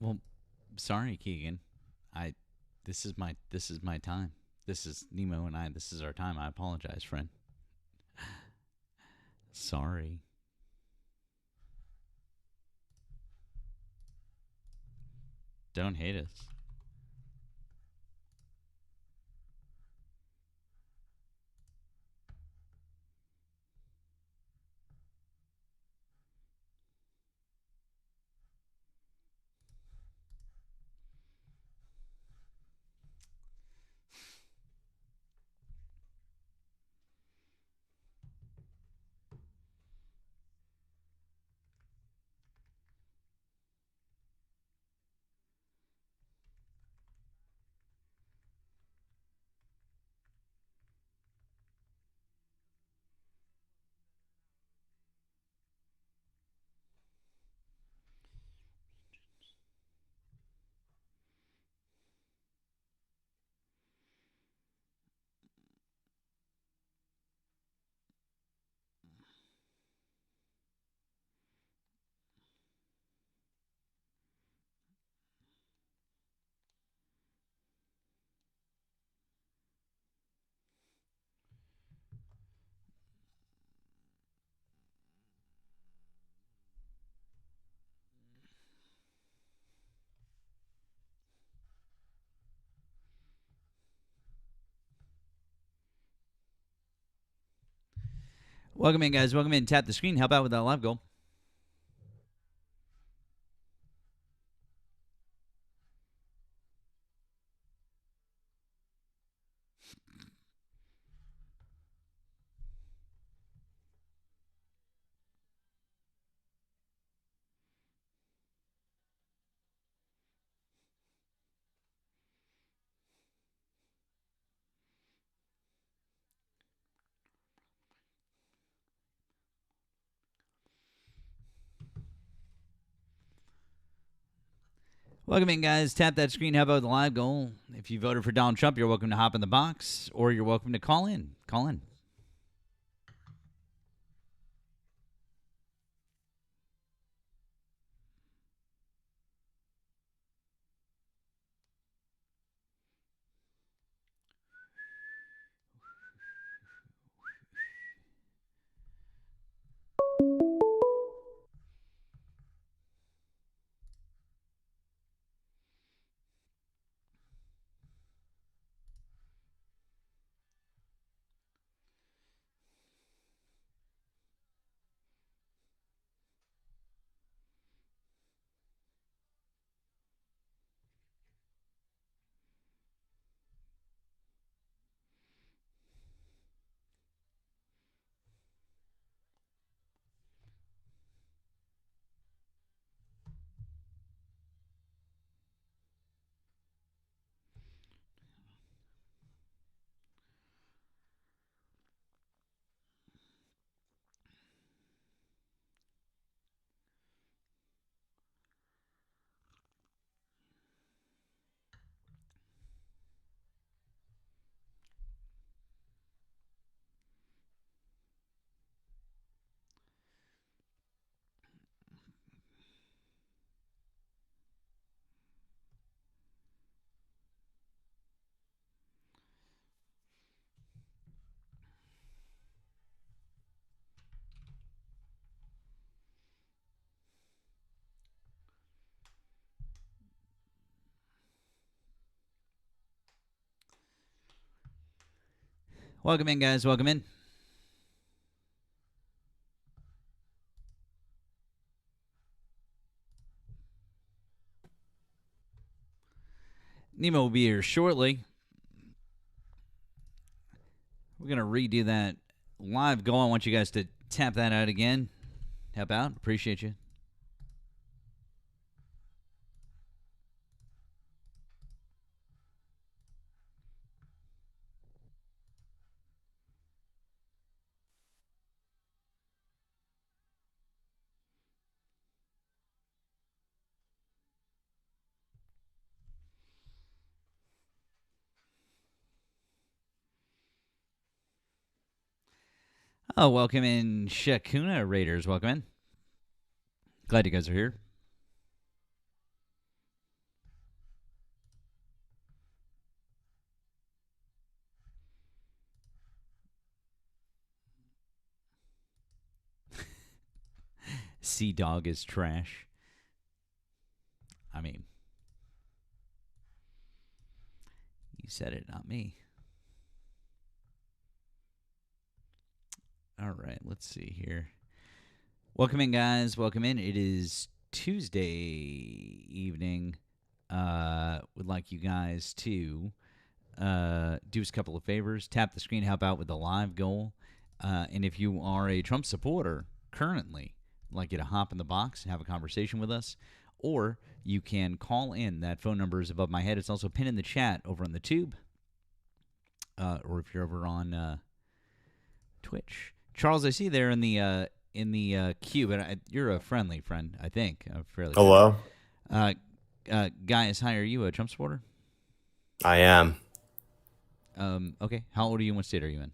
Well, sorry, Keegan. I this is my time. This is Nemo and I. This is our time. I apologize, friend. Sorry. Don't hate us. Welcome in, guys. Welcome in. Tap the screen. Help out with that live goal. Welcome in, guys. Tap that screen. Help out with the live goal. If you voted for Donald Trump, you're welcome to hop in the box, or you're welcome to call in. Call in. Welcome in, guys. Welcome in. Nemo will be here shortly. We're going to redo that live goal. I want you guys to tap that out again. Help out. Appreciate you. Oh, welcome in, Shakuna Raiders. Welcome in. Glad you guys are here. Sea Dog is trash. I mean, you said it, not me. All right, let's see here. Welcome in, guys. Welcome in. It is Tuesday evening. Would like you guys to do us a couple of favors. Tap the screen, help out with the live goal. And if you are a Trump supporter currently, I'd like you to hop in the box and have a conversation with us. Or you can call in. That phone number is above my head. It's also pinned in the chat over on the tube. Or if you're over on Twitch. Charles, I see there in the queue, but you're a friendly friend, I think. Fairly. Hello. Guys, hi. Are you a Trump supporter? I am. Okay. How old are you and what state are you in?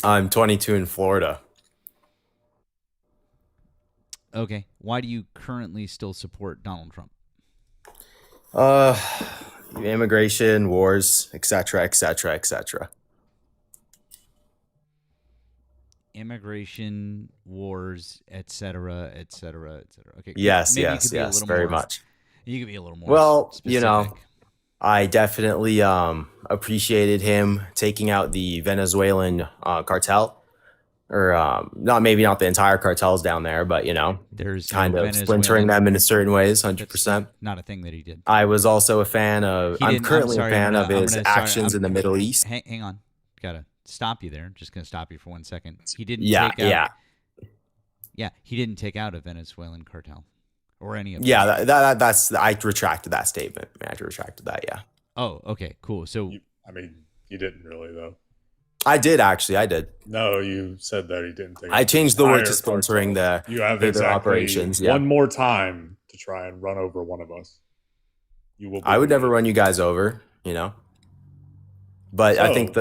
I'm 22 in Florida. Okay. Why do you currently still support Donald Trump? Immigration, wars, etc., etc., etc. Immigration, wars, etc., etc., etc. Okay. Yes, maybe yes, yes, very much. You could be a little more. Well, specific. I definitely appreciated him taking out the Venezuelan cartel, or maybe not the entire cartels down there, but there's kind of splintering them in certain ways. 100%. Not a thing that he did. I was also a fan of. I'm currently a fan of his actions in the Middle East. Hang on, gotta stop you there. Just gonna stop you for 1 second. He didn't. He didn't take out a Venezuelan cartel. Or any of them. Yeah, that's I retracted that statement. I had to retract that. Yeah. Oh, okay, cool. So, you didn't really though. I did actually. I did. No, you said that he didn't take. I changed the word to sponsoring you have their operations. Yeah. One more time to try and run over one of us. You will. I would never run you guys over. But I think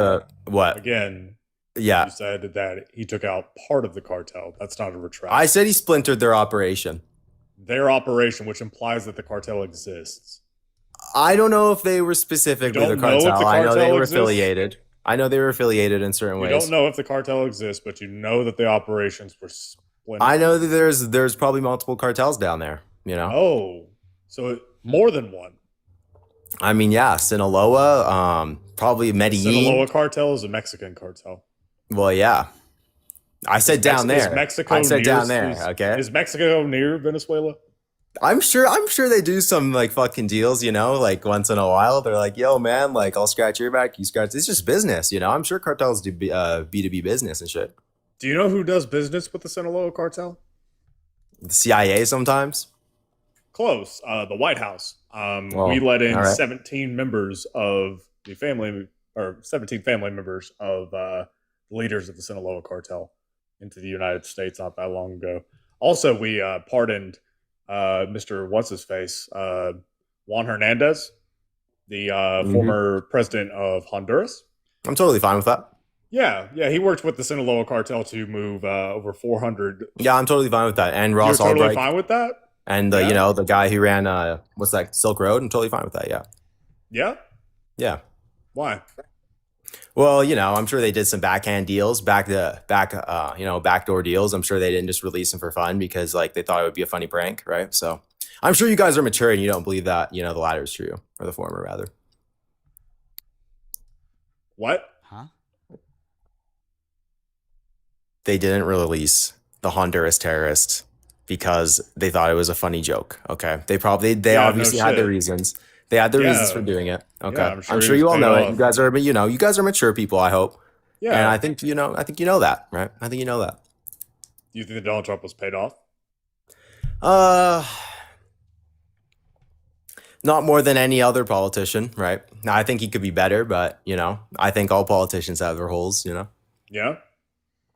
what again. Yeah. You said that he took out part of the cartel. That's not a retraction. I said he splintered their operation. Their operation, which implies that the cartel exists. I don't know if they were specifically the cartel. I know they were affiliated. I know they were affiliated in certain ways. You don't know if the cartel exists, but you know that the operations were splintered. I know that there's probably multiple cartels down there. Oh, so more than one. I mean, yeah, Sinaloa, probably Medellin. Sinaloa cartel is a Mexican cartel. Well, yeah. I said down there. I said down there. Okay. Is Mexico near Venezuela? I'm sure they do some like fucking deals, like once in a while. They're like, yo, man, like I'll scratch your back, you scratch. It's just business, I'm sure cartels do B2B business and shit. Do you know who does business with the Sinaloa cartel? The CIA sometimes. Close. The White House. We let in 17 members of the family, or 17 family members of leaders of the Sinaloa cartel into the United States not that long ago. Also, we pardoned Mr. What's-His-Face, Juan Hernandez, the former president of Honduras. I'm totally fine with that. Yeah, he worked with the Sinaloa cartel to move over 400. Yeah, I'm totally fine with that. And Ross You're totally Ulbricht, fine with that? And, the guy who ran, what's that, Silk Road? I'm totally fine with that, yeah. Yeah? Yeah. Why? Well, I'm sure they did some backhand deals, backdoor deals. I'm sure they didn't just release them for fun because like they thought it would be a funny prank, right? So I'm sure you guys are mature and you don't believe that, the latter is true, or the former rather. What? Huh? They didn't release the Honduras terrorists because they thought it was a funny joke. Okay. They obviously had their reasons. They had their reasons for doing it. Okay. Yeah, I'm sure you all know it. You guys are, you guys are mature people, I hope. Yeah. And I think you know that, right? I think you know that. Do you think that Donald Trump was paid off? Not more than any other politician, right? Now, I think he could be better, but I think all politicians have their holes, Yeah.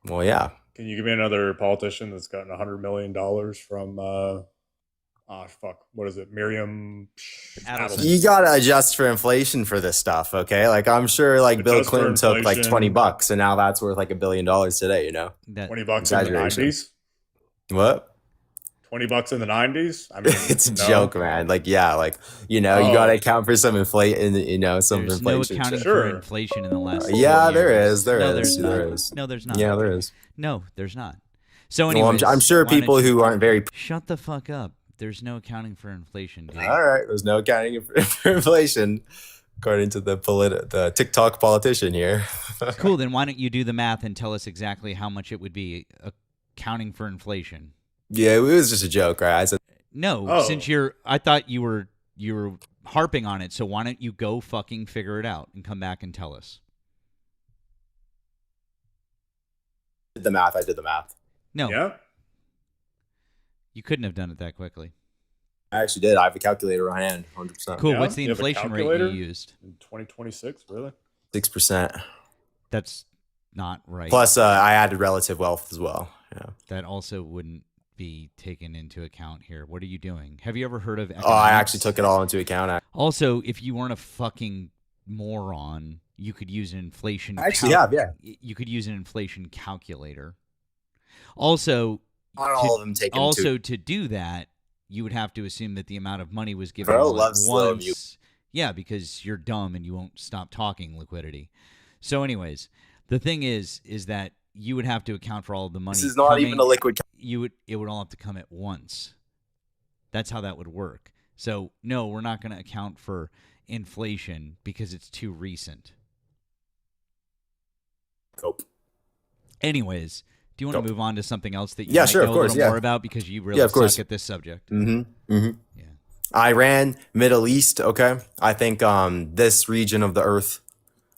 Well, yeah. Can you give me another politician that's gotten $100 million from what is it? Miriam Adelson. You gotta adjust for inflation for this stuff, okay? Like I'm sure like Bill Clinton took like $20 and now that's worth like $1 billion today, $20 in the 90s? What? $20 in the 90s? I mean, it's a joke, man. Like, yeah, like, you gotta account for some inflation, some there's inflation. No accounting for inflation in the last yeah, there is. There is. No, there's not. Yeah, there is. No, there's not. So anyways, I'm sure people who aren't very... Shut the fuck up. There's no accounting for inflation, dude. All right, there's no accounting for inflation, according to the TikTok politician here. Cool, then why don't you do the math and tell us exactly how much it would be accounting for inflation? Yeah, it was just a joke, right? I said no, since I thought you were harping on it, so why don't you go fucking figure it out and come back and tell us? I did the math. No. Yeah. You couldn't have done it that quickly. I actually did. I have a calculator on hand, 100%. Cool. Yeah? What's the inflation rate you used? In 2026, really? 6%. That's not right. Plus, I added relative wealth as well. Yeah. That also wouldn't be taken into account here. What are you doing? Have you ever heard of economics? Oh, I actually took it all into account. Also, if you weren't a fucking moron, you could use an inflation... I actually have, yeah. You could use an inflation calculator. Also... Not all of them taken also, to do that, you would have to assume that the amount of money was given once. Yeah, because you're dumb and you won't stop talking liquidity. So anyways, the thing is that you would have to account for all of the money. This is not even a liquid. It would all have to come at once. That's how that would work. So no, we're not going to account for inflation because it's too recent. Cope. Anyways, do you want to move on to something else that you know a little more about because you really suck at this subject? Mm-hmm. Mm-hmm. Yeah. Iran, Middle East. Okay, I think this region of the earth,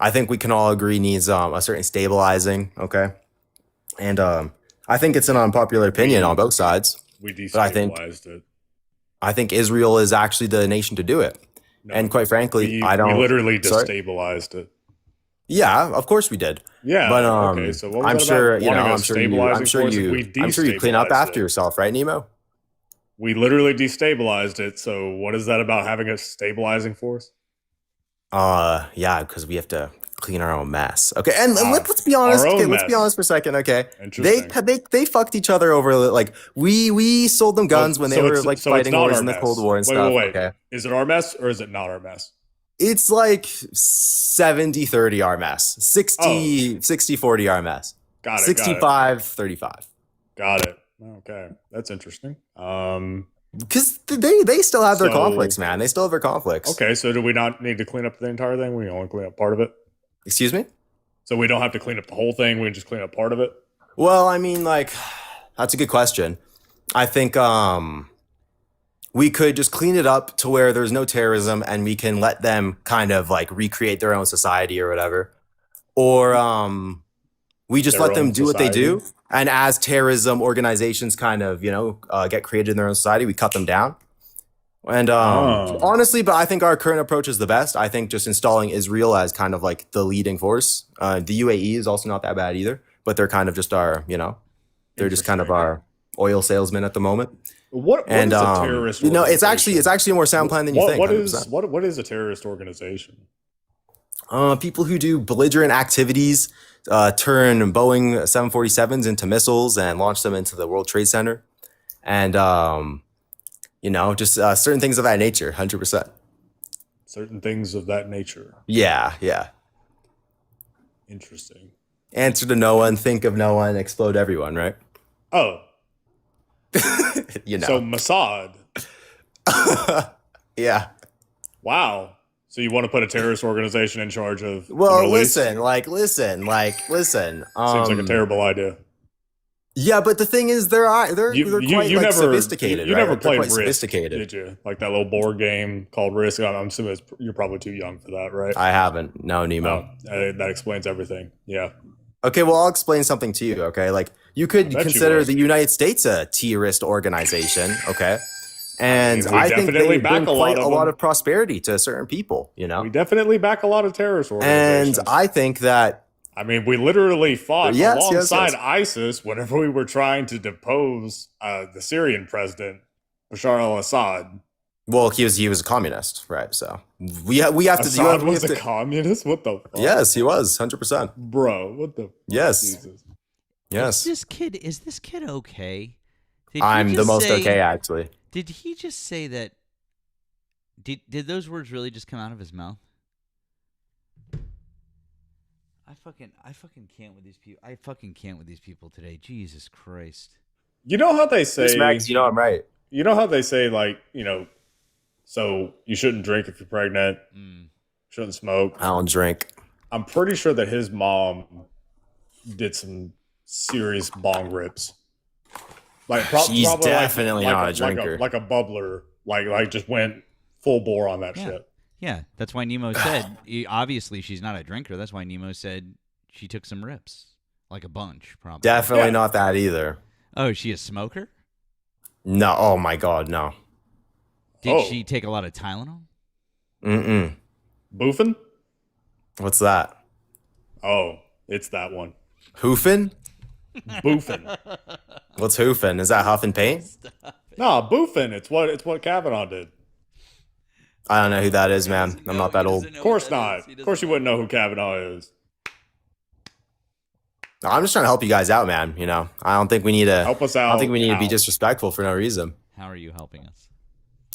I think we can all agree needs a certain stabilizing. Okay, and I think it's an unpopular opinion on both sides. We destabilized it. I think Israel is actually the nation to do it. No, and quite frankly, we literally destabilized it. Yeah, of course we did. Yeah, but okay. So what was I'm sure you know. I'm sure you clean up after it. yourself, right, Nemo? We literally destabilized it. So what is that about having a stabilizing force? Yeah, because we have to clean our own mess. Okay, and let's be honest. Okay, let's be honest for a second. Okay, they fucked each other over. Like we sold them guns when they were like fighting wars in the Cold War and stuff. Wait. Okay, is it our mess or is it not our mess? It's like 70-30 our mess. 60-40 our mess. Got it. 65-35. Got it. Okay, that's interesting. Because they still have their conflicts, man. They still have their conflicts. Okay, so do we not need to clean up the entire thing? We only clean up part of it? Excuse me? So we don't have to clean up the whole thing? We can just clean up part of it? Well, I mean, like, that's a good question. I think we could just clean it up to where there's no terrorism and we can let them kind of like recreate their own society or whatever. Or we just let them do what they do. And as terrorism organizations kind of, get created in their own society, we cut them down. And honestly, but I think our current approach is the best. I think just installing Israel as kind of like the leading force. The UAE is also not that bad either, but they're kind of just our, they're just kind of our oil salesmen at the moment. What is a terrorist organization? It's actually a more sound plan than you think. What is a terrorist organization? People who do belligerent activities, turn Boeing 747s into missiles and launch them into the World Trade Center. And, just certain things of that nature, 100%. Certain things of that nature. Yeah. Interesting. Answer to no one, think of no one, explode everyone, right? Oh. So Mossad. Yeah. Wow. So you want to put a terrorist organization in charge of? Well, listen. Seems like a terrible idea. Yeah, but the thing is, they're quite sophisticated. You never played Risk, did you? Like that little board game called Risk. I'm assuming you're probably too young for that, right? I haven't. No, Nemo. That explains everything. Yeah. Okay, well, I'll explain something to you. Okay, like you could consider the United States a terrorist organization. Okay. And I think they bring quite a lot of prosperity to certain people, We definitely back a lot of terrorist organizations. And I think that... we literally fought alongside ISIS whenever we were trying to depose the Syrian president, Bashar al-Assad. Well, he was a communist, right? So we have to... Assad was a communist? What the fuck? Yes, he was, 100%. Bro, what the fuck? Yes. Jesus. Yes. Is this kid okay? I'm the most okay, actually. Did he just say that? Did those words really just come out of his mouth? I fucking can't with these people. I fucking can't with these people today. Jesus Christ. You know how they say, Max, you know I'm right. You know how they say, like, so you shouldn't drink if you're pregnant, shouldn't smoke. I don't drink. I'm pretty sure that his mom did some serious bong rips. Like, she's definitely not a drinker. Like a bubbler. Like just went full bore on that shit. Yeah, that's why Nemo said, obviously she's not a drinker. That's why Nemo said she took some rips. Like a bunch, probably. Definitely not that either. Oh, is she a smoker? No. Oh, my God, no. Did she take a lot of Tylenol? Mm-mm. Boofing? What's that? Oh, it's that one. Hoofing? Boofing. What's hoofing? Is that huff and paint? No, boofing. It's what Kavanaugh did. I don't know who that is, man. I'm not that old. Of course not. Of course you wouldn't know who Kavanaugh is. No, I'm just trying to help you guys out, man. I don't think we need to help us out. I don't think we need to be disrespectful for no reason. How are you helping us?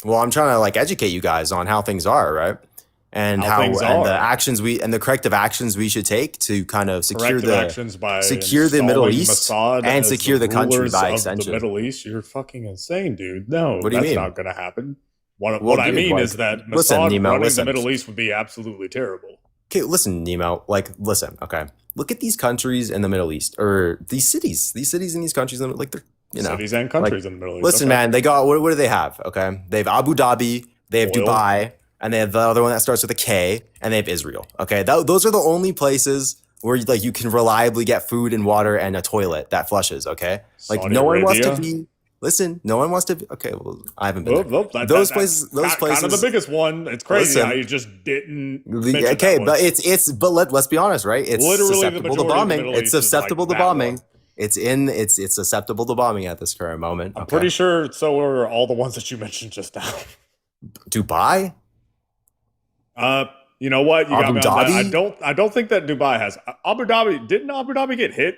Well, I'm trying to educate you guys on how things are, right? And the actions and the corrective actions we should take to kind of secure the Middle East and secure the country by extension. The Middle East, you're fucking insane, dude. No, what do you mean? That's not going to happen. What I mean is that Mossad running the Middle East would be absolutely terrible. Okay, listen, Nemo. Listen. Okay, look at these countries in the Middle East, or these cities in these countries, they're cities and countries in the Middle East. Listen, man, they got what do they have? Okay, they have Abu Dhabi, they have Dubai, and they have the other one that starts with a K, and they have Israel. Okay, those are the only places where you can reliably get food and water and a toilet that flushes. Okay, no one wants to be. Listen, no one wants to be. Okay, well, I haven't been there. Those places. Kind of the biggest one. It's crazy how you just didn't. Okay, but let's be honest, right? It's literally susceptible to bombing. It's susceptible to bombing. It's susceptible to bombing at this current moment. I'm pretty sure so are all the ones that you mentioned just now. Dubai? You know what? You Abu got me on Dhabi? that. I don't think that Dubai has Abu Dhabi. Didn't Abu Dhabi get hit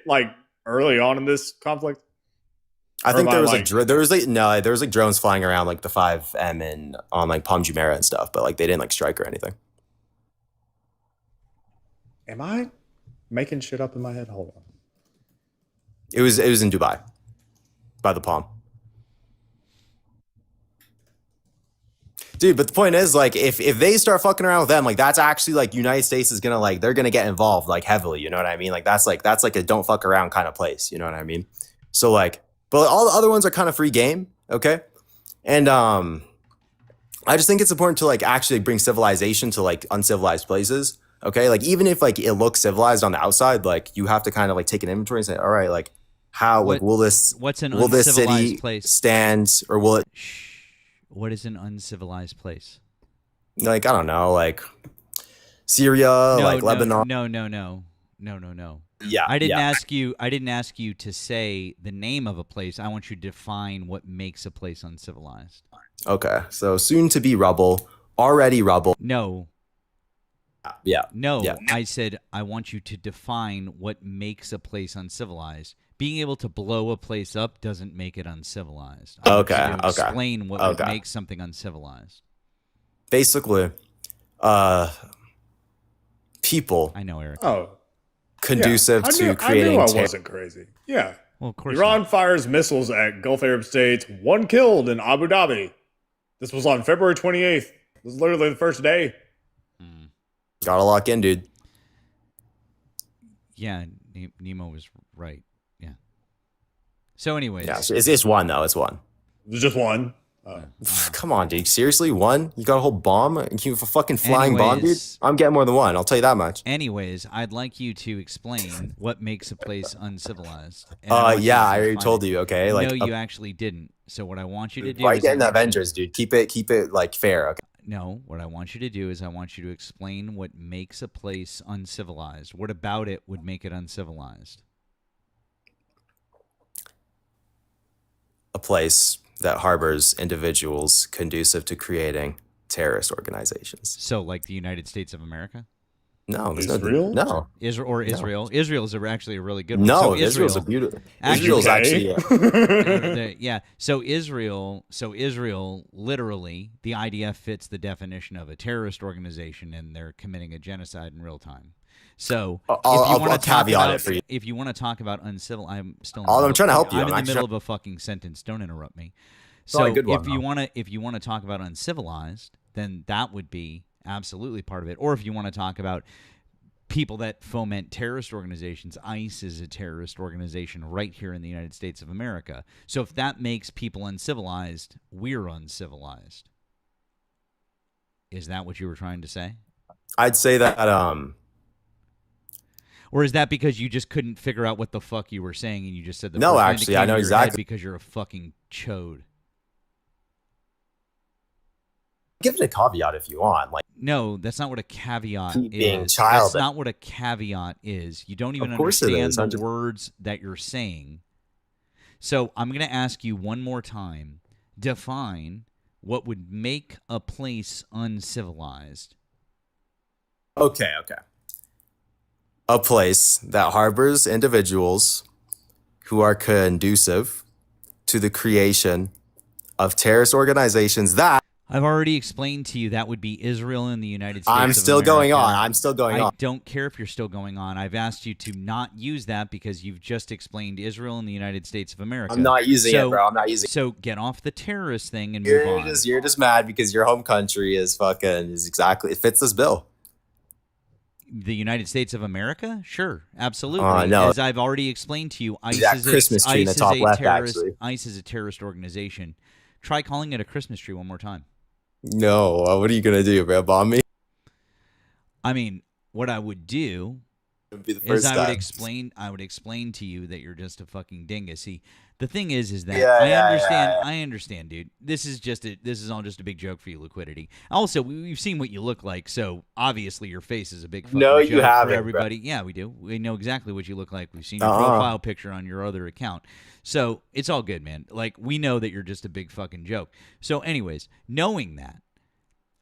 early on in this conflict? I think there was drones flying around the 5M and on Palm Jumeirah and stuff, but they didn't strike or anything. Am I making shit up in my head? Hold on. It was in Dubai, by the Palm. Dude, but the point is, if they start fucking around with them, that's actually United States is gonna they're gonna get involved heavily. You know what I mean? That's a don't fuck around kind of place. You know what I mean? So but all the other ones are kind of free game. Okay, and I just think it's important to actually bring civilization to uncivilized places. Okay, even if it looks civilized on the outside, you have to kind of take an inventory and say, all right, how will this city place stand, or will it? What is an uncivilized place? I don't know, Syria, Lebanon. No. Yeah, I didn't ask you. I didn't ask you to say the name of a place. I want you to define what makes a place uncivilized. Okay, so soon to be rubble, already rubble. No. Yeah. No, yeah. I said I want you to define what makes a place uncivilized. Being able to blow a place up doesn't make it uncivilized. Okay. Explain what makes something uncivilized. Basically, people. I know, Erika. Oh. Conducive to creating. I knew I wasn't crazy. Yeah. Well, of course. Iran fires missiles at Gulf Arab states. 1 killed in Abu Dhabi. This was on February 28th. This was literally the first day. Gotta lock in, dude. Yeah, Nemo was right. Yeah. So, anyways. Yeah, it's one, though. It's one. There's just one. Come on, dude. Seriously? One? You got a whole bomb? You have a fucking flying bomb, dude? I'm getting more than one. I'll tell you that much. Anyways, I'd like you to explain what makes a place uncivilized. I already told you, okay? No, you actually didn't. So what I want you to do is getting the Avengers, dude. Keep it fair, okay? No, what I want you to do is I want you to explain what makes a place uncivilized. What about it would make it uncivilized? A place that harbors individuals conducive to creating terrorist organizations. So, like the United States of America? No, there's Israel? No. Israel. Israel is actually a really good one. No, so Israel's a beautiful. Israel's actually. Yeah. So Israel. Literally, the IDF fits the definition of a terrorist organization, and they're committing a genocide in real time. So I'll caveat it for you. If you want to talk about uncivil, I'm still. I'm trying to help you. I'm in the middle of a fucking sentence. Don't interrupt me. So if you want to talk about uncivilized, then that would be absolutely part of it. Or if you want to talk about people that foment terrorist organizations, ICE is a terrorist organization right here in the United States of America. So if that makes people uncivilized, we're uncivilized. Is that what you were trying to say? I'd say that or is that because you just couldn't figure out what the fuck you were saying and you just said the no, actually, I know exactly. Because you're a fucking chode. Give it a caveat if you want. Like, no, that's not what a caveat is. Being childish. That's not what a caveat is. You don't even understand the words that you're saying. So I'm going to ask you one more time. Define what would make a place uncivilized. Okay. A place that harbors individuals who are conducive to the creation of terrorist organizations that... I've already explained to you that would be Israel and the United States I'm of still America. going on. I don't care if you're still going on. I've asked you to not use that because you've just explained Israel and the United States of America. I'm not using it, bro. I'm not using it. So get off the terrorist thing and move on. You're just mad because your home country is it fits this bill. The United States of America? Sure, absolutely. No. As I've already explained to you, ICE is a terrorist organization. Try calling it a Christmas tree one more time. No, what are you gonna do, bro? Bomb me? I mean, what I would do is I would explain to you that you're just a fucking dingus. See, the thing is that I understand, dude. This is all just a big joke for you, Liquidity. Also, we've seen what you look like, so obviously your face is a big fucking joke you haven't, for everybody. Bro. Yeah, we do. We know exactly what you look like. We've seen your profile picture on your other account. So it's all good, man. Like, we know that you're just a big fucking joke. So anyways, knowing that,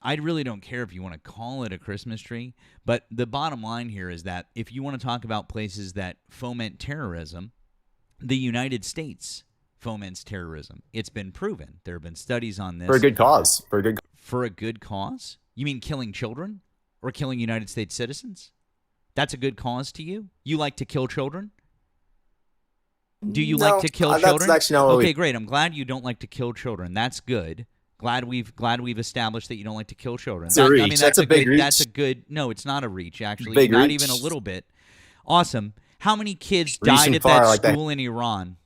I really don't care if you want to call it a Christmas tree, but the bottom line here is that if you want to talk about places that foment terrorism, the United States foments terrorism. It's been proven. There have been studies on this. For a good cause. For a good cause? You mean killing children or killing United States citizens? That's a good cause to you? You like to kill children? Do you like to kill children? That's actually not what okay, great. I'm glad you don't like to kill children. That's good. Glad we've established that you don't like to kill children. It's a reach. I mean, that's a big reach. That's a good. No, it's not a reach. Actually, not even a little bit. Awesome. How many kids died at that school in Iran?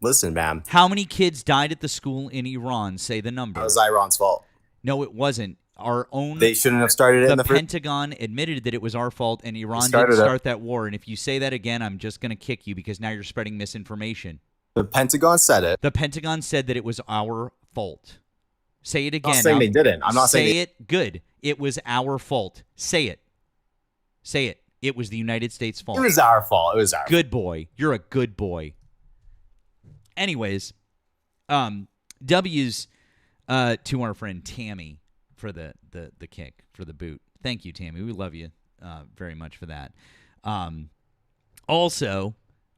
Listen, man. How many kids died at the school in Iran? Say the number. It was Iran's fault. No, it wasn't. Our own. They shouldn't have started it. The Pentagon admitted that it was our fault, and Iran didn't start that war. And if you say that again, I'm just going to kick you because now you're spreading misinformation. The Pentagon said it. The Pentagon said that it was our fault. Say it again. I'm not saying they didn't. I'm not saying say it. Good. It was our fault. Say it. Say it. It was the United States' fault. It was our fault. It was our good boy. You're a good boy. Anyways, W's to our friend Tammy for the kick, for the boot. Thank you, Tammy. We love you very much for that. Also,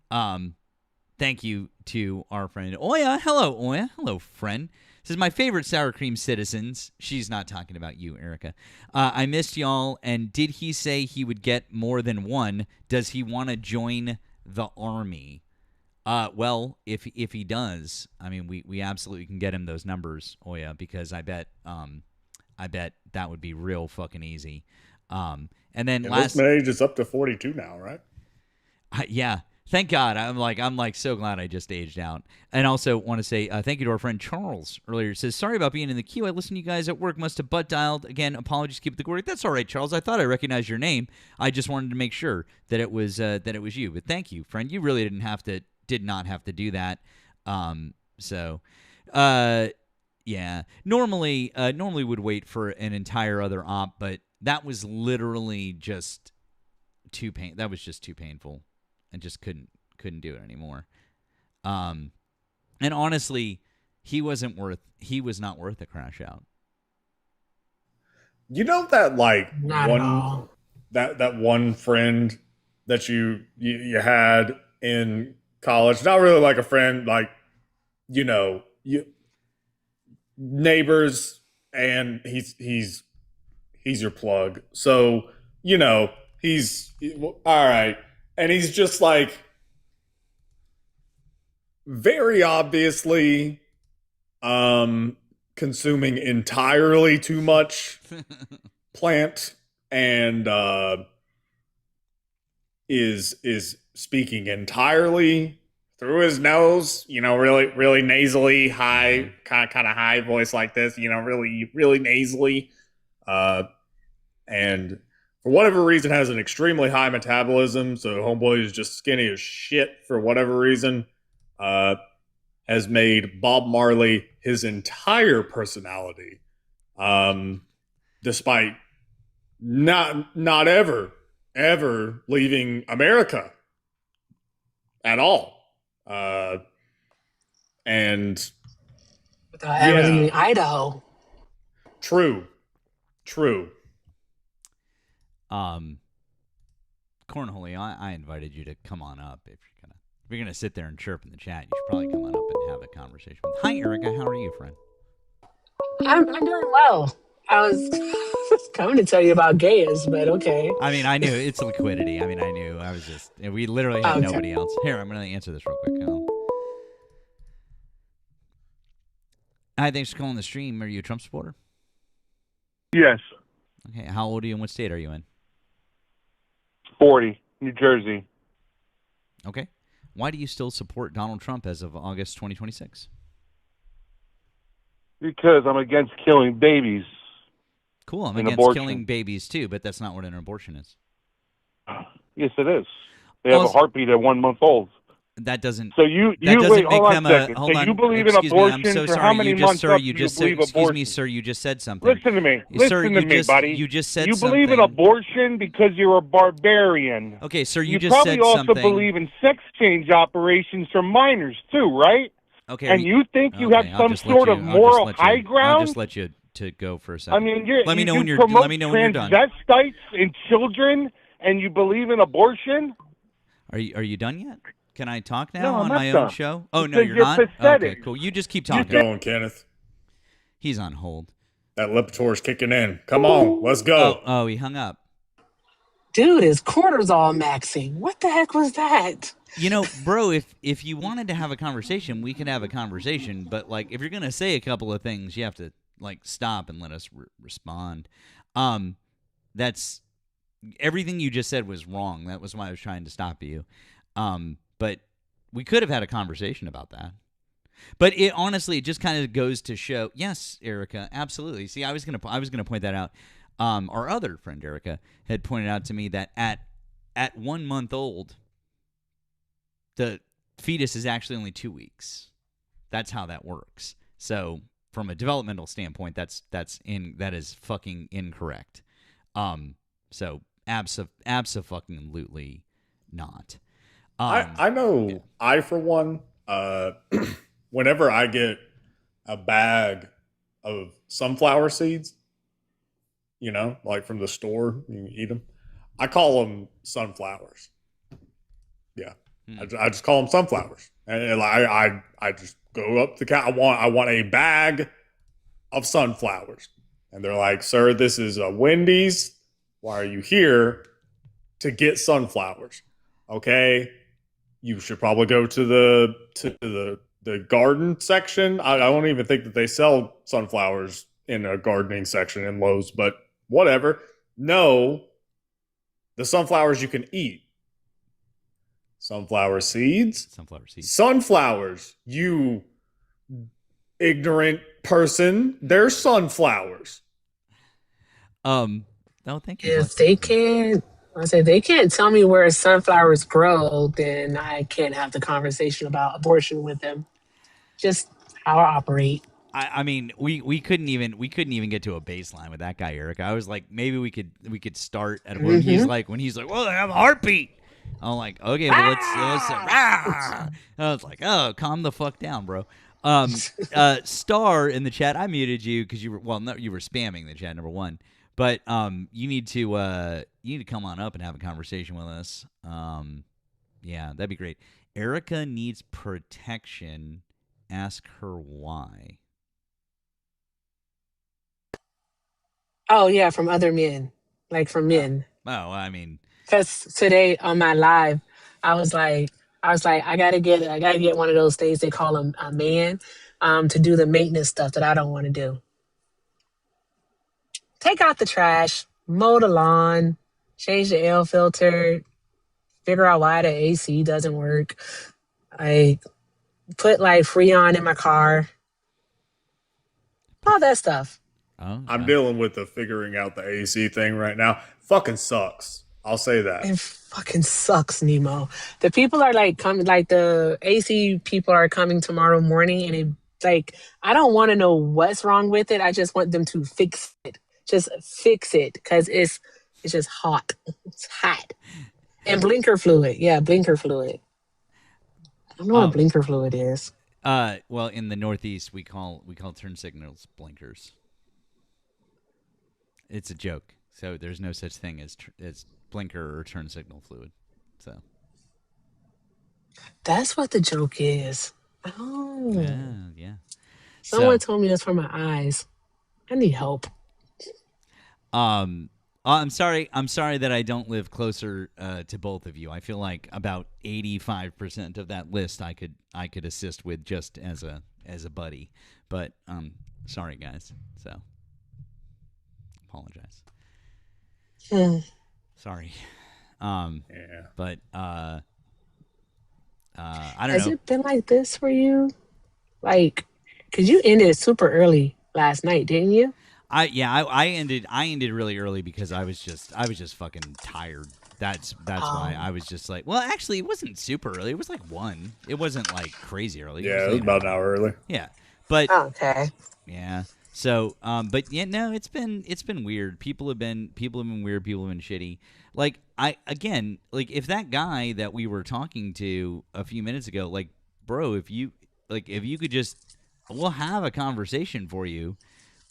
thank you to our friend Oya. Hello, Oya. Hello, friend. This is my favorite sour cream citizens. She's not talking about you, Erika. I missed y'all, and did he say he would get more than one? Does he want to join the army? Well, if he does, I mean, we absolutely can get him those numbers, Oya, because I bet that would be real fucking easy. And then last age is up to 42 now, right? Yeah. Thank God. I'm like so glad I just aged out. And also want to say thank you to our friend Charles earlier. It says, sorry about being in the queue. I listened to you guys at work. Must have butt dialed. Again, apologies. Keep it the glory. That's all right, Charles. I thought I recognized your name. I just wanted to make sure that it was you. But thank you, friend. You really did not have to do that. Yeah. Normally would wait for an entire other op, but that was literally just too painful. And just couldn't do it anymore. And honestly, he was not worth a crash out. You know that that one friend that you had in college, not really like a friend, like, you know, neighbors, and he's your plug. So you know, all right. And he's just like very obviously consuming entirely too much plant and is speaking entirely through his nose, really nasally, high, kind of high voice like this, really nasally, and for whatever reason has an extremely high metabolism. So homeboy is just skinny as shit for whatever reason. Has made Bob Marley his entire personality, despite not ever leaving America at all. And without ever leaving Idaho. True. Cornhole, I invited you to come on up if you're gonna sit there and chirp in the chat. You should probably come on up and have a conversation. Hi, Erika. How are you, friend? I'm doing well. I was coming to tell you about Gaius, but okay. I mean, I knew it's liquidity. I mean, I knew. I was just we literally had nobody else. Here, I'm gonna answer this real quick. Hi, thanks for calling the stream. Are you a Trump supporter? Yes. Okay. How old are you and what state are you in? 40, New Jersey. Okay. Why do you still support Donald Trump as of August 2026? Because I'm against killing babies. Cool. I'm against killing babies too, but that's not what an abortion is. Yes, it is. They have a heartbeat at 1 month old. That doesn't. So you doesn't wait, make hold them on a second. hold so on. you believe in Excuse abortion me, I'm so for sorry. how many months up do you believe excuse abortion? me, sir. You just said something. Listen to me. Sir, Listen to me, buddy. You just said you something. You believe in abortion because you're a barbarian. Okay, sir. You just probably said also something. believe in sex change operations for minors too, right? Okay. And you think you have some sort of moral high ground? I'll just let you to go for a second. I mean, let me know when you're done. Transvestites and children, and you believe in abortion? Are you done yet? Can I talk now no, on my done. own show? Oh, because no, you're not? Pathetic. Okay, cool. You just keep talking. Keep going, Kenneth. He's on hold. That Lipitor's kicking in. Come on, let's go. Oh, he hung up. Dude, his cortisol maxing. What the heck was that? You know, bro, if you wanted to have a conversation, we could have a conversation. But, like, if you're going to say a couple of things, you have to, like, stop and let us respond. That's everything you just said was wrong. That was why I was trying to stop you. But we could have had a conversation about that. But it honestly, it just kind of goes to show. Yes, Erika, absolutely. See, I was gonna point that out. Our other friend Erika had pointed out to me that at 1 month old, the fetus is actually only 2 weeks. That's how that works. So from a developmental standpoint, that is fucking incorrect. So abso-fucking-lutely not. I know. Yeah. I for one, whenever I get a bag of sunflower seeds, like from the store, you can eat them. I call them sunflowers. Yeah, I just call them sunflowers, and I just go up to I want a bag of sunflowers, and they're like, "Sir, this is a Wendy's. Why are you here to get sunflowers?" Okay, you should probably go to the garden section. I don't even think that they sell sunflowers in a gardening section in Lowe's, but whatever. No, the sunflowers you can eat. Sunflower seeds. Sunflowers, you ignorant person. They're sunflowers. No, thank you. If they can't, they can't tell me where sunflowers grow, then I can't have the conversation about abortion with them. Just how I operate. I mean, we couldn't even get to a baseline with that guy, Erika. I was like, maybe we could start at when he's like, well, they have a heartbeat. I'm like, okay, well, let's I was like, oh, calm the fuck down, bro. Star in the chat, I muted you because you were spamming the chat, number one. But you need to come on up and have a conversation with us. Yeah, that'd be great. Erika needs protection. Ask her why. Oh yeah, from other men, like from men. Oh, I mean, Because today on my live, I was like, I gotta get one of those things they call a man, to do the maintenance stuff that I don't want to do. Take out the trash, mow the lawn, change the air filter, figure out why the AC doesn't work. I put like Freon in my car, all that stuff. oh, I'm dealing with the figuring out the AC thing right now. Fucking sucks. I'll say that. It fucking sucks, Nemo. The people are like coming, like the AC people are coming tomorrow morning, and it like I don't want to know what's wrong with it. I just want them to fix it. Just fix it because it's just hot. It's hot. And blinker fluid, yeah, blinker fluid. I don't know what blinker fluid is. Well, in the Northeast, we call turn signals blinkers. It's a joke. So there's no such thing as blinker or turn signal fluid. So That's what the joke is. Oh, yeah. Someone told me that's for my eyes. I need help. I'm sorry that I don't live closer to both of you. I feel like about 85% of that list I could assist with just as a buddy. But sorry guys. So apologize. Sorry. Yeah. But I don't know. Has it been like this for you? Like, cause you ended super early last night, didn't you? I ended really early because I was just fucking tired. That's why I was just like, well, actually, it wasn't super early. It was like 1. It wasn't like crazy early. Yeah, it was about an hour early. Yeah, but okay. Yeah. So, but yeah, no, it's been weird. People have been weird. People have been shitty. Like if that guy that we were talking to a few minutes ago, like, bro, if you could just, we'll have a conversation for you,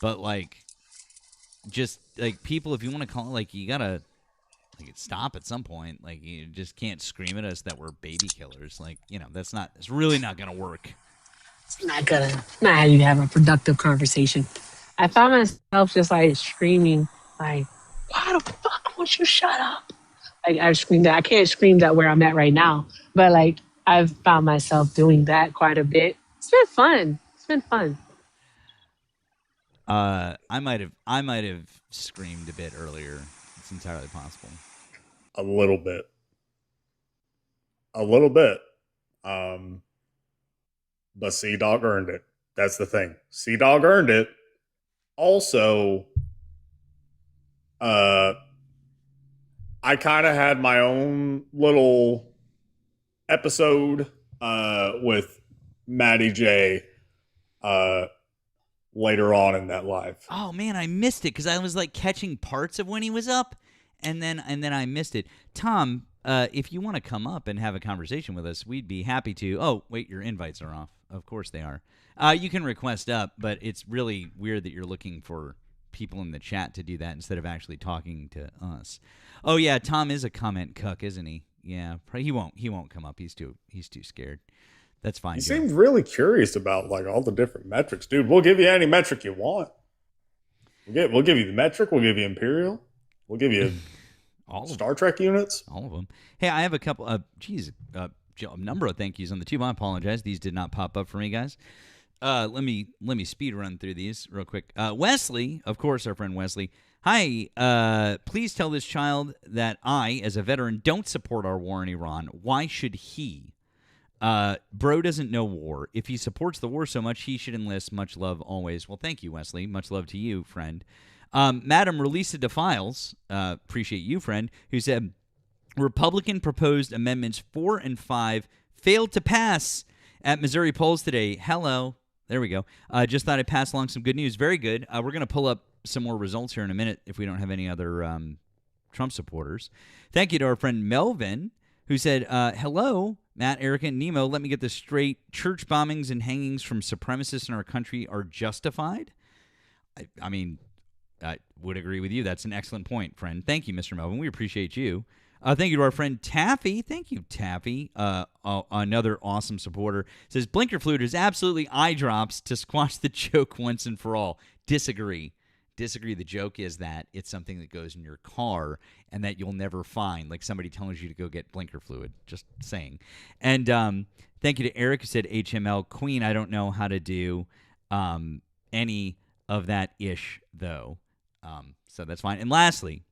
but like, just like people, if you want to call it, like, you gotta like stop at some point. Like, you just can't scream at us that we're baby killers. Like, it's really not gonna work. It's not how you have a productive conversation. I found myself just like screaming, like, why the fuck won't you shut up? Like, I've screamed that. I can't scream that where I'm at right now, but like, I've found myself doing that quite a bit. It's been fun. I might have screamed a bit earlier. It's entirely possible. A little bit. But Sea Dog earned it. That's the thing. Sea Dog earned it. Also, I kind of had my own little episode with Maddie J later on in that live. Oh man, I missed it because I was like catching parts of when he was up, and then I missed it. Tom, if you want to come up and have a conversation with us, we'd be happy to. Oh wait, your invites are off. Of course they are. You can request up, but it's really weird that you're looking for people in the chat to do that instead of actually talking to us. Oh yeah, Tom is a comment cuck, isn't he? Yeah, he won't come up. He's too scared. That's fine. He seemed really curious about like all the different metrics, dude. We'll give you any metric you want. We'll give you the metric. We'll give you Imperial. We'll give you all Star Trek units. All of them. Hey, I have a couple of a number of thank yous on the tube. I apologize. These did not pop up for me, guys. Let me speed run through these real quick. Wesley, of course, our friend Wesley. Hi. Please tell this child that I, as a veteran, don't support our war in Iran. Why should he? Bro doesn't know war. If he supports the war so much, he should enlist. Much love always. Well, thank you, Wesley. Much love to you, friend. Madam Release the Defiles, appreciate you, friend, who said, Republican proposed amendments 4 and 5 failed to pass at Missouri polls today. Hello. There we go. Just thought I'd pass along some good news. Very good. We're going to pull up some more results here in a minute if we don't have any other Trump supporters. Thank you to our friend Melvin, who said, hello, Matt, Erika, and Nemo. Let me get this straight. Church bombings and hangings from supremacists in our country are justified? I mean, I would agree with you. That's an excellent point, friend. Thank you, Mr. Melvin. We appreciate you. Thank you to our friend Taffy. Thank you, Taffy. Another awesome supporter. Says, blinker fluid is absolutely eye drops to squash the joke once and for all. Disagree. disagree. The joke is that it's something that goes in your car and that you'll never find, like somebody tells you to go get blinker fluid. Just saying. And thank you to Erika, who said HML Queen. I don't know how to do any of that ish, though. So that's fine. And lastly,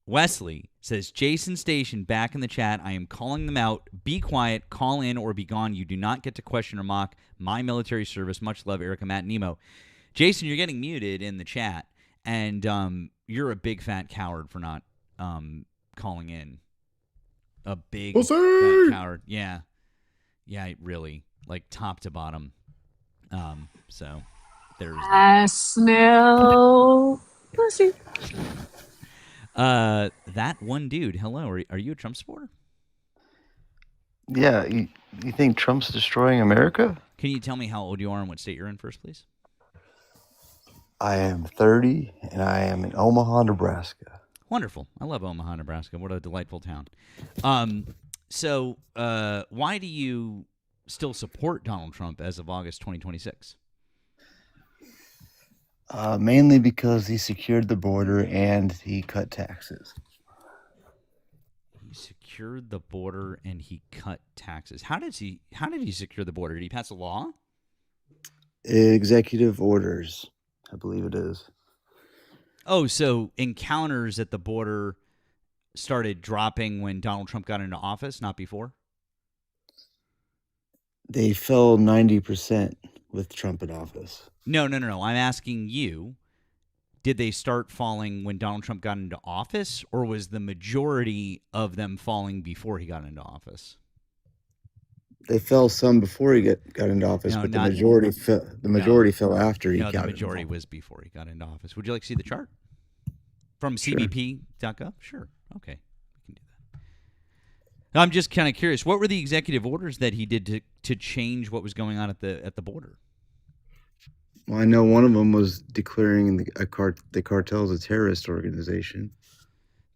Wesley says, Jason Station back in the chat. I am calling them out. Be quiet, call in, or be gone. You do not get to question or mock my military service. Much love, Erika, Matt, Nemo. Jason, you're getting muted in the chat, and you're a big fat coward for not calling in. A big fat coward. Yeah. Yeah, really. Like top to bottom. So there's I smell pussy. that one dude. Hello, are you a Trump supporter? Yeah, you think Trump's destroying America? Can you tell me how old you are and what state you're in first, please? I am 30, and I am in Omaha, Nebraska. Wonderful. I love Omaha, Nebraska. What a delightful town. So why do you still support Donald Trump as of August 2026? Mainly because he secured the border and he cut taxes. He secured the border and he cut taxes. How did he secure the border? Did he pass a law? Executive orders, I believe it is. Oh, so encounters at the border started dropping when Donald Trump got into office, not before? They fell 90% with Trump in office. No. I'm asking you, did they start falling when Donald Trump got into office, or was the majority of them falling before he got into office? They fell some before he got into office, but the majority fell after he got into office. No, the majority was before he got into office. Would you like to see the chart? From cbp.gov? Sure. Okay. We can do that. I'm just kind of curious. What were the executive orders that he did to change what was going on at the border? Well, I know one of them was declaring the cartels a terrorist organization.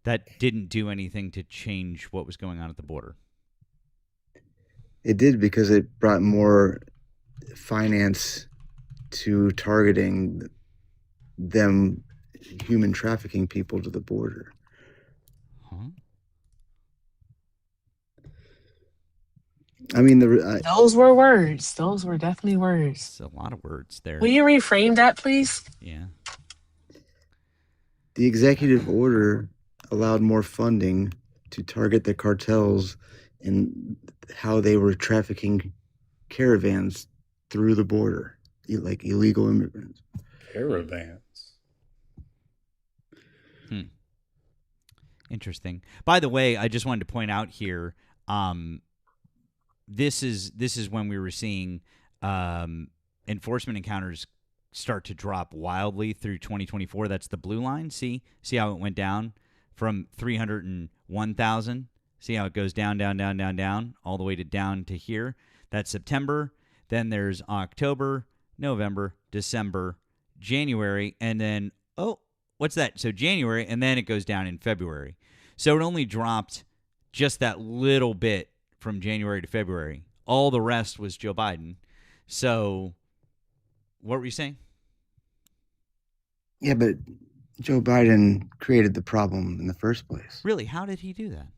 That didn't do anything to change what was going on at the border. It did, because it brought more finance to targeting them human trafficking people to the border. Huh? I mean, those were words. Those were definitely words. It's a lot of words there. Will you reframe that, please? Yeah. The executive order allowed more funding to target the cartels and how they were trafficking caravans through the border, like illegal immigrants. Caravans. Interesting. By the way, I just wanted to point out here, this is when we were seeing enforcement encounters start to drop wildly through 2024. That's the blue line. See how it went down from 301,000. See how it goes down, all the way down to here. That's September. Then there's October, November, December, January, and then, what's that? So January, and then it goes down in February. So it only dropped just that little bit from January to February. All the rest was Joe Biden. So what were you saying? Yeah, but Joe Biden created the problem in the first place. Really? How did he do that?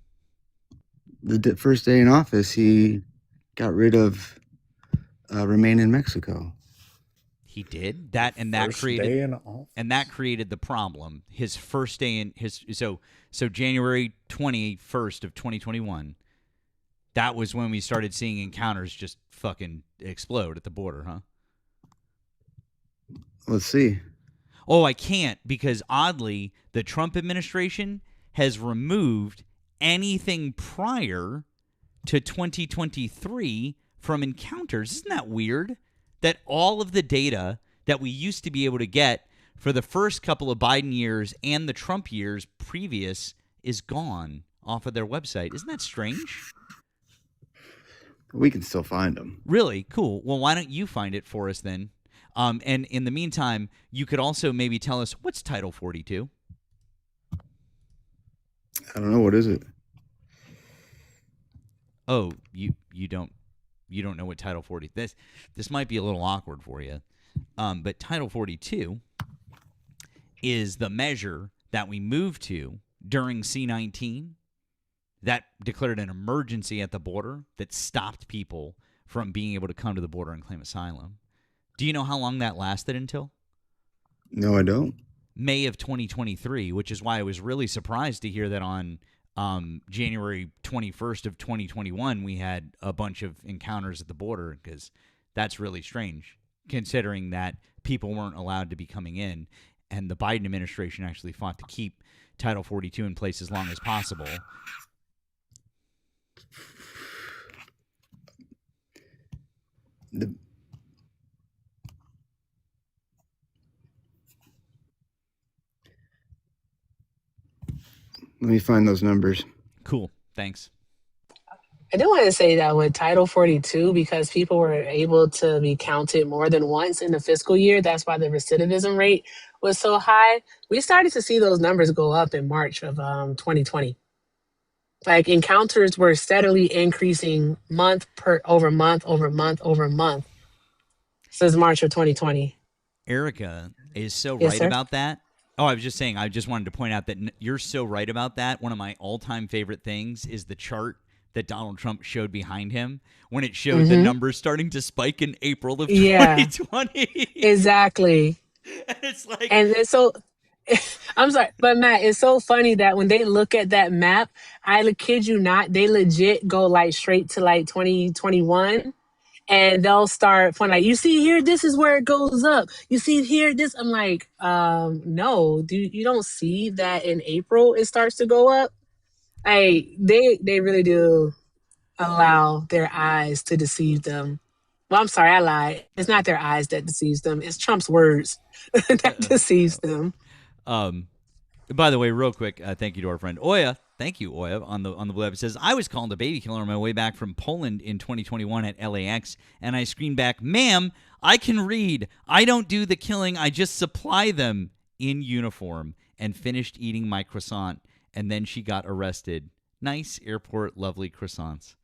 The first day in office, he got rid of Remain in Mexico. He did that, and that created the problem. His first day in so January 21st of 2021. That was when we started seeing encounters just fucking explode at the border, huh? Let's see. Oh, I can't, because oddly, the Trump administration has removed anything prior to 2023 from encounters. Isn't that weird? That all of the data that we used to be able to get for the first couple of Biden years and the Trump years previous is gone off of their website. Isn't that strange? We can still find them. Really? Cool. Well, why don't you find it for us then? And in the meantime, you could also maybe tell us, what's Title 42? I don't know. What is it? Oh, you don't know what Title 40 this might be a little awkward for you. But Title 42 is the measure that we moved to during C-19 that declared an emergency at the border that stopped people from being able to come to the border and claim asylum. Do you know how long that lasted until? No, I don't. May of 2023, which is why I was really surprised to hear that on January 21st of 2021, we had a bunch of encounters at the border, because that's really strange, considering that people weren't allowed to be coming in, and the Biden administration actually fought to keep Title 42 in place as long as possible. Let me find those numbers. Cool. Thanks. I do want to say that with Title 42, because people were able to be counted more than once in the fiscal year, that's why the recidivism rate was so high. We started to see those numbers go up in March of 2020. Like, encounters were steadily increasing month over month since March of 2020. Erika is so Yes, right sir. about that. Oh, I was just saying, I just wanted to point out that you're so right about that. One of my all-time favorite things is the chart that Donald Trump showed behind him when it showed the numbers starting to spike in April of 2020. Exactly. And it's like, and it's so I'm sorry, but Matt, it's so funny that when they look at that map, I kid you not, they legit go like straight to like 2021, and they'll start from like, you see here, this is where it goes up. You see here, this. I'm like, no, you don't see that in April it starts to go up? They really do allow their eyes to deceive them. Well, I'm sorry, I lied. It's not their eyes that deceives them. It's Trump's words that deceives them. By the way, real quick, thank you to our friend Oya. Thank you, Oya, on the Blue App. It says, I was called a baby killer on my way back from Poland in 2021 at LAX, and I screamed back, ma'am, I can read. I don't do the killing. I just supply them in uniform, and finished eating my croissant, and then she got arrested. Nice airport, lovely croissants.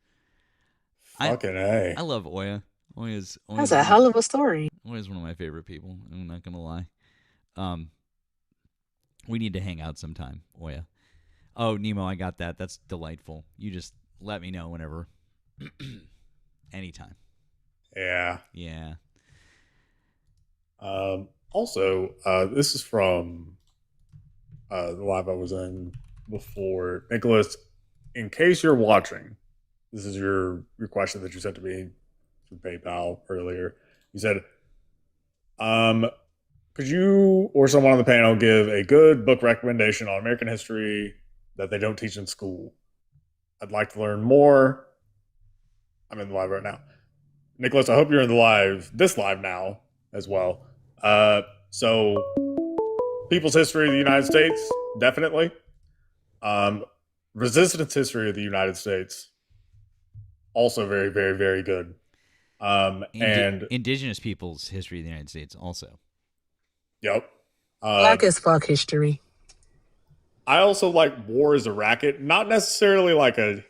Fucking A. I love Oya. That's a hell of a story. Oya's one of my favorite people. I'm not going to lie. We need to hang out sometime, Oya. Oh, Nemo, I got that. That's delightful. You just let me know whenever. Anytime. Yeah. Yeah. Also, this is from the live I was in before. Nicholas, in case you're watching, this is your question that you sent to me through PayPal earlier. You said, could you or someone on the panel give a good book recommendation on American history that they don't teach in school? I'd like to learn more. I'm in the live right now. Nicholas, I hope you're in this live now as well. So, people's history of the United States, definitely. Resistance history of the United States, also very, very, very good. And indigenous people's history of the United States, also. Yep. Black as fuck history. I also like War is a Racket. Not necessarily like a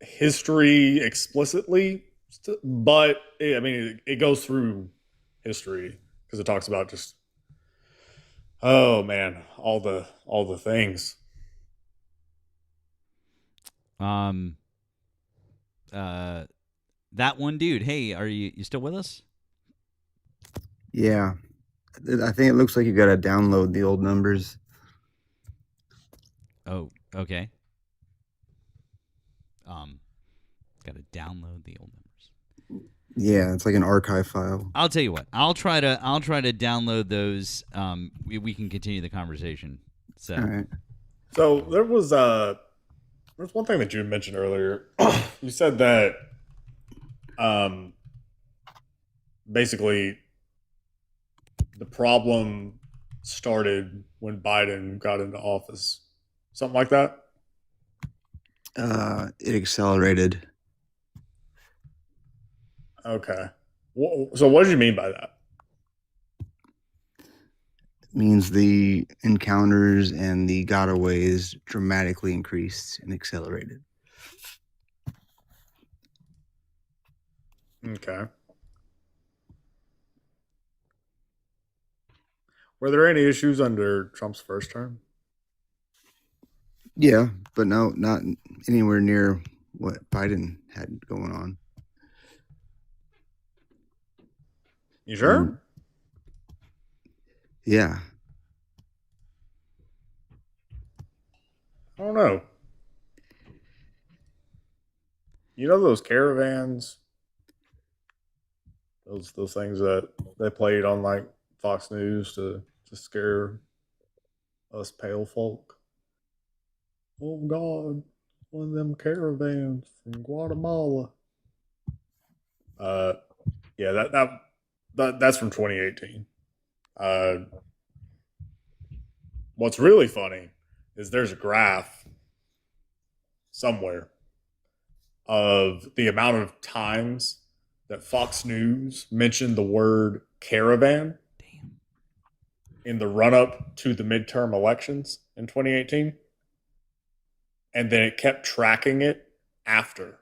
history explicitly, but it goes through history because it talks about just, oh man, all the things. That one dude. Hey, are you still with us? Yeah. I think it looks like you got to download the old numbers. Oh, okay. Got to download the old numbers. Yeah, it's like an archive file. I'll tell you what. I'll try to download those. We can continue the conversation. So, all right. So there's one thing that you mentioned earlier. You said that, basically, the problem started when Biden got into office. Something like that? It accelerated. Okay. So what did you mean by that? It means the encounters and the gotaways dramatically increased and accelerated. Okay. Were there any issues under Trump's first term? Yeah, but no, not anywhere near what Biden had going on. You sure? Yeah. I don't know. You know those caravans, those things that they played on like Fox News to scare us pale folk. Oh God, one of them caravans from Guatemala. Yeah, that's from 2018. What's really funny is there's a graph somewhere of the amount of times that Fox News mentioned the word caravan in the run up to the midterm elections in 2018. And then it kept tracking it after.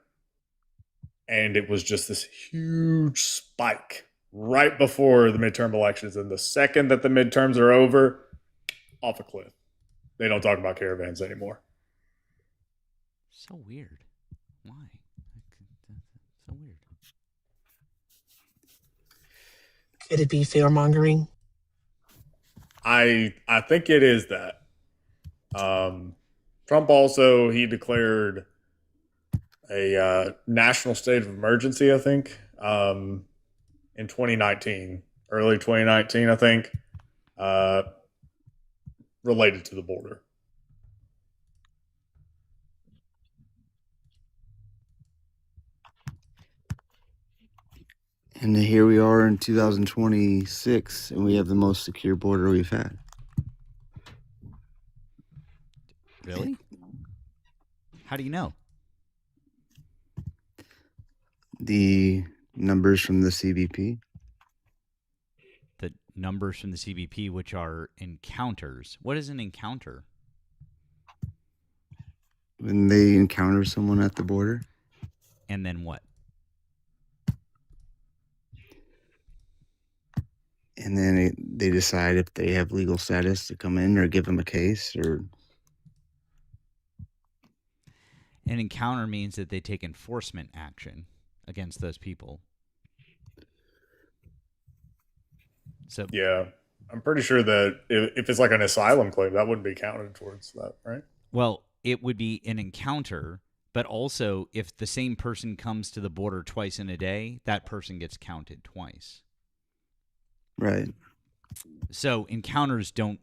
And it was just this huge spike right before the midterm elections. And the second that the midterms are over, off a cliff. They don't talk about caravans anymore. So weird. Why? So weird. Could it be fear mongering? I think it is that. Trump also, he declared a national state of emergency, I think, in 2019, early 2019, I think, related to the border. And here we are in 2026, and we have the most secure border we've had. Really? How do you know? The numbers from the CBP. The numbers from the CBP, which are encounters. What is an encounter? When they encounter someone at the border. And then what? And then they decide if they have legal status to come in or give them a case. Or an encounter means that they take enforcement action against those people. So yeah, I'm pretty sure that if it's like an asylum claim, that wouldn't be counted towards that, right? Well, it would be an encounter, but also if the same person comes to the border twice in a day, that person gets counted twice. Right. So encounters don't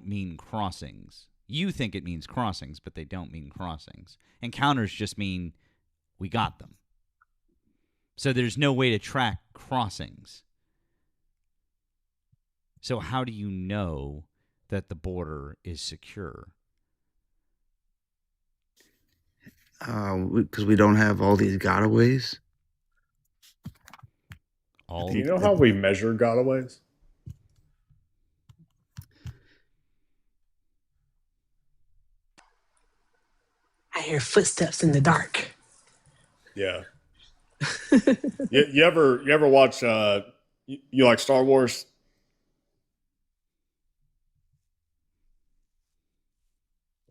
mean crossings. You think it means crossings, but they don't mean crossings. Encounters just mean we got them. So there's no way to track crossings. So how do you know that the border is secure? Because we don't have all these gotaways. Do you know how we measure gotaways? I hear footsteps in the dark. Yeah. you ever watch you like Star Wars?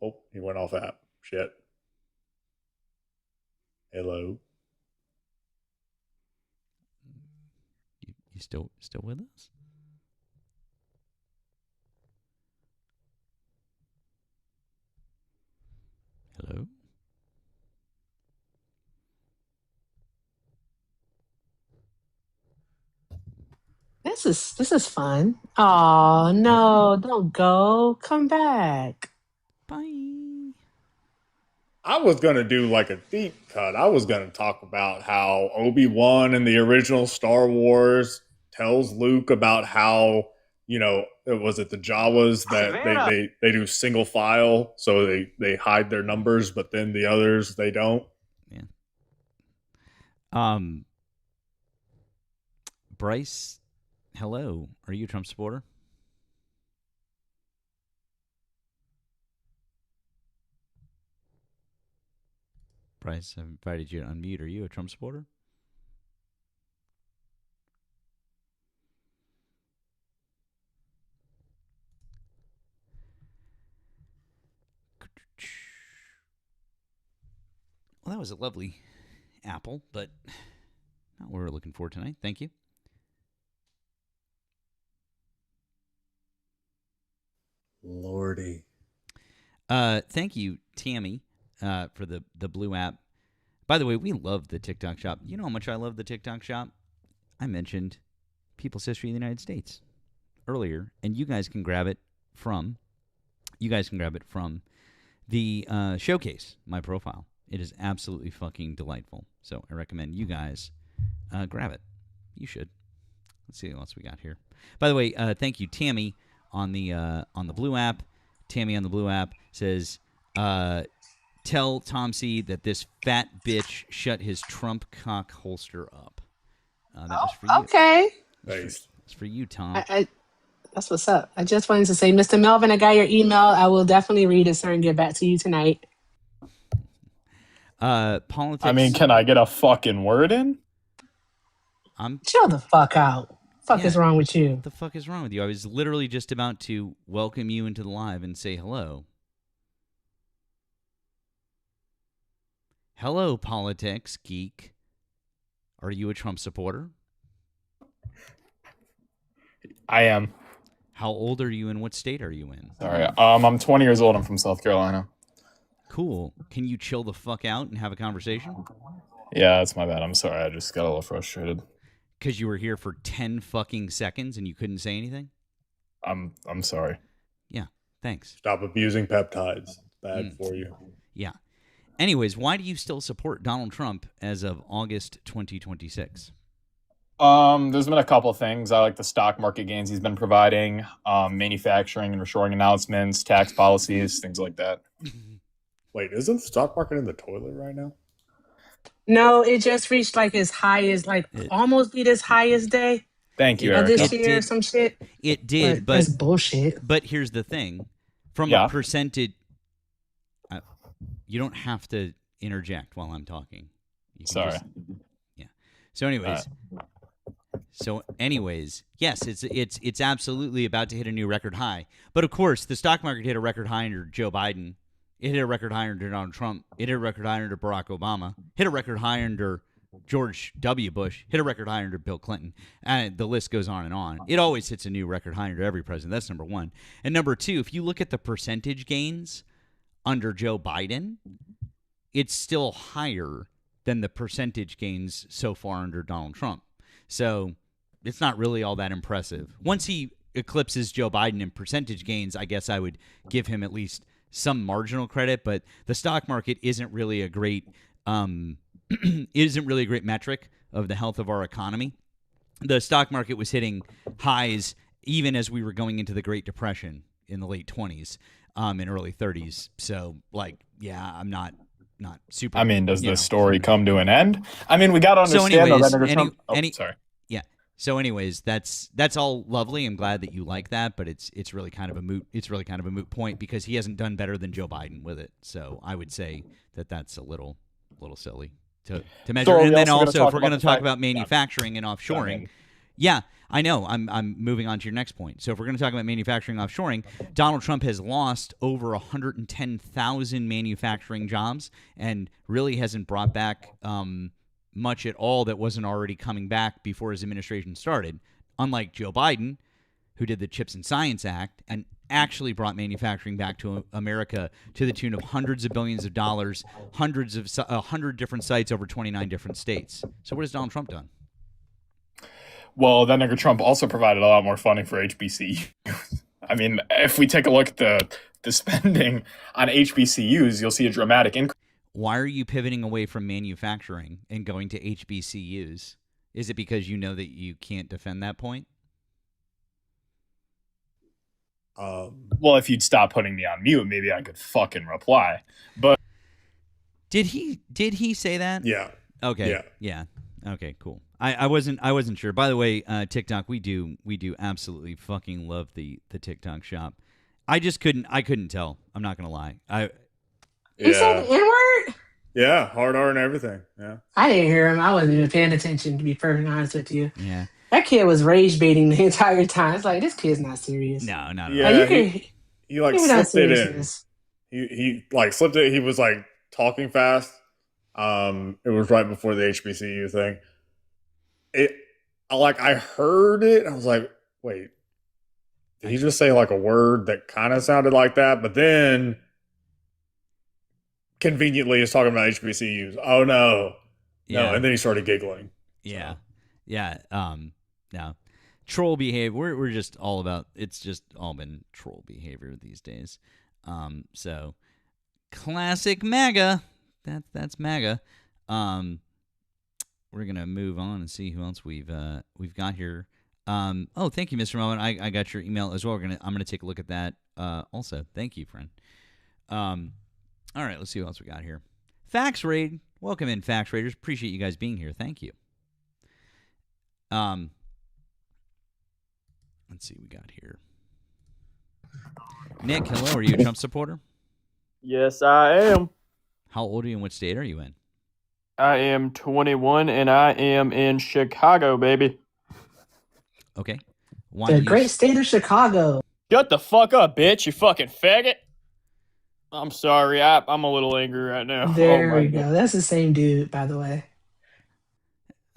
Oh, he went off app. Shit. Hello. You still with us? Hello? This is fun. Oh no, don't go. Come back. Bye. I was gonna do like a deep cut. I was gonna talk about how Obi-Wan in the original Star Wars tells Luke about how, was it the Jawas that they do single file, so they hide their numbers, but then the others they don't. Yeah. Bryce, hello. Are you a Trump supporter? Bryce, I've invited you to unmute. Are you a Trump supporter? Well, that was a lovely apple, but not what we're looking for tonight. Thank you. Lordy. Thank you, Tammy, for the blue app. By the way, we love the TikTok shop. You know how much I love the TikTok shop? I mentioned People's History of the United States earlier, and you guys can grab it from the showcase, my profile. It is absolutely fucking delightful. So I recommend you guys grab it. You should. Let's see what else we got here. By the way, thank you, Tammy, on the blue app. Tammy on the blue app says, tell Tom C that this fat bitch shut his Trump cock holster up. That was for you. Okay. Nice. It's for you, Tom. That's what's up. I just wanted to say, Mr. Melvin, I got your email. I will definitely read it, sir, and get back to you tonight. Politics. I mean, can I get a fucking word in? Chill the fuck out. Fuck is wrong with you? What the fuck is wrong with you? I was literally just about to welcome you into the live and say hello. Hello, politics geek. Are you a Trump supporter? I am. How old are you and what state are you in? Sorry. I'm 20 years old. I'm from South Carolina. Cool. Can you chill the fuck out and have a conversation? Yeah, that's my bad. I'm sorry. I just got a little frustrated. Because you were here for 10 fucking seconds and you couldn't say anything? I'm sorry. Yeah, thanks. Stop abusing peptides. It's bad for you. Yeah. Anyways, why do you still support Donald Trump as of August 2026? There's been a couple of things. I like the stock market gains he's been providing, manufacturing and reshoring announcements, tax policies, things like that. Wait, isn't the stock market in the toilet right now? No, it just reached like its highest, almost beat its highest day. Thank you, Erika. Erika. This year or some shit. It did, but that's bullshit. But here's the thing. From a percentage... you don't have to interject while I'm talking. Sorry. Yeah. So anyways, yes, it's absolutely about to hit a new record high. But of course, the stock market hit a record high under Joe Biden. It hit a record high under Donald Trump. It hit a record high under Barack Obama. Hit a record high under George W. Bush. Hit a record high under Bill Clinton. And the list goes on and on. It always hits a new record high under every president. That's number one. And number two, if you look at the percentage gains under Joe Biden, it's still higher than the percentage gains so far under Donald Trump. So it's not really all that impressive. Once he eclipses Joe Biden in percentage gains, I guess I would give him at least some marginal credit, but the stock market isn't really a great metric of the health of our economy. The stock market was hitting highs even as we were going into the Great Depression in the late 20s and early 30s. So, I'm not super. I mean, does the story come to an end? I mean, we got to understand. Sorry. Yeah. So, anyways, that's all lovely. I'm glad that you like that, but it's really kind of a moot point because he hasn't done better than Joe Biden with it. So, I would say that that's a little silly to measure. So and then also, if we're going to talk about manufacturing and offshoring, I mean, yeah, I know. I'm moving on to your next point. So if we're going to talk about manufacturing offshoring, Donald Trump has lost over 110,000 manufacturing jobs and really hasn't brought back much at all that wasn't already coming back before his administration started. Unlike Joe Biden, who did the Chips and Science Act and actually brought manufacturing back to America to the tune of hundreds of billions of dollars, 100 different sites over 29 different states. So what has Donald Trump done? Well, that nigger Trump also provided a lot more funding for HBCUs. I mean, if we take a look at the spending on HBCUs, you'll see a dramatic increase. Why are you pivoting away from manufacturing and going to HBCUs? Is it because you know that you can't defend that point? Well, if you'd stop putting me on mute, maybe I could fucking reply. But did he say that? Yeah. Okay. Yeah. Okay. Cool. I wasn't sure. By the way, TikTok, we do absolutely fucking love the TikTok shop. I couldn't tell. I'm not gonna lie. You said the N-word? Yeah, hard R and everything. Yeah. I didn't hear him. I wasn't even paying attention, to be perfectly honest with you. Yeah. That kid was rage baiting the entire time. It's like, this kid's not serious. No, not at yeah, all. He like slipped it in. He like slipped it. He was like talking fast, It was right before the HBCU thing. I heard it. I was like, wait, did he just say like a word that kind of sounded like that? But then conveniently is talking about HBCUs. Oh no. Yeah. No. And then he started giggling. Yeah. So. Yeah. No. Troll behavior. We're just all about, it's just all been troll behavior these days. So classic MAGA. That's MAGA. We're gonna move on and see who else we've got here. Thank you, Mr. Moment. I got your email as well. I'm gonna take a look at that. Also, thank you, friend. All right, let's see what else we got here. Fax Raid, welcome in, Fax Raiders. Appreciate you guys being here. Thank you. Let's see what we got here. Nick, hello. Are you a Trump supporter? Yes, I am. How old are you and what state are you in? I am 21 and I am in Chicago, baby. Okay. The great state of Chicago. Shut the fuck up, bitch, you fucking faggot. I'm sorry, I'm a little angry right now. There we go. That's the same dude, by the way.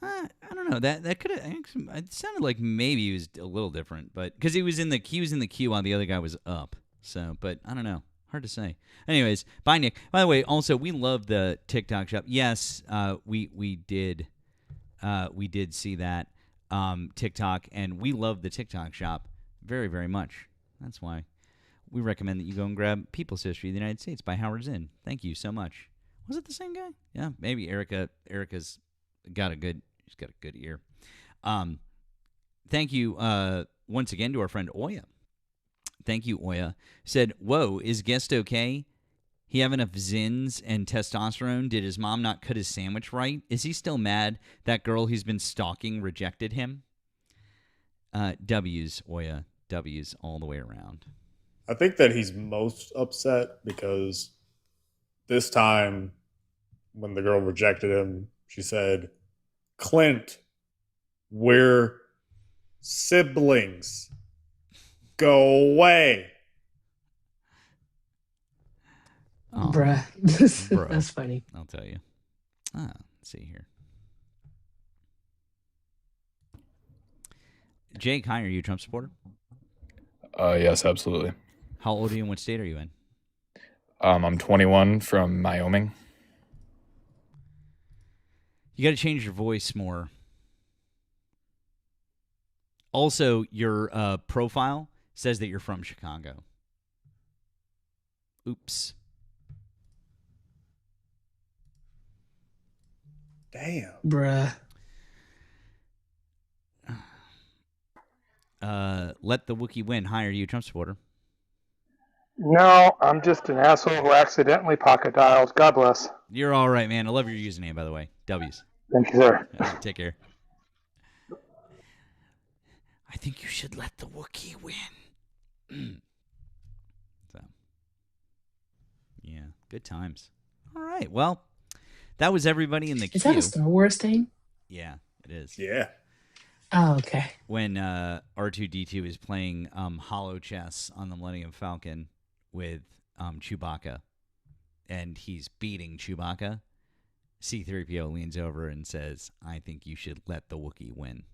I don't know. That could have. It sounded like maybe he was a little different, but because he was in the queue while the other guy was up. So, but I don't know. Hard to say. Anyways, bye, Nick. By the way, also we love the TikTok shop. Yes, we did see that TikTok, and we love the TikTok shop very, very much. That's why we recommend that you go and grab People's History of the United States by Howard Zinn. Thank you so much. Was it the same guy? Yeah, maybe Erika. Erika's got a good. She's got a good ear. Thank you once again to our friend Oya. Thank you, Oya. Said, whoa, is Guest okay? He have enough zins and testosterone? Did his mom not cut his sandwich right? Is he still mad that girl he's been stalking rejected him? W's, Oya. W's all the way around. I think that he's most upset because this time when the girl rejected him, she said, Clint, we're siblings. Go away. Oh, Bruh. That's funny. I'll tell you. Let's see here. Jake, hi, are you a Trump supporter? Yes, absolutely. How old are you and what state are you in? I'm 21 from Wyoming. You got to change your voice more. Also, your profile says that you're from Chicago. Oops. Damn. Bruh. Let the Wookiee win. Hi, are you a Trump supporter? No, I'm just an asshole who accidentally pocket dials. God bless. You're all right, man. I love your username, by the way. W's. Thank you, sir. Take care. I think you should let the Wookiee win. So, yeah, good times. All right, well, that was everybody in the queue. Is that a Star Wars thing? Yeah, it is. Yeah. Oh, okay. When R2-D2 is playing hollow chess on the Millennium Falcon with Chewbacca, and he's beating Chewbacca, C-3PO leans over and says, I think you should let the Wookiee win.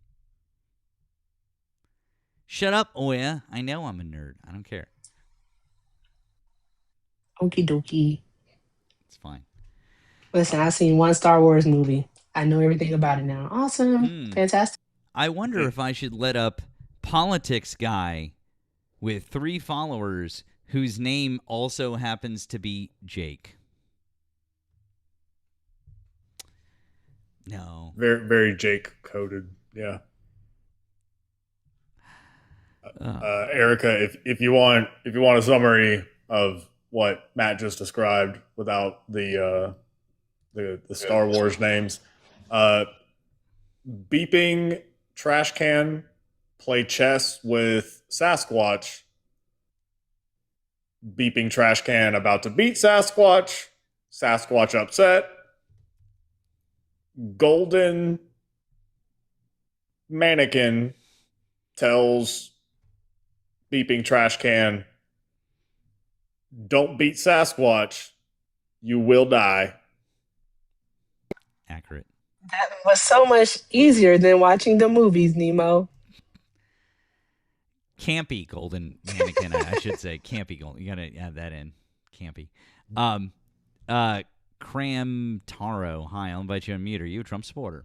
Shut up, Oya. I know I'm a nerd. I don't care. Okie dokie. It's fine. Listen, I've seen one Star Wars movie. I know everything about it now. Awesome. Fantastic. I wonder if I should let up politics guy with 3 followers whose name also happens to be Jake. No. Very, very Jake coded. Yeah. Erika, if you want a summary of what Matt just described without the Star Wars names, beeping trash can, play chess with Sasquatch, beeping trash can about to beat Sasquatch, Sasquatch upset, golden mannequin tells beeping trash can, don't beat Sasquatch, you will die. accurate. That was so much easier than watching the movies, Nemo. Campy golden mannequin, I should say. Campy golden. You gotta add that in. Campy. Cram Taro. Hi, I'll invite you on mute. Are you a Trump supporter?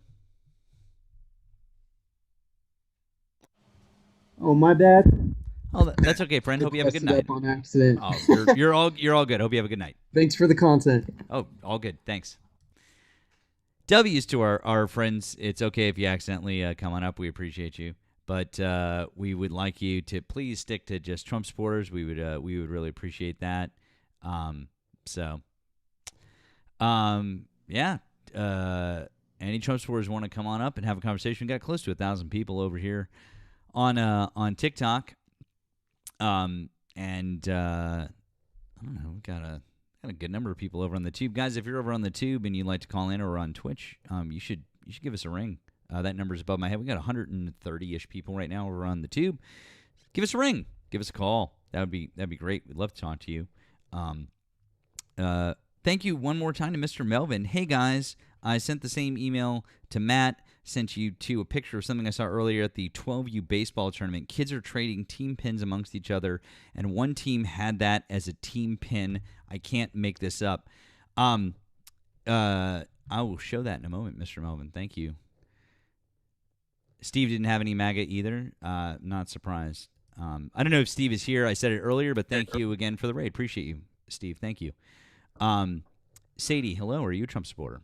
Oh, my bad. Oh, that's okay, friend. Hope you have a good night. Up on accident. Oh, you're all good. Hope you have a good night. Thanks for the content. Oh, all good. Thanks. W's to our friends. It's okay if you accidentally come on up. We appreciate you, but we would like you to please stick to just Trump supporters. We would really appreciate that. Yeah. Any Trump supporters want to come on up and have a conversation? We got close to 1,000 people over here on TikTok. I don't know, we got a good number of people over on the tube. Guys, if you're over on the tube and you'd like to call in or on Twitch, you should give us a ring. That number's above my head. We got 130-ish people right now over on the tube. Give us a ring. Give us a call. That'd be great. We'd love to talk to you. Thank you one more time to Mr. Melvin. Hey guys, I sent the same email to Matt. Sent you to a picture of something I saw earlier at the 12U baseball tournament. Kids are trading team pins amongst each other, and one team had that as a team pin. I can't make this up. I will show that in a moment, Mr. Melvin. Thank you. Steve didn't have any MAGA either. Not surprised. I don't know if Steve is here. I said it earlier, but thank you again for the raid. Appreciate you, Steve. Thank you. Sadie, hello. Are you a Trump supporter?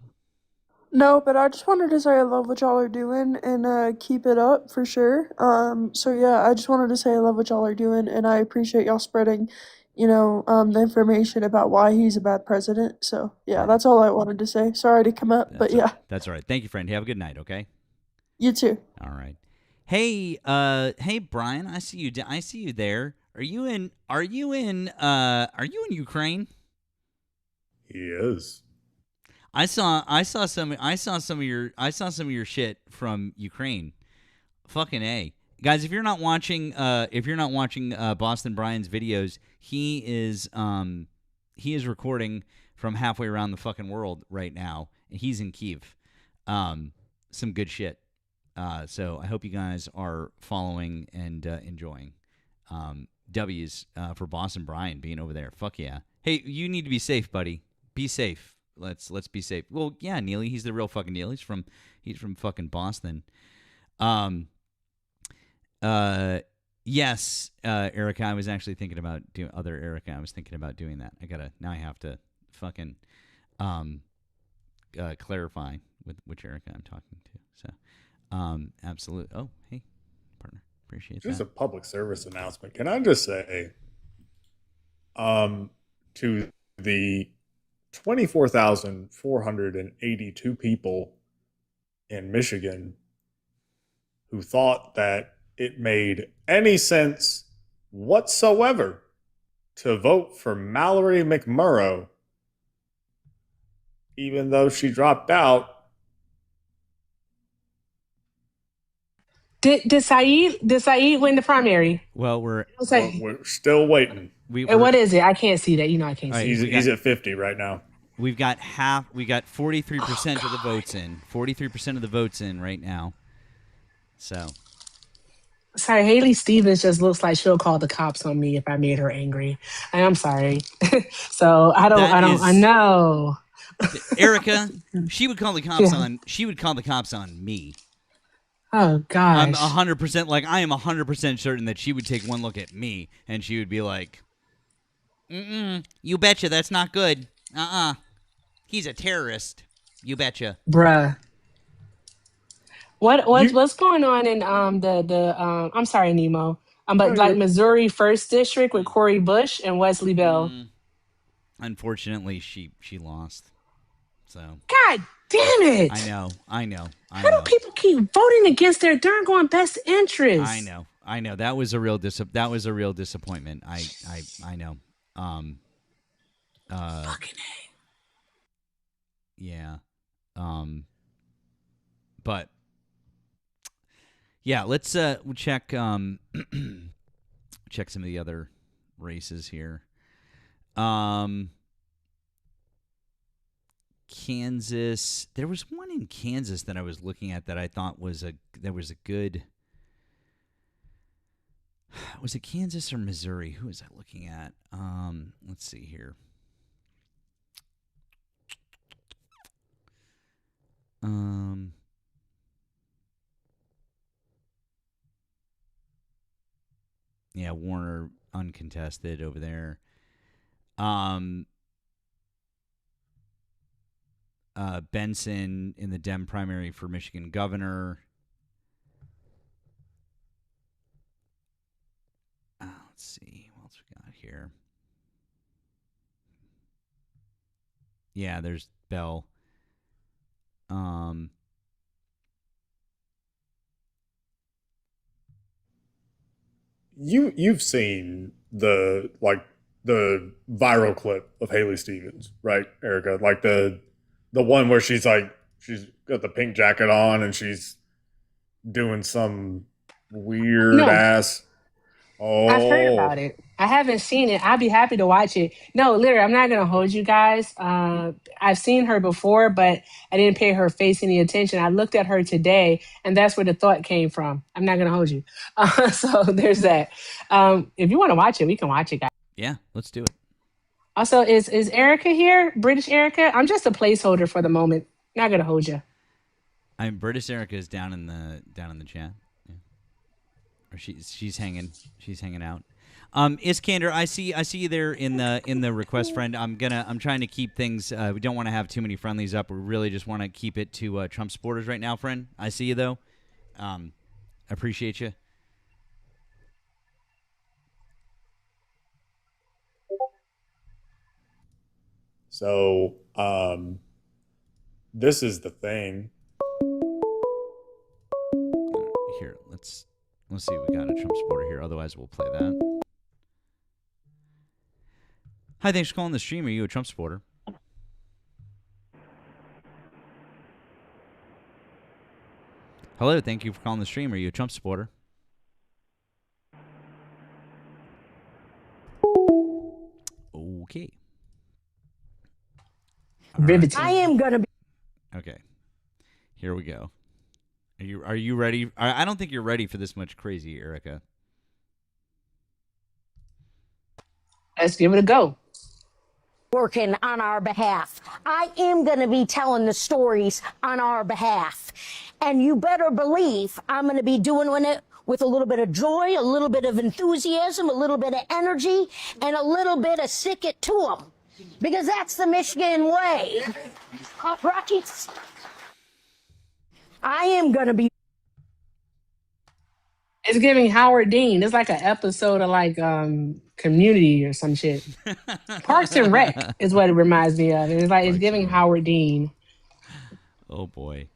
No, but I just wanted to say I love what y'all are doing and keep it up for sure. So yeah, I just wanted to say I love what y'all are doing and I appreciate y'all spreading, the information about why he's a bad president. So yeah, that's all I wanted to say. Sorry to come up, but yeah. That's all right. Thank you, friend. Have a good night, okay? You too. All right. Hey, Brian, I see you. I see you there. Are you in Ukraine? He is. I saw some of your shit from Ukraine. Fucking A. Guys, if you're not watching Boston Brian's videos, he is recording from halfway around the fucking world right now. He's in Kyiv. Some good shit. So I hope you guys are following and enjoying. W's for Boston Brian being over there. Fuck yeah. Hey, you need to be safe, buddy. Be safe. Let's be safe. Well, yeah, Neely, he's the real fucking Neil. He's from fucking Boston. Yes, Erika, I was actually thinking about doing that. Now I have to fucking clarify with which Erika I'm talking to. So, absolutely. Oh, hey, partner, appreciate that. Just a public service announcement. Can I just say, to the 24,482 people in Michigan who thought that it made any sense whatsoever to vote for Mallory McMurrow, even though she dropped out. Did Saeed win the primary? Well, we're still waiting. And what is it? I can't see that. I can't see. He's at 50 right now. We've got 43% of the votes in. 43% of the votes in right now. So. Sorry, Haley Stevens just looks like she'll call the cops on me if I made her angry. I'm sorry. So I know. Erika, she would call the cops on. She would call the cops on me. Oh gosh. I'm 100%. I am 100% certain that she would take one look at me and she would be like, you betcha that's not good. He's a terrorist. You betcha. Bruh. What's going on in I'm sorry, Nemo. But Missouri 1st District with Cori Bush and Wesley Bell. Unfortunately, she lost. So God damn it. I know. How do people keep voting against their darn best interests? I know. That was a real disappointment. I know. Fucking A. Yeah. But yeah, let's check check some of the other races here. Kansas. There was one in Kansas that I was looking at that I thought was a good. Was it Kansas or Missouri? Who was I looking at? Let's see here. Yeah, Warner uncontested over there. Benson in the Dem primary for Michigan governor. Let's see what else we got here. Yeah, there's Bell. You've seen the viral clip of Haley Stevens, right, Erica? Like the one where she's got the pink jacket on and she's doing some weird ass. Oh, I've heard about it. I haven't seen it. I'd be happy to watch it. No, literally, I'm not going to hold you guys. I've seen her before, but I didn't pay her face any attention. I looked at her today, and that's where the thought came from. I'm not going to hold you. So there's that. If you want to watch it, we can watch it, guys. Yeah, let's do it. Also, is Erika here? British Erika? I'm just a placeholder for the moment. Not going to hold you. I'm British Erika is down in the chat. Yeah. Or she's hanging out. Iskander, I see you there in the request, friend. I'm trying to keep things. We don't want to have too many friendlies up. We really just want to keep it to Trump supporters right now, friend. I see you though. Appreciate you. So, this is the thing. Here, let's see. We got a Trump supporter here. Otherwise, we'll play that. Hi, thanks for calling the stream. Are you a Trump supporter? Hello, thank you for calling the stream. Are you a Trump supporter? Okay. Riveting. I am gonna be. Okay. Here we go. Are you ready? I don't think you're ready for this much crazy, Erika. Let's give it a go. Working on our behalf. I am going to be telling the stories on our behalf. And you better believe I'm going to be doing it with a little bit of joy, a little bit of enthusiasm, a little bit of energy, and a little bit of sick it to them. Because that's the Michigan way. Right? I am going to be. It's giving Howard Dean. It's like an episode of like Community or some shit. Parks and Rec is what it reminds me of. It's like it's giving Howard Dean. Oh boy,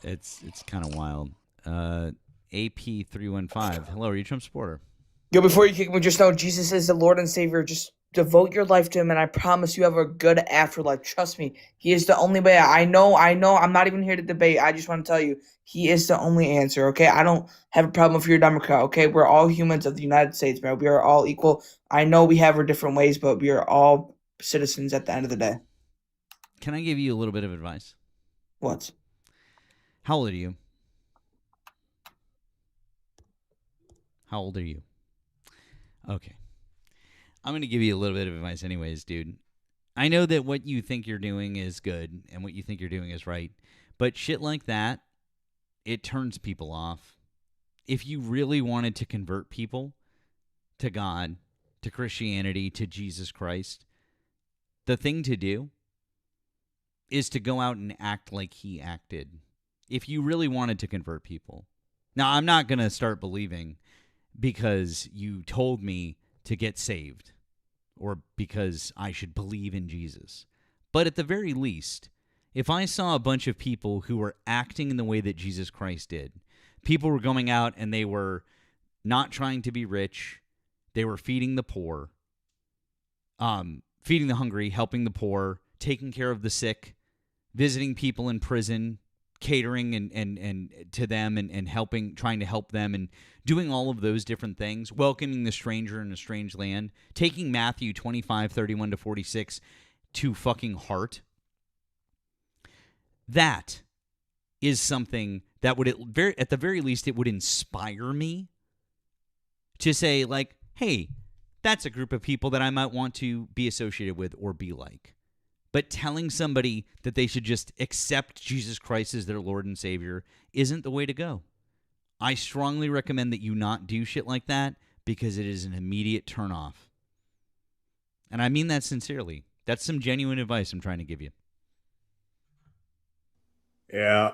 it's kind of wild. AP315. Hello, are you a Trump supporter? Yo, before you kick me, just know Jesus is the Lord and Savior. Just devote your life to him, and I promise you have a good afterlife. Trust me, he is the only way. I know. I'm not even here to debate. I just want to tell you, he is the only answer, okay? I don't have a problem if you're a Democrat, okay? We're all humans of the United States, man. We are all equal. I know we have our different ways, but we are all citizens at the end of the day. Can I give you a little bit of advice? What? How old are you? How old are you? Okay. I'm going to give you a little bit of advice anyways, dude. I know that what you think you're doing is good and what you think you're doing is right, but shit like that, it turns people off. If you really wanted to convert people to God, to Christianity, to Jesus Christ, the thing to do is to go out and act like he acted. If you really wanted to convert people. Now, I'm not going to start believing because you told me to get saved or because I should believe in Jesus. But at the very least, if I saw a bunch of people who were acting in the way that Jesus Christ did, people were going out and they were not trying to be rich, they were feeding the poor, feeding the hungry, helping the poor, taking care of the sick, visiting people in prison, catering and to them and helping, trying to help them and doing all of those different things, welcoming the stranger in a strange land, taking Matthew 25:31-46 to fucking heart. That is something that would, at the very least, it would inspire me to say, like, hey, that's a group of people that I might want to be associated with or be like. But telling somebody that they should just accept Jesus Christ as their Lord and Savior isn't the way to go. I strongly recommend that you not do shit like that because it is an immediate turnoff. And I mean that sincerely. That's some genuine advice I'm trying to give you. Yeah.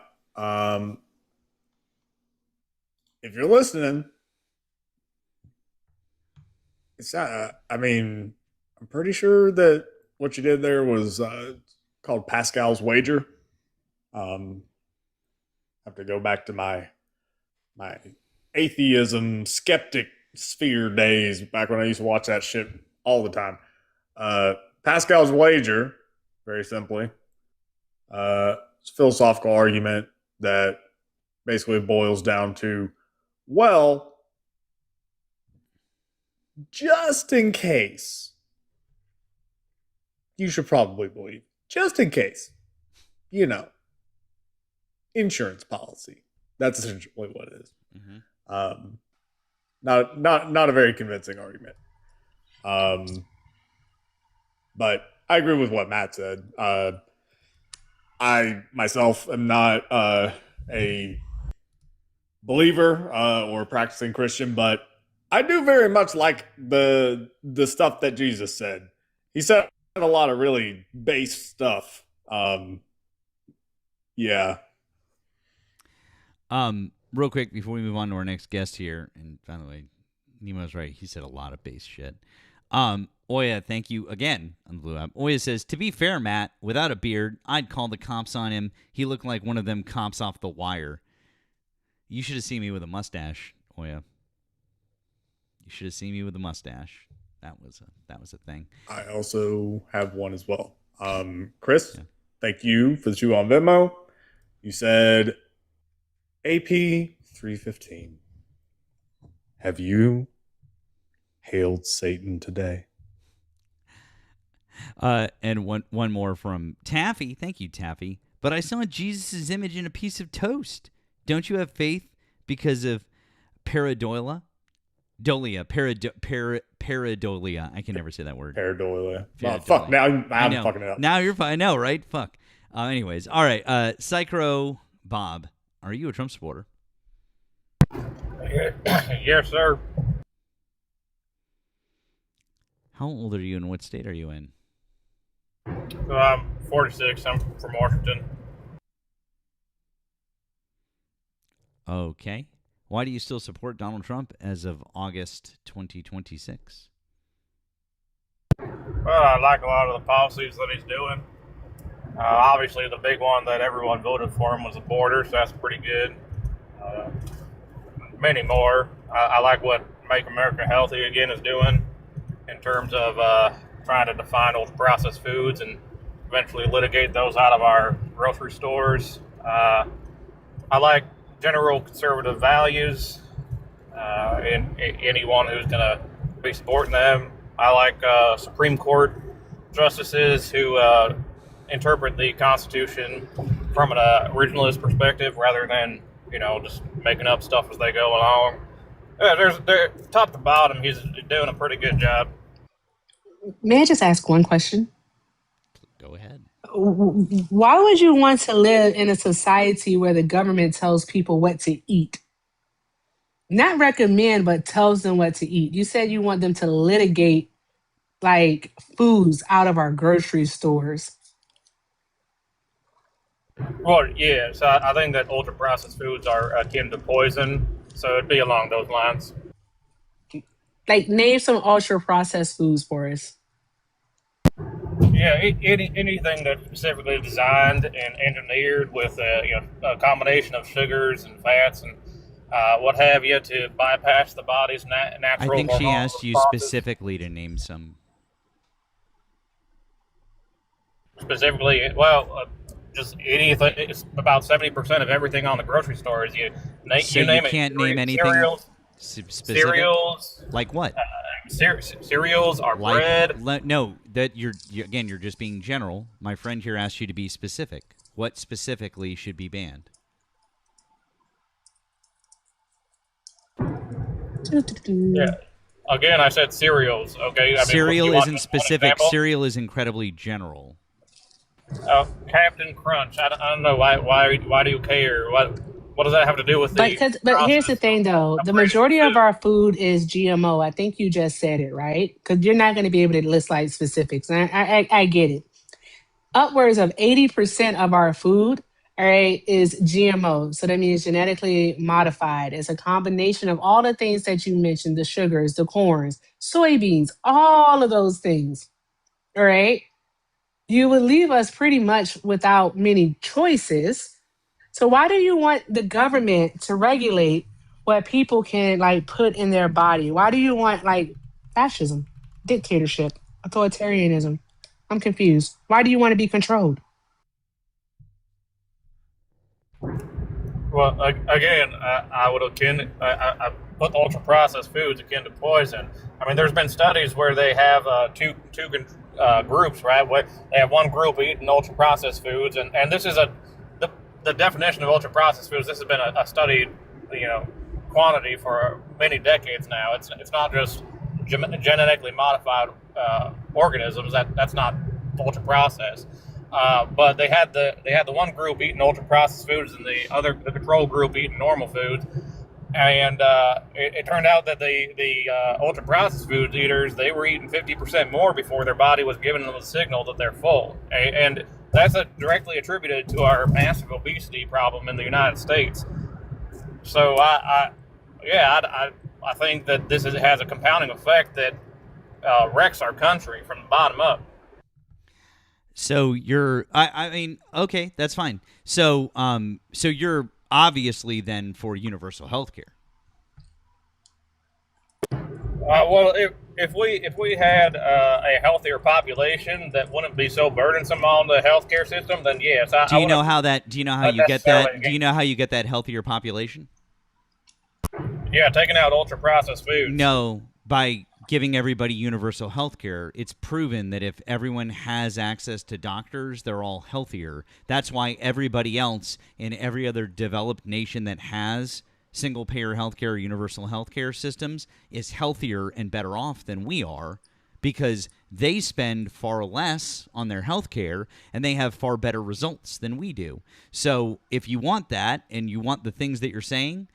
If you're listening, it's not, I'm pretty sure that what you did there was called Pascal's wager. I have to go back to my atheism skeptic sphere days back when I used to watch that shit all the time. Pascal's wager, very simply, it's a philosophical argument that basically boils down to, well, just in case, you should probably believe, just in case, insurance policy. That's essentially what it is. Mm-hmm. Not a very convincing argument. But I agree with what Matt said. I myself am not a believer or practicing Christian, but I do very much like the stuff that Jesus said. He said a lot of really base stuff. Yeah. Real quick before we move on to our next guest here, and by the way, Nemo's right. He said a lot of base shit. Oya, thank you again on the Blue app. Oya says, to be fair, Matt, without a beard, I'd call the cops on him. He looked like one of them cops off The Wire. You should have seen me with a mustache, Oya. You should have seen me with a mustache. That was a thing. I also have one as well. Chris, Thank you for the 2 on Venmo. You said AP 315. Have you hailed Satan today? And one more from Taffy. Thank you, Taffy. But I saw Jesus' image in a piece of toast. Don't you have faith because of pareidolia? Pareidolia. I can never say that word. Pareidolia. Oh, fuck. Now I'm fucking it up. Now you're fine. I know, right? Fuck. Anyways. All right. Psychro Bob, are you a Trump supporter? Yes, sir. How old are you and what state are you in? I'm 46. I'm from Washington. Okay. Why do you still support Donald Trump as of August 2026? Well, I like a lot of the policies that he's doing. Obviously, the big one that everyone voted for him was the border, so that's pretty good. Many more. I like what Make America Healthy Again is doing in terms of trying to define ultra-processed foods and eventually litigate those out of our grocery stores. I like general conservative values in anyone who's going to be supporting them. I like Supreme Court justices who interpret the Constitution from an originalist perspective rather than, just making up stuff as they go along. They're top to bottom, he's doing a pretty good job. May I just ask one question? Go ahead. Why would you want to live in a society where the government tells people what to eat? Not recommend, but tells them what to eat. You said you want them to litigate like foods out of our grocery stores. Well, yeah, so I think that ultra-processed foods are akin to poison, so it'd be along those lines. Like, name some ultra-processed foods for us. Yeah, anything that's specifically designed and engineered with a combination of sugars and fats and what have you to bypass the body's natural. I think she asked you specifically to name some. Specifically, just anything. It's about 70% of everything on the grocery stores. You name can't name anything specific? Cereals. Like what? Cereals are bread. No, that you're just being general. My friend here asked you to be specific. What specifically should be banned? Yeah. Again, I said cereals. Okay. Cereal isn't specific. Cereal is incredibly general. Captain Crunch. I don't know why do you care? What does that have to do with the? But here's the thing, though: the majority of our food is GMO. I think you just said it right, because you're not going to be able to list like specifics. And I get it. Upwards of 80% of our food, all right, is GMO. So that means genetically modified. It's a combination of all the things that you mentioned: the sugars, the corns, soybeans, all of those things. All right. You would leave us pretty much without many choices. So why do you want the government to regulate what people can like put in their body? Why do you want like fascism, dictatorship, authoritarianism? I'm confused. Why do you want to be controlled? Well, again, I would I put ultra processed foods akin to poison. I mean, there's been studies where they have two groups, right? Where they have one group eating ultra processed foods, and this is the definition of ultra processed foods. This has been a studied, quantity for many decades now. It's not just genetically modified organisms. That's not ultra processed. But they had the one group eating ultra processed foods and the control group eating normal foods, and it turned out that the ultra processed foods eaters, they were eating 50% more before their body was giving them a signal that they're full, and that's directly attributed to our massive obesity problem in the United States. So I think that this has a compounding effect that wrecks our country from the bottom up. So I mean, okay, that's fine. So you're obviously then for universal health care. Well, if we had a healthier population that wouldn't be so burdensome on the healthcare system, then yes. Do you know how you get that? Do you know how you get that healthier population? Yeah, taking out ultra processed foods. No, by giving everybody universal health care. It's proven that if everyone has access to doctors, they're all healthier. That's why everybody else in every other developed nation that has single-payer healthcare or universal healthcare systems is healthier and better off than we are, because they spend far less on their healthcare and they have far better results than we do. So if you want that and you want the things that you're saying,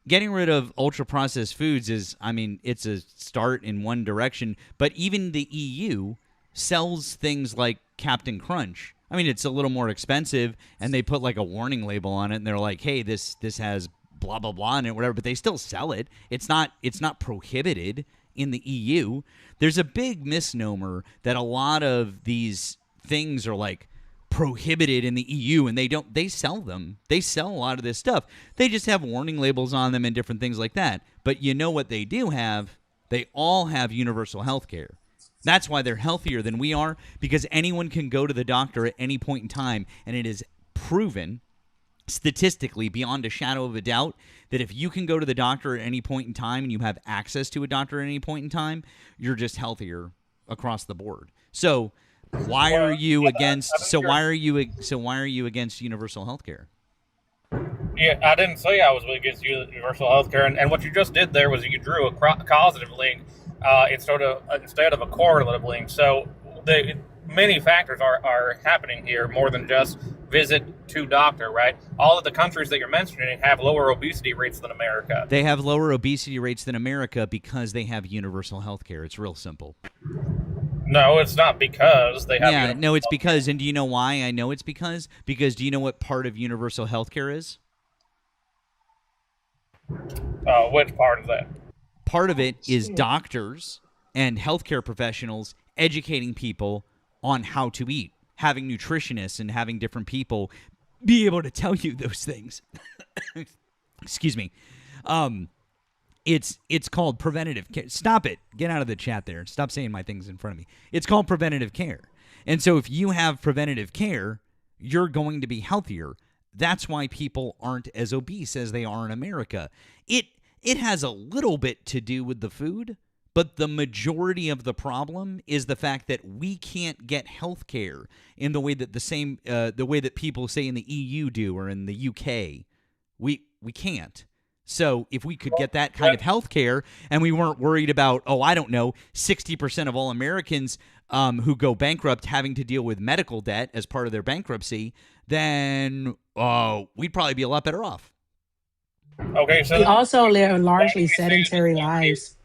getting rid of ultra-processed foods is, I mean, it's a start in one direction, but even the EU sells things like Captain Crunch. I mean, it's a little more expensive, and they put like a warning label on it, and they're like, hey, this has blah, blah, blah in it, whatever, but they still sell it. It's not prohibited in the EU. There's a big misnomer that a lot of these things are like prohibited in the EU, and they sell them. They sell a lot of this stuff. They just have warning labels on them and different things like that. But you know what they do have? They all have universal health care. That's why they're healthier than we are, because anyone can go to the doctor at any point in time, and it is proven statistically beyond a shadow of a doubt that if you can go to the doctor at any point in time and you have access to a doctor at any point in time, you're just healthier across the board. So why are you against universal health care? Yeah, I didn't say I was against universal health care, and what you just did there was you drew a causative link instead of a correlative link. So many factors are happening here more than just visit to doctor, right? All of the countries that you're mentioning have lower obesity rates than America. They have lower obesity rates than America because they have universal health care. It's real simple. No, it's not because they have. Yeah, no, it's because. And do you know why I know it's because? Because do you know what part of universal health care is? Which part of that? Part of it is doctors and healthcare professionals educating people on how to eat, having nutritionists and having different people be able to tell you those things. Excuse me. It's called preventative care. Stop it. Get out of the chat there. Stop saying my things in front of me. It's called preventative care. And so if you have preventative care, you're going to be healthier. That's why people aren't as obese as they are in America. It has a little bit to do with the food, But the majority of the problem is the fact that we can't get health care in the way that the way that people say in the EU do or in the UK. We can't. So if we could get that kind of health care and we weren't worried about, 60% of all Americans who go bankrupt having to deal with medical debt as part of their bankruptcy, then we'd probably be a lot better off. Okay, so we also live largely sedentary lives.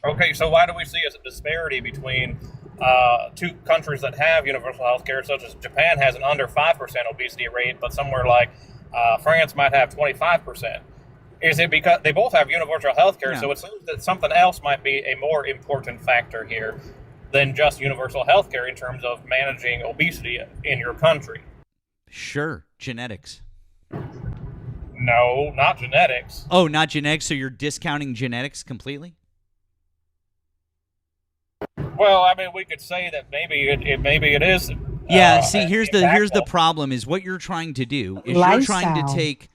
Okay, so why do we see a disparity between two countries that have universal health care, such as Japan has an under 5% obesity rate, but somewhere like France might have 25%? Is it because they both have universal health care? Yeah. So it seems that something else might be a more important factor here than just universal health care in terms of managing obesity in your country. Sure, genetics. No, not genetics. Oh, not genetics? So you're discounting genetics completely? Well, I mean, we could say that maybe it is. Yeah, see, here's the problem is what you're trying to do is you're trying to take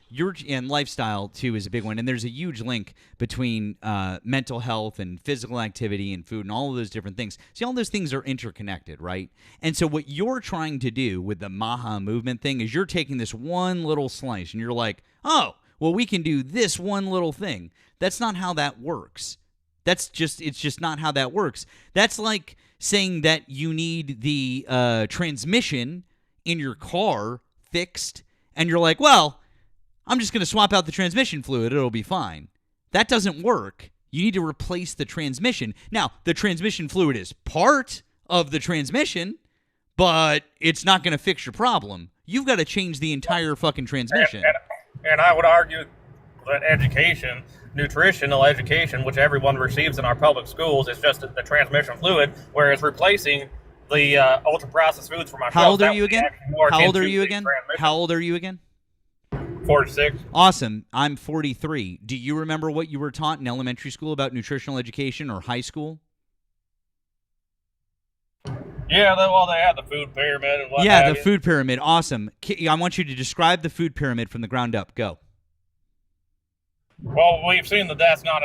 and lifestyle too is a big one, and there's a huge link between mental health and physical activity and food and all of those different things. See, all those things are interconnected, right? And so what you're trying to do with the Maha movement thing is you're taking this one little slice and you're like, oh, well, we can do this one little thing. That's not how that works. It's just not how that works. That's like saying that you need the transmission in your car fixed, and you're like, well, I'm just going to swap out the transmission fluid. It'll be fine. That doesn't work. You need to replace the transmission. Now, the transmission fluid is part of the transmission, but it's not going to fix your problem. You've got to change the entire fucking transmission. And I would argue that education, nutritional education, which everyone receives in our public schools, is just the transmission fluid, whereas replacing the ultra-processed foods from our How old are you again? How old are you again? How old are you again? 46. Awesome. I'm 43. Do you remember what you were taught in elementary school about nutritional education or high school? Yeah, they had the food pyramid and whatnot. Yeah, the food pyramid. Awesome. I want you to describe the food pyramid from the ground up. Go. Well, we've seen that that's not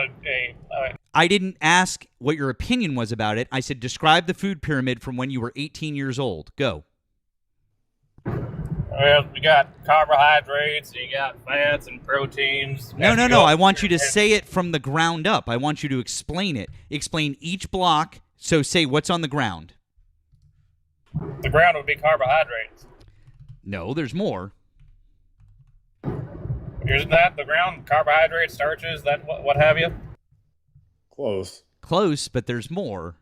I didn't ask what your opinion was about it. I said describe the food pyramid from when you were 18 years old. Go. Well, you got carbohydrates, you got fats and proteins. No. I want you to say it from the ground up. I want you to explain it. Explain each block. So say what's on the ground. The ground would be carbohydrates. No, there's more. Isn't that the ground? Carbohydrates, starches, that what have you? Close, but there's more.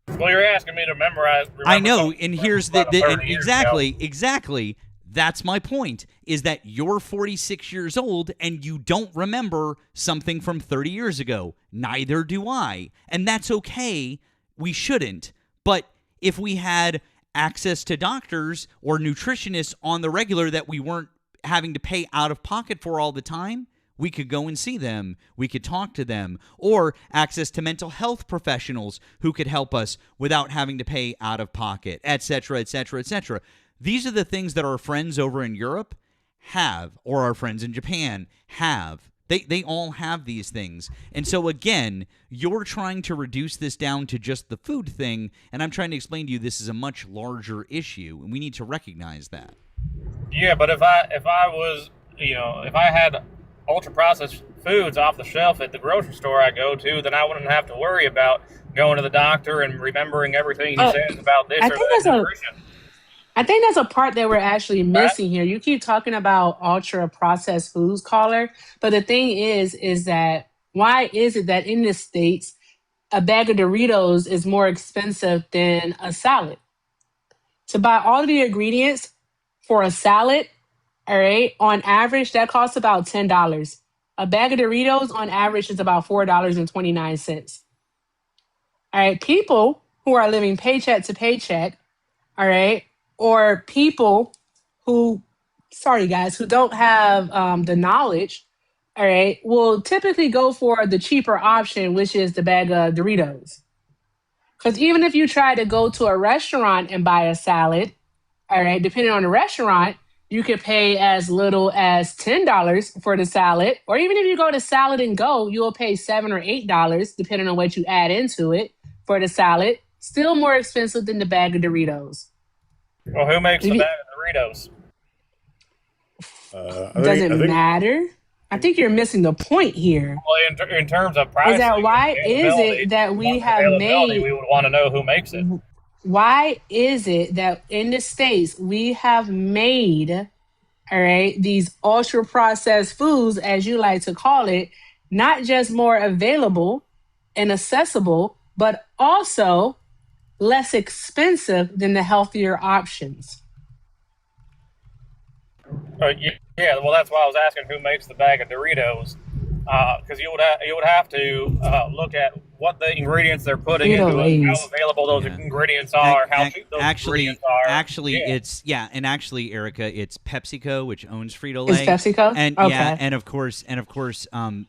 Well, you're asking me to memorize. I know, and here's exactly. That's my point, is that you're 46 years old and you don't remember something from 30 years ago. Neither do I. And that's okay. We shouldn't. But if we had access to doctors or nutritionists on the regular that we weren't having to pay out of pocket for all the time, we could go and see them. We could talk to them. Or access to mental health professionals who could help us without having to pay out of pocket, etc., etc., etc. These are the things that our friends over in Europe have, or our friends in Japan have. They all have these things. And so, again, you're trying to reduce this down to just the food thing, and I'm trying to explain to you this is a much larger issue, and we need to recognize that. Yeah, but if I had ultra-processed foods off the shelf at the grocery store I go to, then I wouldn't have to worry about going to the doctor and remembering everything he says about this or that nutrition. I think that's a part that we're actually missing here. You keep talking about ultra-processed foods, caller, but the thing is that why is it that in the States, a bag of Doritos is more expensive than a salad? To buy all of the ingredients for a salad, all right, on average, that costs about $10. A bag of Doritos on average is about $4.29. All right, people who are living paycheck to paycheck, all right, or people who, who don't have the knowledge, all right, will typically go for the cheaper option, which is the bag of Doritos. Because even if you try to go to a restaurant and buy a salad, all right, depending on the restaurant, You could pay as little as $10 for the salad, or even if you go to Salad and Go, you'll pay $7 or $8, depending on what you add into it for the salad. Still more expensive than the bag of Doritos. Well, who makes the bag of Doritos? Does it matter? I think you're missing the point here. Well, in terms of pricing, is that why is it that we have made? We would want to know who makes it. Why is it that in the States we have made, all right, these ultra processed foods, as you like to call it, not just more available and accessible, but also less expensive than the healthier options? Yeah, well, that's why I was asking who makes the bag of Doritos, because you would have to look at what the ingredients they're putting into it, how available those ingredients are, how cheap those ingredients are. Actually, Erika, it's PepsiCo, which owns Frito-Lay. It's PepsiCo, and okay. yeah, and of course,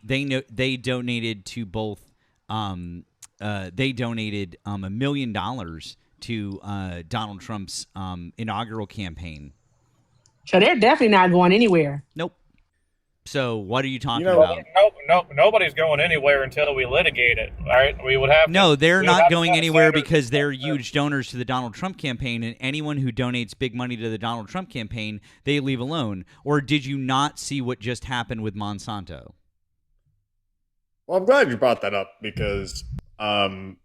they donated to both. They donated $1 million to Donald Trump's inaugural campaign. So they're definitely not going anywhere. Nope. So what are you talking about? Nobody's going anywhere until we litigate it. All right, we would have. No, they're not going anywhere because they're huge donors to the Donald Trump campaign, and anyone who donates big money to the Donald Trump campaign, they leave alone. Or did you not see what just happened with Monsanto? Well, I'm glad you brought that up because, the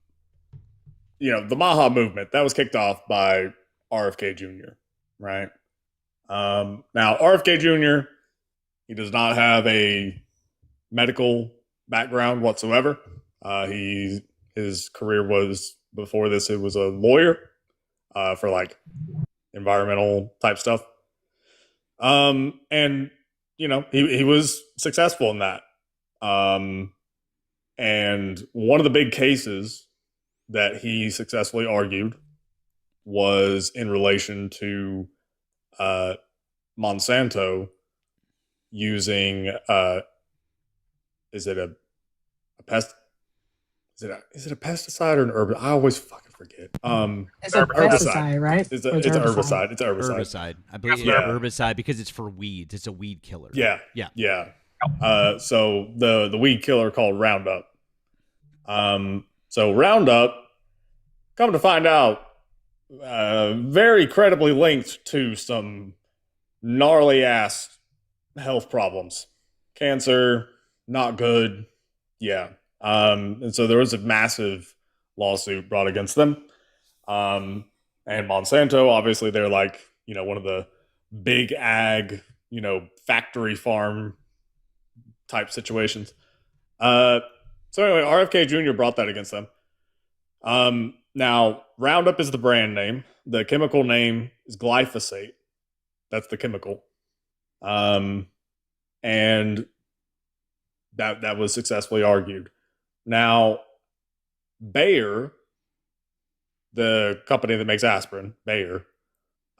Maha movement that was kicked off by RFK Jr. Right. Now RFK Jr. He does not have a medical background whatsoever. His career was before this. It was a lawyer for like environmental type stuff. And he was successful in that. And one of the big cases that he successfully argued was in relation to Monsanto using is it a pesticide or an herbicide? I always fucking forget. It's a pesticide, right? It's a herbicide. It's a herbicide. Herbicide. I believe it's herbicide because it's for weeds. It's a weed killer. Yeah. So the weed killer called Roundup. So Roundup, come to find out, very credibly linked to some gnarly ass health problems. Cancer, not good. Yeah. And so there was a massive lawsuit brought against them. And Monsanto, obviously they're like, one of the big ag, factory farm type situations. So anyway, RFK Jr. brought that against them. Now, Roundup is the brand name. The chemical name is glyphosate. That's the chemical. And that was successfully argued. Now, Bayer, the company that makes aspirin, Bayer,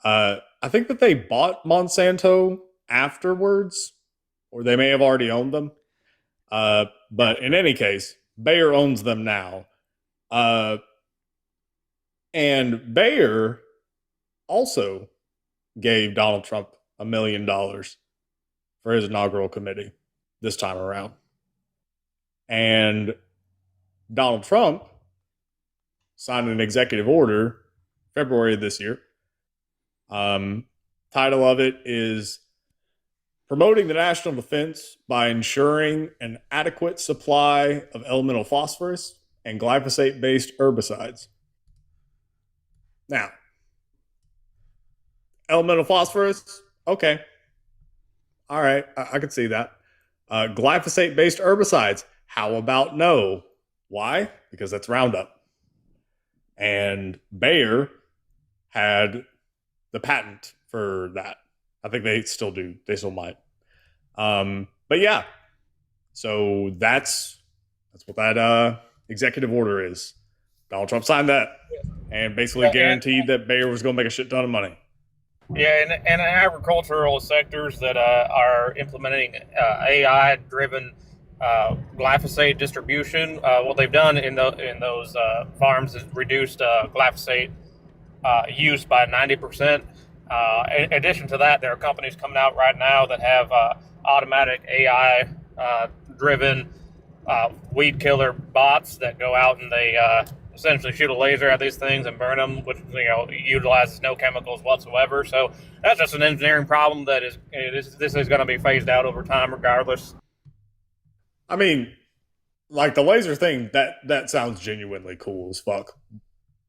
I think that they bought Monsanto afterwards, or they may have already owned them. But in any case, Bayer owns them now. And Bayer also gave Donald Trump $1 million for his inaugural committee this time around. And Donald Trump signed an executive order February of this year. Title of it is Promoting the National Defense by Ensuring an Adequate Supply of Elemental Phosphorus and Glyphosate-Based Herbicides. Now, elemental phosphorus, okay. All right, I can see that. Glyphosate-based herbicides, how about no? Why? Because that's Roundup. And Bayer had the patent for that. I think they still do. They still might. But yeah, so that's what that executive order is. Donald Trump signed that and basically guaranteed that Bayer was going to make a shit ton of money. Yeah, and agricultural sectors that are implementing AI-driven glyphosate distribution, what they've done in those farms is reduced glyphosate use by 90%. In addition to that, there are companies coming out right now that have automatic AI driven weed killer bots that go out and they essentially shoot a laser at these things and burn them, which utilizes no chemicals whatsoever. So that's just an engineering problem that this is going to be phased out over time, regardless. I mean, like the laser thing, that sounds genuinely cool as fuck.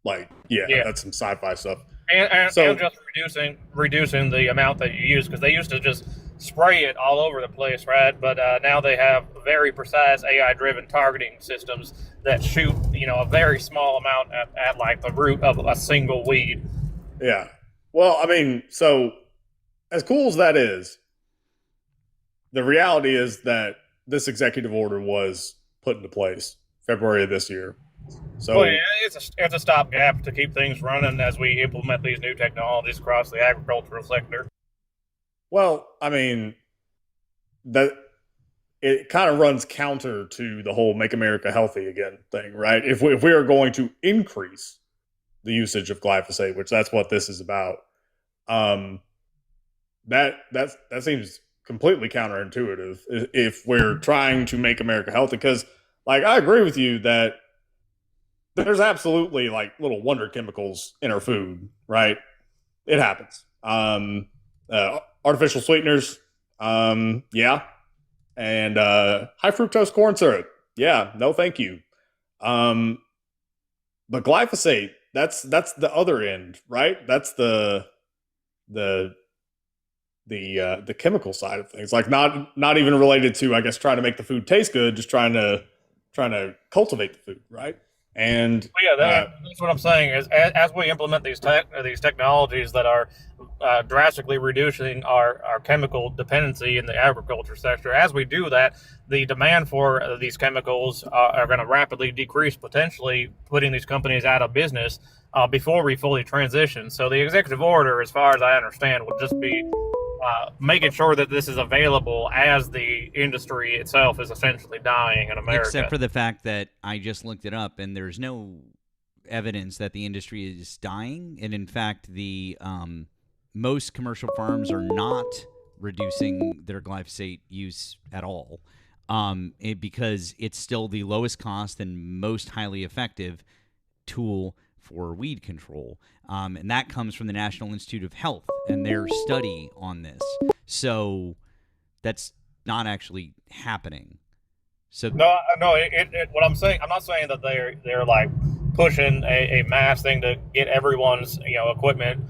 Like, yeah. That's some sci-fi stuff. And just reducing the amount that you use, because they used to just spray it all over the place, right? But now they have very precise AI-driven targeting systems that shoot, a very small amount at like the root of a single weed. Yeah. Well, I mean, so as cool as that is, the reality is that this executive order was put into place February of this year. So it's a stopgap to keep things running as we implement these new technologies across the agricultural sector. Well, I mean, that it kind of runs counter to the whole "Make America Healthy Again" thing, right? If we are going to increase the usage of glyphosate, which that's what this is about, that seems completely counterintuitive if we're trying to make America healthy. Because, like, I agree with you that there's absolutely like little wonder chemicals in our food, right? It happens. Artificial sweeteners, yeah. And high fructose corn syrup, yeah, no thank you. But glyphosate, that's the other end, right? That's the chemical side of things. Like not even related to, I guess, trying to make the food taste good, just trying to cultivate the food, right? And that's what I'm saying is as we implement these technologies that are drastically reducing our chemical dependency in the agriculture sector, as we do that, the demand for these chemicals are going to rapidly decrease, potentially putting these companies out of business before we fully transition. So the executive order, as far as I understand, will just be making sure that this is available as the industry itself is essentially dying in America. Except for the fact that I just looked it up, and there's no evidence that the industry is dying. And in fact, the most commercial farms are not reducing their glyphosate use at all, because it's still the lowest cost and most highly effective tool for weed control. And that comes from the National Institute of Health and their study on this. So that's not actually happening. So no. What I'm saying, I'm not saying that they're like pushing a mass thing to get everyone's equipment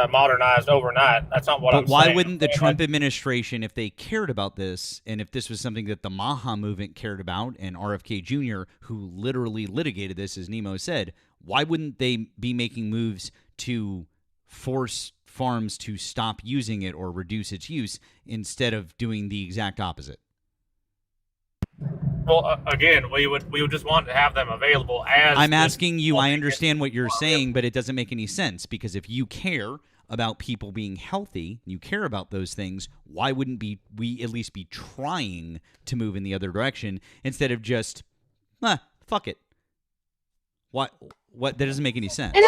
modernized overnight. That's not what I'm saying. But why wouldn't the Trump administration, if they cared about this, and if this was something that the Maha movement cared about, and RFK Jr., who literally litigated this, as Nemo said, why wouldn't they be making moves to force farms to stop using it or reduce its use instead of doing the exact opposite? Well, again, we would just want to have them available as. I'm asking you. I understand what you're saying, but it doesn't make any sense, because if you care about people being healthy, you care about those things, why wouldn't we at least be trying to move in the other direction instead of just, fuck it? What? That doesn't make any sense. And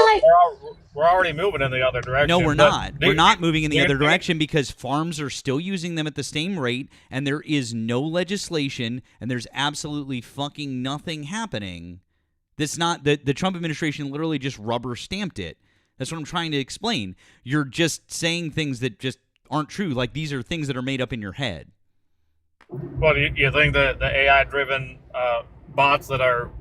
we're already moving in the other direction. No, we're not. We're not moving in the other direction because farms are still using them at the same rate, and there is no legislation, and there's absolutely fucking nothing happening. That's not the Trump administration literally just rubber stamped it. That's what I'm trying to explain. You're just saying things that just aren't true. Like, these are things that are made up in your head. Well, you think that the AI-driven bots that are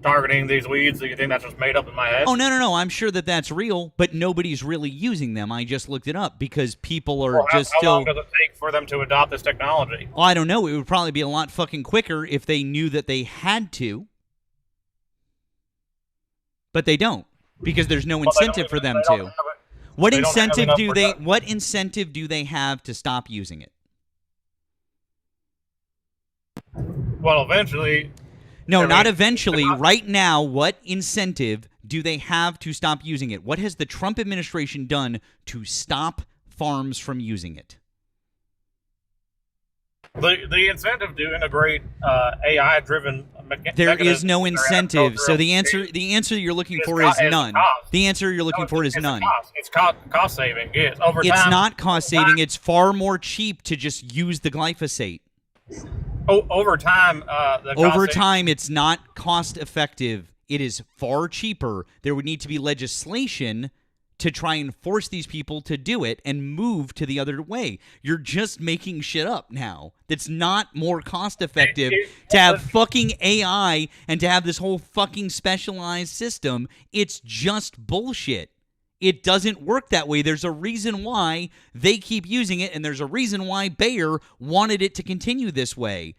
targeting these weeds, do you think that's just made up in my head? Oh, no. I'm sure that that's real, but nobody's really using them. I just looked it up because people are just how still... long does it take for them to adopt this technology? Well, I don't know. It would probably be a lot fucking quicker if they knew that they had to. But they don't, because there's no incentive for them to. What incentive do they have to stop using it? Well, eventually... No, not eventually. Right now, what incentive do they have to stop using it? What has the Trump administration done to stop farms from using it? The incentive to integrate AI-driven There is no incentive. So the answer you're looking for is none. The answer you're looking for is none. It's cost saving. Yes, over time. It's not cost saving. It's far more cheap to just use the glyphosate. Over time, it's not cost effective. It is far cheaper. There would need to be legislation to try and force these people to do it and move to the other way. You're just making shit up now. That's not more cost effective to have fucking AI and to have this whole fucking specialized system. It's just bullshit. It doesn't work that way. There's a reason why they keep using it, and there's a reason why Bayer wanted it to continue this way.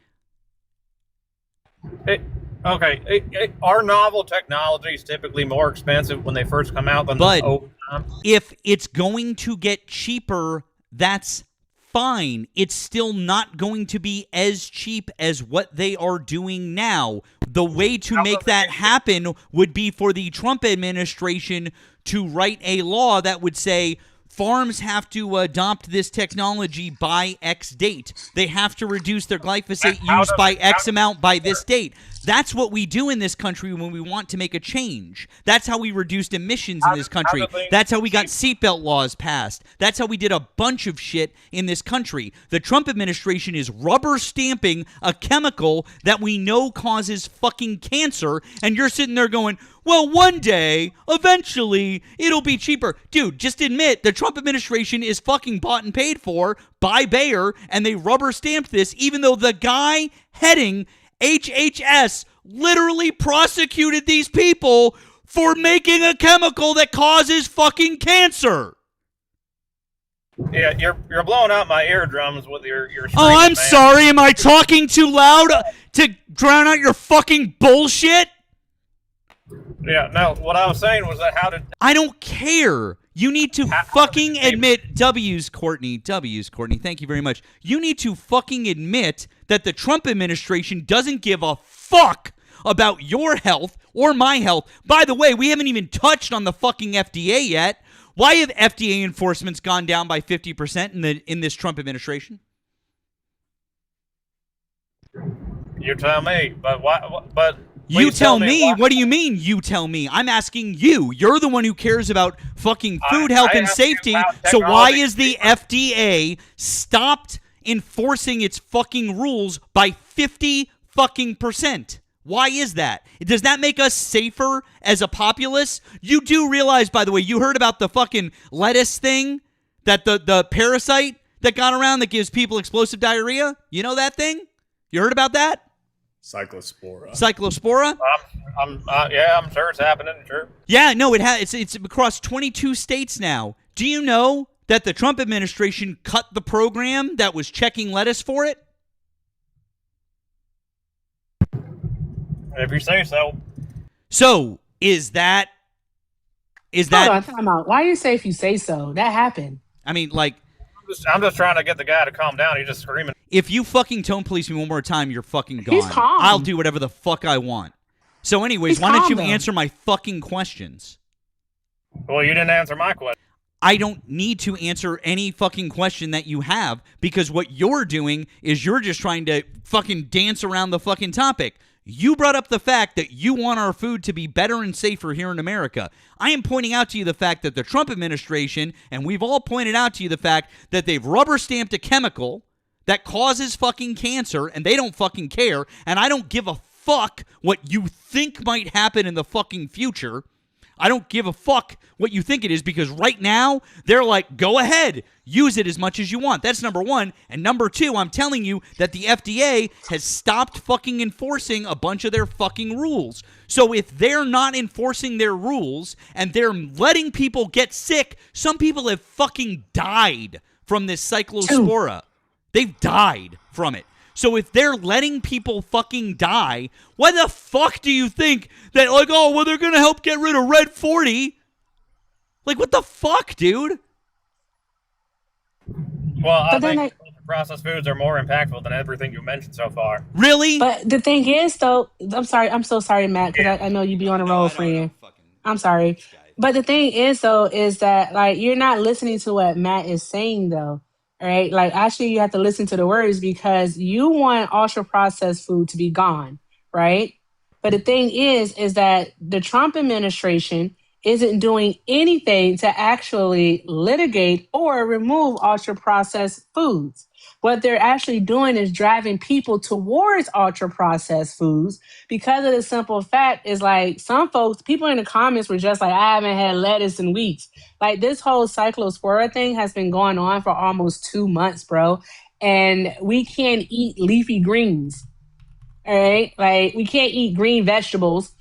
Are novel technologies typically more expensive when they first come out than over time? If it's going to get cheaper, that's fine. It's still not going to be as cheap as what they are doing now. The way to make that happen would be for the Trump administration to write a law that would say farms have to adopt this technology by X date. They have to reduce their glyphosate use by X amount by this date. That's what we do in this country when we want to make a change. That's how we reduced emissions in this country. That's how we got seatbelt laws passed. That's how we did a bunch of shit in this country. The Trump administration is rubber stamping a chemical that we know causes fucking cancer, and you're sitting there going, well, one day, eventually, it'll be cheaper. Dude, just admit the Trump administration is fucking bought and paid for by Bayer, and they rubber stamped this, even though the guy heading HHS literally prosecuted these people for making a chemical that causes fucking cancer. Yeah, you're blowing out my eardrums with your Oh, I'm sorry. Am I talking too loud to drown out your fucking bullshit? Yeah, no, what I was saying was that I don't care. You need to fucking admit, W's Courtney, thank you very much. You need to fucking admit that the Trump administration doesn't give a fuck about your health or my health. By the way, we haven't even touched on the fucking FDA yet. Why have FDA enforcement's gone down by 50% in this Trump administration? You tell me, but why? But you tell me. What do you mean? You tell me. I'm asking you. You're the one who cares about fucking food, health, and safety. So why is the FDA stopped enforcing its fucking rules by 50 fucking %? Why is that? Does that make us safer as a populace? You do realize, by the way, you heard about the fucking lettuce thing, that the parasite that got around that gives people explosive diarrhea? You know that thing? You heard about that? Cyclospora? Yeah, I'm sure it's happening. Sure. Yeah, no, it's across 22 states now. Do you know that the Trump administration cut the program that was checking lettuce for it? If you say so. So is that? Hold on, time out. Why do you say if you say so? That happened. I mean, like. I'm just trying to get the guy to calm down. He's just screaming. If you fucking tone police me one more time, you're fucking gone. He's calm. I'll do whatever the fuck I want. So anyways, why don't you answer my fucking questions? Well, you didn't answer my question. I don't need to answer any fucking question that you have, because what you're doing is you're just trying to fucking dance around the fucking topic. You brought up the fact that you want our food to be better and safer here in America. I am pointing out to you the fact that the Trump administration, and we've all pointed out to you the fact that they've rubber stamped a chemical that causes fucking cancer, and they don't fucking care, and I don't give a fuck what you think might happen in the fucking future. I don't give a fuck what you think it is, because right now, they're like, go ahead, use it as much as you want. That's number one. And number two, I'm telling you that the FDA has stopped fucking enforcing a bunch of their fucking rules. So if they're not enforcing their rules and they're letting people get sick, some people have fucking died from this cyclospora. They've died from it. So if they're letting people fucking die, why the fuck do you think that, like, oh, well, they're going to help get rid of Red 40? Like, what the fuck, dude? Well, I think processed foods are more impactful than everything you mentioned so far. Really? But the thing is, though, I'm sorry. I'm so sorry, Matt, because I know you be on a roll, friend. I'm sorry. But the thing is, though, is that, like, you're not listening to what Matt is saying, though. Right? Like, actually, you have to listen to the words, because you want ultra processed food to be gone, right? But the thing is that the Trump administration isn't doing anything to actually litigate or remove ultra processed foods. What they're actually doing is driving people towards ultra processed foods because of the simple fact is like some folks, people in the comments were just like, I haven't had lettuce in weeks. Like this whole cyclospora thing has been going on for almost 2 months, bro. And we can't eat leafy greens. All right. Like we can't eat green vegetables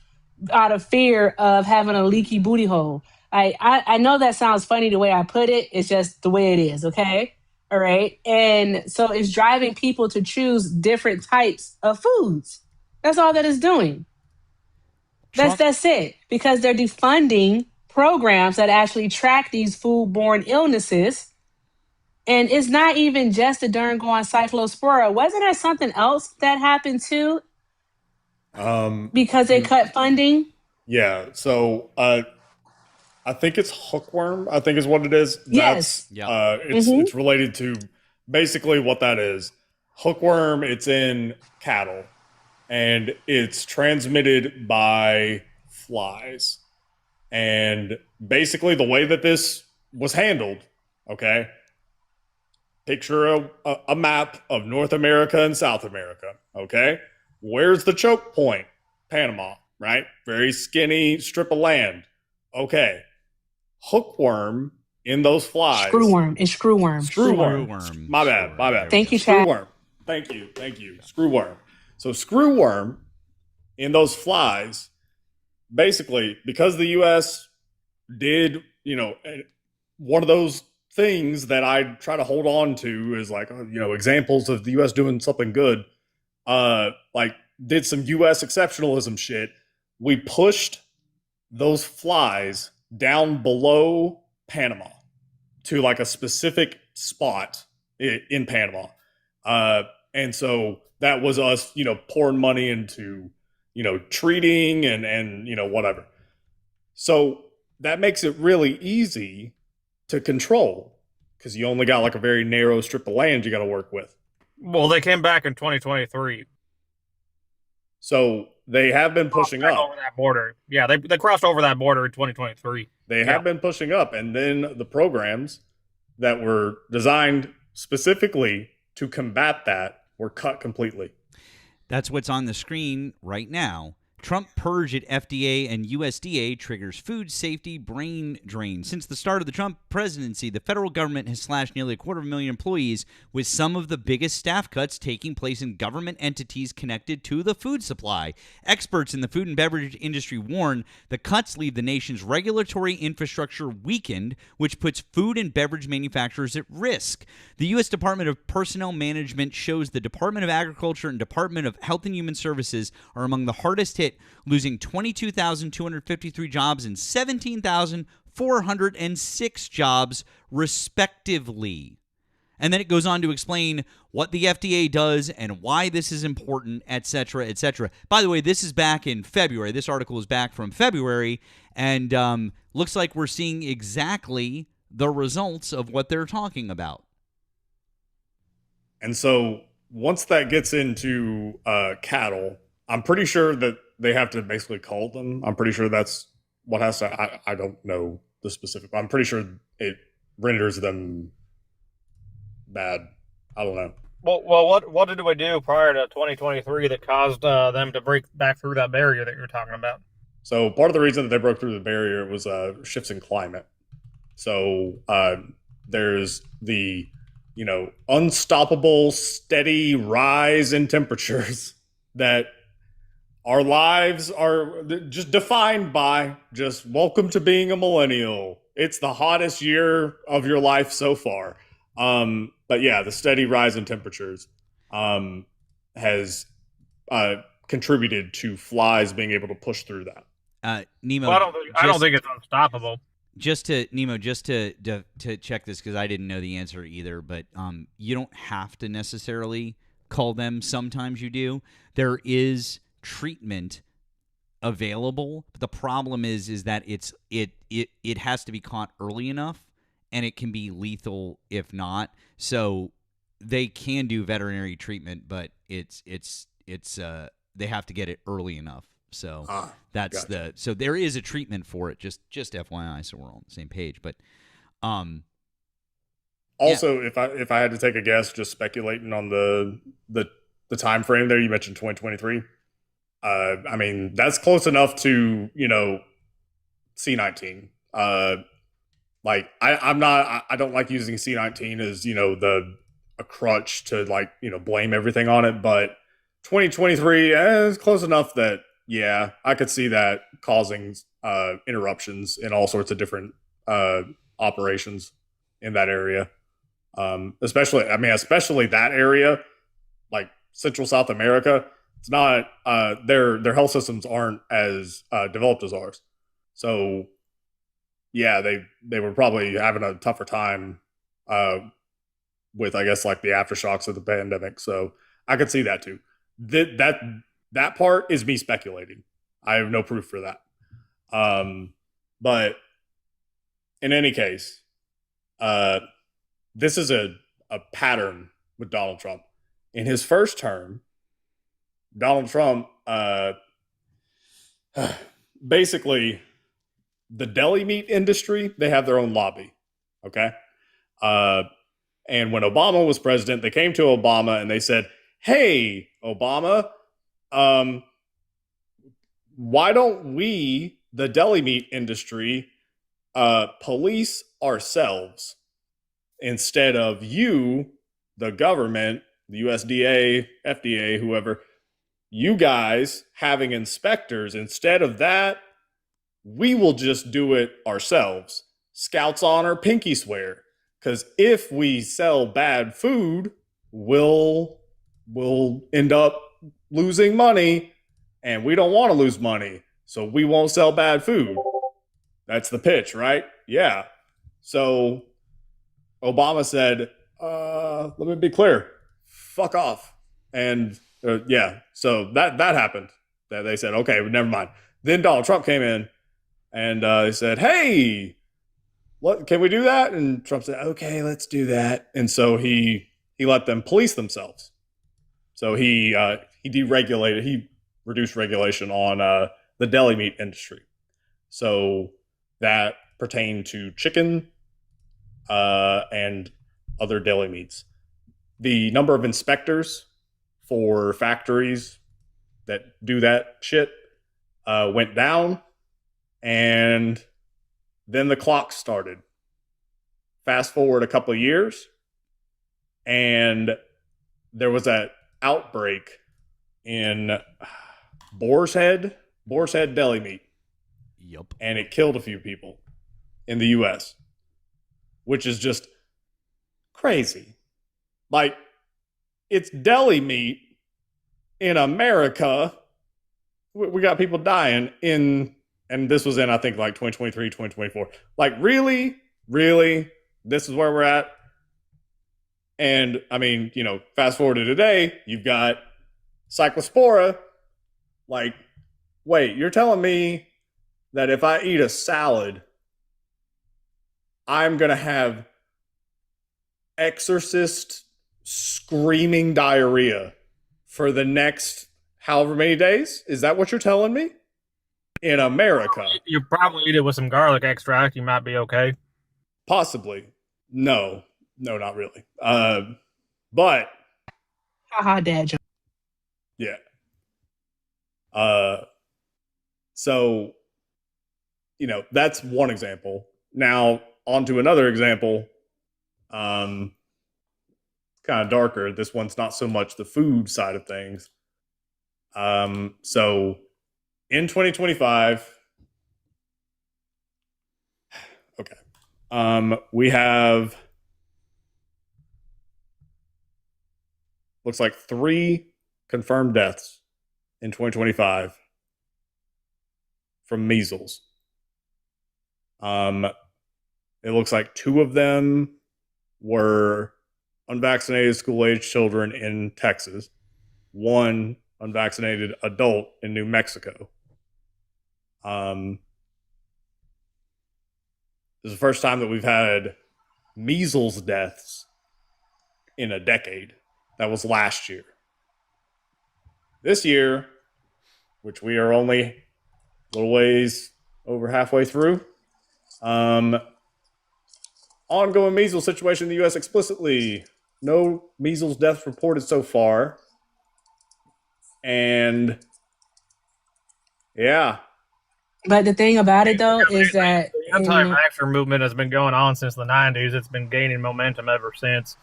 out of fear of having a leaky booty hole. I know that sounds funny the way I put it. It's just the way it is. Okay. All right. And so it's driving people to choose different types of foods. That's all that it's doing. That's it. Because they're defunding programs that actually track these foodborne illnesses. And it's not even just the darn going cyclospora. Wasn't there something else that happened too? Because they cut funding? Yeah. So I think it's hookworm, I think is what it is. Yes. It's related to basically what that is. Hookworm, it's in cattle. And it's transmitted by flies. And basically the way that this was handled, okay? Picture a map of North America and South America, okay? Where's the choke point? Panama, right? Very skinny strip of land. Okay. Hookworm in those flies. Screwworm. It's screwworm. Screwworm. My bad. Thank you, Chad. Screwworm. Thank you. Screwworm. So screwworm in those flies, basically, because the U.S. did, one of those things that I try to hold on to is like, examples of the U.S. doing something good, did some U.S. exceptionalism shit. We pushed those flies down below Panama to like a specific spot in Panama. And so that was us, pouring money into, treating and whatever. So that makes it really easy to control because you only got like a very narrow strip of land you got to work with. Well, they came back in 2023. So they have been pushing up over that border. Yeah, they crossed over that border in 2023. They have been pushing up, and then the programs that were designed specifically to combat that were cut completely. That's what's on the screen right now. Trump purge at FDA and USDA triggers food safety brain drain. Since the start of the Trump presidency, the federal government has slashed nearly 250,000 employees, with some of the biggest staff cuts taking place in government entities connected to the food supply. Experts in the food and beverage industry warn the cuts leave the nation's regulatory infrastructure weakened, which puts food and beverage manufacturers at risk. The U.S. Department of Personnel Management shows the Department of Agriculture and Department of Health and Human Services are among the hardest hit, losing 22,253 jobs and 17,406 jobs, respectively. And then it goes on to explain what the FDA does and why this is important, etc., etc. By the way, this is back in February. This article is back from February, and looks like we're seeing exactly the results of what they're talking about. And so once that gets into cattle, I'm pretty sure that they have to basically cull them. I'm pretty sure that's what has to. I don't know the specific. I'm pretty sure it renders them bad. I don't know. Well, what did we do prior to 2023 that caused them to break back through that barrier that you're talking about? So part of the reason that they broke through the barrier was shifts in climate. So there's the unstoppable, steady rise in temperatures that our lives are just defined by. Just welcome to being a millennial. It's the hottest year of your life so far. But yeah, the steady rise in temperatures has contributed to flies being able to push through that. Nemo, well, I don't think it's unstoppable. Just to check this, because I didn't know the answer either, but you don't have to necessarily call them. Sometimes you do. There is treatment available, but the problem is that it has to be caught early enough, and it can be lethal if not. So they can do veterinary treatment, but it's they have to get it early enough. So that's gotcha. so there is a treatment for it. Just FYI, so we're all on the same page. But also, if I had to take a guess, just speculating on the time frame there, you mentioned 2023. I mean, that's close enough to, C-19. Like I don't like using C-19 as, a crutch to blame everything on it, but 2023 is close enough that I could see that causing interruptions in all sorts of different operations in that area. Especially that area, like Central South America. It's not their health systems aren't as developed as ours. So they were probably having a tougher time with, I guess, like the aftershocks of the pandemic. So I could see that too. That part is me speculating. I have no proof for that. But in any case, this is a pattern with Donald Trump. In his first term, Donald Trump basically, the deli meat industry, they have their own lobby. Okay. And when Obama was president, they came to Obama and they said, "Hey, Obama, why don't we, the deli meat industry, police ourselves instead of you, the government, the USDA, FDA, whoever, you guys having inspectors? Instead of that, we will just do it ourselves. Scouts honor, pinky swear. Because if we sell bad food, we'll end up losing money, and we don't want to lose money, so we won't sell bad food." That's the pitch, right? Yeah. So Obama said, let me be clear, fuck off. And so that happened. That they said, okay, never mind. Then Donald Trump came in and they said, "Hey, what, can we do that?" And Trump said, "Okay, let's do that." And so he let them police themselves. So he deregulated, he reduced regulation on the deli meat industry. So that pertained to chicken and other deli meats. The number of inspectors for factories that do that shit went down, and then the clock started. Fast forward a couple of years, and there was that outbreak in Boar's Head deli meat. Yep. And it killed a few people in the US, which is just crazy. Like, it's deli meat in America. We got people dying and this was in, I think, like 2023, 2024. Like, really? This is where we're at? And I mean, fast forward to today, you've got Cyclospora. Like, wait, you're telling me that if I eat a salad, I'm going to have exorcist screaming diarrhea for the next however many days? Is that what you're telling me? In America. You probably eat it with some garlic extract. You might be okay. Possibly. No, not really. But. Haha, dad joke. Yeah. So, that's one example. Now, on to another example. Kind of darker. This one's not so much the food side of things. So, in 2025, okay, we have, looks like 3 confirmed deaths in 2025 from measles. It looks like 2 of them were unvaccinated school-age children in Texas, 1 unvaccinated adult in New Mexico. This is the first time that we've had measles deaths in a decade. That was last year. This year, which we are only a little ways over halfway through. Ongoing measles situation in the U.S. explicitly. No measles deaths reported so far. And yeah. But the thing about it, though, is that the anti-vaxxer movement has been going on since the 90s. It's been gaining momentum ever since.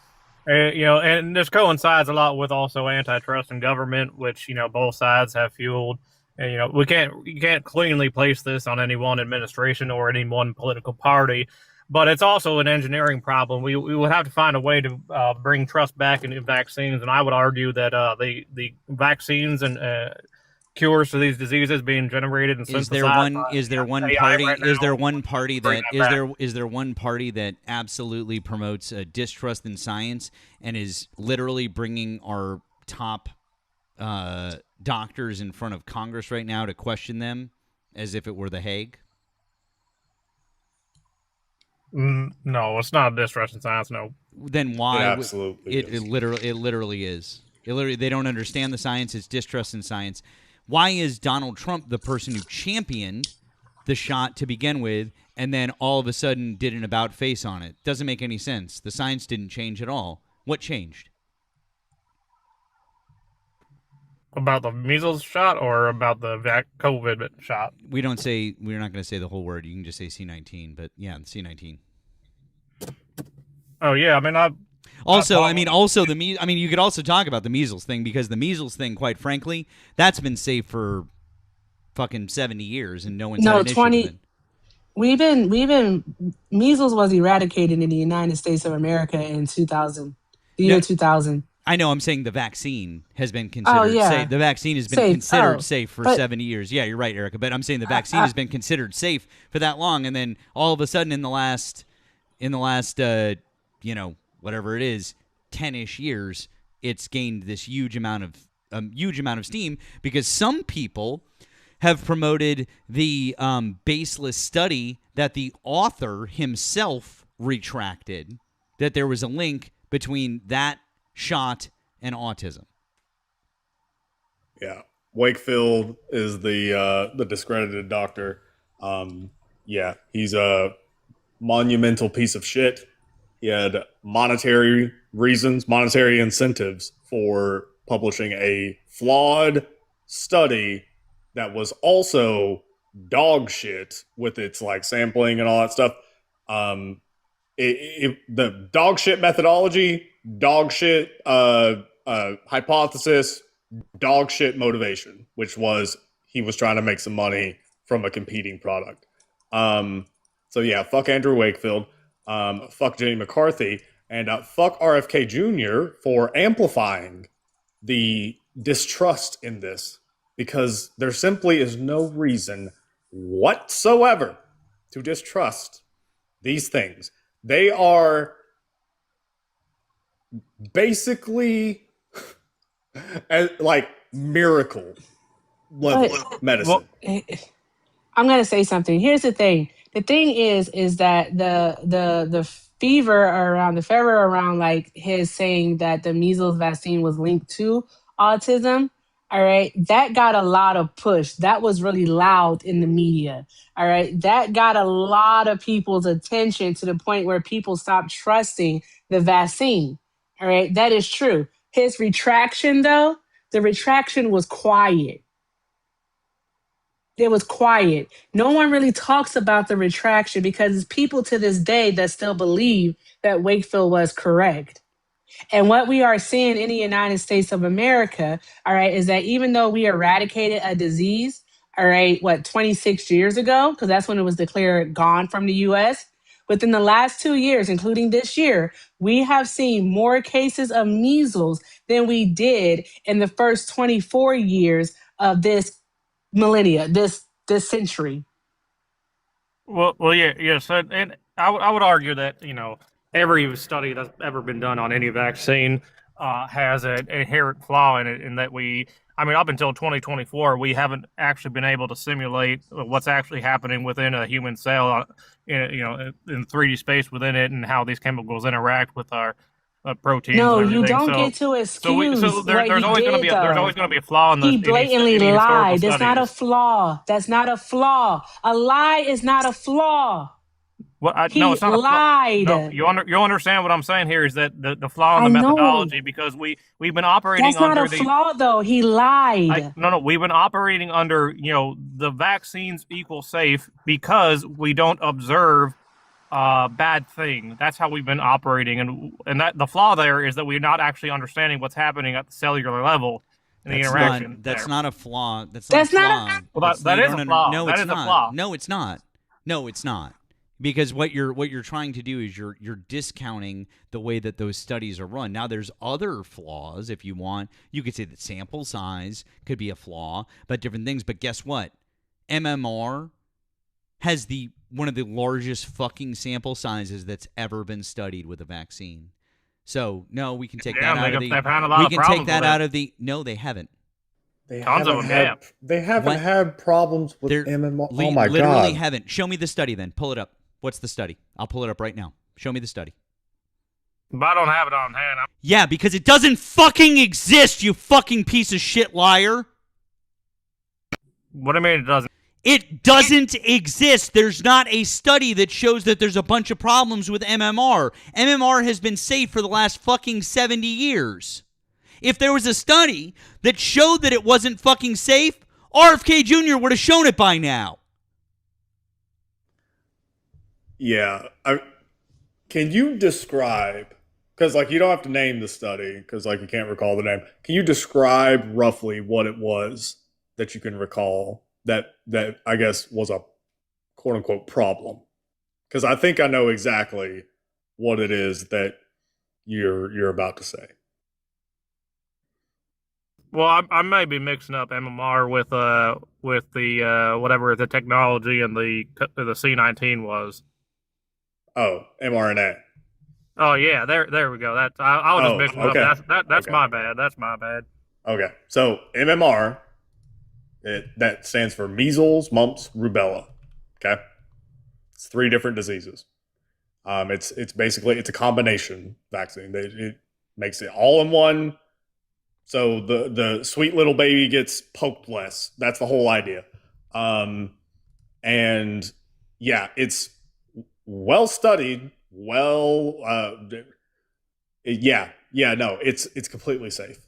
And this coincides a lot with also antitrust in government, which, both sides have fueled. And, you can't cleanly place this on any one administration or any one political party. But it's also an engineering problem. We would have to find a way to bring trust back into vaccines, and I would argue that the vaccines and cures for these diseases being generated and is synthesized. there one party that absolutely promotes distrust in science and is literally bringing our top doctors in front of Congress right now to question them as if it were The Hague? No, it's not distrust in science. No. Then why? It absolutely it literally is. They don't understand the science. It's distrust in science. Why is Donald Trump the person who championed the shot to begin with, and then all of a sudden did an about face on it? Doesn't make any sense. The science didn't change at all. What changed? About the measles shot or about the COVID shot? We're not going to say the whole word. You can just say C-19, but yeah, C-19. Oh yeah, you could also talk about the measles thing, because the measles thing, quite frankly, that's been safe for fucking 70 years and no one's had an issue with it. We've been measles was eradicated in the United States of America in 2000. Year 2000. I know. I'm saying the vaccine has been considered safe. The vaccine has been considered safe for 70 years. Yeah, you're right, Erika. But I'm saying the vaccine has been considered safe for that long, and then all of a sudden, in the last, whatever it is, 10-ish years, it's gained this huge amount of steam because some people have promoted the baseless study that the author himself retracted, that there was a link between that shot and autism. Yeah, Wakefield is the discredited doctor. He's a monumental piece of shit. He had monetary incentives for publishing a flawed study that was also dog shit with its sampling and all that stuff. The dog shit methodology, dog shit hypothesis, dog shit motivation, which was he was trying to make some money from a competing product. Fuck Andrew Wakefield, fuck Jenny McCarthy, and fuck RFK Jr. for amplifying the distrust in this, because there simply is no reason whatsoever to distrust these things. They are basically miracle level medicine. I'm going to say something. Here's the thing. The thing is that the fever around his saying that the measles vaccine was linked to autism. All right. That got a lot of push. That was really loud in the media. All right. That got a lot of people's attention to the point where people stopped trusting the vaccine. All right. That is true. His retraction, though, the retraction was quiet. It was quiet. No one really talks about the retraction because it's people to this day that still believe that Wakefield was correct. And what we are seeing in the United States of America, all right, is that even though we eradicated a disease, all right, 26 years ago, because that's when it was declared gone from the U.S., within the last 2 years, including this year, we have seen more cases of measles than we did in the first 24 years of this millennia, this century. Yes, and I would argue that every study that's ever been done on any vaccine has an inherent flaw in it, in that up until 2024, we haven't actually been able to simulate what's actually happening within a human cell, in 3D space within it, and how these chemicals interact with our proteins No, and you everything. don't So get to excuse there's what he always going to did, be there's though. always going to be a flaw in He blatantly any historical lied. That's not a studies. flaw. That's not a flaw. A lie is not a flaw. Well, no, He it's not a flaw. lied. No, you understand what I'm saying here is that the flaw in I the know. methodology, because we've been operating That's not under a flaw, though. He lied. no, we've been operating under, the vaccines equal safe because we don't observe bad thing. That's how we've been operating, and that the flaw there is that we're not actually understanding what's happening at the cellular level in the interaction. That's not a flaw. That's not a a flaw. Well, that is a flaw. No, That it's is a not. flaw. No, it's not. No, it's not. Because what you're trying to do is you're discounting the way that those studies are run. Now there's other flaws if you want. You could say that sample size could be a flaw, but different things. But guess what? MMR has one of the largest fucking sample sizes that's ever been studied with a vaccine. So no, we can take that out of the. We can take that out of the. No, they haven't. They haven't had problems with MMR. Oh my god! Literally haven't. Show me the study then. Pull it up. What's the study? I'll pull it up right now. Show me the study. But I don't have it on hand. Yeah, because it doesn't fucking exist, you fucking piece of shit liar. What do you mean it doesn't? It doesn't exist. There's not a study that shows that there's a bunch of problems with MMR. MMR has been safe for the last fucking 70 years. If there was a study that showed that it wasn't fucking safe, RFK Jr. would have shown it by now. Yeah. Can you describe, because you don't have to name the study because you can't recall the name. Can you describe roughly what it was that you can recall that I guess was a quote unquote problem? Because I think I know exactly what it is that you're about to say. Well, I may be mixing up MMR with the whatever the technology and the C19 was. Oh, mRNA. Oh yeah, there we go. That's I was just mixing okay. up. That's Okay. my bad. That's my bad. Okay, so MMR, that stands for measles, mumps, rubella. Okay, it's 3 different diseases. It's basically a combination vaccine. It makes it all in one. So the sweet little baby gets poked less. That's the whole idea. And yeah, it's well studied. It's completely safe.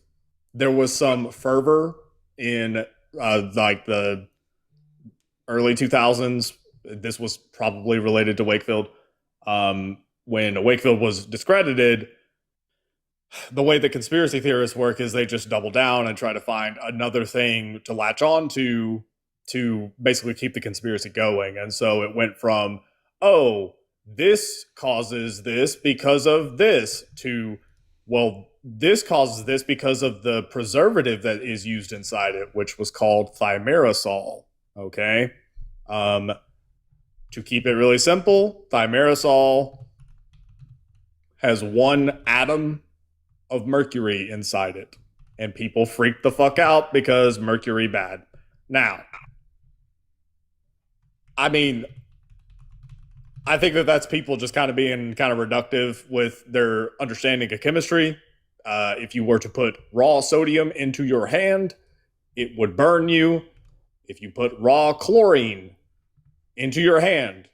There was some fervor in the early 2000s. This was probably related to Wakefield. When Wakefield was discredited, the way the conspiracy theorists work is they just double down and try to find another thing to latch on to basically keep the conspiracy going. And so it went from, this causes this because of this, to, this causes this because of the preservative that is used inside it, which was called thimerosal. Okay? To keep it really simple, thimerosal has 1 atom of mercury inside it, and people freak the fuck out because mercury bad. Now, I mean, I think that's people just kind of being kind of reductive with their understanding of chemistry. If you were to put raw sodium into your hand, it would burn you. If you put raw chlorine into your hand,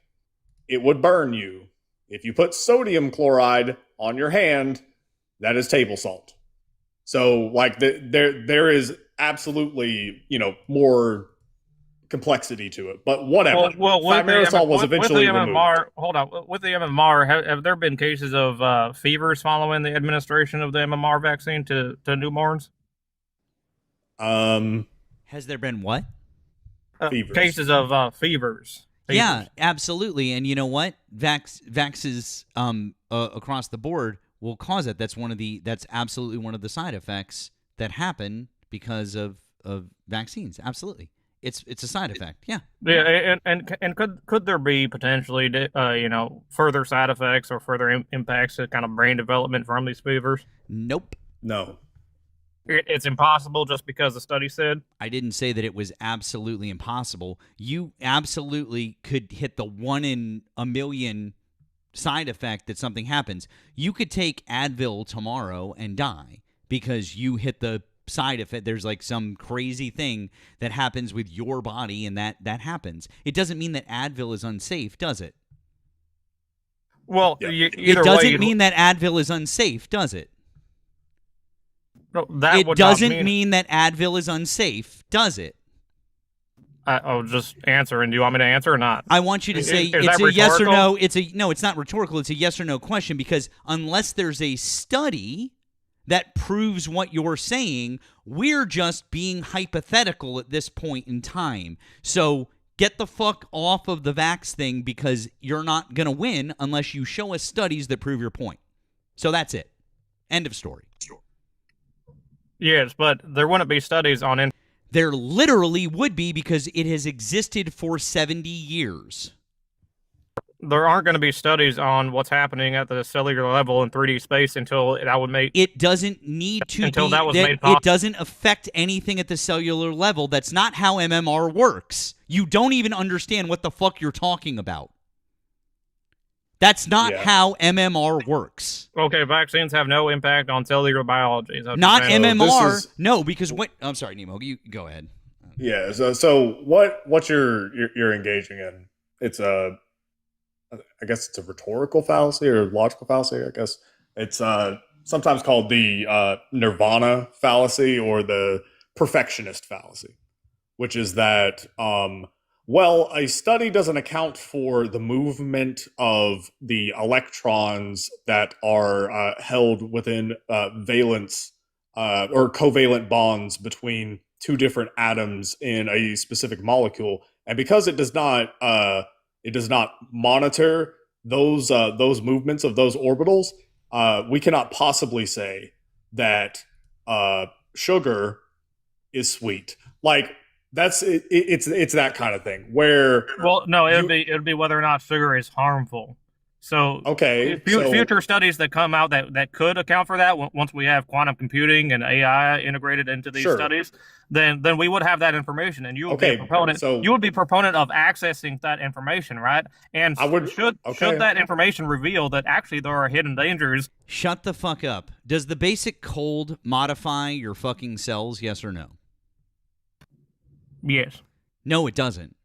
it would burn you. If you put sodium chloride on your hand, that is table salt. So, there is absolutely, more complexity to it. But whatever. Well, thimerosal was eventually removed. Hold on. With the MMR, have there been cases of fevers following the administration of the MMR vaccine to newborns? Has there been what? Cases of fevers. Yeah, absolutely. And you know what? Vaxes across the board will cause it. That's absolutely one of the side effects that happen because of vaccines. Absolutely. It's a side effect. Yeah. Yeah, and could there be potentially further side effects or further impacts to kind of brain development from these fevers? Nope. No. It's impossible just because the study said? I didn't say that it was absolutely impossible. You absolutely could hit the 1 in a million side effect that something happens. You could take Advil tomorrow and die because you hit the side effect. There's like some crazy thing that happens with your body, and that happens. It doesn't mean that Advil is unsafe, does it? Well, it doesn't mean that Advil is unsafe, does it? No, that it would doesn't not mean that Advil is unsafe, does it? I'll just answer. And do you want me to answer or not? I want you to say it's a yes or no. No, it's not rhetorical. It's a yes or no question, because unless there's a study that proves what you're saying, we're just being hypothetical at this point in time. So get the fuck off of the vax thing, because you're not going to win unless you show us studies that prove your point. So that's it. End of story. Yes, but there wouldn't be studies on... There literally would be, because it has existed for 70 years. There aren't going to be studies on what's happening at the cellular level in 3D space until that would make... It doesn't need to until be... that was made possible. It doesn't affect anything at the cellular level. That's not how MMR works. You don't even understand what the fuck you're talking about. That's not how MMR works. Okay, vaccines have no impact on cellular biology. Not MMR. No, because what... I'm sorry, Nemo. You go ahead. Yeah. So what you're engaging in? It's I guess it's a rhetorical fallacy or logical fallacy. I guess it's sometimes called the nirvana fallacy or the perfectionist fallacy, which is that well, a study doesn't account for the movement of the electrons that are held within valence or covalent bonds between two different atoms in a specific molecule, and because it does not monitor those movements of those orbitals, we cannot possibly say that sugar is sweet. Like, that's it, it's that kind of thing where... Well, no, it would be whether or not sugar is harmful. So future studies that come out that could account for that, once we have quantum computing and AI integrated into these studies, then we would have that information, and you would be a proponent. You would be proponent of accessing that information, right? And should that information reveal that actually there are hidden dangers. Shut the fuck up. Does the basic cold modify your fucking cells? Yes or no? Yes. No, it doesn't.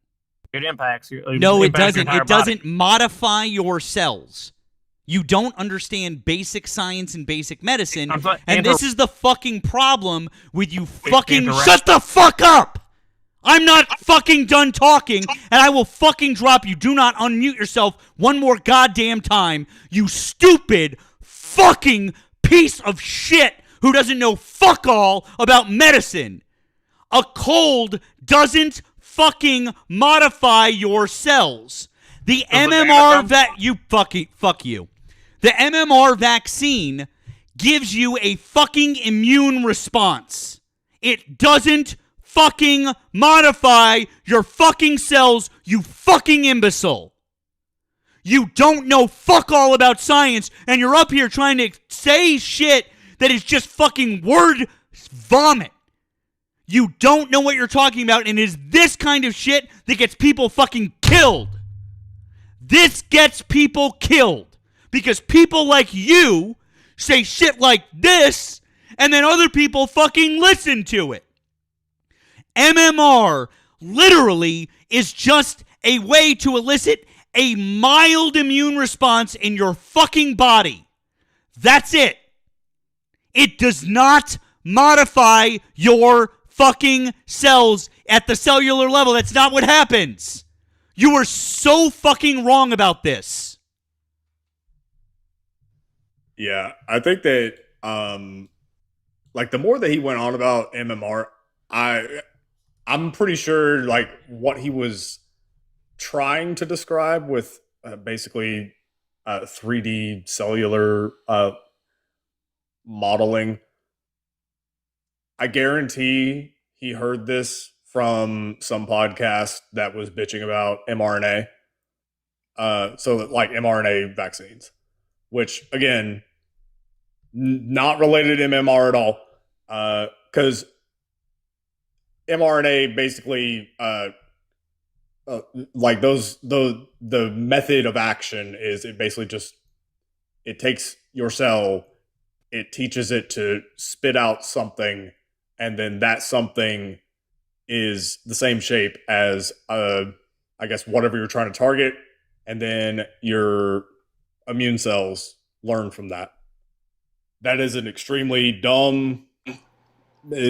It impacts you. No, it doesn't. It doesn't modify your cells. You don't understand basic science and basic medicine, and this is the fucking problem with you fucking... Shut the fuck up! I'm not fucking done talking, and I will fucking drop you. Do not unmute yourself one more goddamn time, you stupid fucking piece of shit who doesn't know fuck all about medicine. A cold doesn't fucking modify your cells. The MMR fuck you. The MMR vaccine gives you a fucking immune response. It doesn't fucking modify your fucking cells, you fucking imbecile. You don't know fuck all about science, and you're up here trying to say shit that is just fucking word vomit. You don't know what you're talking about, and it is this kind of shit that gets people fucking killed. This gets people killed because people like you say shit like this, and then other people fucking listen to it. MMR literally is just a way to elicit a mild immune response in your fucking body. That's it. It does not modify your fucking cells at the cellular level. That's not what happens. You are so fucking wrong about this. Yeah, I think that like the more that he went on about MMR, I'm pretty sure like what he was trying to describe with basically 3D cellular modeling, I guarantee he heard this from some podcast that was bitching about mRNA. So like mRNA vaccines, which again, not related to MMR at all. Because mRNA basically like the method of action is it basically just it takes your cell, it teaches it to spit out something, and then that something is the same shape as I guess whatever you're trying to target, and then your immune cells learn from that. That is an extremely dumb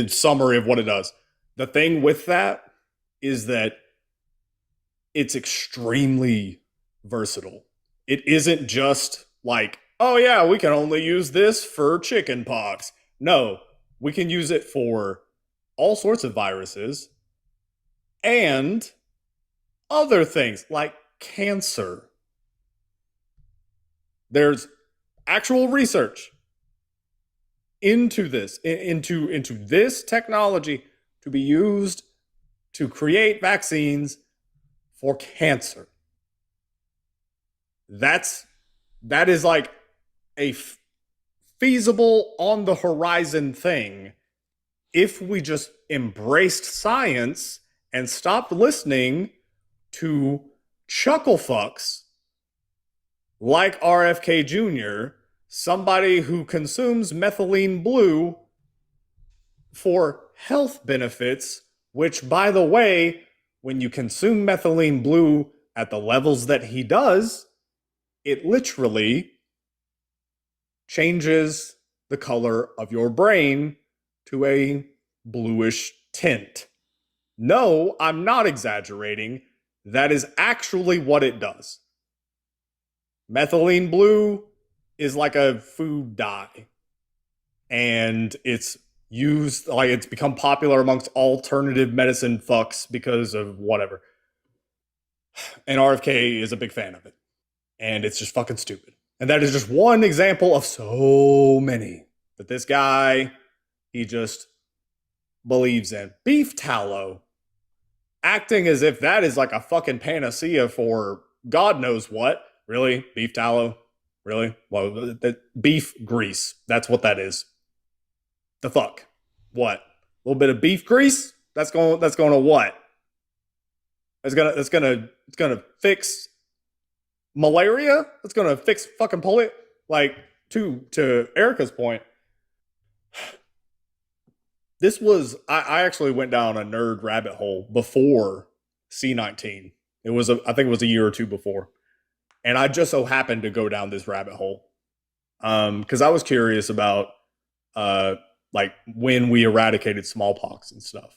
summary of what it does. The thing with that is that it's extremely versatile. It isn't just like, oh yeah, we can only use this for chicken pox. No, we can use it for all sorts of viruses and other things like cancer. There's actual research into this, into this technology to be used to create vaccines for cancer. That is like a feasible on the horizon thing if we just embraced science and stopped listening to chucklefucks like RFK Jr., somebody who consumes methylene blue for health benefits, which, by the way, when you consume methylene blue at the levels that he does, it literally changes the color of your brain to a bluish tint. No, I'm not exaggerating. That is actually what it does. Methylene blue is like a food dye. And it's used, like it's become popular amongst alternative medicine fucks because of whatever. And RFK is a big fan of it. And it's just fucking stupid. And that is just one example of so many that this guy, he just believes in. Beef tallow. Acting as if that is like a fucking panacea for God knows what. Really? Beef tallow? Really? Well, beef grease. That's what that is. The fuck? What? A little bit of beef grease? That's going to what? It's gonna fix malaria? It's gonna fix fucking polio? Like, to Erika's point, this was, I actually went down a nerd rabbit hole before C19. I think it was a year or two before. And I just so happened to go down this rabbit hole. Because I was curious about like when we eradicated smallpox and stuff.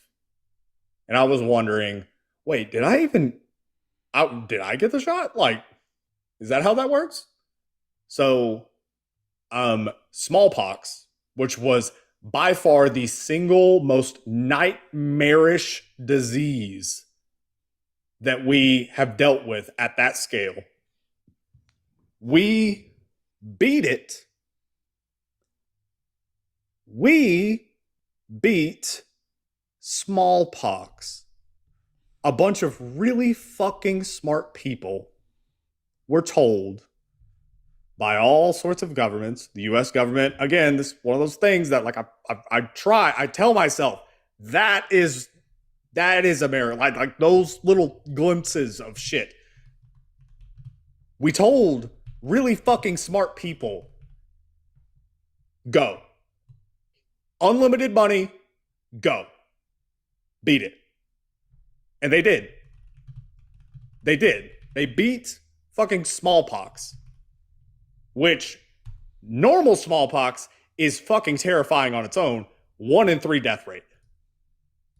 And I was wondering, wait, did I get the shot? Like, is that how that works? So, smallpox, which was by far the single most nightmarish disease that we have dealt with at that scale. We beat it. We beat smallpox. A bunch of really fucking smart people were told by all sorts of governments, the US government, again, this is one of those things that like I tell myself, that is America, like those little glimpses of shit. We told really fucking smart people, go. Unlimited money, go. Beat it. And they did. They did. They beat fucking smallpox. Which, normal smallpox is fucking terrifying on its own. 1 in 3 death rate.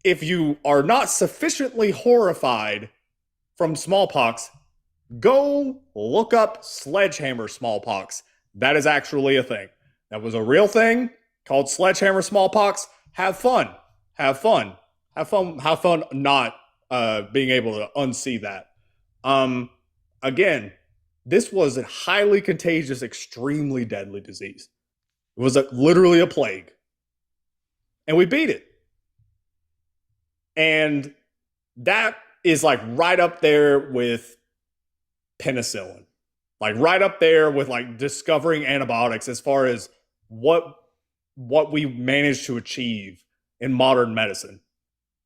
If you are not sufficiently horrified from smallpox, go look up sledgehammer smallpox. That is actually a thing. That was a real thing called sledgehammer smallpox. Have fun. Have fun. Have fun. Have fun not being able to unsee that. Again, this was a highly contagious, extremely deadly disease. It was literally a plague. And we beat it. And that is like right up there with penicillin. Like right up there with like discovering antibiotics as far as what we managed to achieve in modern medicine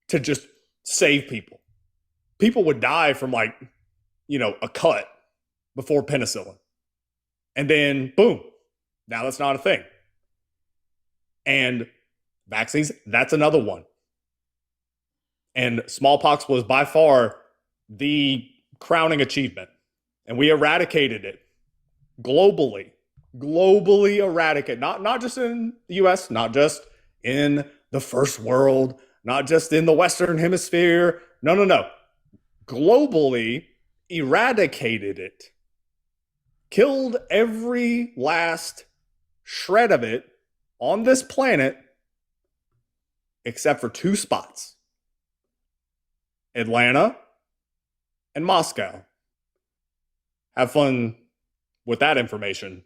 to just save people. people would die from like, a cut before penicillin. And then boom, now that's not a thing. And vaccines, that's another one. And smallpox was by far the crowning achievement. And we eradicated it globally eradicated, not just in the US, not just in the first world, not just in the Western hemisphere. No. Globally eradicated it. Killed every last shred of it on this planet except for 2 spots. Atlanta and Moscow. Have fun with that information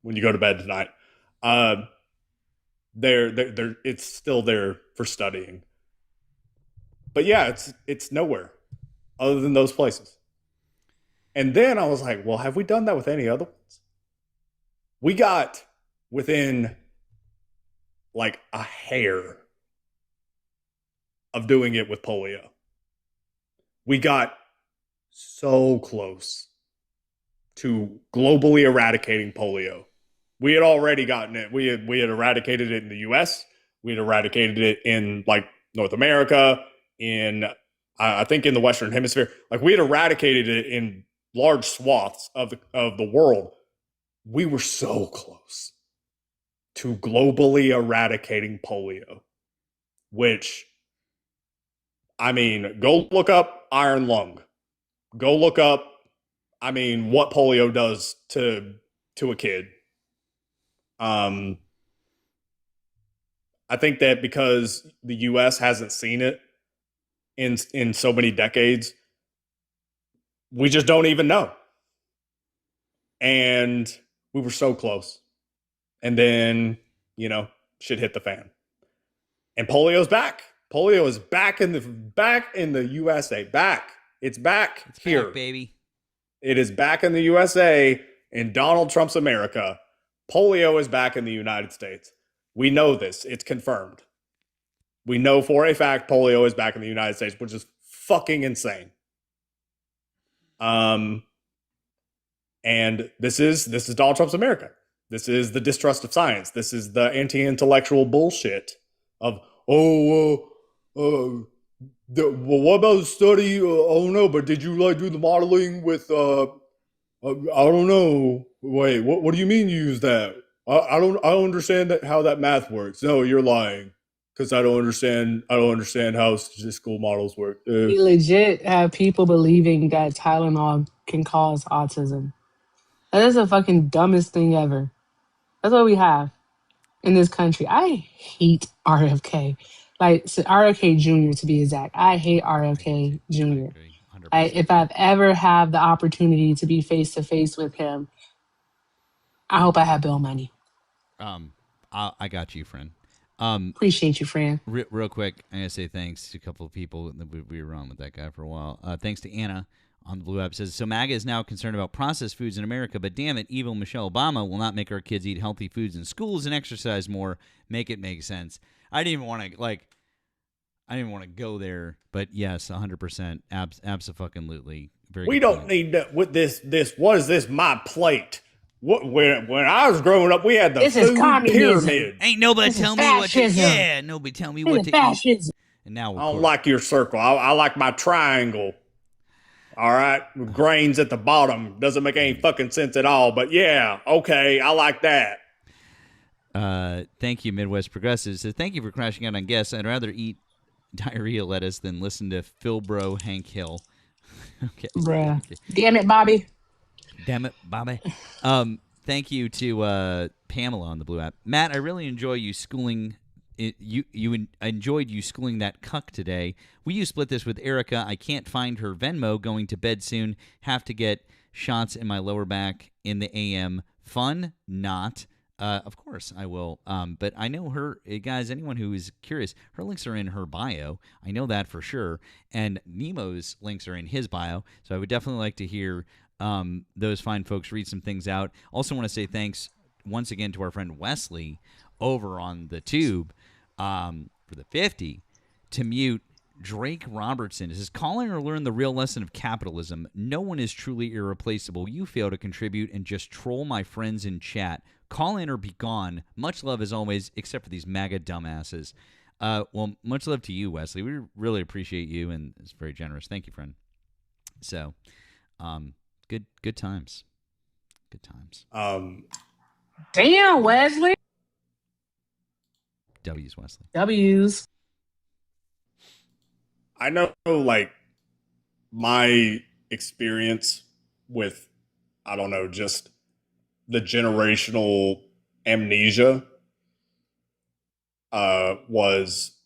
when you go to bed tonight. It's still there for studying. But yeah, it's nowhere other than those places. And then I was like, well, have we done that with any other ones? We got within like a hair of doing it with polio. We got so close to globally eradicating polio. We had already gotten it. We had eradicated it in the US. We had eradicated it in like North America, I think in the Western Hemisphere. Like we had eradicated it in large swaths of the world. We were so close to globally eradicating polio, which, I mean, go look up iron lung. Go look up, what polio does to a kid. I think that because the U.S. hasn't seen it in so many decades, we just don't even know. And we were so close. And then, shit hit the fan. And polio's back. Polio is back in the USA. It's back here. Back, baby. It is back in the USA in Donald Trump's America. Polio is back in the United States. We know this. It's confirmed. We know for a fact polio is back in the United States, which is fucking insane. And this is Donald Trump's America. This is the distrust of science. This is the anti-intellectual bullshit of, what about the study? I don't know, but did you do the modeling with, I don't know. Wait, what do you mean you use that? I don't understand how that math works. No, you're lying. Because I don't understand how statistical models work. We legit have people believing that Tylenol can cause autism. That is the fucking dumbest thing ever. That's what we have in this country. I hate RFK. Like, so RFK Jr. to be exact. I hate RFK Jr. If I've ever have the opportunity to be face to face with him, I hope I have bill money. I got you, friend. Appreciate you, friend. Real quick, I gotta say thanks to a couple of people. We were on with that guy for a while. Thanks to Anna on the Blue App. Says, so MAGA is now concerned about processed foods in America, but damn it, evil Michelle Obama will not make our kids eat healthy foods in schools and exercise more. Make it make sense. I didn't even want to go there, but yes, 100%, abso-fucking-lutely. We don't need that with this. What is this? My plate. When I was growing up, we had the food pyramid. Ain't nobody tell me what to. Yeah, nobody tell me what to eat. And now I don't like your circle. I like my triangle. All right, with grains at the bottom doesn't make any fucking sense at all. But yeah, okay, I like that. Thank you, Midwest Progressives. Says, thank you for crashing out on guests. I'd rather eat diarrhea lettuce than listen to Philbro Hank Hill. Okay, bruh. Okay. Damn it, Bobby. Thank you to Pamela on the Blue App. Matt, I really enjoy you schooling. I enjoyed you schooling that cuck today. Will you split this with Erika? I can't find her Venmo. Going to bed soon. Have to get shots in my lower back in the AM. Fun? Not. Of course I will. But I know her, guys, anyone who is curious, her links are in her bio. I know that for sure. And Nemo's links are in his bio. So I would definitely like to hear those fine folks read some things out. Also want to say thanks once again to our friend Wesley over on the tube for the 50 to mute Drake Robertson says, call in or learn the real lesson of capitalism. No one is truly irreplaceable. You fail to contribute and just troll my friends in chat. Call in or be gone. Much love as always, except for these MAGA dumbasses. Well, much love to you, Wesley. We really appreciate you, and it's very generous. Thank you, friend. So, good times. Good times. Damn, Wesley. W's, Wesley. W's. I know, like, my experience with, I don't know, just the generational amnesia was,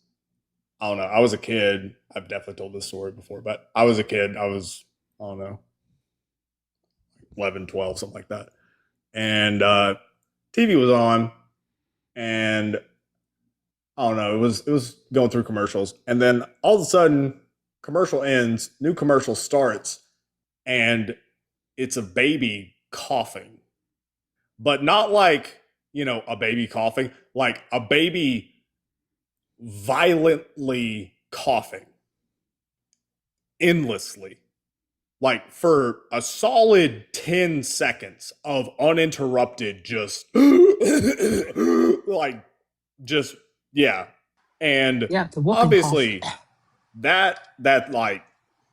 I don't know, I was a kid. I've definitely told this story before, but I was a kid. I was, I don't know, 11, 12, something like that. And TV was on, and I don't know, it was going through commercials. And then all of a sudden, commercial ends, new commercial starts, and it's a baby coughing. But not like, a baby coughing, like a baby violently coughing. Endlessly. Like for a solid 10 seconds of uninterrupted just like just yeah. And obviously that like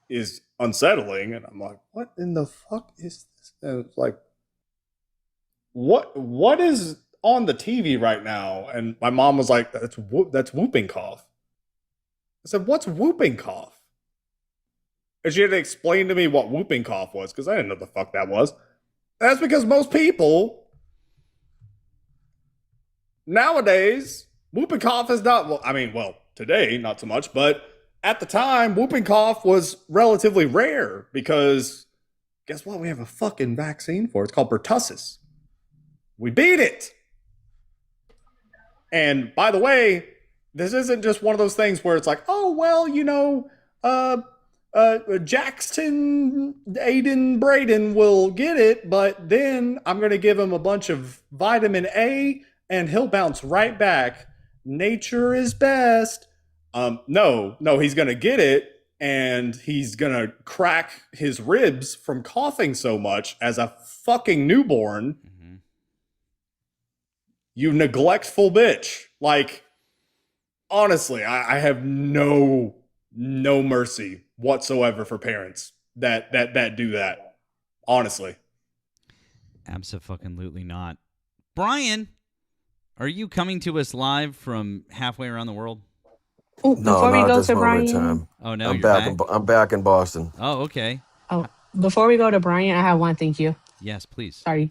is unsettling, and I'm like, what in the fuck is this? And it's like, what is on the TV right now? And my mom was like, that's whooping cough. I said, what's whooping cough? And she had to explain to me what whooping cough was, because I didn't know the fuck that was. That's because most people nowadays, whooping cough is not, today, not so much, but at the time, whooping cough was relatively rare because guess what? We have a fucking vaccine for it. It's called pertussis. We beat it. And by the way, this isn't just one of those things where it's like, oh, well, Jackson, Aiden, Braden will get it, but then I'm going to give him a bunch of vitamin A and he'll bounce right back. Nature is best. No, he's going to get it and he's going to crack his ribs from coughing so much as a fucking newborn. Mm-hmm. You neglectful bitch. Like, honestly, I have no mercy whatsoever for parents that do that. Honestly. Absolutely not. Brian, are you coming to us live from halfway around the world? No, not at this moment in time. Oh, no, I'm back in Boston. Oh, okay. Oh, before we go to Brian, I have one thank you. Yes, please. Sorry.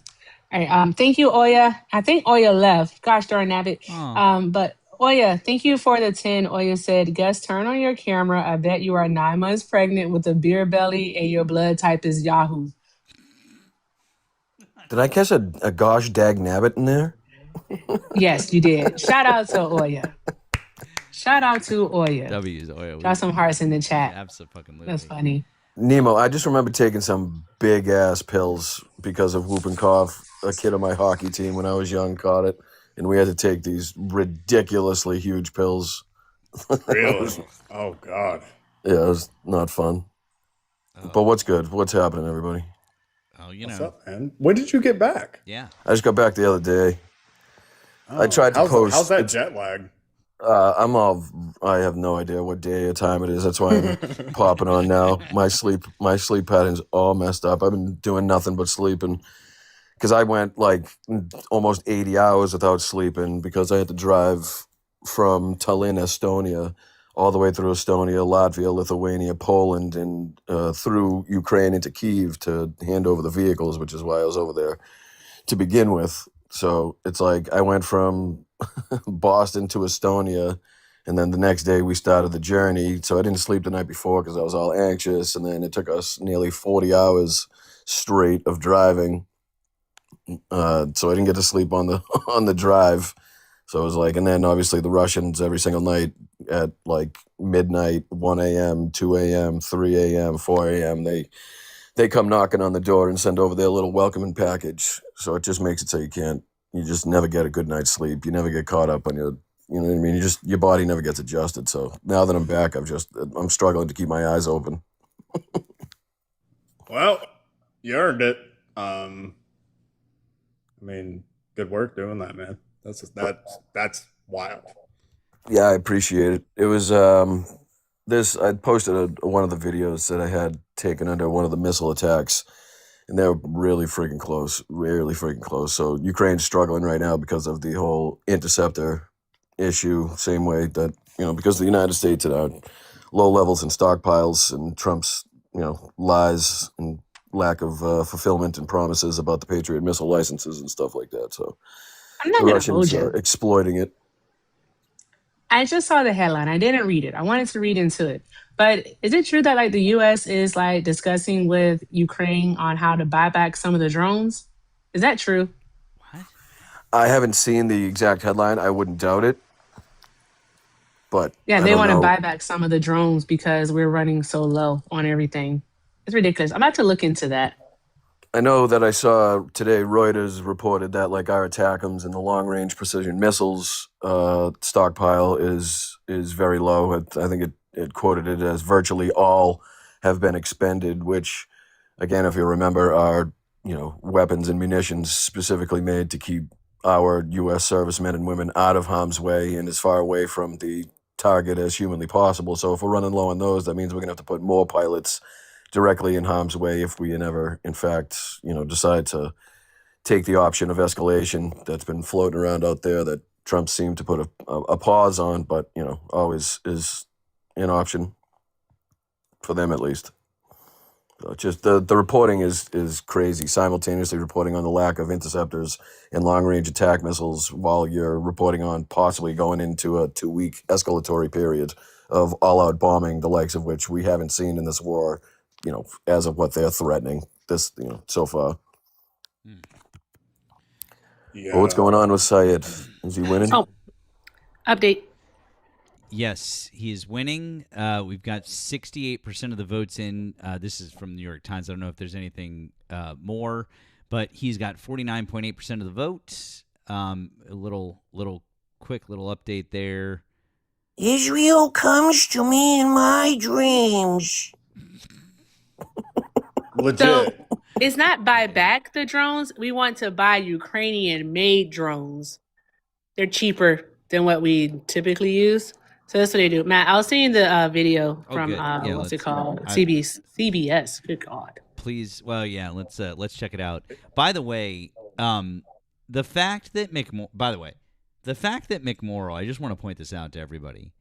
All right. Thank you, Oya. I think Oya left. Gosh darn it. But Oya, thank you for the 10. Oya said, Gus, turn on your camera. I bet you are 9 months pregnant with a beer belly and your blood type is Yahoo. Did I catch a gosh dag nabbit in there? Yes, you did. Shout out to Oya. W's Oya. Drop some hearts in the chat. Absolutely. That's funny. Nemo, I just remember taking some big ass pills because of whooping cough. A kid on my hockey team when I was young caught it, and we had to take these ridiculously huge pills. Really? Oh, God. Yeah, it was not fun. But what's good? What's happening, everybody? Oh, What's up, man? When did you get back? Yeah. I just got back the other day. I tried to post. How's that jet lag? I have no idea what day or time it is. That's why I'm popping on now. My sleep pattern's all messed up. I've been doing nothing but sleeping because I went like almost 80 hours without sleeping because I had to drive from Tallinn, Estonia, all the way through Estonia, Latvia, Lithuania, Poland, and through Ukraine into Kyiv to hand over the vehicles, which is why I was over there to begin with. So it's like I went from Boston to Estonia, and then the next day we started the journey. So I didn't sleep the night before because I was all anxious, and then it took us nearly 40 hours straight of driving. So I didn't get to sleep on the drive. So it was like, and then obviously the Russians every single night at like midnight, 1 a.m., 2 a.m., 3 a.m., 4 a.m., they come knocking on the door and send over their little welcoming package. So it just makes it so you just never get a good night's sleep. You never get caught up on You know what I mean? Your body never gets adjusted. So now that I'm back, I'm struggling to keep my eyes open. Well, you earned it. I mean, good work doing that, man. That's wild. Yeah, I appreciate it. It was I posted one of the videos that I had taken under one of the missile attacks, and they're really freaking close, really freaking close. So Ukraine's struggling right now because of the whole interceptor issue, same way that, because the United States had low levels in stockpiles and Trump's, lies and lack of fulfillment and promises about the Patriot missile licenses and stuff like that. So I'm not the gonna Russians hold you. are exploiting it. I just saw the headline. I didn't read it. I wanted to read into it. But is it true that like the US is like discussing with Ukraine on how to buy back some of the drones? Is that true? I haven't seen the exact headline. I wouldn't doubt it. But Yeah, I they don't want to know. buy back some of the drones because we're running so low on everything. It's ridiculous. I'm about to look into that. I know that I saw today Reuters reported that like our ATACMS and the long range precision missiles stockpile is very low. I think it quoted it as virtually all have been expended, which again, if you remember, are weapons and munitions specifically made to keep our U.S. servicemen and women out of harm's way and as far away from the target as humanly possible. So if we're running low on those, that means we're gonna have to put more pilots directly in harm's way if we never, in fact, decide to take the option of escalation that's been floating around out there that Trump seemed to put a pause on, but always is an option for them at least. So just the reporting is crazy. Simultaneously reporting on the lack of interceptors and long range attack missiles while you're reporting on possibly going into a 2-week escalatory period of all out bombing, the likes of which we haven't seen in this war, as of what they're threatening this, so far. Yeah. Well, what's going on with Syed? Is he winning? Oh, update. Yes, he is winning. We've got 68% of the votes in. This is from the New York Times. I don't know if there's anything more, but he's got 49.8% of the vote. A little quick little update there. Israel comes to me in my dreams. Legit. So it's not buy back the drones. We want to buy Ukrainian-made drones. They're cheaper than what we typically use. So that's what they do. Matt, I was seeing the video from what's it called? CBS. Good God. Please, well, yeah, let's check it out. By the way, the fact that McMorrow, I just want to point this out to everybody.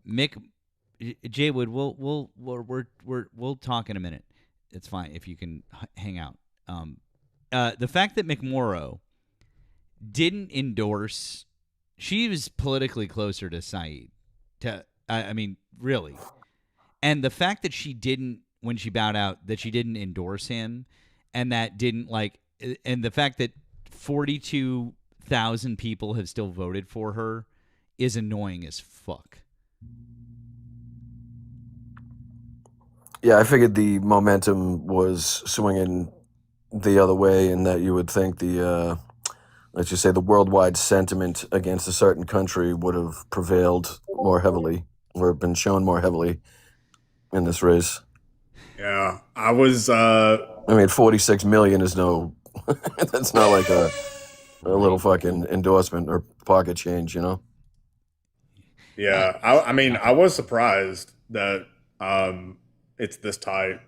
Jaywood, we'll talk in a minute. It's fine if you can hang out. The fact that McMorrow didn't endorse, she was politically closer to Saeed. I mean, really. And the fact that she didn't, when she bowed out, that she didn't endorse him, and that didn't and the fact that 42,000 people have still voted for her is annoying as fuck. Yeah, I figured the momentum was swinging the other way, and that you would think let's just say the worldwide sentiment against a certain country would have prevailed more heavily, or been shown more heavily in this race. Yeah, I was. I mean, 46 million is that's not like a little fucking endorsement or pocket change, Yeah, I mean, I was surprised that it's this tight.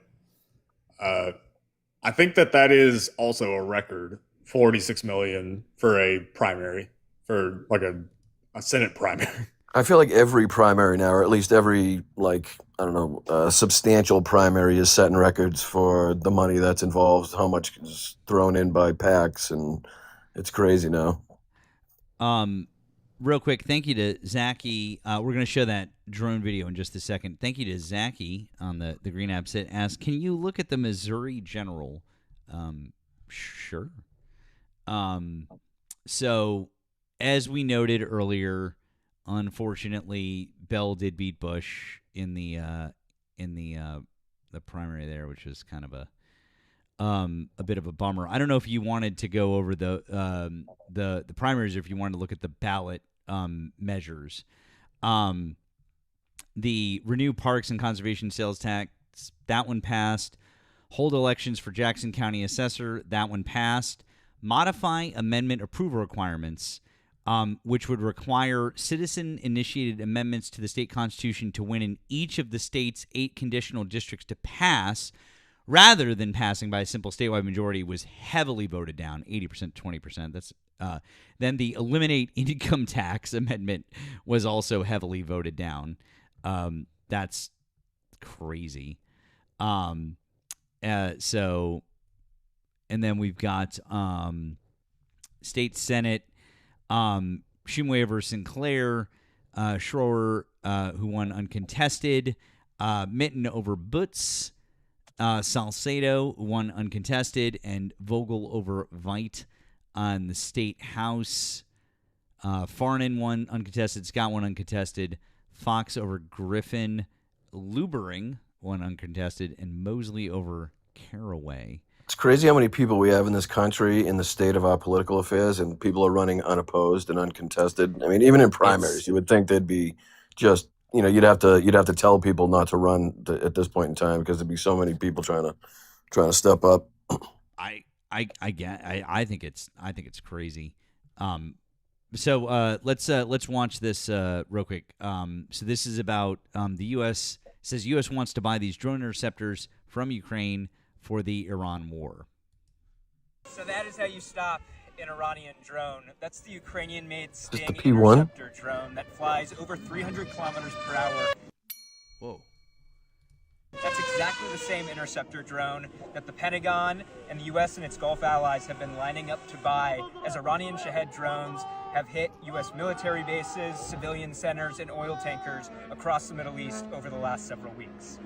I think that is also a record, 46 million for a primary, for like a Senate primary. I feel like every primary now, or at least every, substantial primary is setting records for the money that's involved, how much is thrown in by PACs, and it's crazy now. Real quick, thank you to Zachy. We're going to show that drone video in just a second. Thank you to Zachy on the Green App Sit. Asked, can you look at the Missouri General? Sure. So, as we noted earlier, unfortunately, Bell did beat Bush in the primary there, which was kind of a bit of a bummer. I don't know if you wanted to go over the primaries, or if you wanted to look at the ballot measures. The Renew Parks and Conservation Sales Tax, that one passed. Hold elections for Jackson County Assessor, that one passed. Modify amendment approval requirements, which would require citizen-initiated amendments to the state constitution to win in each of the state's 8 conditional districts to pass, rather than passing by a simple statewide majority, was heavily voted down, 80% to 20%. That's then the Eliminate Income Tax amendment was also heavily voted down. That's crazy. So, and then we've got State Senate, Shumway versus Sinclair, Schroer, who won uncontested, Mitten over Butz, Salcedo won uncontested, and Vogel over Veit on the State House. Farnan won uncontested, Scott won uncontested, Fox over Griffin, Lubering won uncontested, and Mosley over Caraway. It's crazy how many people we have in this country in the state of our political affairs, and people are running unopposed and uncontested. I mean, even in primaries, you would think they'd be just, you'd have to tell people not to run at this point in time, because there'd be so many people trying to step up. I think it's crazy. So let's watch this real quick. So this is about the U.S. says U.S. wants to buy these drone interceptors from Ukraine for the Iran war. So that is how you stop an Iranian drone. That's the Ukrainian-made Sting the P1? interceptor drone that flies over 300 kilometers per hour. Whoa. That's exactly the same interceptor drone that the Pentagon and the U.S. and its Gulf allies have been lining up to buy as Iranian Shahed drones have hit U.S. military bases, civilian centers, and oil tankers across the Middle East over the last several weeks.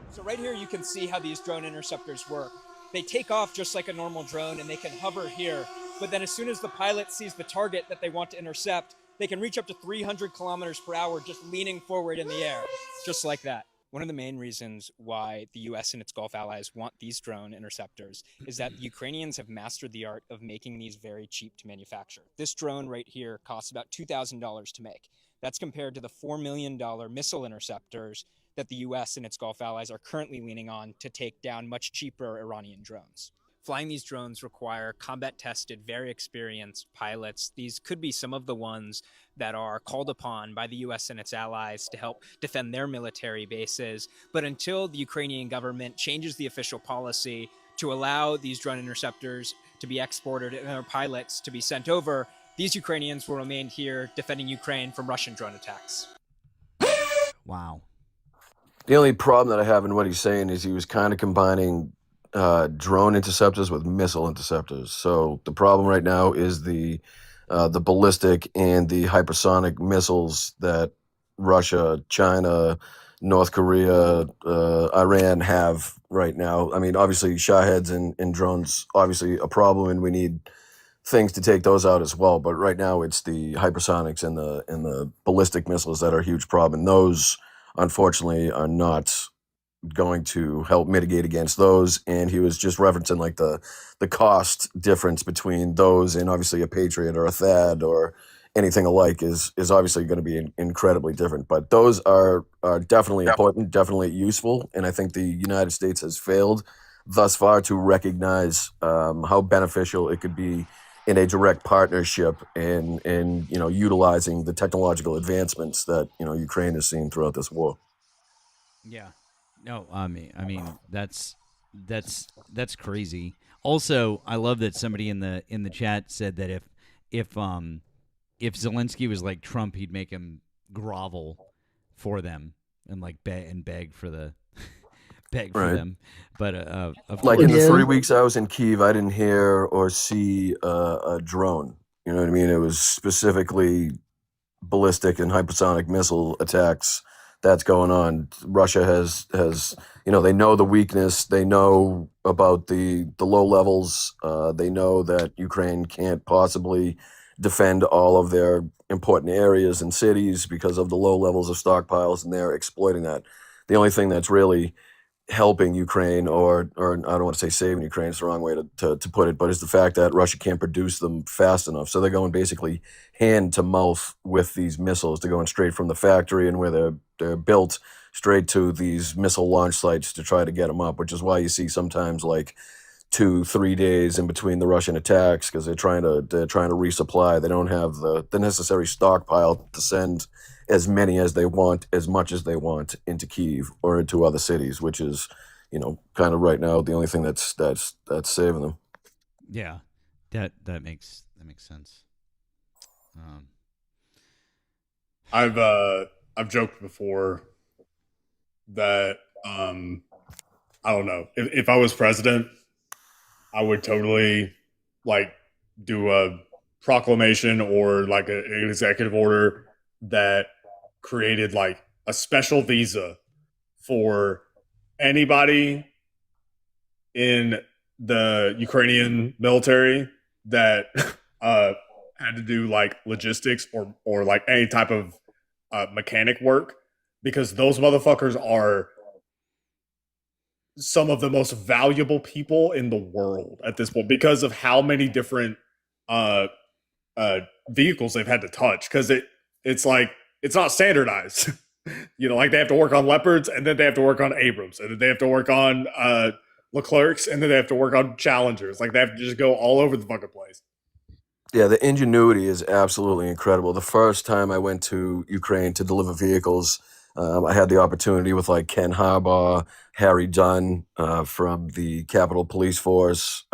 So right here you can see how these drone interceptors work. They take off just like a normal drone and they can hover here, but then as soon as the pilot sees the target that they want to intercept, they can reach up to 300 kilometers per hour just leaning forward in the air, just like that. One of the main reasons why the U.S. and its Gulf allies want these drone interceptors is that the Ukrainians have mastered the art of making these very cheap to manufacture. This drone right here costs about $2,000 to make. That's compared to the $4 million missile interceptors that the U.S. and its Gulf allies are currently leaning on to take down much cheaper Iranian drones. Flying these drones require combat-tested, very experienced pilots. These could be some of the ones that are called upon by the U.S. and its allies to help defend their military bases. But until the Ukrainian government changes the official policy to allow these drone interceptors to be exported and their pilots to be sent over, these Ukrainians will remain here defending Ukraine from Russian drone attacks. Wow. The only problem that I have in what he's saying is he was kind of combining drone interceptors with missile interceptors. So the problem right now is the ballistic and the hypersonic missiles that Russia, China, North Korea, Iran have right now. I mean, obviously Shaheds and drones, obviously a problem, and we need things to take those out as well. But right now it's the hypersonics and the ballistic missiles that are a huge problem. And those, unfortunately, are not going to help mitigate against those. And he was just referencing like the cost difference between those and obviously a Patriot or a THAAD or anything alike is obviously going to be incredibly different. But those are definitely important, definitely useful. And I think the United States has failed thus far to recognize how beneficial it could be in a direct partnership and utilizing the technological advancements that Ukraine has seen throughout this war. Yeah. No, I mean that's crazy. Also, I love that somebody in the chat said that if Zelensky was like Trump, he'd make him grovel for them and like beg for the beg for them. But of like course, in the 3 weeks I was in Kyiv, I didn't hear or see a drone. You know what I mean? It was specifically ballistic and hypersonic missile attacks that's going on. Russia has they know the weakness. They know about the low levels. They know that Ukraine can't possibly defend all of their important areas and cities because of the low levels of stockpiles, and they're exploiting that. The only thing that's really helping Ukraine, or I don't want to say saving Ukraine, it's the wrong way to put it, but it's the fact that Russia can't produce them fast enough. So they're going basically hand to mouth with these missiles. They're going straight from the factory and where they're built straight to these missile launch sites to try to get them up, which is why you see sometimes like 2-3 days in between the Russian attacks, because they're trying to resupply. They don't have the necessary stockpile to send as many as they want, as much as they want, into Kyiv or into other cities, which is, kind of right now the only thing that's saving them. Yeah, that makes sense. I've joked before that I don't know, if I was president, I would totally like do a proclamation or like an executive order that created like a special visa for anybody in the Ukrainian military that had to do like logistics or like any type of mechanic work, because those motherfuckers are some of the most valuable people in the world at this point because of how many different vehicles they've had to touch, because it's like it's not standardized. Like they have to work on Leopards, and then they have to work on Abrams, and then they have to work on Leclercs, and then they have to work on Challengers. Like they have to just go all over the fucking place. Yeah, the ingenuity is absolutely incredible. The first time I went to Ukraine to deliver vehicles, I had the opportunity with like Ken Harbaugh, Harry Dunn from the Capitol Police Force,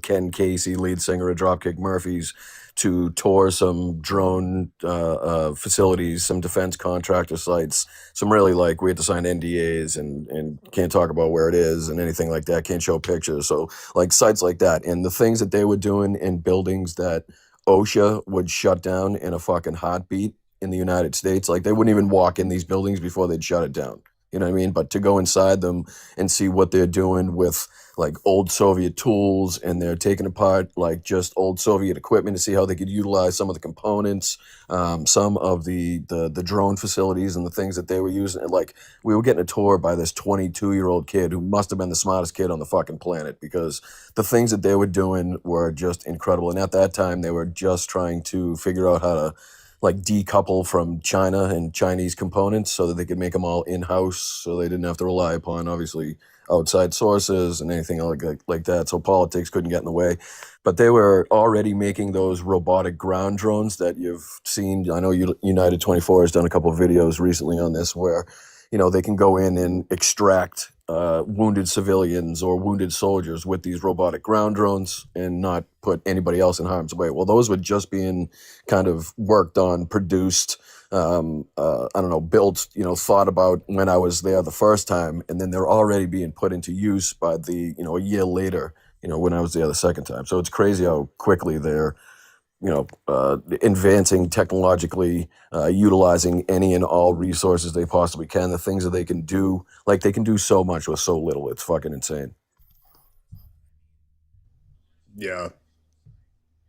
Ken Casey, lead singer of Dropkick Murphys, to tour some drone facilities, some defense contractor sites, some really like we had to sign NDAs and can't talk about where it is and anything like that, can't show pictures. So like sites like that, and the things that they were doing in buildings that OSHA would shut down in a fucking heartbeat in the United States. Like they wouldn't even walk in these buildings before they'd shut it down. You know what I mean? But to go inside them and see what they're doing with like old Soviet tools, and they're taking apart like just old Soviet equipment to see how they could utilize some of the components, some of the drone facilities and the things that they were using. And like we were getting a tour by this 22-year-old kid who must have been the smartest kid on the fucking planet, because the things that they were doing were just incredible. And at that time, they were just trying to figure out how to like decouple from China and Chinese components so that they could make them all in-house, so they didn't have to rely upon obviously outside sources and anything like that. So politics couldn't get in the way. But they were already making those robotic ground drones that you've seen. I know United 24 has done a couple of videos recently on this where, they can go in and extract wounded civilians or wounded soldiers with these robotic ground drones and not put anybody else in harm's way. Well, those were just being kind of worked on, produced, built, thought about when I was there the first time, and then they're already being put into use by a year later, when I was there the second time. So it's crazy how quickly they're, advancing technologically, utilizing any and all resources they possibly can, the things that they can do. Like they can do so much with so little. It's fucking insane. Yeah.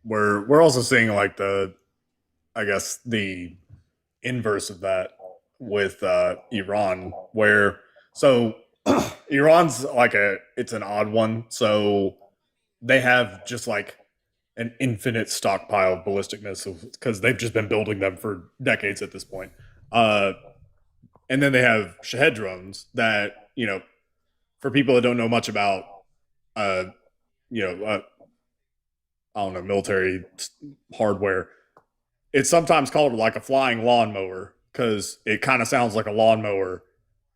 We're also seeing like the inverse of that with Iran, where so Iran's like it's an odd one. So they have just like an infinite stockpile of ballistic missiles because they've just been building them for decades at this point. And then they have Shahed drones that, for people that don't know much about, military hardware, it's sometimes called like a flying lawnmower because it kind of sounds like a lawnmower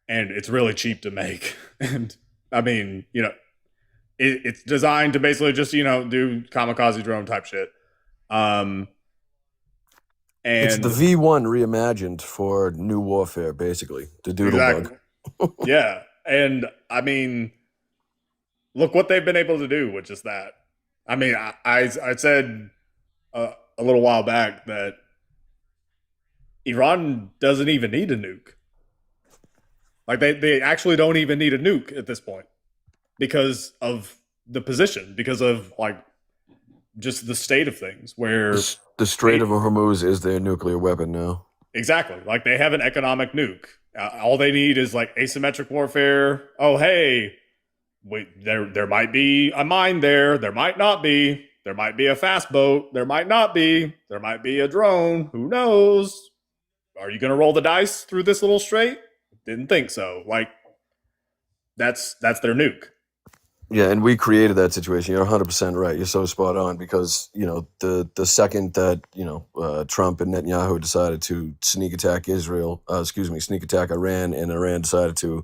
and it's really cheap to make. And I mean, it's designed to basically just, do kamikaze drone type shit. And it's the V1 reimagined for new warfare, basically, the doodle bug. Yeah. And I mean, look what they've been able to do with just that. I mean, I said a little while back that Iran doesn't even need a nuke. Like they actually don't even need a nuke at this point because of the position, because of like just the state of things where the Strait of Hormuz is their nuclear weapon now. Exactly. Like they have an economic nuke. All they need is like asymmetric warfare. Oh, hey, there might be a mine there. There might not be. There might be a fast boat. There might not be. There might be a drone. Who knows? Are you going to roll the dice through this little strait? Didn't think so. Like that's their nuke. Yeah, and we created that situation. You're 100% right. You're so spot on because, the second that, Trump and Netanyahu decided to sneak attack Iran, and Iran decided to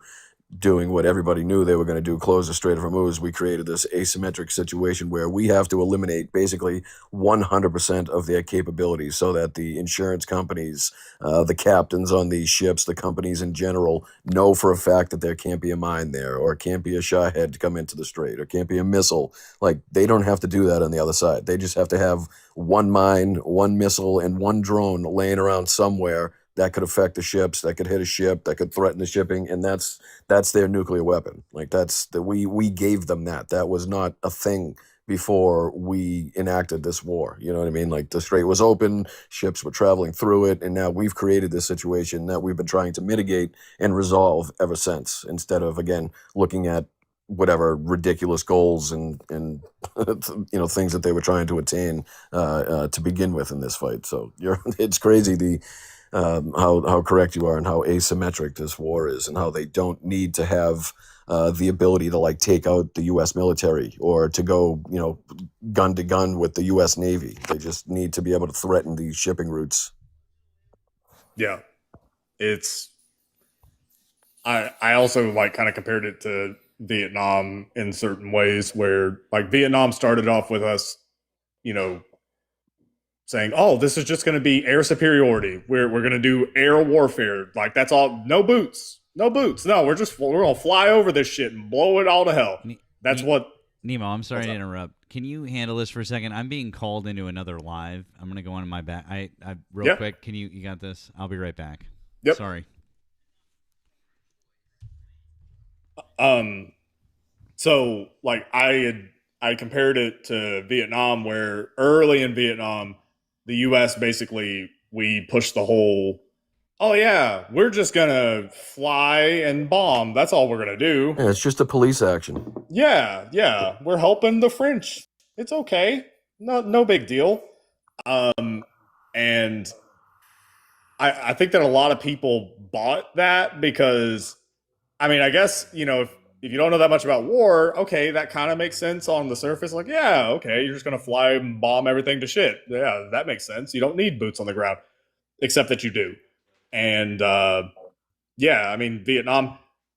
doing what everybody knew they were going to do, close the Strait of Hormuz, we created this asymmetric situation where we have to eliminate basically 100% of their capabilities so that the insurance companies, the captains on these ships, the companies in general, know for a fact that there can't be a mine there, or can't be a Shahed to come into the strait, or can't be a missile. Like, they don't have to do that on the other side. They just have to have one mine, one missile, and one drone laying around somewhere that could affect the ships, that could hit a ship, that could threaten the shipping, and that's their nuclear weapon. Like we gave them that. That was not a thing before we enacted this war. You know what I mean? Like the strait was open, ships were traveling through it, and now we've created this situation that we've been trying to mitigate and resolve ever since. Instead of again looking at whatever ridiculous goals and things that they were trying to attain to begin with in this fight. So it's crazy how correct you are and how asymmetric this war is, and how they don't need to have the ability to like take out the U.S. military or to go gun to gun with the U.S. Navy. They just need to be able to threaten these shipping routes. Yeah, I also like kind of compared it to Vietnam in certain ways where like Vietnam started off with us, saying, "Oh, this is just going to be air superiority. We're going to do air warfare. Like that's all. No boots. No, we're going to fly over this shit and blow it all to hell." That's what. Nemo, I'm sorry to interrupt. Can you handle this for a second? I'm being called into another live. I'm going to go on my back. I real quick. Can you got this? I'll be right back. Yep. Sorry. So like I compared it to Vietnam, where early in Vietnam, the U.S. basically, we pushed the whole, oh yeah, we're just going to fly and bomb. That's all we're going to do. Yeah, it's just a police action. Yeah. We're helping the French. It's okay. No big deal. And I think that a lot of people bought that because, I mean, I guess, if you don't know that much about war, okay, that kind of makes sense on the surface. Like, yeah, okay, you're just going to fly and bomb everything to shit. Yeah, that makes sense. You don't need boots on the ground, except that you do. And yeah, I mean,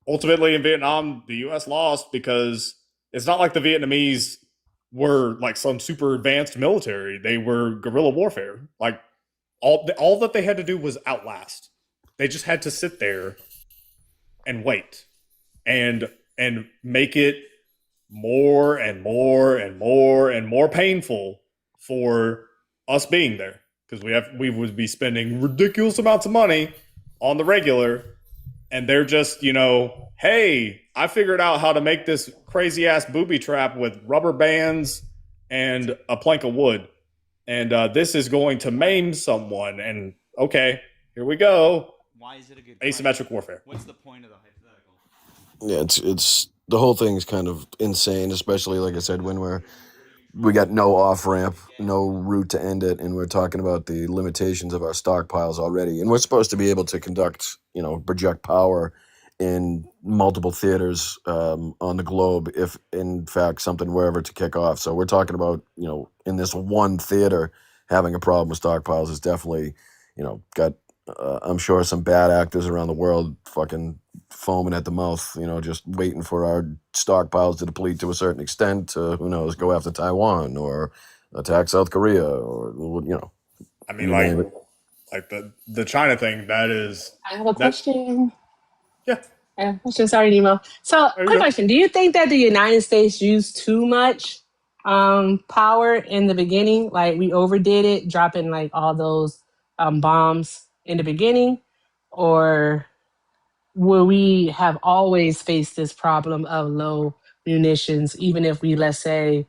ultimately in Vietnam, the U.S. lost because it's not like the Vietnamese were like some super advanced military. They were guerrilla warfare. Like all that they had to do was outlast. They just had to sit there and wait and make it more and more and more and more painful for us being there, because we would be spending ridiculous amounts of money on the regular, and they're just hey, I figured out how to make this crazy ass booby trap with rubber bands and a plank of wood, and this is going to maim someone, and okay, here we go. Why is it a good asymmetric warfare? What's the point of the hypothetical? Yeah, it's the whole thing's kind of insane, especially like I said, when we got no off ramp, no route to end it, and we're talking about the limitations of our stockpiles already, and we're supposed to be able to conduct, project power in multiple theaters on the globe if in fact something were ever to kick off. So we're talking about, in this one theater having a problem with stockpiles is definitely, got I'm sure some bad actors around the world fucking foaming at the mouth, just waiting for our stockpiles to deplete to a certain extent to, who knows, go after Taiwan or attack South Korea or, I mean, like the China thing, that is... I have a question. Yeah. I have a question. Sorry, Nemo. So, quick question. Do you think that the United States used too much power in the beginning? Like, we overdid it, dropping, like, all those bombs in the beginning? Or will we have always faced this problem of low munitions, even if we, let's say,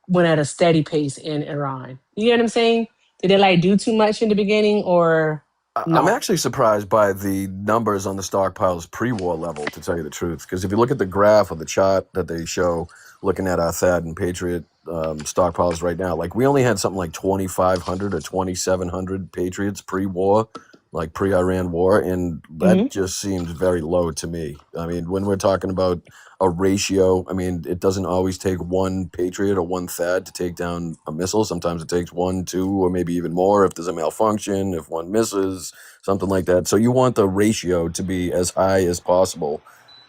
went at a steady pace in Iran? You know what I'm saying? Did they, like, do too much in the beginning, or... I'm actually surprised by the numbers on the stockpiles pre-war level, to tell you the truth. Because if you look at the graph or the chart that they show, looking at our THAAD and Patriot stockpiles right now, like we only had something like 2,500 or 2,700 Patriots pre-war, like pre-Iran war, and that just seems very low to me. I mean, when we're talking about a ratio, I mean, it doesn't always take one Patriot or one THAAD to take down a missile. Sometimes it takes 1, 2, or maybe even more if there's a malfunction, if one misses, something like that. So you want the ratio to be as high as possible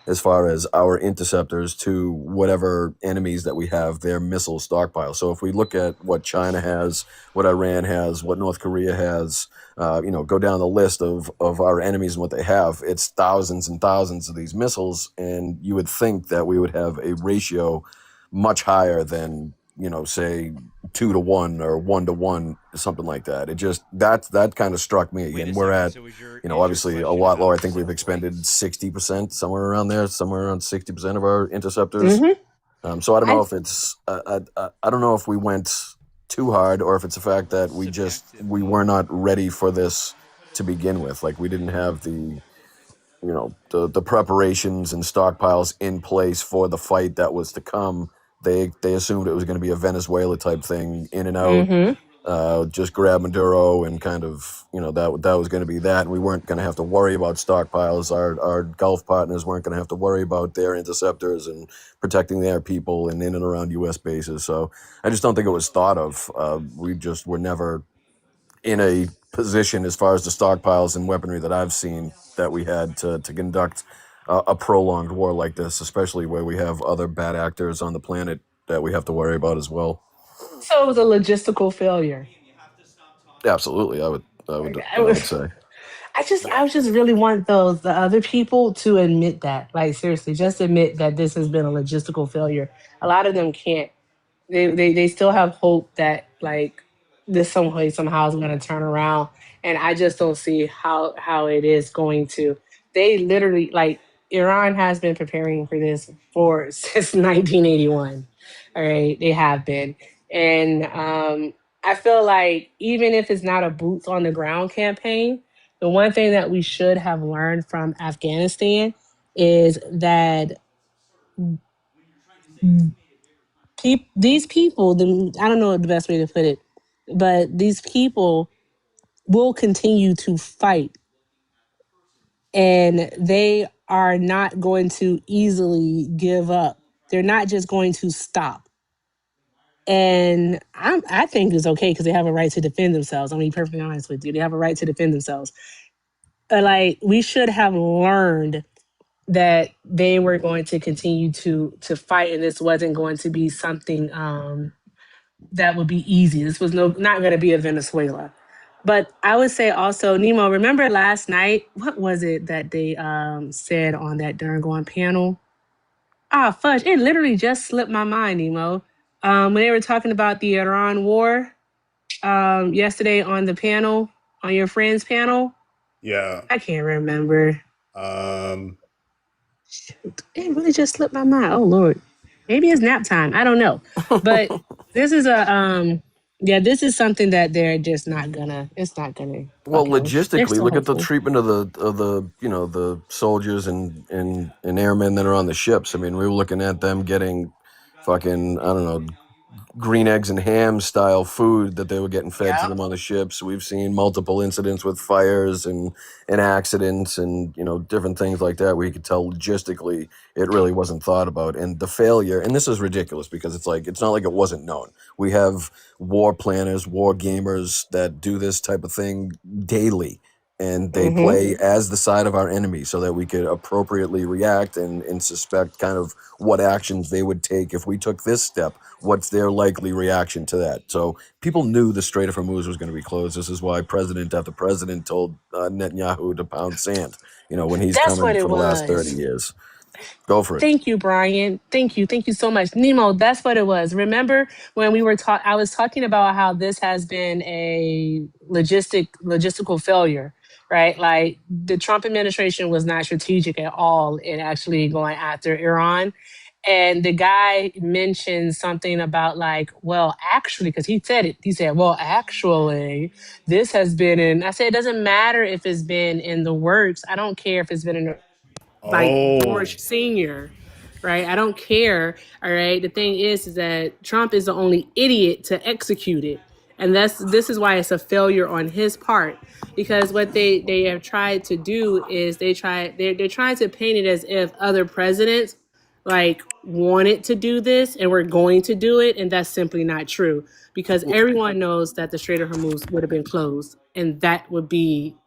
as far as our interceptors to whatever enemies that we have, their missile stockpile. So if we look at what China has, what Iran has, what North Korea has, go down the list of our enemies and what they have, it's thousands and thousands of these missiles. And you would think that we would have a ratio much higher than, say 2 to 1 or 1 to 1, something like that. It just, that kind of struck me. And we're at, obviously a lot lower. I think we've expended 60%, somewhere around there, somewhere around 60% of our interceptors. So I don't know if it's, I don't know if we went too hard or if it's the fact that we were not ready for this to begin with. Like we didn't have the preparations and stockpiles in place for the fight that was to come. They assumed it was going to be a Venezuela type thing, in and out, just grab Maduro and kind of, that was going to be that. And we weren't going to have to worry about stockpiles. Our Gulf partners weren't going to have to worry about their interceptors and protecting their people and in and around U.S. bases. So I just don't think it was thought of. We just were never in a position, as far as the stockpiles and weaponry that I've seen, that we had to conduct a prolonged war like this, especially where we have other bad actors on the planet that we have to worry about as well. So it was a logistical failure. Absolutely, I would say. I just really want the other people to admit that. Like seriously, just admit that this has been a logistical failure. A lot of them can't. They still have hope that like this some way somehow is going to turn around, and I just don't see how it is going to. They literally like Iran has been preparing for this for since 1981. All right, they have been, and I feel like even if it's not a boots on the ground campaign, the one thing that we should have learned from Afghanistan is that these people, I don't know the best way to put it, but these people will continue to fight and they are not going to easily give up. They're not just going to stop. And I think it's okay because they have a right to defend themselves. I'm going to be perfectly honest with you. They have a right to defend themselves. Like, we should have learned that they were going to continue to fight, and this wasn't going to be something that would be easy. This was not going to be a Venezuela. But I would say also, Nemo, remember last night, what was it that they said on that Durngone panel? Fudge, it literally just slipped my mind, Nemo. When they were talking about the Iran war yesterday on the panel, on your friend's panel. Yeah. I can't remember. Shoot, it really just slipped my mind. Oh, Lord. Maybe it's nap time. I don't know. But this is this is something that they're just not gonna, it's not gonna. Well, logistically, look at the treatment of the soldiers and airmen that are on the ships. I mean, we were looking at them getting fucking, I don't know, green eggs and ham style food that they were getting fed to them on the ships. We've seen multiple incidents with fires and accidents and different things like that, where you could tell logistically it really wasn't thought about. And the failure, and this is ridiculous because it's not like it wasn't known. We have war planners, war gamers that do this type of thing daily, and they play as the side of our enemy so that we could appropriately react and suspect kind of what actions they would take if we took this step. What's their likely reaction to that? So people knew the Strait of Hormuz was going to be closed. This is why president after president told Netanyahu to pound sand, when he's coming for the last 30 years. Go for it. Thank you, Brian. Thank you so much. Nemo, that's what it was. Remember when we were I was talking about how this has been a logistical failure, right? Like the Trump administration was not strategic at all in actually going after Iran. And the guy mentioned something about like, well, actually, because he said it. He said, well, actually, this has been in. I said, it doesn't matter if it's been in the works. I don't care if it's been in the, like George Sr., right? I don't care. All right. The thing is that Trump is the only idiot to execute it. And this is why it's a failure on his part. Because what they have tried to do is they're trying to paint it as if other presidents like wanted to do this and were going to do it, and that's simply not true. Because everyone knows that the Strait of Hormuz would have been closed, and that would be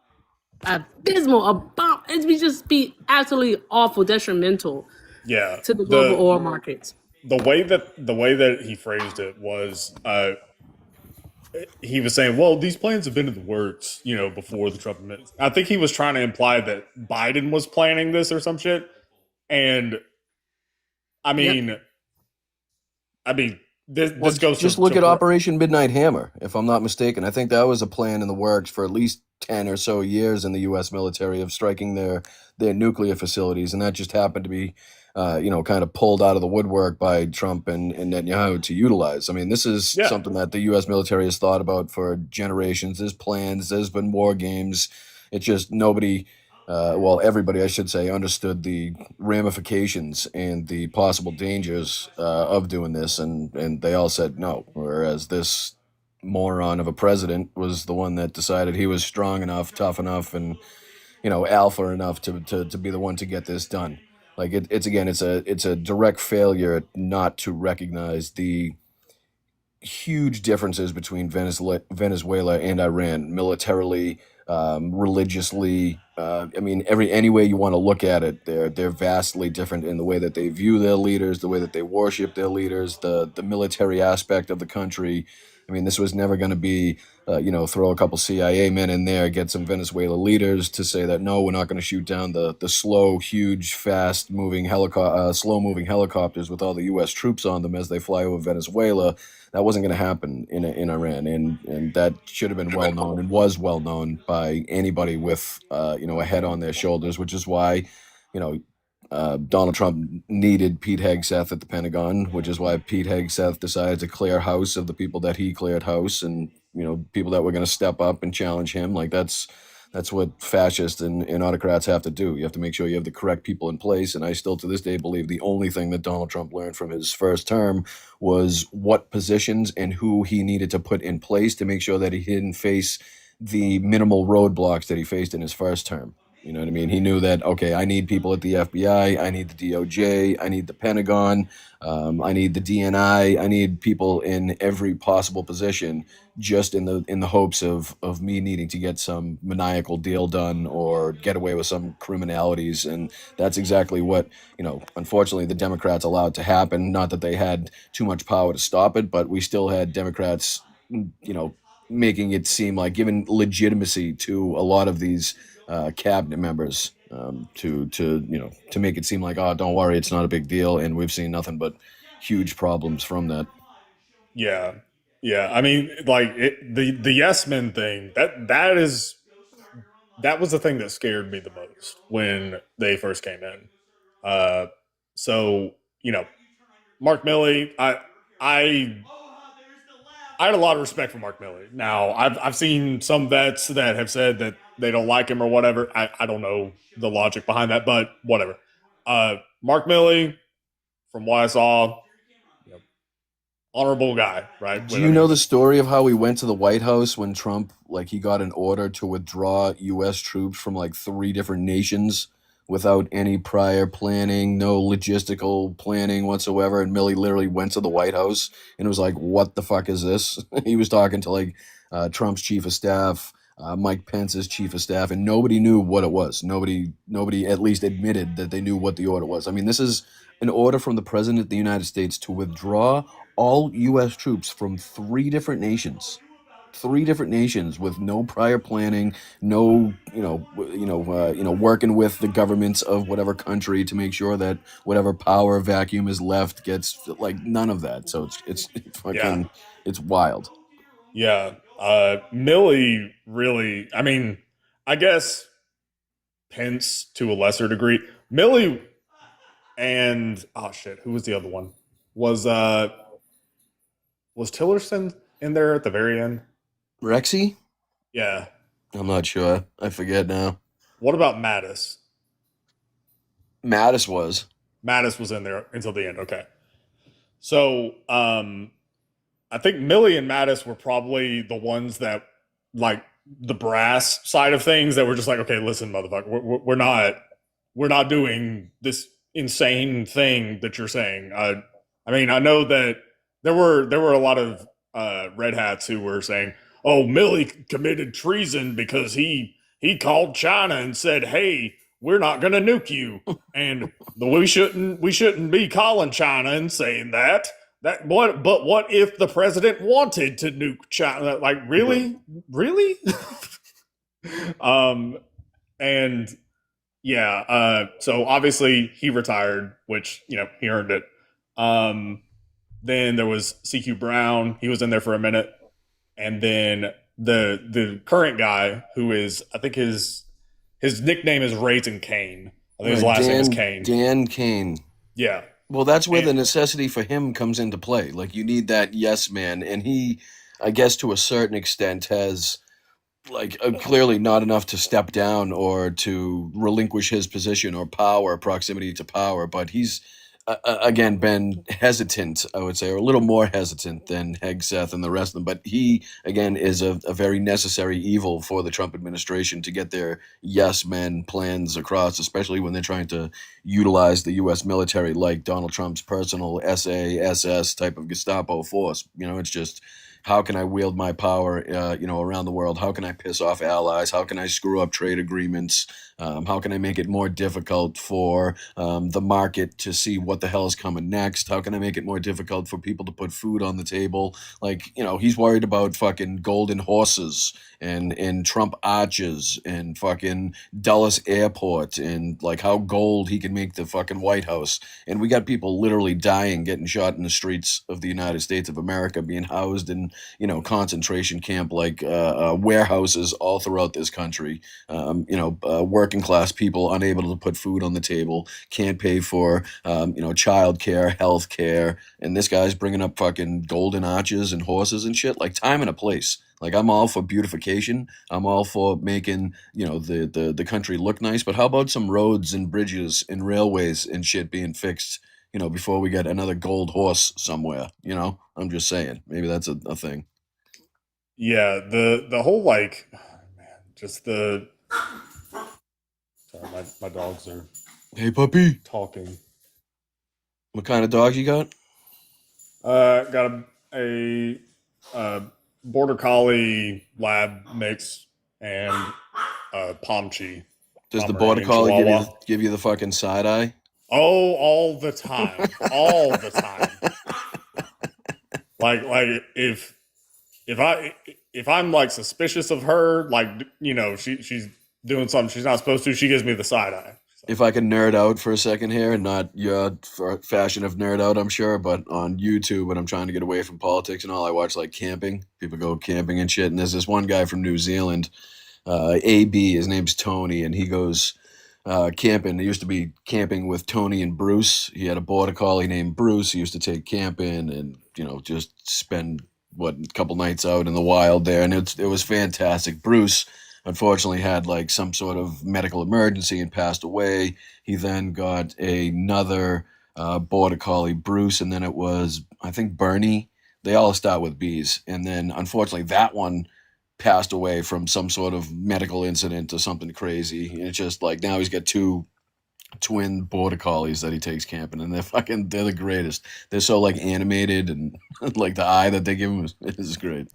abysmal, a bomb. It would just be absolutely awful, detrimental to the global oil markets. The way that he phrased it was he was saying, well, these plans have been in the works, before the Trump administration. I think he was trying to imply that Biden was planning this or some shit. And I mean, this goes just look at Operation Midnight Hammer, if I'm not mistaken. I think that was a plan in the works for at least 10 or so years in the U.S. military of striking their nuclear facilities, and that just happened to be, kind of pulled out of the woodwork by Trump and Netanyahu to utilize. I mean, this is something that the U.S. military has thought about for generations. There's plans. There's been war games. It's just nobody. Everybody, I should say, understood the ramifications and the possible dangers of doing this, and they all said no. Whereas this moron of a president was the one that decided he was strong enough, tough enough, and alpha enough to be the one to get this done. Like it's a direct failure not to recognize the huge differences between Venezuela and Iran militarily, religiously. Any way you want to look at it, they're vastly different in the way that they view their leaders, the way that they worship their leaders, the military aspect of the country. I mean, this was never going to be, throw a couple CIA men in there, get some Venezuela leaders to say that no, we're not going to shoot down the slow, huge, fast moving slow moving helicopters with all the U.S. troops on them as they fly over Venezuela. That wasn't going to happen in Iran, and that should have been well known and was well known by anybody with a head on their shoulders, which is why Donald Trump needed Pete Hegseth at the Pentagon, which is why Pete Hegseth decided to clear house of the people that he cleared house, and people that were going to step up and challenge him. Like that's what fascists and autocrats have to do. You have to make sure you have the correct people in place. And I still, to this day, believe the only thing that Donald Trump learned from his first term was what positions and who he needed to put in place to make sure that he didn't face the minimal roadblocks that he faced in his first term. You know what I mean? He knew that, okay, I need people at the FBI, I need the DOJ, I need the Pentagon, I need the DNI, I need people in every possible position, just in the hopes of me needing to get some maniacal deal done or get away with some criminalities. And that's exactly what, unfortunately the Democrats allowed to happen. Not that they had too much power to stop it, but we still had Democrats, making it seem like giving legitimacy to a lot of these cabinet members, to make it seem like, oh, don't worry, it's not a big deal, and we've seen nothing but huge problems from that. Yeah. I mean, like the yes men thing, that was the thing that scared me the most when they first came in. Mark Milley, I had a lot of respect for Mark Milley. Now, I've seen some vets that have said that they don't like him or whatever. I don't know the logic behind that, but whatever. Mark Milley, from what I saw, honorable guy, right? Do you know the story of how he went to the White House when Trump, he got an order to withdraw U.S. troops from 3 different nations without any prior planning, no logistical planning whatsoever? And Milley literally went to the White House and was like, what the fuck is this? He was talking to Trump's chief of staff, Mike Pence's chief of staff, and nobody knew what it was. Nobody at least admitted that they knew what the order was. I mean, this is an order from the president of the United States to withdraw all U.S. troops from 3 different nations. 3 different nations with no prior planning, no, working with the governments of whatever country to make sure that whatever power vacuum is left gets none of that. So it's fucking, it's wild. Yeah. Milley really, I mean, I guess Pence to a lesser degree. Milley and oh shit, who was the other one? Was Tillerson in there at the very end? Rexy? Yeah. I'm not sure. I forget now. What about Mattis? Mattis was. Mattis was in there until the end. Okay. So I think Millie and Mattis were probably the ones that, like, the brass side of things that were just like, okay, listen, motherfucker, we're not doing this insane thing that you're saying. I mean, I know that there were a lot of red hats who were saying, oh, Millie committed treason because he called China and said, hey, we're not going to nuke you, and we shouldn't be calling China and saying that. But what if the president wanted to nuke China? Like, really? And yeah, so obviously he retired, which, you know, he earned it. Then there was CQ Brown. He was in there for a minute. And then the current guy, who is, I think his nickname is Raisin Kane. I think his last name is Kane. Dan Kane. Yeah. Well, that's where the necessity for him comes into play. Like, you need that yes man, and he, I guess, to a certain extent, has clearly not enough to step down or to relinquish his position or power, proximity to power, but he's again been hesitant, I would say, or a little more hesitant than Hegseth and the rest of them. But he, again, is a very necessary evil for the Trump administration to get their yes men plans across, especially when they're trying to utilize the U.S. military like Donald Trump's personal SAS type of Gestapo force. You know, it's just, how can I wield my power, around the world? How can I piss off allies? How can I screw up trade agreements? How can I make it more difficult for the market to see what the hell is coming next? How can I make it more difficult for people to put food on the table? Like, you know, he's worried about fucking golden horses and Trump arches and fucking Dulles Airport and like how gold he can make the fucking White House. And we got people literally dying, getting shot in the streets of the United States of America, being housed in, concentration camp like warehouses all throughout this country. Working class people unable to put food on the table, can't pay for child care, health care, and this guy's bringing up fucking golden arches and horses and shit. Like, time and a place. Like, I'm all for beautification. I'm all for making, the country look nice. But how about some roads and bridges and railways and shit being fixed, before we get another gold horse somewhere? I'm just saying. Maybe that's a thing. Yeah, the whole, like, just the... Sorry, my dogs are... Hey, puppy. Talking. What kind of dogs you got? Got a Border Collie Lab mix and Pomchi. Does the Border Collie give you the fucking side eye? Oh, all the time. All the time. Like if I'm like suspicious of her, like, she's doing something she's not supposed to, she gives me the side eye. If I can nerd out for a second here, and not your fashion of nerd out, I'm sure, but on YouTube, when I'm trying to get away from politics and all, I watch like camping. People go camping and shit. And there's this one guy from New Zealand, AB, his name's Tony, and he goes camping. He used to be camping with Tony and Bruce. He had a Border Collie named Bruce. He used to take camping and, just spend a couple nights out in the wild there. And it was fantastic. Bruce, unfortunately, had like some sort of medical emergency and passed away. He then got another Border Collie, Bruce, and then it was, I think, Bernie. They all start with B's. And then, unfortunately, that one passed away from some sort of medical incident or something crazy. And it's just like, now he's got two twin Border Collies that he takes camping, and they're the greatest. They're so like animated, and like the eye that they give him is great.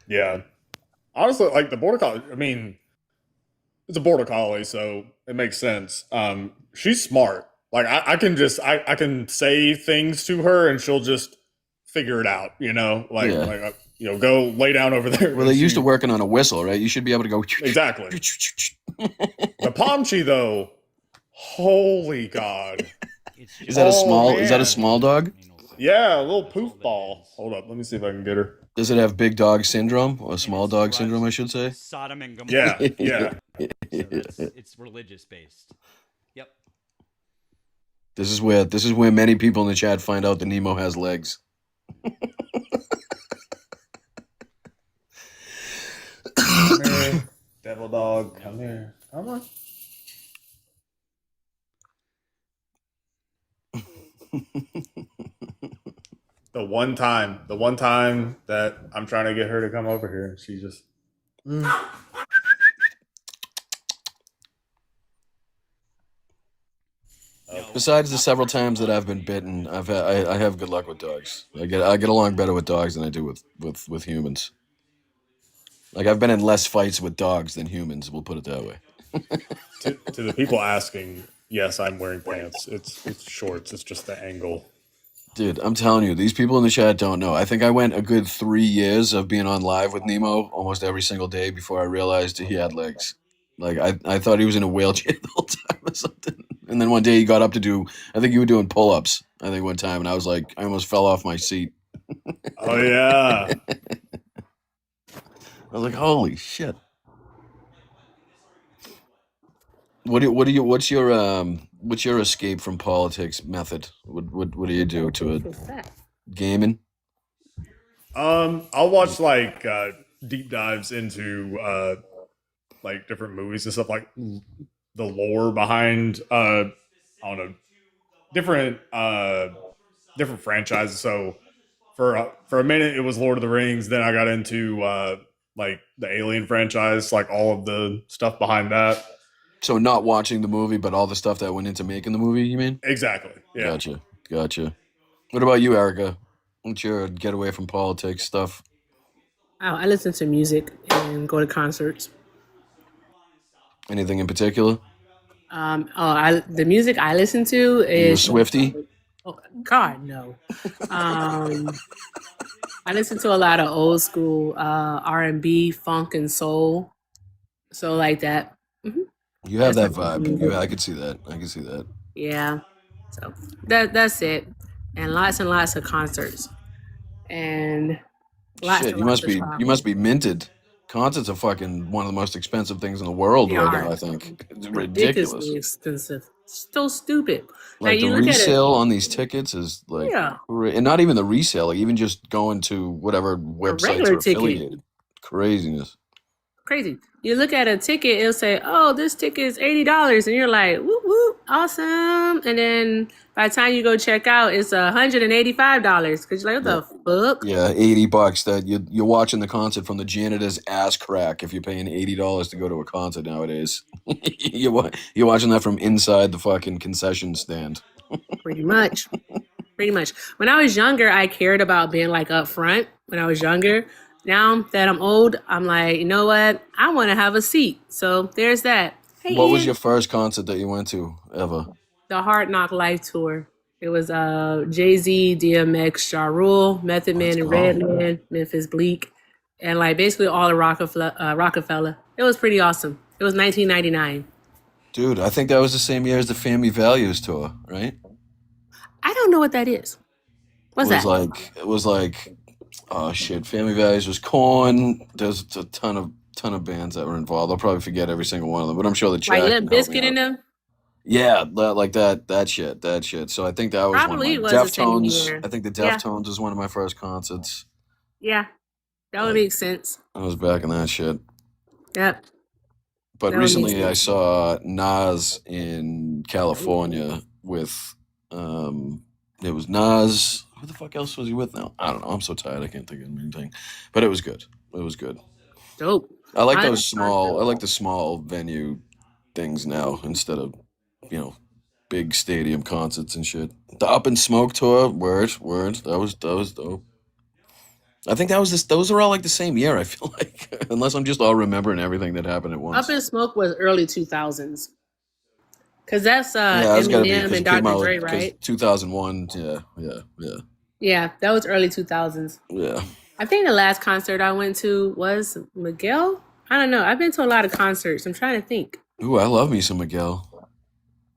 Yeah. Honestly, like the Border Collie, I mean, it's a Border Collie, so it makes sense. She's smart. Like, I can say things to her and she'll just figure it out, go lay down over there. Well, they're used to working on a whistle, right? You should be able to go. Exactly. The Pomchi, though, holy God. Is that a small dog? Yeah, a little poof ball. Hold up, let me see if I can get her. Does it have big dog syndrome, or small dog syndrome, I should say? Sodom and Gomorrah. Yeah. So it's religious based. Yep. This is where many people in the chat find out that Nemo has legs. Come here, devil dog. Come here. Come on. The one time that I'm trying to get her to come over here, she just. Besides the several times that I've been bitten, I have good luck with dogs. I get along better with dogs than I do with humans. Like I've been in less fights with dogs than humans. We'll put it that way. To the people asking, yes, I'm wearing pants. It's shorts. It's just the angle. Dude, I'm telling you, these people in the chat don't know. I think I went a good 3 years of being on live with Nemo almost every single day before I realized he had legs. Like I thought he was in a wheelchair the whole time or something. And then one day he got up to do, I think you were doing pull-ups, I think one time, and I was like, I almost fell off my seat. Oh yeah. I was like, holy shit. What's your escape from politics method? What do you do to it? Gaming? I'll watch like deep dives into like different movies and stuff, like the lore behind I don't know, different franchises. So for a minute it was Lord of the Rings, then I got into like the Alien franchise, like all of the stuff behind that. So not watching the movie, but all the stuff that went into making the movie, you mean? Exactly. Yeah. Gotcha. What about you, Erika? What's your get away from politics stuff? Oh, I listen to music and go to concerts. Anything in particular? The music I listen to is. Are you a Swiftie? Oh, God, no. I listen to a lot of old school R&B, funk, and soul. So like that. Mm-hmm. You have that vibe. Yeah, I can see that. Yeah. So that's it. And lots of concerts. And shit, you must be minted. Concerts are fucking one of the most expensive things in the world now, I think. It's ridiculous. Expensive. So stupid. Like the resale on these tickets is like, and not even the resale, like even just going to whatever websites are affiliated. Craziness. Crazy. You look at a ticket, it'll say, "Oh, this ticket is $80," and you're like, "Whoop whoop, awesome!" And then by the time you go check out, it's $185 because you're like, "What the fuck?" Yeah, $80. That you're watching the concert from the janitor's ass crack if you're paying $80 to go to a concert nowadays. you're watching that from inside the fucking concession stand. Pretty much. When I was younger, I cared about being like up front. When I was younger. Now that I'm old, I'm like, you know what? I want to have a seat. So there's that. Hey, what was your first concert that you went to ever? The Hard Knock Life Tour. It was Jay-Z, DMX, Ja Rule, Method Man and Redman, Memphis Bleak, and like basically all of Rockefeller. It was pretty awesome. It was 1999. Dude, I think that was the same year as the Family Values tour, right? I don't know what that is. What's that? It was like oh shit! Family Values was Korn. There's a ton of bands that were involved. I'll probably forget every single one of them, but I'm sure the chat. Like Limp Bizkit in them. Yeah, like that shit. So I think that was probably one of my Deftones. I think the Deftones was one of my first concerts. Yeah, that would make sense. I was back in that shit. Yep. But recently I saw Nas in California with it was Nas. Who the fuck else was he with now? I don't know. I'm so tired. I can't think of anything. But it was good. Dope. I like those small. I like the small venue things now instead of, big stadium concerts and shit. The Up in Smoke tour. Word. That was dope. I think those are all like the same year. I feel like, unless I'm just all remembering everything that happened at once. Up in Smoke was early 2000s. Cause that's Eminem and Dr. Dre, right? 2001. Yeah. Yeah, that was early 2000s. Yeah. I think the last concert I went to was Miguel. I don't know. I've been to a lot of concerts. I'm trying to think. Ooh, I love me some Miguel.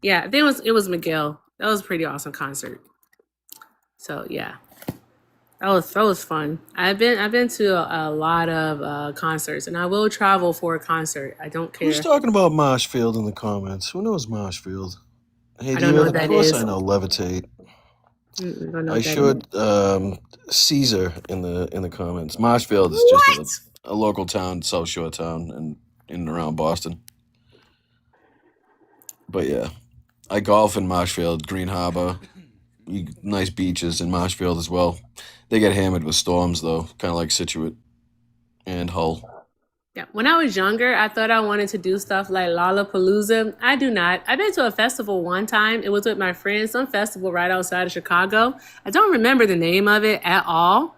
Yeah, I think it was Miguel. That was a pretty awesome concert. So yeah, that was fun. I've been to a lot of concerts, and I will travel for a concert. I don't care. Who's talking about Marshfield in the comments? Who knows Marshfield? Hey, I do don't you know have? what Of that course, is. I know levitate. I don't know I what that is. should. Caesar in the comments. Marshfield is just What? a local town, South Shore town, and in and around Boston. But yeah, I golf in Marshfield, Green Harbor. Nice beaches in Marshfield as well. They get hammered with storms though, kind of like Situate and Hull. Yeah, when I was younger, I thought I wanted to do stuff like Lollapalooza. I do not. I've been to a festival one time. It was with my friends, some festival right outside of Chicago. I don't remember the name of it at all,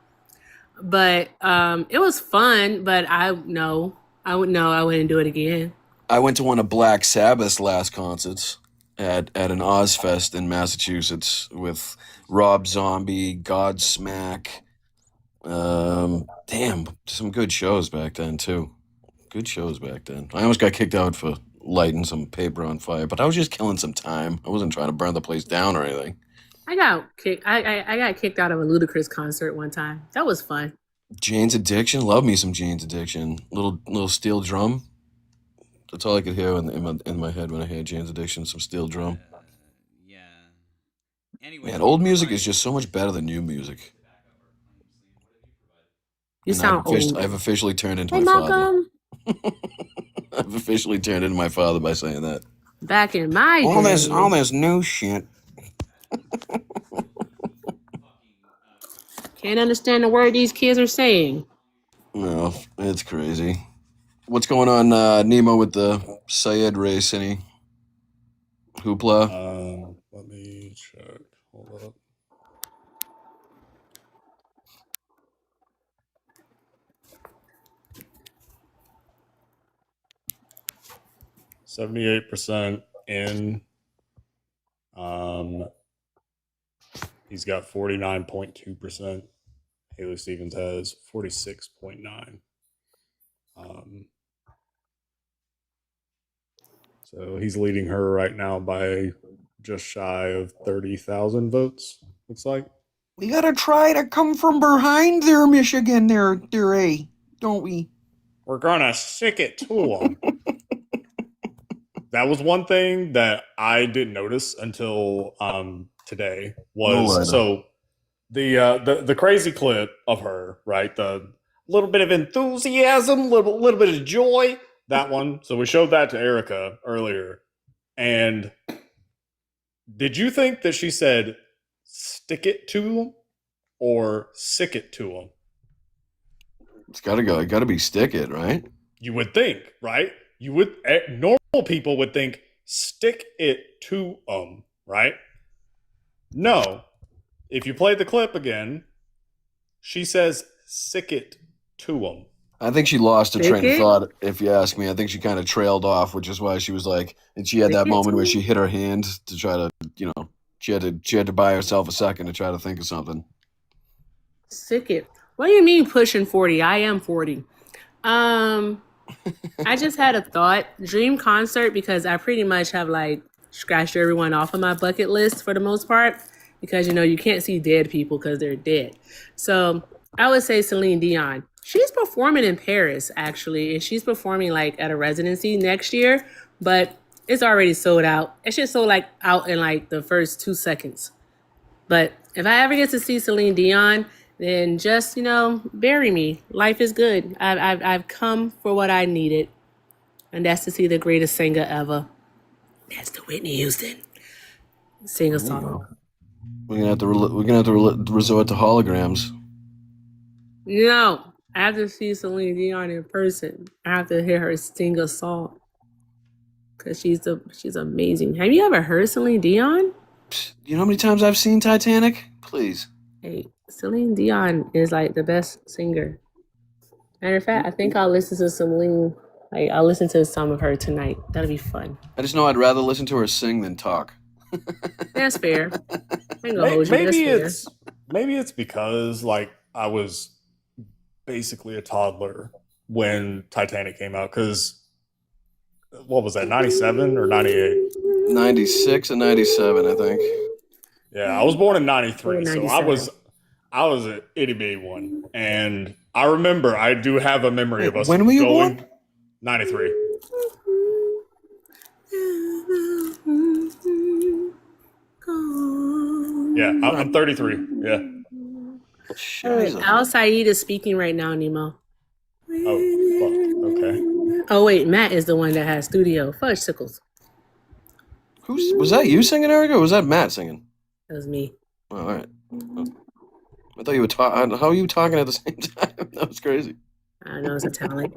but it was fun. But I wouldn't do it again. I went to one of Black Sabbath's last concerts at an Ozfest in Massachusetts with Rob Zombie, Godsmack. Damn, some good shows back then too. Good shows back then. I almost got kicked out for lighting some paper on fire, but I was just killing some time. I wasn't trying to burn the place down or anything. I got kicked out of a Ludacris concert one time. That was fun. Jane's Addiction, love me some Jane's Addiction. Little steel drum. That's all I could hear in my head when I heard Jane's Addiction. Some steel drum. Yeah. Anyway, man, old music is just so much better than new music. You sound old. I've officially turned into my father. I've officially turned into my father by saying that. Back in my day. All this new shit. Can't understand the word these kids are saying. No, it's crazy. What's going on, Nemo, with the Syed race? Any hoopla? Let me check. Hold up. %78% in. He's got 49.2%. Haley Stevens has 46.9. So he's leading her right now by just shy of 30,000 votes, looks like. We gotta try to come from behind there, Michigan, there, A, don't we? We're gonna stick it to them. That was one thing that I didn't notice until today. So the crazy clip of her, right? The little bit of enthusiasm, little bit of joy. That one. So we showed that to Erika earlier. And did you think that she said stick it to them or sick it to them? It's gotta be stick it, right? You would think, right? Normal people would think stick it to them, right? No. If you play the clip again, she says sick it to them. I think she lost her train of thought, if you ask me. I think she kind of trailed off, which is why she was like, and she had that moment where she hit her hand to try to, she had to buy herself a second to try to think of something. Sick it. What do you mean pushing 40? I am 40. I just had a thought. Dream concert, because I pretty much have scratched everyone off of my bucket list for the most part, because you can't see dead people because they're dead. So I would say Celine Dion. She's performing in Paris, actually, and she's performing at a residency next year, but it's already sold out. It's just sold out in the first 2 seconds. But if I ever get to see Celine Dion, then just bury me. Life is good. I've come for what I needed, and that's to see the greatest singer ever. That's the Whitney Houston. Sing a song. We're gonna have to resort to holograms. No. I have to see Celine Dion in person. I have to hear her sing a song. Because she's amazing. Have you ever heard Celine Dion? You know how many times I've seen Titanic? Please. Hey, Celine Dion is the best singer. Matter of fact, I think I'll listen to Celine. I'll listen to some of her tonight. That'll be fun. I just know I'd rather listen to her sing than talk. That's fair. Maybe it's because I was basically a toddler when Titanic came out, because what was that, 97 or 98? 96 and 97, I think. Yeah, I was born in 93, so I was an itty bitty one, and I remember I do have a memory of us. When were you born? 93. Yeah, I'm 33. Yeah. Al Saeed is speaking right now, Nemo. Oh, fuck. Okay. Oh wait, Matt is the one that has studio fudgesicles. Was that you singing, Erika, or was that Matt singing? That was me. Oh, all right. I thought you were talking. How are you talking at the same time? That was crazy. I know it's a talent.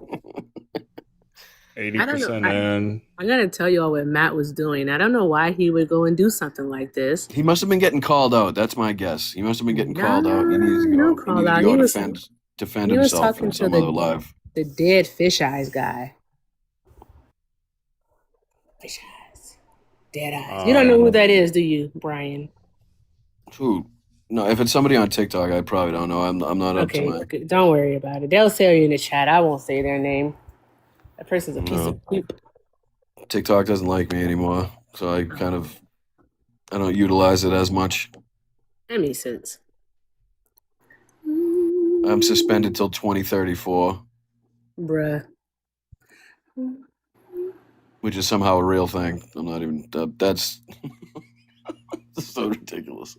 80% in. I'm gonna tell you all what Matt was doing. I don't know why he would go and do something like this. He must have been getting called out. That's my guess. He must have been getting called out. He needs to go. No call out. Defend he was himself talking in to some other live. the dead fish eyes guy. Fish eyes, dead eyes. You don't know who that is, do you, Brian? Who? No, if it's somebody on TikTok, I probably don't know. I'm not up to my. Okay, don't worry about it. They'll tell you in the chat. I won't say their name. That person's a piece of poop. TikTok doesn't like me anymore, so I don't utilize it as much. That makes sense. I'm suspended till 2034. Bruh. Which is somehow a real thing. I'm not even. That's so ridiculous.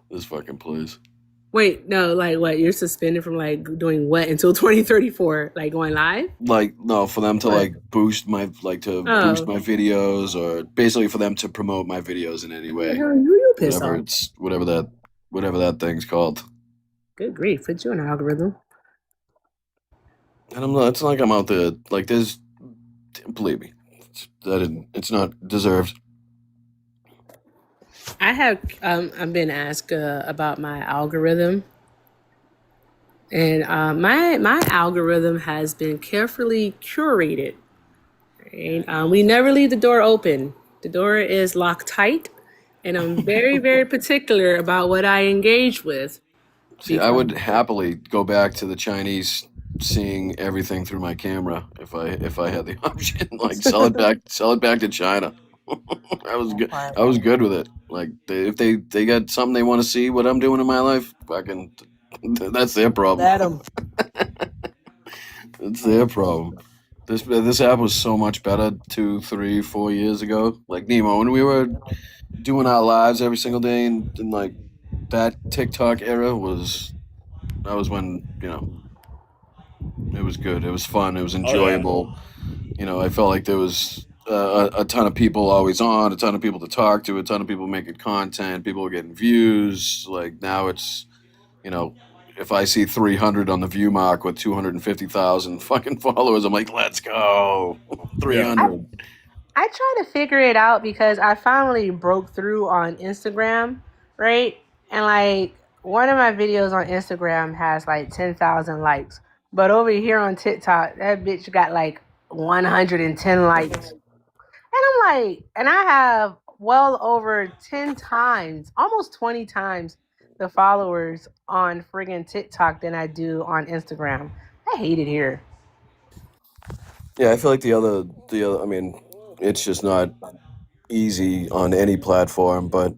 This fucking place. Wait, no, like what? You're suspended from like doing what until 2034? Like going live? Like no, for them to like boost my boost my videos, or basically for them to promote my videos in any way. Whatever that thing's called. Good grief, put you in an algorithm. And it's not like I'm out there like there's. Believe me, it's not deserved. I have I've been asked about my algorithm, and my algorithm has been carefully curated. Right? We never leave the door open. The door is locked tight, and I'm very very particular about what I engage with. See, I would happily go back to the Chinese seeing everything through my camera if I had the option. Like sell it back to China. I was good with it. Like if they got something they want to see what I'm doing in my life, fucking that's their problem. Let 'em. It's their problem. This app was so much better 2, 3, 4 years ago. Like Nemo, when we were doing our lives every single day, and like that TikTok era was when it was good. It was fun. It was enjoyable. I felt like there was a ton of people always on, a ton of people to talk to, a ton of people making content. People were getting views. Like now it's, if I see 300 on the view mark with 250,000 fucking followers, I'm like, let's go. 300. I try to figure it out because I finally broke through on Instagram, right? And like one of my videos on Instagram has like 10,000 likes. But over here on TikTok, that bitch got like 110 likes. And I'm like, and I have well over 10 times, almost 20 times the followers on friggin' TikTok than I do on Instagram. I hate it here. Yeah, I feel like the other, I mean, it's just not easy on any platform, but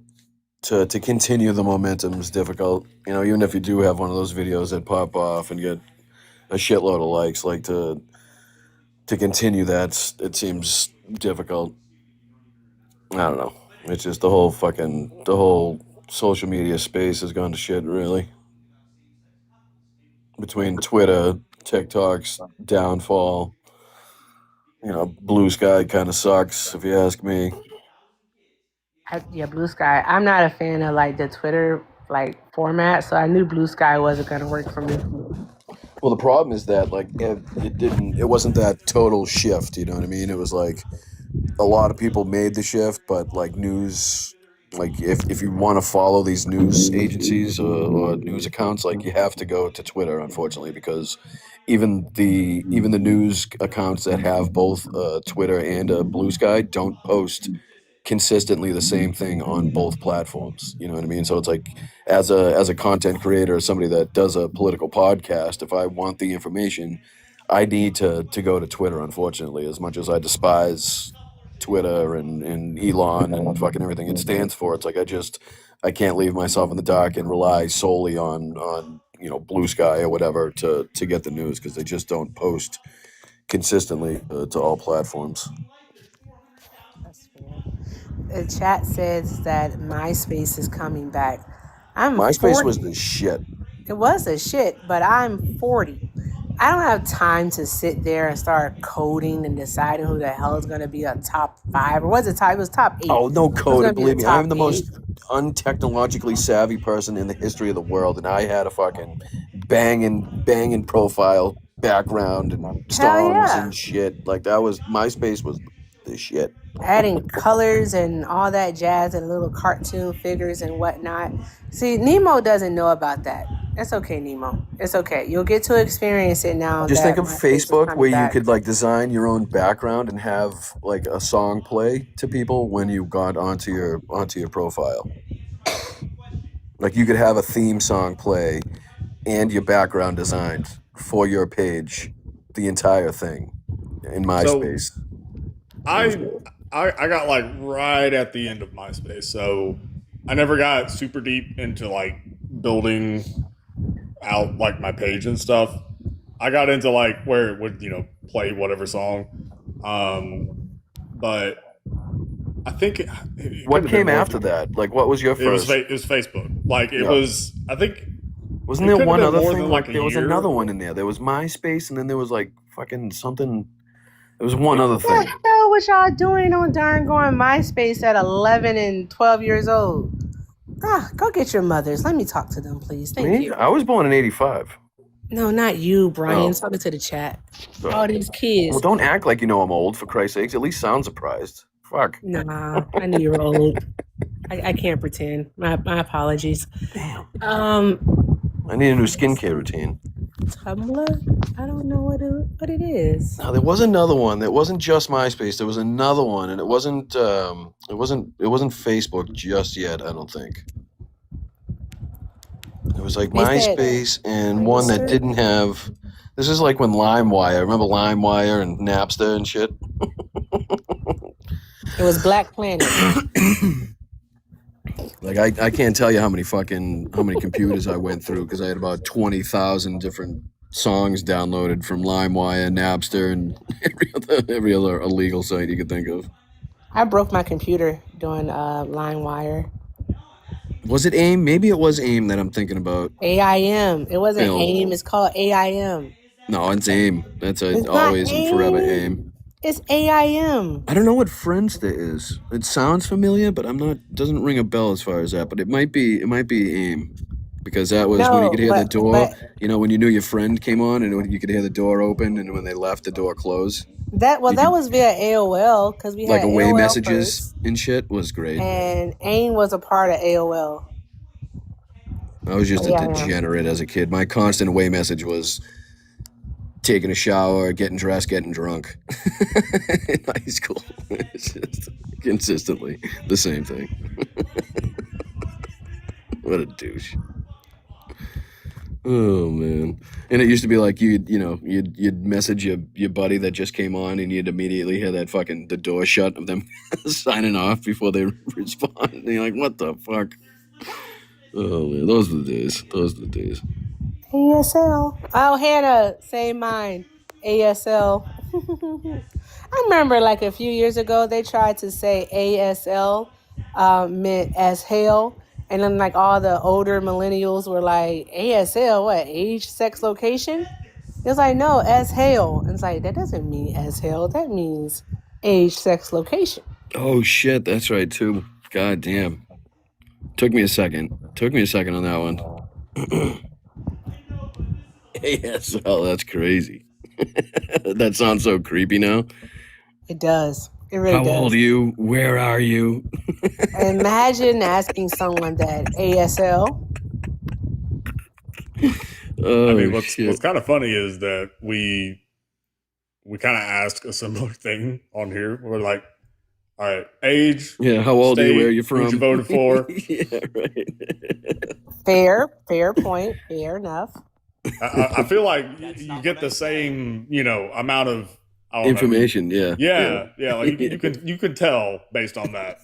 to continue the momentum is difficult. Even if you do have one of those videos that pop off and get a shitload of likes, like to continue that, it seems difficult. I don't know. It's just the whole social media space has gone to shit, really. Between Twitter, TikTok's downfall, Blue Sky kind of sucks, if you ask me. Blue Sky. I'm not a fan of like the Twitter like format, so I knew Blue Sky wasn't gonna work for me. Well, the problem is that like it wasn't that total shift. You know what I mean? It was like a lot of people made the shift, but like news, like if you want to follow these news agencies or news accounts, like you have to go to Twitter, unfortunately, because even the news accounts that have both Twitter and Blue Sky don't post consistently the same thing on both platforms. You know what I mean? So it's like as a content creator, somebody that does a political podcast, if I want the information, I need to go to Twitter, unfortunately, as much as I despise Twitter and Elon and fucking everything it stands for. It's like I can't leave myself in the dark and rely solely on Blue Sky or whatever to get the news, because they just don't post consistently to all platforms. The chat says that MySpace is coming back. MySpace 40. was the shit. It was a shit, but I'm 40. I don't have time to sit there and start coding and deciding who the hell is going to be a top 5. Or was it top? It was top 8. Oh, no code. Believe me, I am the 8. most untechnologically savvy person in the history of the world, and I had a fucking banging profile background and songs and shit. Like that was MySpace was the shit. Adding colors and all that jazz and little cartoon figures and whatnot. See, Nemo doesn't know about that. It's okay, Nemo. It's okay. You'll get to experience it now. Just think of Facebook where you could like design your own background and have like a song play to people when you got onto your profile. Like you could have a theme song play and your background designed for your page, the entire thing in MySpace. So I got like right at the end of MySpace, so I never got super deep into like building out like my page and stuff. I got into like where it would, play whatever song. But I think it what came after that? Like what was your first? It was Facebook. Like it was, I think. Wasn't there one other thing? Like there was another one in there. There was MySpace, and then there was like fucking something. There was one other thing. What the hell was y'all doing on darn going MySpace at 11 and 12 years old? Go get your mothers. Let me talk to them, please. Thank you. I was born in '85. No, not you, Brian. Talking to the chat. All these kids. Well, don't act like you know I'm old, for Christ's sakes. At least sound surprised. Fuck. Nah, I knew you were old. I can't pretend. My apologies. Damn. I need a new skincare routine. Tumblr? I don't know what it is. No, there was another one. It wasn't just MySpace. There was another one, and it wasn't Facebook just yet. I don't think. It was like MySpace and one that didn't have. This is like when LimeWire. Remember LimeWire and Napster and shit. It was Black Planet. Like I can't tell you how many computers I went through because I had about 20,000 different songs downloaded from LimeWire, Napster, and every other illegal site you could think of. I broke my computer doing LimeWire. Was it AIM? Maybe it was AIM that I'm thinking about. AIM. It wasn't AIM. It's called AIM. No, it's AIM. That's always and forever AIM. It's AIM. I don't know what Friendster is. It sounds familiar, but doesn't ring a bell as far as that. But it might be AIM. Because that was when you could hear the door. When you knew your friend came on and you could hear the door open, and when they left, the door close. That was via AOL because we had like away AOL messages first, and shit was great. And AIM was a part of AOL. I was just a degenerate as a kid. My constant away message was taking a shower, getting dressed, getting drunk. In high school. It's just consistently the same thing. What a douche. Oh man. And it used to be like you'd message your buddy that just came on and you'd immediately hear that the door shut of them signing off before they respond. And you're like, what the fuck? Oh man, those were the days. ASL. Oh, Hannah, same mine. ASL. I remember like a few years ago they tried to say ASL meant as hell. And then like all the older millennials were like, ASL, what? Age, sex, location? It was like, no, as hell. And it's like, that doesn't mean as hell. That means age, sex, location. Oh shit, that's right too. God damn. Took me a second on that one. ASL, that's crazy. That sounds so creepy now. It does. It really does. How old are you? Where are you? Imagine asking someone that ASL. I mean, what's kind of funny is that we kind of asked a similar thing on here. We're like, all right, age. Yeah, how old state, are you? Where are you from? Who you voted for? Yeah, Fair right. point. Fair enough. I feel like you get the same, amount of information. Yeah. Like you can tell based on that.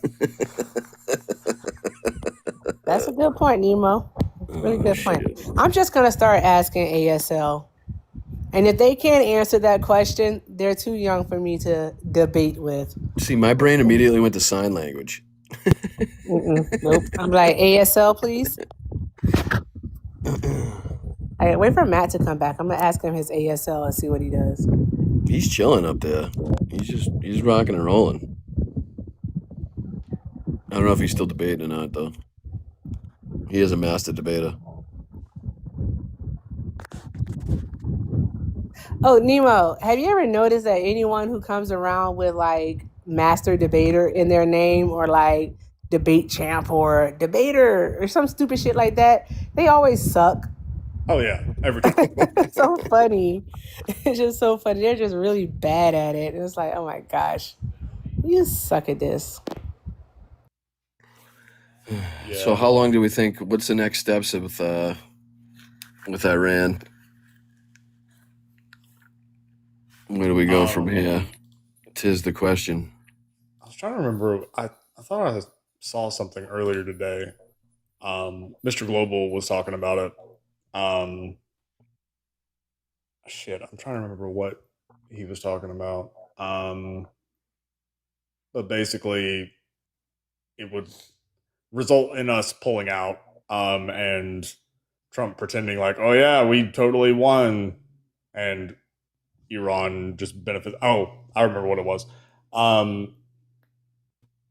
That's a good point, Nemo. Really good point. I'm just gonna start asking ASL, and if they can't answer that question, they're too young for me to debate with. See, my brain immediately went to sign language. Nope. I'm like, ASL, please. I wait for Matt to come back. I'm gonna ask him his ASL and see what he does. He's chilling up there. He's rocking and rolling. I don't know if he's still debating or not, though. He is a master debater. Oh, Nemo, have you ever noticed that anyone who comes around with like master debater in their name or like debate champ or debater or some stupid shit like that, they always suck. Oh yeah, every time. It's so funny. It's just so funny. They're just really bad at it. And it's like, oh my gosh, you suck at this. Yeah. So how long do we think? What's the next steps with Iran? Where do we go from here? Tis the question. I was trying to remember. I thought I saw something earlier today. Mr. Global was talking about it. Shit, I'm trying to remember what he was talking about. But basically, it would result in us pulling out, and Trump pretending like, oh yeah, we totally won, and Iran just benefits. Oh, I remember what it was.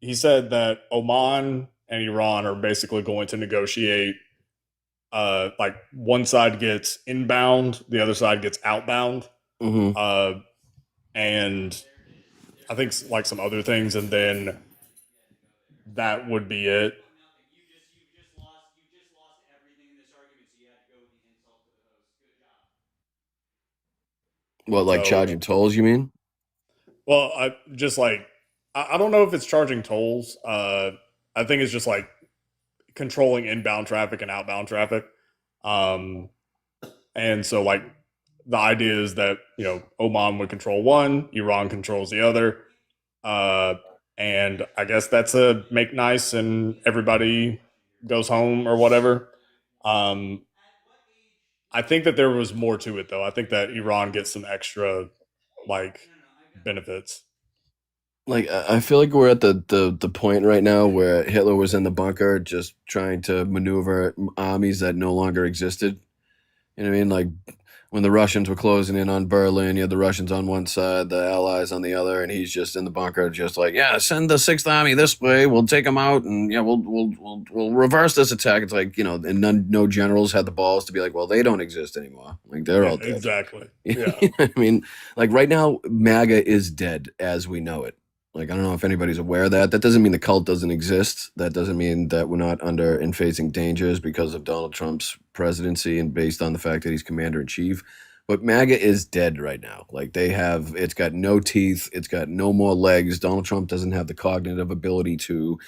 He said that Oman and Iran are basically going to negotiate. Like one side gets inbound, the other side gets outbound, mm-hmm. And I think like some other things, and then that would be it. What, like charging tolls, you mean? Well, I don't know if it's charging tolls. I think it's just like controlling inbound traffic and outbound traffic. And so like the idea is that, Oman would control one, Iran controls the other. And I guess that's a make nice and everybody goes home or whatever. I think that there was more to it, though. I think that Iran gets some extra, like, benefits. Like, I feel like we're at the point right now where Hitler was in the bunker just trying to maneuver armies that no longer existed. You know what I mean? Like, when the Russians were closing in on Berlin, you had the Russians on one side, the Allies on the other, and he's just in the bunker, just like, yeah, send the Sixth Army this way. We'll take them out, and yeah, we'll reverse this attack. It's like, and no generals had the balls to be like, well, they don't exist anymore. Like they're all dead. Exactly. Yeah. I mean, like right now, MAGA is dead as we know it. Like, I don't know if anybody's aware of that. That doesn't mean the cult doesn't exist. That doesn't mean that we're not under and facing dangers because of Donald Trump's presidency and based on the fact that he's commander in chief. But MAGA is dead right now. Like it's got no teeth. It's got no more legs. Donald Trump doesn't have the cognitive ability to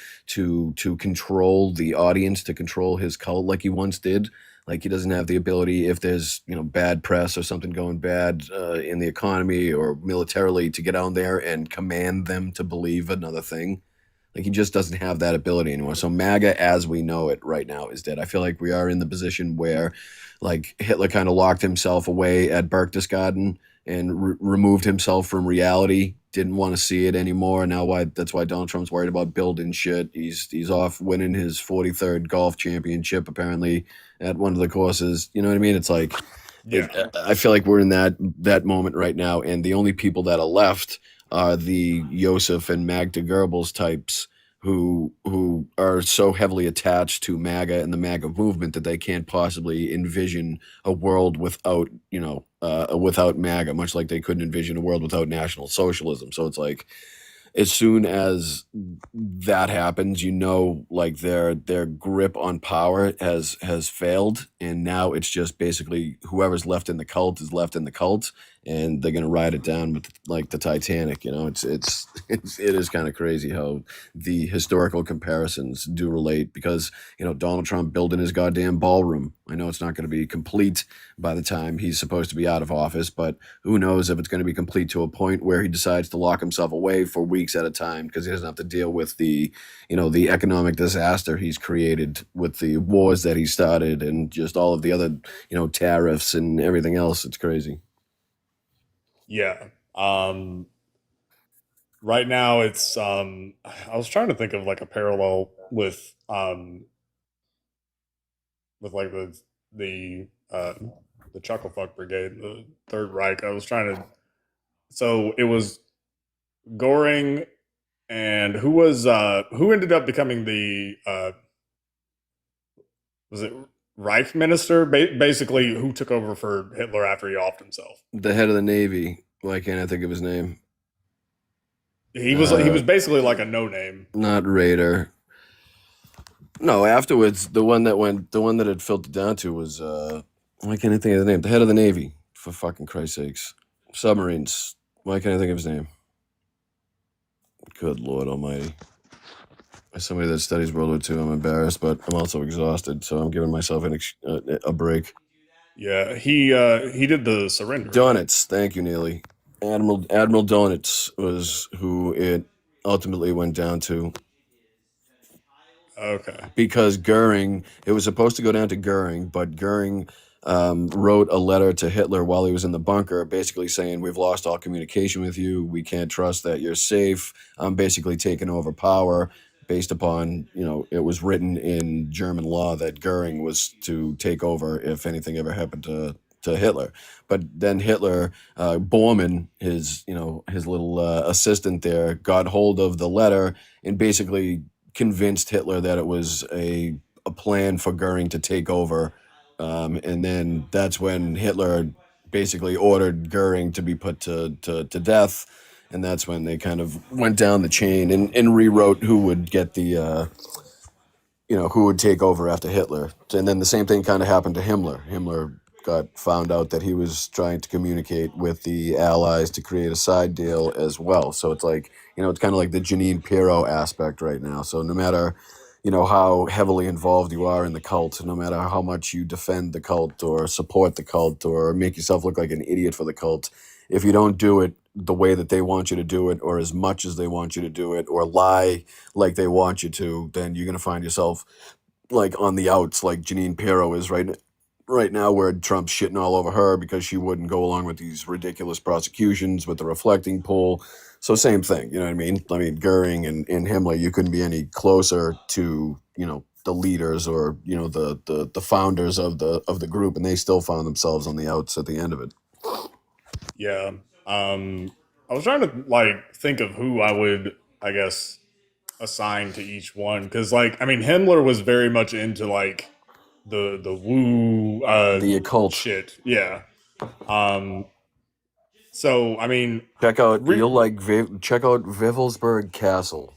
control the audience, to control his cult like he once did. Like he doesn't have the ability, if there's bad press or something going bad in the economy or militarily, to get out there and command them to believe another thing. Like he just doesn't have that ability anymore. So MAGA, as we know it right now, is dead. I feel like we are in the position where, like Hitler kind of locked himself away at Berchtesgaden and removed himself from reality. Didn't want to see it anymore. Now that's why Donald Trump's worried about building shit. He's off winning his 43rd golf championship apparently at one of the courses. You know what I mean? It's like, I feel like we're in that moment right now, and the only people that are left are the Joseph and Magda Goebbels types who are so heavily attached to MAGA and the MAGA movement that they can't possibly envision a world without without MAGA, much like they couldn't envision a world without National Socialism. So it's like, as soon as that happens, like their grip on power has failed, and now it's just basically whoever's left in the cult is left in the cult, and they're gonna ride it down with like the Titanic. It is kind of crazy how the historical comparisons do relate, because Donald Trump building his goddamn ballroom. I know it's not going to be complete by the time he's supposed to be out of office, but who knows if it's going to be complete to a point where he decides to lock himself away for weeks at a time because he doesn't have to deal with the economic disaster he's created with the wars that he started and just all of the other tariffs and everything else. It's crazy. Yeah. Right now, it's I was trying to think of like a parallel with like the uh, the Chucklefuck Brigade, the Third Reich. I was trying to. So it was Goring, and who ended up becoming the was it Reich minister? Basically, who took over for Hitler after he offed himself? The head of the Navy. Why can't I think of his name? He was basically like a no name. Not Raider. No, afterwards, the one that it filtered down to was why can't I think of the name? The head of the Navy, for fucking Christ's sakes. Submarines. Why can't I think of his name? Good Lord Almighty. As somebody that studies World War II, I'm embarrassed, but I'm also exhausted, so I'm giving myself a break. Yeah, he did the surrender. Donitz, thank you, Neely. Admiral Donitz was who it ultimately went down to. Okay. Because Goering, it was supposed to go down to Goering, but Goering wrote a letter to Hitler while he was in the bunker, basically saying, "We've lost all communication with you. We can't trust that you're safe. I'm basically taking over power." Based upon, it was written in German law that Goering was to take over if anything ever happened to Hitler. But then Hitler, Bormann, his little assistant there, got hold of the letter and basically convinced Hitler that it was a plan for Goering to take over. And then that's when Hitler basically ordered Goering to be put to death. And that's when they kind of went down the chain and rewrote who would get the, who would take over after Hitler. And then the same thing kind of happened to Himmler. Himmler got found out that he was trying to communicate with the Allies to create a side deal as well. So it's like, it's kind of like the Janine Pirro aspect right now. So no matter, how heavily involved you are in the cult, no matter how much you defend the cult or support the cult or make yourself look like an idiot for the cult, if you don't do it the way that they want you to do it or as much as they want you to do it or lie like they want you to, then you're going to find yourself like on the outs like Janine Pirro is right now, where Trump's shitting all over her because she wouldn't go along with these ridiculous prosecutions with the reflecting pool. So same thing, you know what I mean? I mean, Goering and Himmler, you couldn't be any closer to, the leaders or, the founders of the group, and they still found themselves on the outs at the end of it. Yeah. I was trying to think of who I would, I guess, assign to each one. Cause Himmler was very much into the woo the occult shit. Yeah. So check out check out Wewelsburg Castle,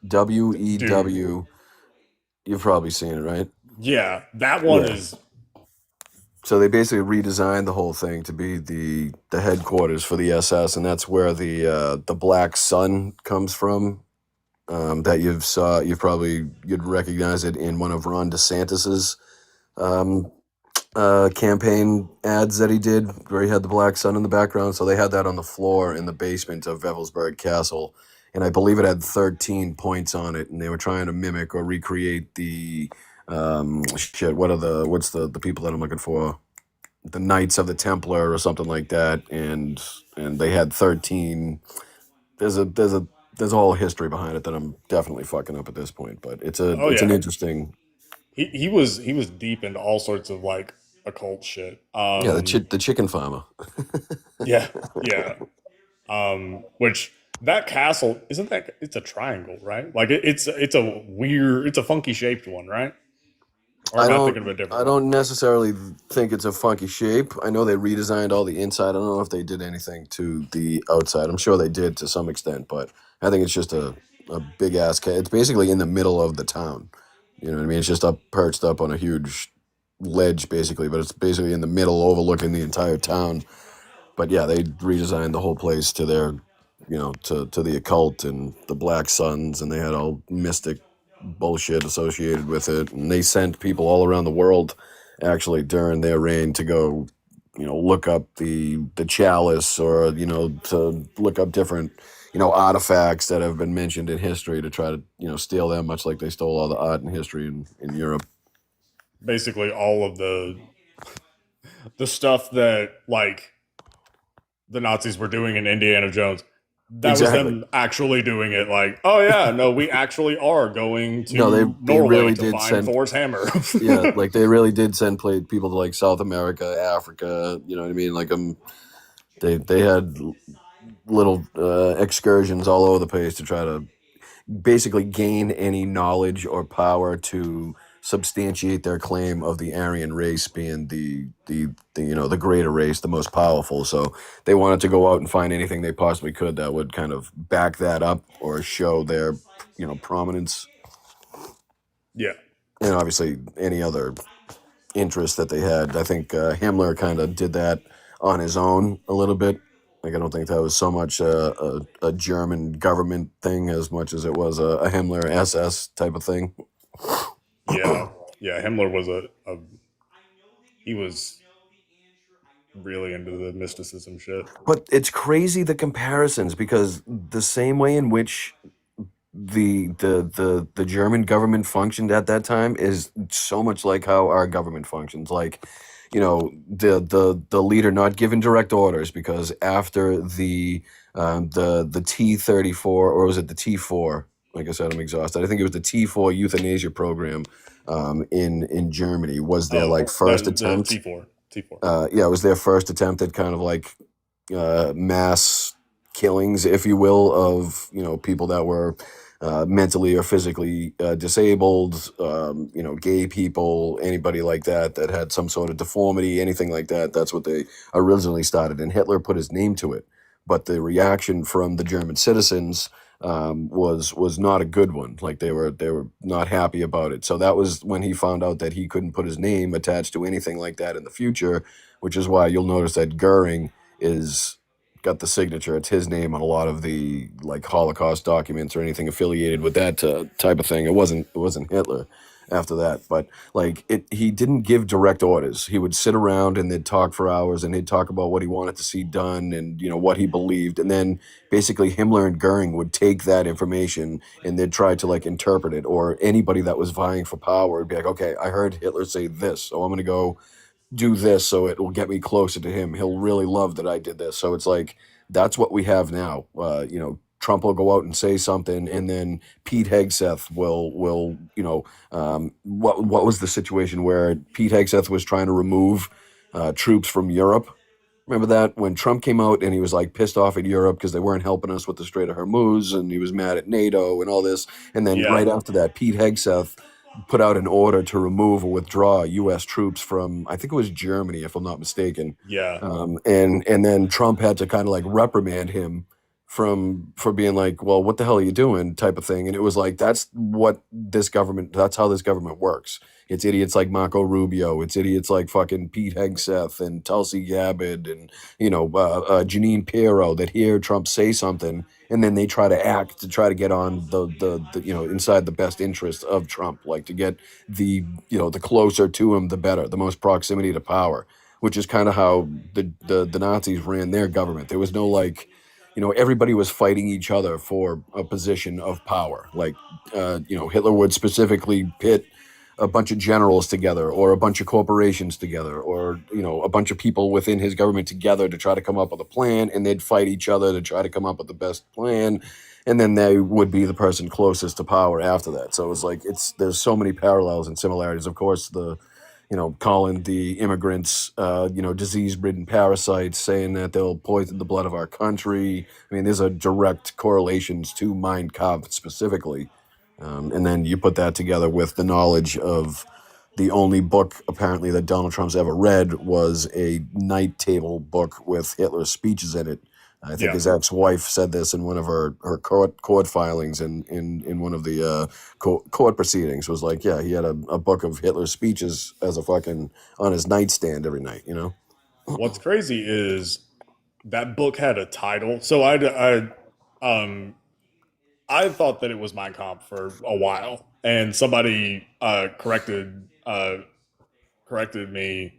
WEW. You've probably seen it, right? Yeah, that one is. So they basically redesigned the whole thing to be the headquarters for the SS, and that's where the Black Sun comes from. That you'd recognize it in one of Ron DeSantis's campaign ads that he did, where he had the Black Sun in the background. So they had that on the floor in the basement of Wewelsburg Castle, and I believe it had 13 points on it, and they were trying to mimic or recreate the what's the people that I'm looking for? The Knights of the Templar or something like that, and they had 13. There's a whole history behind it that I'm definitely fucking up at this point, but it's an interesting. He was deep into all sorts of occult shit. The chicken farmer. yeah. Which that castle isn't that it's a triangle, right? It's a funky shaped one, right? Or am I thinking of a different I don't necessarily think it's a funky shape. I know they redesigned all the inside. I don't know if they did anything to the outside. I'm sure they did to some extent, but I think it's just a big ass cave. It's basically in the middle of the town. You know what I mean? It's just perched up on a huge ledge, basically, but it's basically in the middle, overlooking the entire town. But yeah, they redesigned the whole place to their, to the occult and the Black Suns, and they had all mystic bullshit associated with it, and they sent people all around the world actually during their reign to go look up the chalice, or to look up different artifacts that have been mentioned in history to try to steal them, much like they stole all the art and history in Europe. Basically all of the stuff that the Nazis were doing in Indiana Jones. That was them actually doing it. Like, oh yeah, no, we actually are going to they Norway really to did find send Thor's hammer. yeah, like they really did send people to like South America, Africa. You know what I mean? Like they had little excursions all over the place to try to basically gain any knowledge or power to substantiate their claim of the Aryan race being the the greater race, the most powerful. So they wanted to go out and find anything they possibly could that would kind of back that up or show their prominence. Yeah. And obviously any other interest that they had. I think Himmler kind of did that on his own a little bit. Like, I don't think that was so much a German government thing as much as it was a Himmler SS type of thing. Yeah. Himmler was he was really into the mysticism shit. But it's crazy, the comparisons, because the same way in which the German government functioned at that time is so much like how our government functions. Like, the leader not giving direct orders, because after the T-34, or was it the T4? Like I said, I'm exhausted. I think it was the T4 euthanasia program in Germany was their first attempt. T4. Yeah, it was their first attempt at kind of like mass killings, if you will, of people that were mentally or physically disabled, gay people, anybody like that had some sort of deformity, anything like that. That's what they originally started, and Hitler put his name to it. But the reaction from the German citizens was not a good one. Like, they were not happy about it. So that was when he found out that he couldn't put his name attached to anything like that in the future, which is why you'll notice that Goering is got the signature. It's his name on a lot of the like Holocaust documents or anything affiliated with that type of thing. It wasn't Hitler after that, but like he didn't give direct orders. He would sit around and they'd talk for hours, and he'd talk about what he wanted to see done and what he believed, and then basically Himmler and Goering would take that information and they'd try to like interpret it, or anybody that was vying for power would be like, okay, I heard Hitler say this, so I'm gonna go do this so it will get me closer to him. He'll really love that I did this. So it's like, that's what we have now. Trump will go out and say something, and then Pete Hegseth will what was the situation where Pete Hegseth was trying to remove troops from Europe? Remember that, when Trump came out and he was like pissed off at Europe because they weren't helping us with the Strait of Hormuz, and he was mad at NATO and all this. And then right after that, Pete Hegseth put out an order to remove or withdraw U.S. troops from, I think it was Germany, if I'm not mistaken. Yeah. And then Trump had to kind of like reprimand him for being like, well, what the hell are you doing, type of thing. And it was like, that's how this government works. It's idiots like Marco Rubio. It's idiots like fucking Pete Hegseth and Tulsi Gabbard and Janine Pirro that hear Trump say something, and then they try to act to try to get on the inside the best interest of Trump, like to get the closer to him the better, the most proximity to power, which is kind of how the Nazis ran their government. There was no like, everybody was fighting each other for a position of power. Like, Hitler would specifically pit a bunch of generals together, or a bunch of corporations together, or a bunch of people within his government together to try to come up with a plan, and they'd fight each other to try to come up with the best plan, and then they would be the person closest to power after that. So it was like, there's so many parallels and similarities. Of course, calling the immigrants disease-ridden parasites, saying that they'll poison the blood of our country. I mean, there's a direct correlations to Mein Kampf specifically. And then you put that together with the knowledge of the only book apparently that Donald Trump's ever read was a night table book with Hitler's speeches in it. I think his ex-wife said this in one of her court filings in one of the court proceedings. Was like, yeah, he had a book of Hitler's speeches as a fucking on his nightstand every night. What's crazy is that book had a title. So I thought that it was Mein Kampf for a while, and somebody corrected me,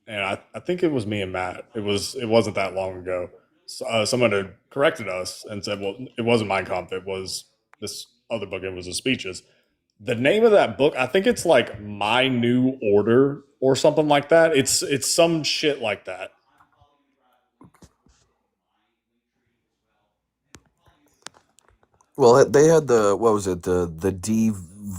and I think it was me and Matt. It wasn't that long ago. So, someone had corrected us and said, "Well, it wasn't Mein Kampf. It was this other book. It was the speeches." The name of that book, I think it's like My New Order or something like that. It's some shit like that. Well, they had the Die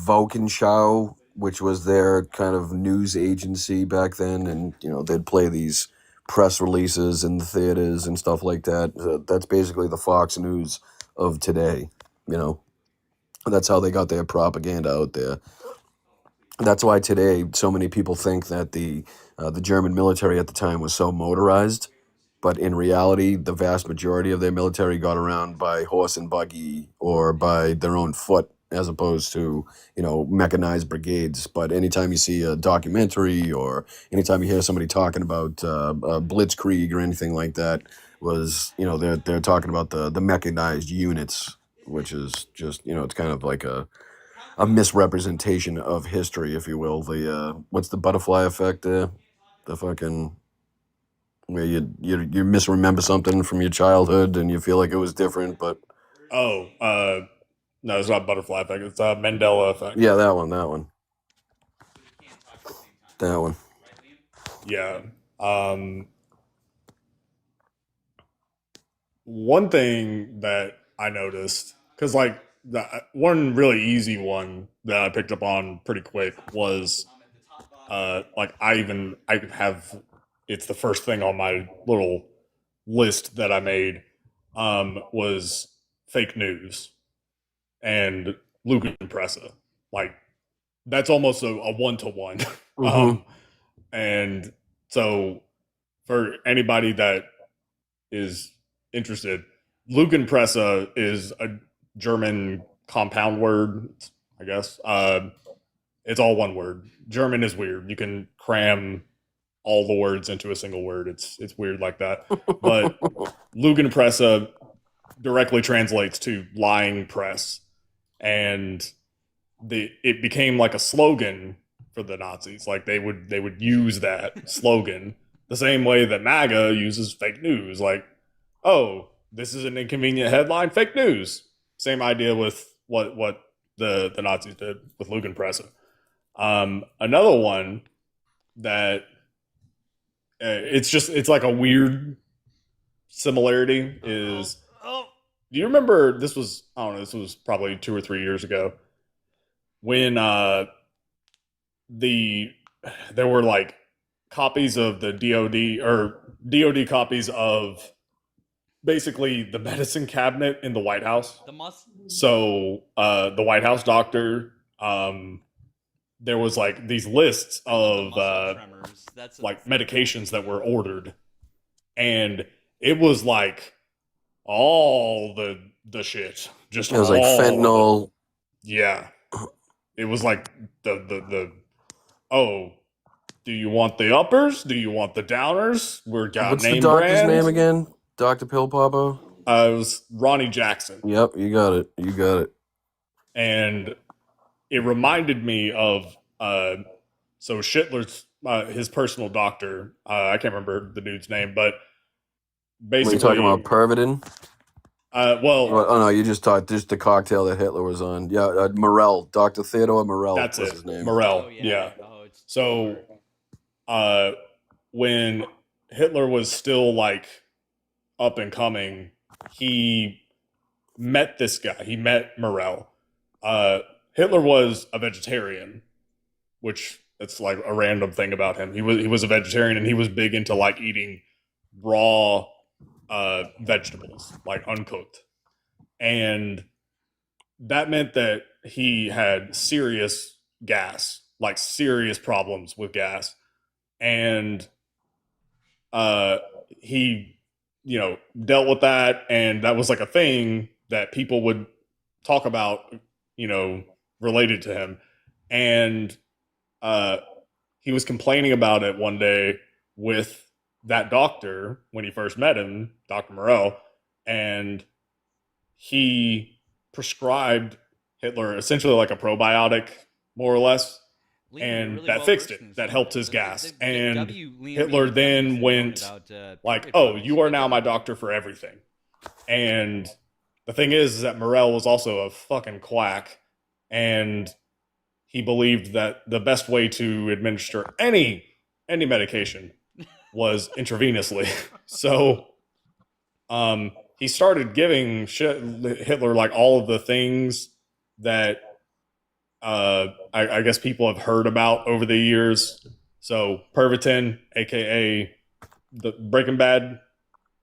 Wokenschau, which was their kind of news agency back then, and they'd play these press releases in the theaters and stuff like that. That's basically the Fox News of today. That's how they got their propaganda out there. That's why today so many people think that the German military at the time was so motorized. But in reality, the vast majority of their military got around by horse and buggy or by their own foot, as opposed to, mechanized brigades. But anytime you see a documentary or anytime you hear somebody talking about blitzkrieg or anything like that, they're talking about the mechanized units, which is just, it's kind of like a misrepresentation of history, if you will. What's the butterfly effect there? The fucking... where you misremember something from your childhood and you feel like it was different, but no, it's not butterfly effect. It's Mandela effect. Yeah, that one. Yeah. One thing that I noticed, because one really easy one that I picked up on pretty quick was it's the first thing on my little list that I made, was fake news and Lucan Pressa. That's almost a one-to-one. Mm-hmm. And so for anybody that is interested, Lucan Pressa is a German compound word, I guess. It's all one word. German is weird. You can cram all the words into a single word. It's weird like that. But Lügenpresse directly translates to lying press, and it became like a slogan for the Nazis. Like they would use that slogan the same way that MAGA uses fake news. Like, oh, this is an inconvenient headline, fake news. Same idea with what the Nazis did with Lügenpresse. Another one that it's like a weird similarity is, do you remember this was probably 2 or 3 years ago when there were like copies of the DOD or DOD copies of basically the medicine cabinet in the White House. So the White House doctor, there was like these lists of like medications that were ordered, and it was like all the shit. Just it was like fentanyl. Yeah, it was like the oh, do you want the uppers? Do you want the downers? We're got What's name the doctor's brands. name again? Dr. Pill Papa? It was Ronnie Jackson. Yep, you got it. And it reminded me of so Schindler's his personal doctor. I can't remember the dude's name, but basically, what are you talking about? Pervitin? No, you just talked the cocktail that Hitler was on. Yeah, Morel, Dr. Theodore Morel. That's was it. His name. Morel. Yeah. So, when Hitler was still like up and coming, he met this guy. He met Morel. Hitler was a vegetarian, which it's like a random thing about him. He was a vegetarian, and he was big into like eating raw vegetables, like uncooked. And that meant that he had serious gas, like serious problems with gas. And he, dealt with that. And that was like a thing that people would talk about, related to him. And he was complaining about it one day with that doctor when he first met him, Dr. Morel, and he prescribed Hitler essentially like a probiotic, more or less, and that fixed it. That helped his gas. And Hitler then went like, oh, you are now my doctor for everything. And the thing is that Morel was also a fucking quack, and he believed that the best way to administer any medication was intravenously. So he started giving Hitler like all of the things that I guess people have heard about over the years. So Pervitin, aka the Breaking Bad,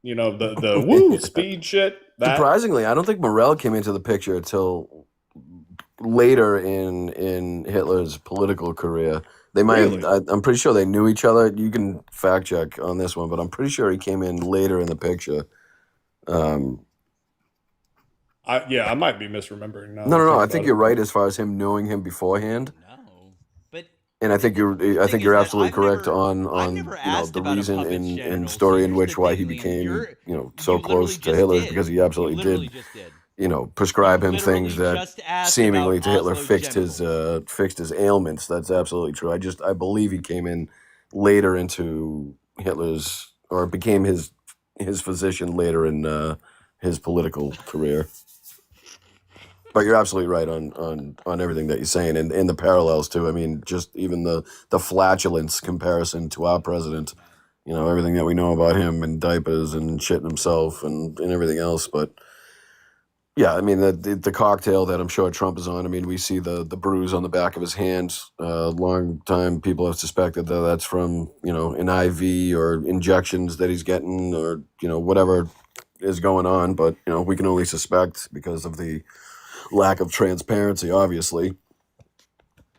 the woo speed shit. Surprisingly, I don't think Morell came into the picture until later in Hitler's political career. They might have, I'm pretty sure they knew each other. You can fact check on this one, but I'm pretty sure he came in later in the picture. I might be misremembering now. No. I think you're right as far as him knowing him beforehand. And I think you're absolutely correct on the reason in story in which why he became so close to Hitler is because he absolutely did prescribe him things that seemingly to Hitler fixed his ailments. That's absolutely true. I believe he came in later into Hitler's or became his physician later in his political career. But you're absolutely right on everything that you're saying and the parallels too. I mean, just even the flatulence comparison to our president, everything that we know about him and diapers and shitting himself and everything else. But yeah, I mean, the cocktail that I'm sure Trump is on, I mean, we see the bruise on the back of his hands. Long time people have suspected that that's from, an IV or injections that he's getting or, whatever is going on. But, we can only suspect because of the lack of transparency, obviously.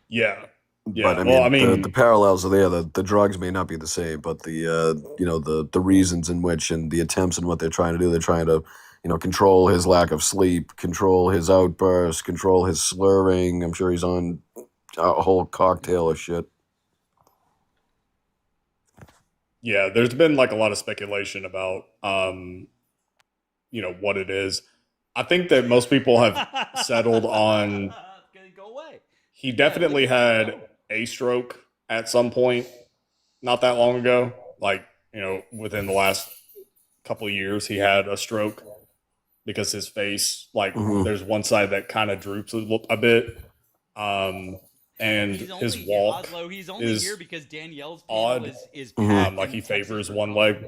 Yeah. But I mean, the parallels are there. The drugs may not be the same, but the reasons in which and the attempts and what they're trying to do, they're trying to, control his lack of sleep, control his outbursts, control his slurring. I'm sure he's on a whole cocktail of shit. Yeah, there's been like a lot of speculation about, what it is. I think that most people have settled on he definitely had a stroke at some point not that long ago. Like, within the last couple of years, he had a stroke because his face, like, there's one side that kind of droops a bit. And his walk is here because Danielle's odd. Is like he favors one leg.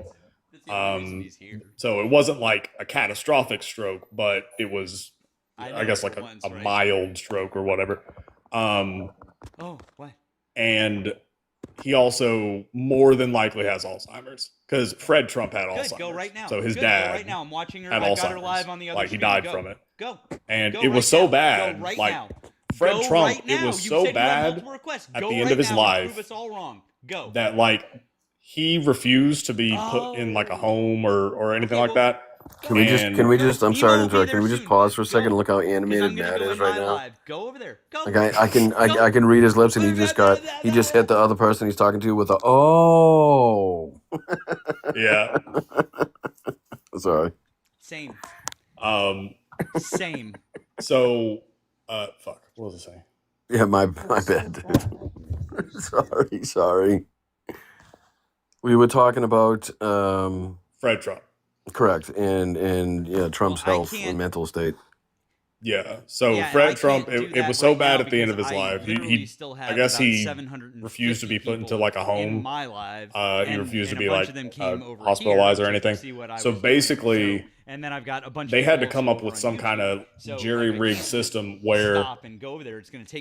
So it wasn't like a catastrophic stroke, but it was, I guess, like a mild stroke or whatever. What? And he also more than likely has Alzheimer's because Fred Trump had Alzheimer's. Go right now. So his dad right now. I'm watching her. had I Alzheimer's. got her live on the other. Like he died from it. Go. And Go it was so bad. Go like now. Fred Go Trump, right now. it was You so said you had bad multiple requests. at Go the end right of his now life and prove us all wrong. Go. that like he refused to be put in like a home or anything like that. Can we just I'm sorry to interrupt. Can we just pause for a second and look how animated Matt is right now? Go over there. Go. Like I can read his lips and he just hit the other person he's talking to with a oh. Yeah. Sorry. Same. Same. So fuck. What was I saying? Yeah, my bad, dude. Sorry. We were talking about Fred Trump. Correct. And yeah, Trump's health and mental state. Yeah. So Fred Trump, it was so bad at the end of his life. He I guess he refused to be put into like a home. He refused to be like hospitalized or anything. So basically, and then I've got a bunch. They had to come up with some kind of jerry-rigged system where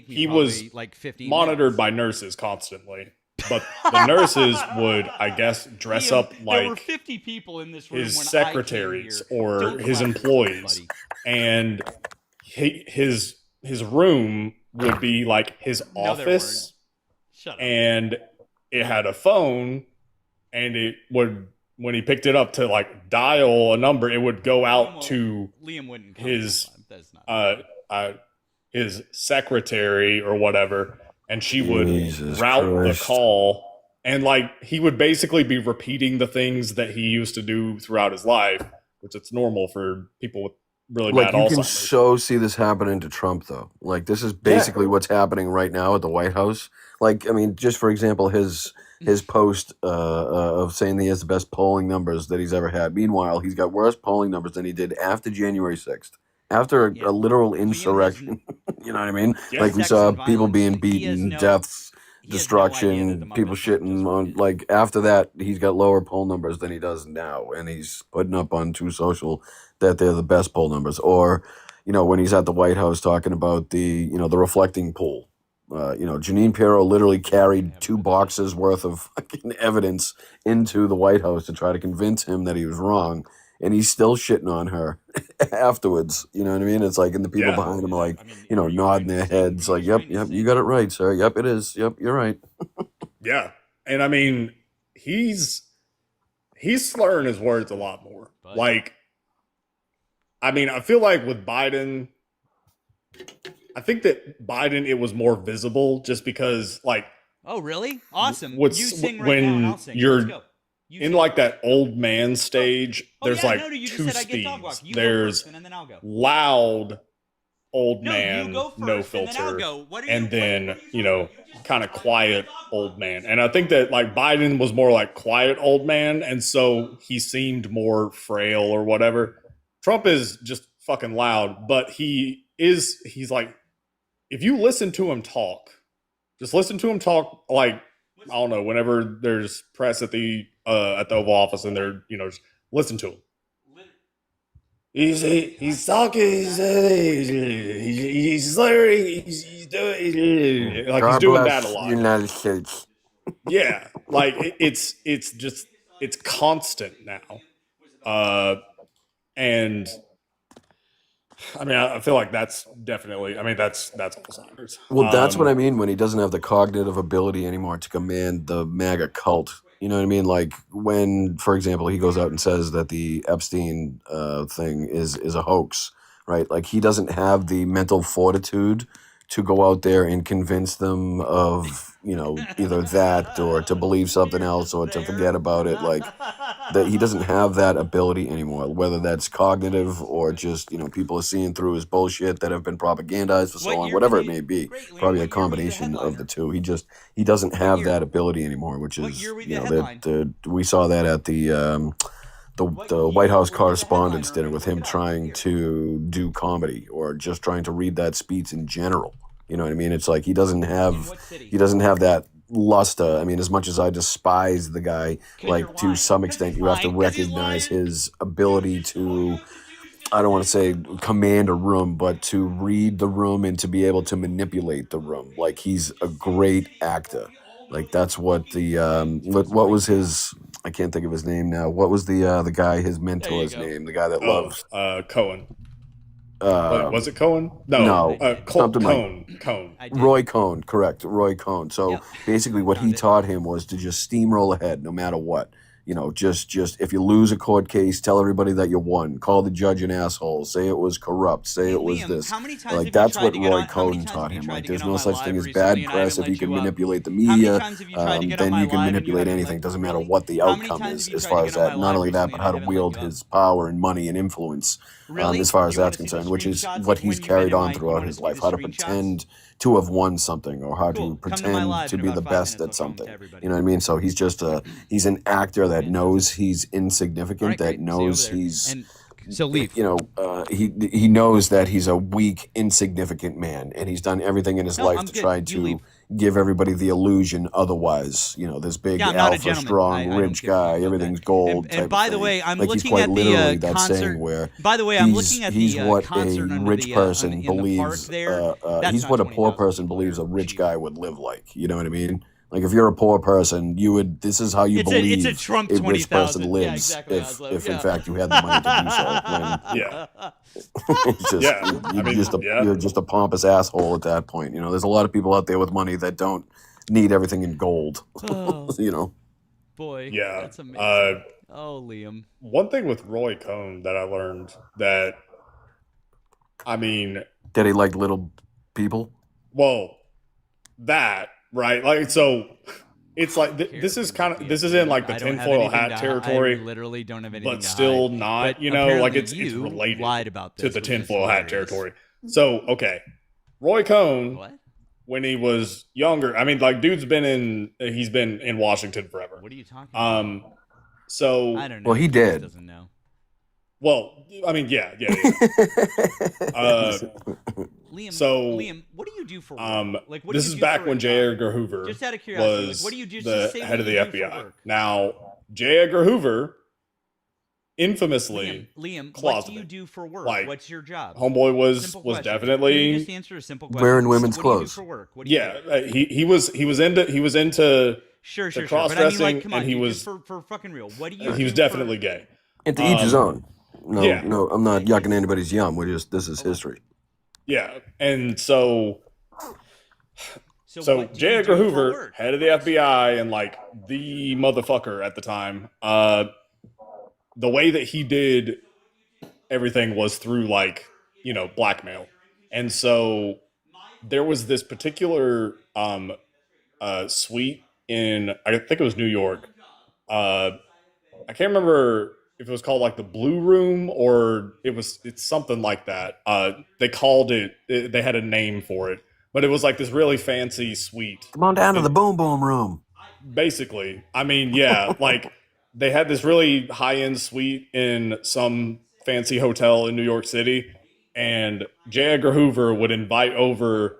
he was like 15 monitored by nurses constantly. But the nurses would, I guess, dress up like there were 50 people in this room his when secretaries I came here. or his employees, and his room would be like his office, and it had a phone, and it would when he picked it up to like dial a number, it would go out to his secretary or whatever. And she would route the call, and like he would basically be repeating the things that he used to do throughout his life, which it's normal for people with really bad Alzheimer's. You can so see this happening to Trump, though. Like this is basically what's happening right now at the White House. Like, I mean, just for example, his post of saying that he has the best polling numbers that he's ever had. Meanwhile, he's got worse polling numbers than he did after January 6th. After a literal insurrection, you know what I mean? Yeah. Like we saw people being beaten, deaths, destruction, people shitting on. Like after that, he's got lower poll numbers than he does now, and he's putting up on True Social that they're the best poll numbers. Or, when he's at the White House talking about the reflecting poll. Janine Pirro literally carried 2 boxes worth of fucking evidence into the White House to try to convince him that he was wrong. And he's still shitting on her afterwards. You know what I mean? It's like, and the people behind him are like, nodding their heads like, yep, you got it right, sir. Yep, it is. Yep, you're right. Yeah. And I mean, he's slurring his words a lot more. Like, I mean, I feel like with Biden, I think that Biden, it was more visible just because, like, oh, really? Awesome. You sing right now and I'll sing. You're in like that old man stage, there's like 2 speeds. There's loud old man, no filter, and then, kind of quiet old man. And I think that like Biden was more like quiet old man, and so he seemed more frail or whatever. Trump is just fucking loud, but he's like, if you listen to him talk, just listen to him talk, like, I don't know, whenever there's press at the Oval Office and they're, just listen to him. He's talking, he's slurring, he's doing, like, he's doing that a lot. United States. Yeah, like it's constant now. And I mean, I feel like that's definitely, I mean, that's Alzheimer's. Well, that's what I mean when he doesn't have the cognitive ability anymore to command the MAGA cult. You know what I mean? Like when, for example, he goes out and says that the Epstein thing is a hoax, right? Like he doesn't have the mental fortitude to go out there and convince them of, either that or to believe something else or to forget about it. Like that he doesn't have that ability anymore, whether that's cognitive or just, people are seeing through his bullshit that have been propagandized for so long, whatever it may be. Probably a combination of the two. He doesn't have that ability anymore, which is, we saw that at the White House Correspondents' Dinner with him trying to do comedy or just trying to read that speech in general. You know what I mean? It's like he doesn't have that luster. I mean, as much as I despise the guy, like to some extent, you have to recognize his ability to, I don't want to say command a room, but to read the room and to be able to manipulate the room. Like he's a great actor. Like that's what the what was his, I can't think of his name now. What was the guy, his mentor's name? The guy that loves Cohen. Was it Cohen? No. Cohen. Roy Cohn, correct. Roy Cohn. So basically what he taught him was to just steamroll ahead no matter what. Just if you lose a court case, tell everybody that you won. Call the judge an asshole. Say it was corrupt. Say it was this. Like that's what Roy Cohn taught him. Like there's no such thing as bad press if you can manipulate the media. Then you can manipulate anything. Doesn't matter what the outcome is as far as that. Not only that, but how to wield his power and money and influence as far as that's concerned, which is what he's carried on throughout his life. How to pretend to have won something or how to pretend to be the best at something. You know what I mean? So he's just he's an actor that knows he's insignificant, that knows he's So leave. He knows that he's a weak, insignificant man, and he's done everything in his life to try to give everybody the illusion otherwise. This big alpha, strong, rich guy, everything's gold. And by the way, I'm looking at the concert. saying where By the way, I'm looking at he's the what concert a under rich the, person in the believes. park there. He's what a poor person believes a rich guy would live like. You know what I mean? Like if you're a poor person, you would. This is how you believe it's a Trump a rich person 20,000. lives. Yeah, exactly. If in fact you had the money to do so. It's just, you're just a pompous asshole at that point. There's a lot of people out there with money that don't need everything in gold. Boy, yeah, that's amazing. Liam. One thing with Roy Cohn that I learned that, I mean, that he liked little people. Well, that. Right, like so, it's like this is in like the tinfoil hat territory. I literally don't have anything, but still not. But like it's related lied about this, to the tinfoil hat territory. So Roy Cohn, when he was younger, I mean, like he's been in Washington forever. What are you talking about? So I don't know. Well, he did. Doesn't know. Well, I mean, yeah. Liam, what do you do for work? Like, what this do you is do back for when J. Edgar Hoover just out of curiosity, was what do you do? the head of the FBI. Now, J. Edgar Hoover infamously Liam, closeted. what do you do for work? Like, What's your job? Homeboy was Simple definitely. Can you just answer a simple question? Wearing women's what clothes. Do you do for work? What do you do? He was into sure. cross But I mean, dressing, like, come on, and he was for fucking real. What do you? He was definitely gay. And to each his own. No, yeah. no, I'm not yucking anybody's yum. This is history. Yeah, and so J. Edgar Hoover, head of the FBI and like the motherfucker at the time, the way that he did everything was through like, blackmail. And so there was this particular suite in, I think it was New York. I can't remember if it was called like the Blue Room or it's something like that. They called it, they had a name for it, but it was like this really fancy suite. Come on down to the boom boom room. Basically. I mean, yeah, like they had this really high-end suite in some fancy hotel in New York City, and J. Edgar Hoover would invite over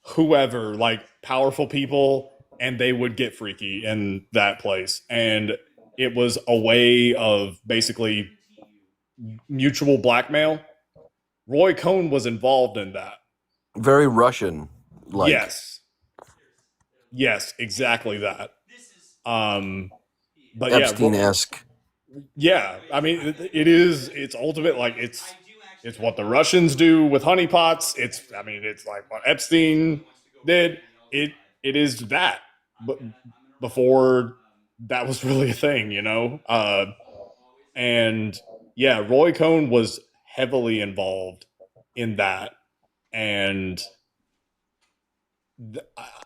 whoever, like powerful people, and they would get freaky in that place. And it was a way of basically mutual blackmail. Roy Cohn was involved in that. Very Russian. Like. Yes, exactly that. But Epstein-esque. Yeah, I mean, it's ultimate. Like it's what the Russians do with honeypots. It's like what Epstein did. It is that, but before that was really a thing, and yeah, Roy Cohn was heavily involved in that, and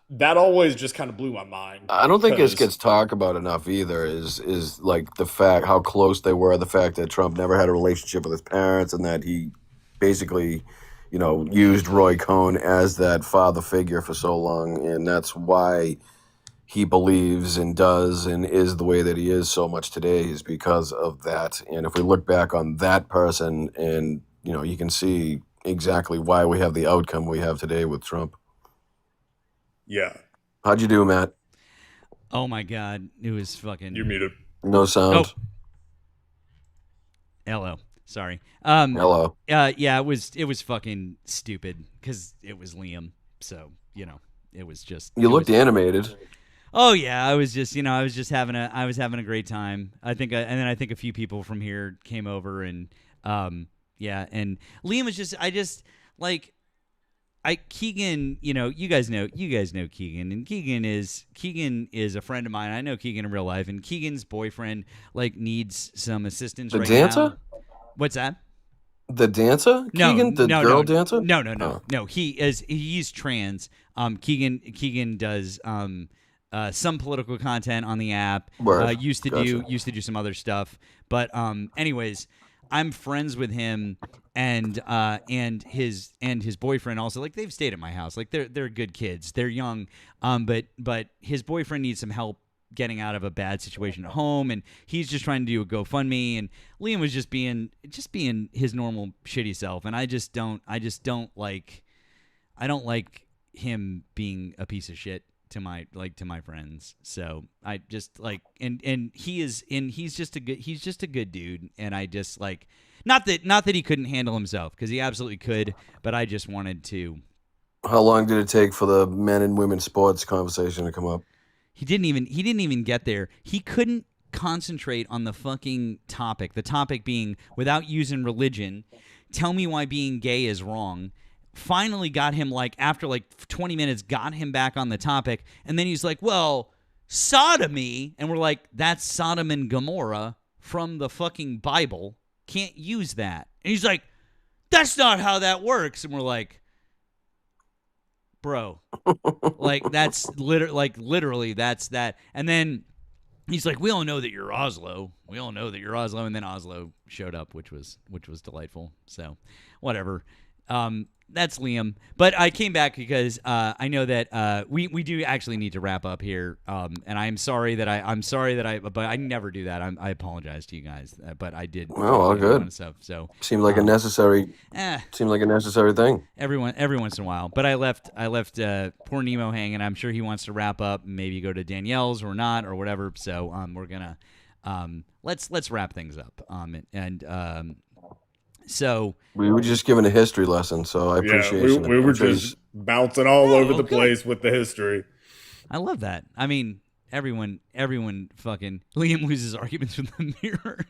that always just kind of blew my mind. I don't think this gets talked about enough either. Is like the fact how close they were, the fact that Trump never had a relationship with his parents, and that he basically, used Roy Cohn as that father figure for so long, and that's why he believes and does and is the way that he is so much today, is because of that. And if we look back on that person, and you can see exactly why we have the outcome we have today with Trump. Yeah. How'd you do, Matt? Oh my God, it was fucking. You're muted. No sound. Oh. Hello. Sorry. Hello. Yeah, it was fucking stupid because it was Liam. So it was just. You looked animated. Oh yeah, I was just having a great time. I think a few people from here came over and yeah, and Liam was just Keegan, you guys know Keegan, and Keegan is a friend of mine. I know Keegan in real life, and Keegan's boyfriend needs some assistance the right dancer? now. What's that? The dancer? Keegan? The girl dancer? No. He's trans. Keegan does some political content on the app. Used to do some other stuff. But anyways, I'm friends with him and his boyfriend also. Like, they've stayed at my house. Like, they're good kids. They're young. But his boyfriend needs some help getting out of a bad situation at home, and he's just trying to do a GoFundMe, and Liam was just being his normal shitty self, and I don't like him being a piece of shit to my friends. So I just and he's just a good dude, and I just not that he couldn't handle himself, because he absolutely could, but I just wanted to. How long did it take for the men and women sports conversation to come up? He didn't even get there. He couldn't concentrate on the fucking topic. The topic being, without using religion, tell me why being gay is wrong. Finally got him, after 20 minutes, got him back on the topic. And then he's like, well, sodomy. And we're like, that's Sodom and Gomorrah from the fucking Bible. Can't use that. And he's like, that's not how that works. And we're like, bro, that's literally that's that. And then he's like, we all know that you're Oslo. And then Oslo showed up, which was delightful. So whatever. That's Liam. But I came back because I know that we do actually need to wrap up here. And I'm sorry that but I never do that. I apologize to you guys, but I did. Oh, all good. Stuff, so seemed like a necessary. Seemed like a necessary thing. Every once in a while. But I left poor Nemo hanging. I'm sure he wants to wrap up, maybe go to Danielle's or not or whatever. So we're gonna let's wrap things up. So we were just given a history lesson, so I appreciate we were just bouncing all over the place with the history. I love that. I mean, everyone fucking Liam loses arguments with the mirror.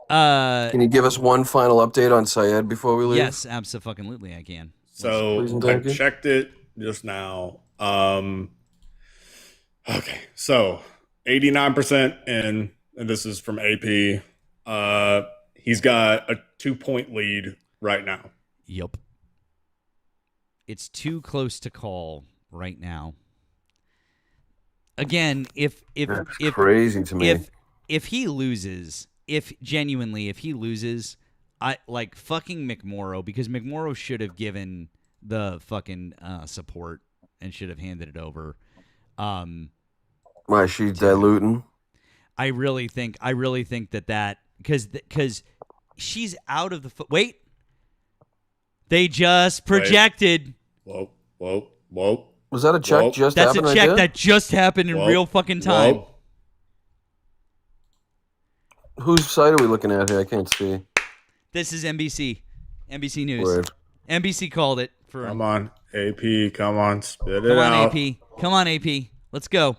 Can you give us one final update on Syed before we leave? Yes, absolutely, I can. So I checked it just now. Okay, so 89% in, and this is from AP. He's got a 2-point lead right now. Yep. It's too close to call right now. Again, if crazy to me. If he loses, if he loses, I like fucking McMorrow, because McMorrow should have given the fucking support and should have handed it over. Why is she diluting? I really think that because she's out of the wait. They just projected. Whoa. Was that a check just happened? That's a check that just happened in real fucking time. Whoa. Whose side are we looking at here? I can't see. This is NBC News. Word. NBC called it. Come on, AP. Come on, spit it out. Come on, AP. Let's go.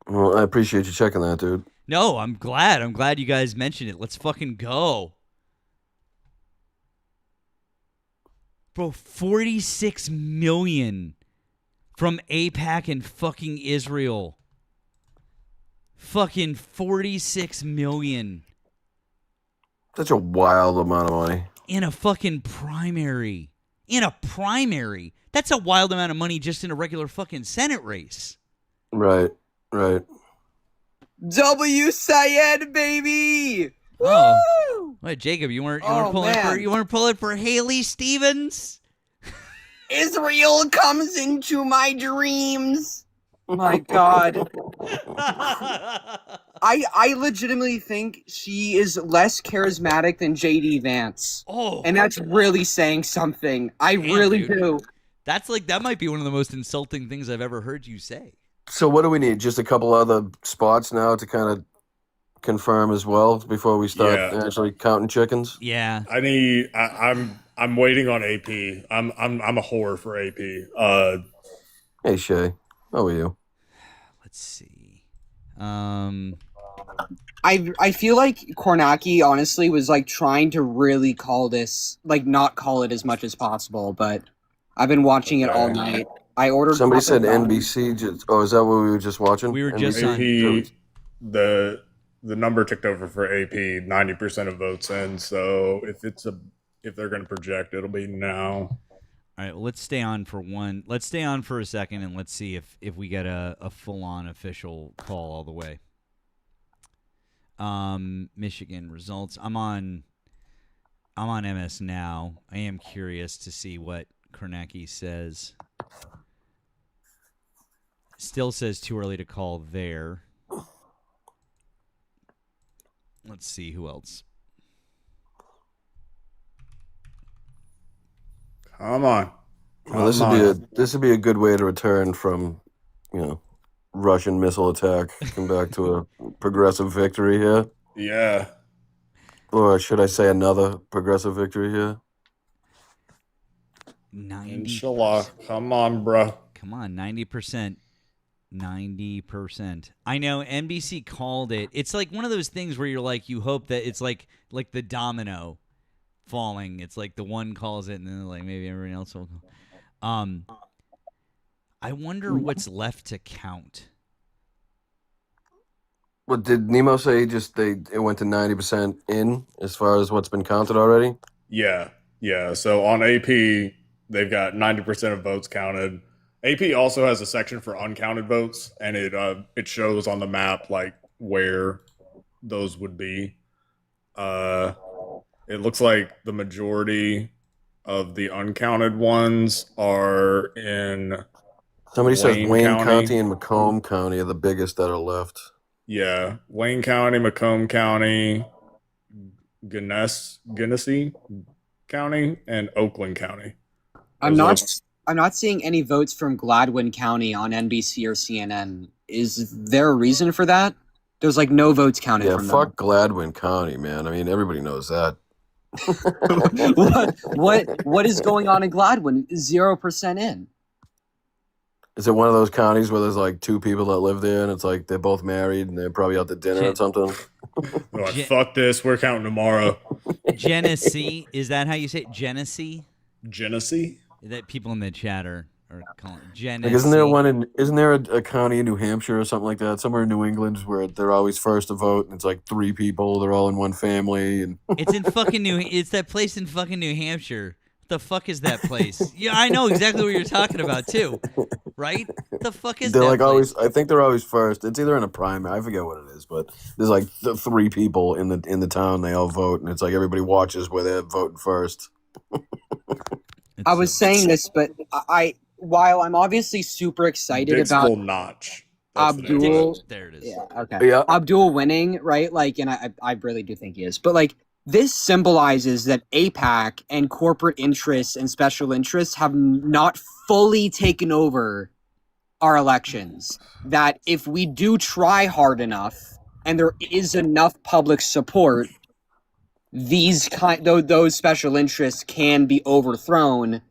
Well, I appreciate you checking that, dude. No, I'm glad you guys mentioned it. Let's fucking go. Bro, 46 million from AIPAC and fucking Israel. Fucking 46 million. Such a wild amount of money. In a fucking primary. That's a wild amount of money just in a regular fucking Senate race. Right. W Syed, baby! Oh. Woo! What, Jacob, you weren't pulling for Haley Stevens? Israel comes into my dreams. My God. I legitimately think she is less charismatic than JD Vance. Oh. And that's really saying something. I really do. That might be one of the most insulting things I've ever heard you say. So what do we need? Just a couple other spots now to kind of confirm as well before we start actually counting chickens? Yeah. I'm waiting on AP. I'm a whore for AP. Hey Shay, how are you? Let's see. I feel like Kornacki honestly was like trying to really call this, like not call it as much as possible, but I've been watching it all night. I ordered. Somebody said NBC. Is that what we were just watching? We were just AP. The number ticked over for AP. 90% of votes in. So if they're going to project, it'll be now. All right, well, let's stay on for a second, and let's see if we get a full-on official call all the way. Michigan results. I'm on MS now. I am curious to see what Kornacki says. Still says too early to call there. Let's see who else. Come on. Well, this would be a good way to return from, Russian missile attack. Come back to a progressive victory here. Yeah. Or should I say another progressive victory here? 90%. Inshallah. Come on, bro. Come on, 90%. 90%. I know NBC called it. It's like one of those things where you're like, you hope that it's like the domino falling. It's like the one calls it, and then like maybe everyone else will. I wonder what's left to count. What did Nemo say? It went to 90% in as far as what's been counted already? Yeah. So on AP, they've got 90% of votes counted. AP also has a section for uncounted votes, and it shows on the map like where those would be. It looks like the majority of the uncounted ones are in. Somebody says Wayne County and Macomb County are the biggest that are left. Yeah, Wayne County, Macomb County, Genesee County, and Oakland County. I'm not I'm not seeing any votes from Gladwin County on NBC or CNN. Is there a reason for that? There's like no votes counted from fuck Gladwin County, man. I mean, everybody knows that. What is going on in Gladwin? 0% in. Is it one of those counties where there's like two people that live there and it's like they're both married and they're probably out to dinner or something? They're like, fuck this, we're counting tomorrow. Genesee, is that how you say it? Genesee? Genesee? That people in the chat are calling it Genesee. Like, isn't there a county in New Hampshire or something like that? Somewhere in New England where they're always first to vote and it's like 3 people, they're all in one family. And it's in fucking it's that place in fucking New Hampshire. The fuck is that place? Yeah, I know exactly what you're talking about too. Right? The fuck is they're that like place? Always, I think they're always first. It's either in a primary, I forget what it is, but there's like 3 people in the town, they all vote, and it's like everybody watches where they're voting first. I was saying this, but while I'm obviously super excited about Notch. Abdul, there it is. Yeah, okay. Yeah. Abdul winning, right? Like, and I really do think he is. But like, this symbolizes that AIPAC and corporate interests and special interests have not fully taken over our elections. That if we do try hard enough and there is enough public support, those special interests can be overthrown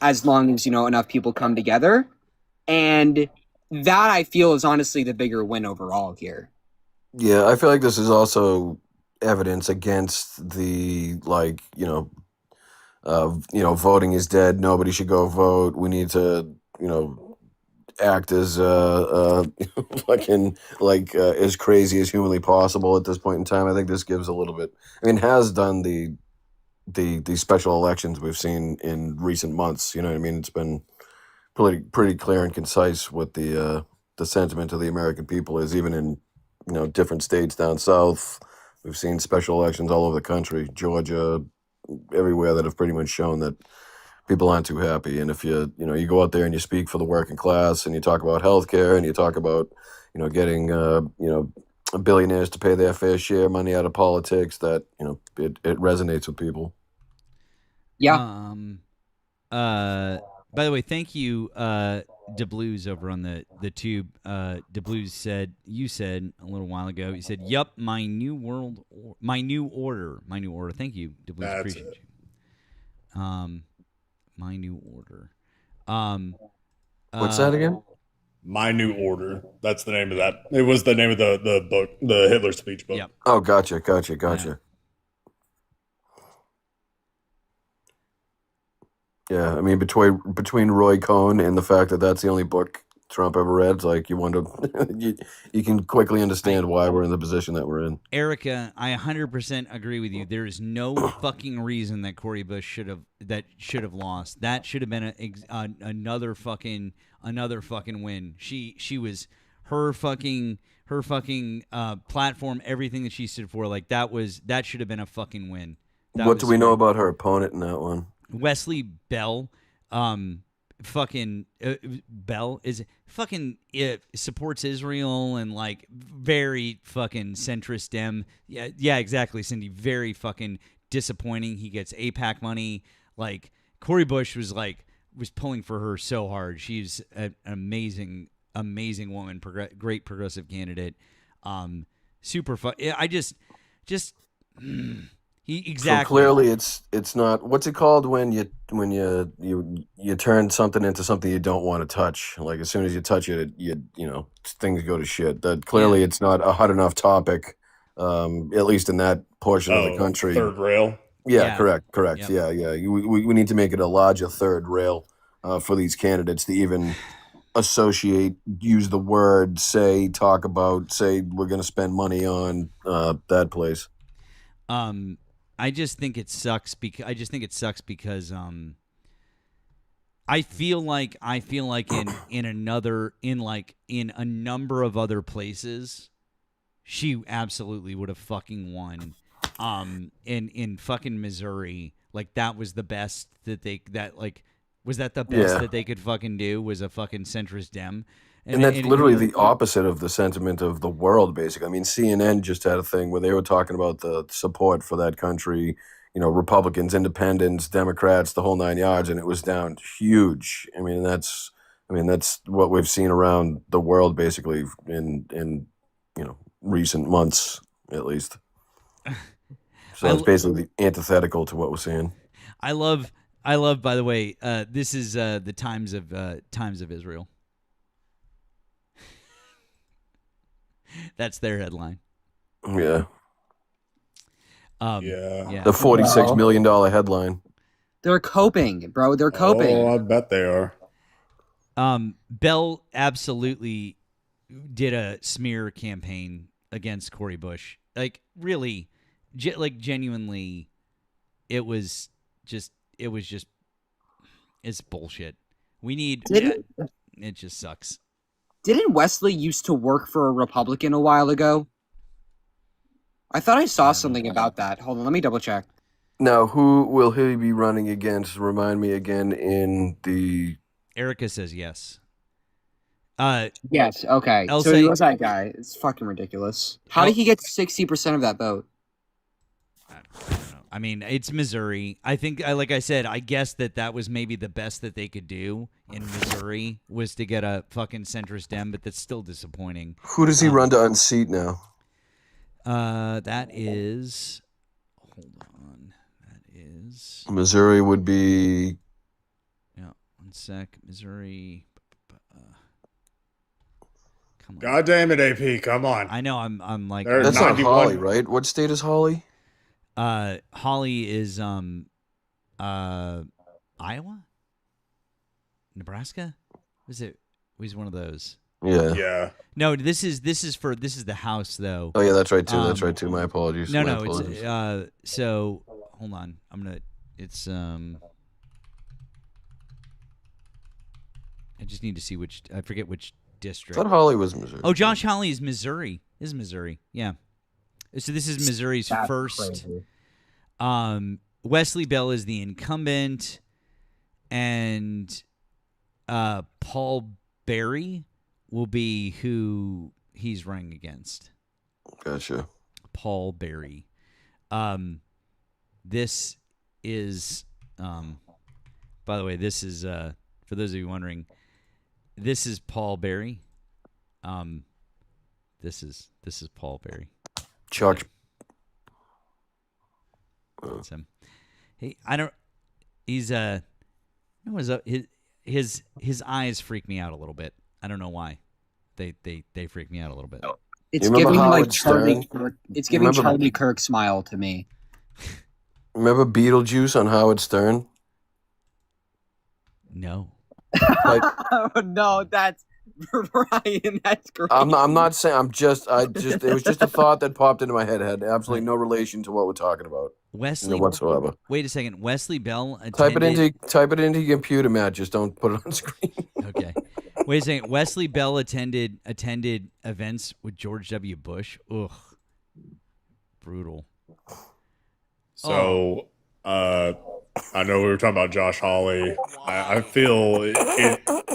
as long as, enough people come together. And that, I feel, is honestly the bigger win overall here. Yeah, I feel like this is also evidence against the voting is dead. Nobody should go vote. We need to, act as fucking as crazy as humanly possible at this point in time. I think this gives a little bit. I mean, has done the special elections we've seen in recent months. You know what I mean? It's been pretty clear and concise what the sentiment of the American people is, even in different states down south. We've seen special elections all over the country, Georgia, everywhere, that have pretty much shown that people aren't too happy. And if you go out there and you speak for the working class and you talk about healthcare and you talk about getting billionaires to pay their fair share money out of politics, that it resonates with people. Yeah. By the way, thank you, DeBlues over on the tube. DeBlues said a little while ago. He said, "Yup, my new order." Thank you, DeBlues. Appreciate you. My new order. What's that again? My New Order. That's the name of that. It was the name of the book, the Hitler speech book. Yep. Oh, gotcha. Yeah, I mean, between Roy Cohn and the fact that that's the only book Trump ever read, it's like you wonder, you can quickly understand why we're in the position that we're in. Erika, I 100% agree with you. There is no fucking reason that Cori Bush should have lost. That should have been another fucking win. She was her fucking platform, everything that she stood for. Like that should have been a fucking win. What do we know about her opponent in that one? Wesley Bell, Bell is fucking supports Israel and like very fucking centrist Dem. Yeah, exactly, Cindy. Very fucking disappointing. He gets AIPAC money. Like Cori Bush was pulling for her so hard. She's an amazing woman, great progressive candidate. Super fun. I just. Exactly. So clearly, it's not. What's it called when you turn something into something you don't want to touch? Like as soon as you touch it, things go to shit. That clearly it's not a hot enough topic, at least in that portion of the country. Third rail. Yeah, correct. Yep. Yeah. We need to make it a larger third rail for these candidates to even associate, use the word, talk about, say we're going to spend money on that place. I just think it sucks because I feel like in a number of other places she absolutely would have fucking won. In fucking Missouri, like that was the best that they could fucking do, was a fucking centrist Dem. And that's literally the opposite of the sentiment of the world, basically. I mean, CNN just had a thing where they were talking about the support for that country Republicans, Independents, Democrats, the whole 9 yards, and it was down huge. I mean, that's what we've seen around the world basically in recent months at least. So it's basically antithetical to what we're seeing. I love. By the way, this is the Times of Israel. That's their headline. Yeah. Yeah. The $46 million headline. They're coping, bro. They're coping. Oh, I bet they are. Bell absolutely did a smear campaign against Cori Bush. Like, really, genuinely, it's bullshit. We need, it just sucks. Didn't Wesley used to work for a Republican a while ago? I thought I saw something about that. Hold on, let me double check. Now, who will he be running against? Remind me again in the... Erika says yes. Yes, okay. So he was that guy. It's fucking ridiculous. How did he get 60% of that vote? I don't know. I mean, it's Missouri. I think, like I said, I guess that was maybe the best that they could do in Missouri was to get a fucking centrist Dem, but that's still disappointing. Who does he run to unseat now? That is... Hold on. That is... Missouri would be... Yeah, one sec. Missouri... Come on. God damn it, AP! Come on. I know. I'm like. That's not Holly, right? What state is Holly? Holly is Iowa, Nebraska. Was it? Was one of those? Yeah. Yeah. No, this is the House though. Oh yeah, that's right too. That's right too. My apologies. No, My no. apologies. It's so hold on. It's I just need to see which. I forget which district. I thought Holly was Missouri. Oh, Josh Hawley is Missouri. Yeah. So this is Missouri's first. Crazy. Wesley Bell is the incumbent, and Paul Berry will be who he's running against. Gotcha. Paul Berry. This is, by the way, this is for those of you wondering, this is Paul Berry. This is Paul Berry. Chuck. That's him. Hey, I don't. He's no one's up. His eyes freak me out a little bit. I don't know why. They freak me out a little bit. It's giving like Charlie Kirk. It's giving Charlie Kirk smile to me. Remember Beetlejuice on Howard Stern? No. No, that's Brian. That's great. I'm not saying. It was just a thought that popped into my head. It had absolutely no relation to what we're talking about. Wesley whatsoever. Wait a second. Wesley Bell attended... Type it into your computer, Matt. Just don't put it on screen. Okay. Wait a second. Wesley Bell attended events with George W. Bush. Ugh. Brutal. So, I know we were talking about Josh Hawley. I feel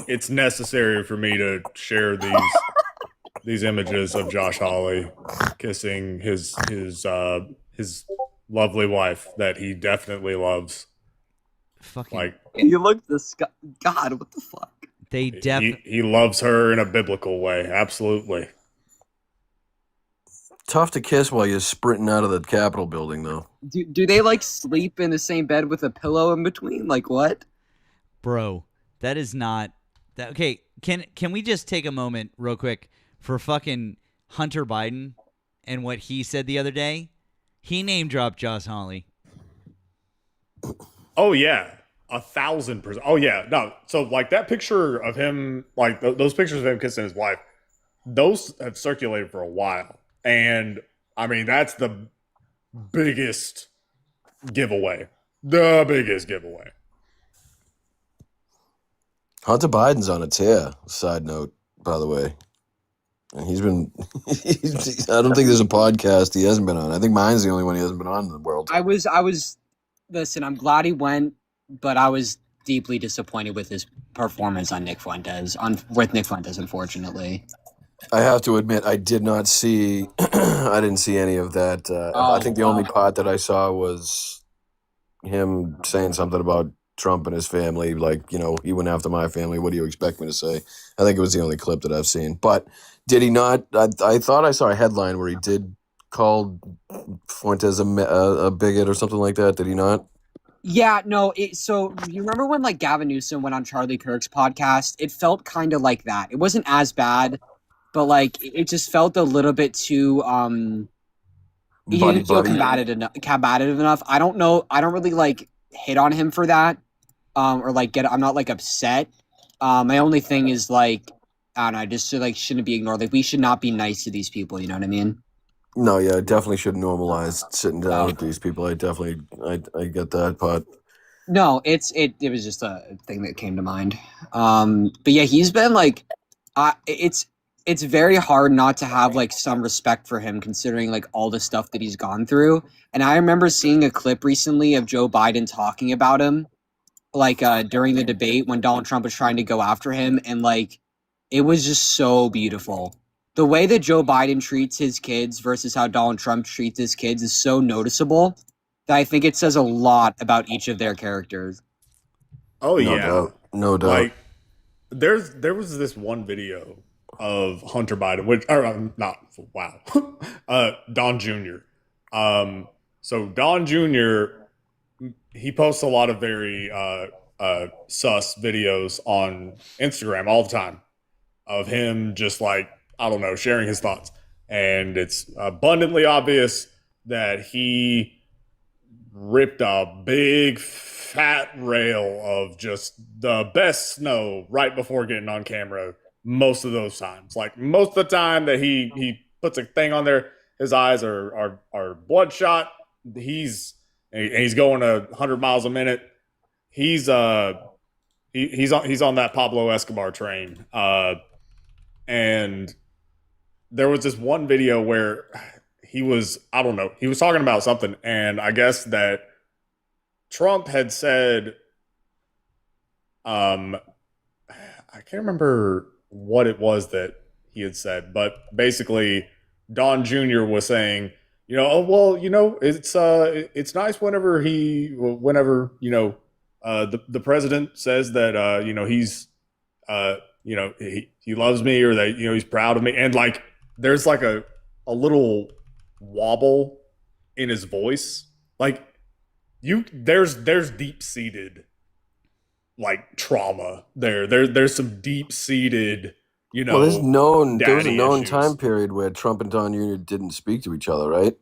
it's necessary for me to share these images of Josh Hawley kissing his lovely wife that he definitely loves. Fucking. Like you look God, what the fuck? They definitely. He loves her in a biblical way. Absolutely. Tough to kiss while you're sprinting out of the Capitol building, though. Do they like sleep in the same bed with a pillow in between? Like what? Bro, that is not that. Okay, can we just take a moment real quick for fucking Hunter Biden and what he said the other day? He name dropped Josh Hawley. Oh yeah, 1,000%. Oh yeah, no. So like that picture of him, like those pictures of him kissing his wife, those have circulated for a while. And, I mean, that's the biggest giveaway. The biggest giveaway. Hunter Biden's on a tear, side note, by the way. And he's been... I don't think there's a podcast he hasn't been on. I think mine's the only one he hasn't been on in the world. I was... Listen, I'm glad he went, but I was deeply disappointed with his performance on Nick Fuentes, unfortunately. I have to admit, I did not see. I didn't see any of that. I think the only part that I saw was him saying something about Trump and his family, like, he went after my family. What do you expect me to say? I think it was the only clip that I've seen. But did he not? I thought I saw a headline where he did call Fuentes a bigot or something like that. Did he not? Yeah, no. So you remember when like Gavin Newsom went on Charlie Kirk's podcast? It felt kind of like that. It wasn't as bad, but like it just felt a little bit too he didn't feel combative enough. I don't know. I don't really like hit on him for that. Or like I'm not like upset. My only thing is like, I don't know, just like shouldn't be ignored. Like we should not be nice to these people, you know what I mean? No, yeah, definitely should normalize sitting down with these people. I get that part. No, it was just a thing that came to mind. But yeah, he's been like, it's very hard not to have like some respect for him considering like all the stuff that he's gone through. And I remember seeing a clip recently of Joe Biden talking about him, like during the debate when Donald Trump was trying to go after him, and like it was just so beautiful. The way that Joe Biden treats his kids versus how Donald Trump treats his kids is so noticeable that I think it says a lot about each of their characters. Oh No yeah, doubt. No doubt. Like there was this one video of Hunter Biden, which Don Jr. So Don Jr. he posts a lot of very sus videos on Instagram all the time of him just like, I don't know, sharing his thoughts. And it's abundantly obvious that he ripped a big fat rail of just the best snow right before getting on camera most of those times. Like most of the time that he puts a thing on there, his eyes are bloodshot. He's going 100 miles a minute. He's on that Pablo Escobar train. And there was this one video where he was talking about something, and I guess that Trump had said, I can't remember what it was that he had said, but basically Don Jr. was saying, it's nice whenever the president says that he's he loves me, or that he's proud of me, and like there's like a little wobble in his voice, like there's deep-seated like trauma there's some deep-seated well, there was a known issues. time period where Trump and Don Jr. didn't speak to each other, right?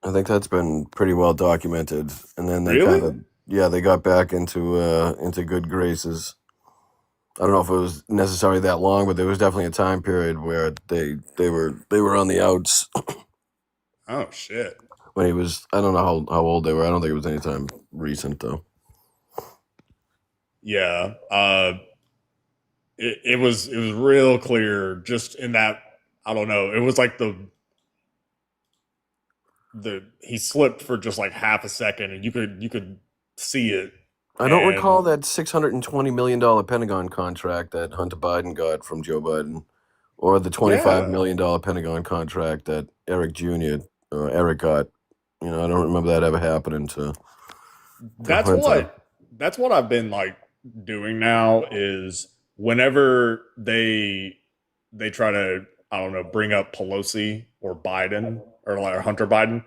I think that's been pretty well documented, and then they got back into good graces. I don't know if it was necessarily that long, but there was definitely a time period where they were on the outs. Oh shit! When he was, I don't know how old they were. I don't think it was any time recent though. Yeah, it was real clear just in that, I don't know. It was like he slipped for just like half a second, and you could see it. I don't recall that $620 million Pentagon contract that Hunter Biden got from Joe Biden, or the $25 million Pentagon contract that Eric got. I don't remember that ever happening to Hunter. That's what I've been like doing now, is whenever they try to, I don't know, bring up Pelosi or Biden or like Hunter Biden,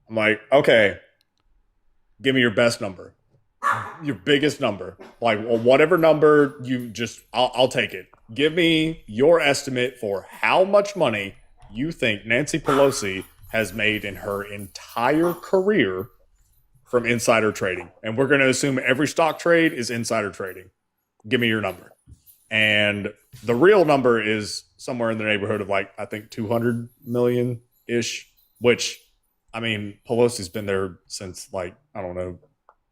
I'm like, okay, give me your best number. Your biggest number, like whatever number you just, I'll take it. Give me your estimate for how much money you think Nancy Pelosi has made in her entire career from insider trading. And we're going to assume every stock trade is insider trading. Give me your number. And the real number is somewhere in the neighborhood of like, I think 200 million ish, which, I mean, Pelosi's been there since like, I don't know,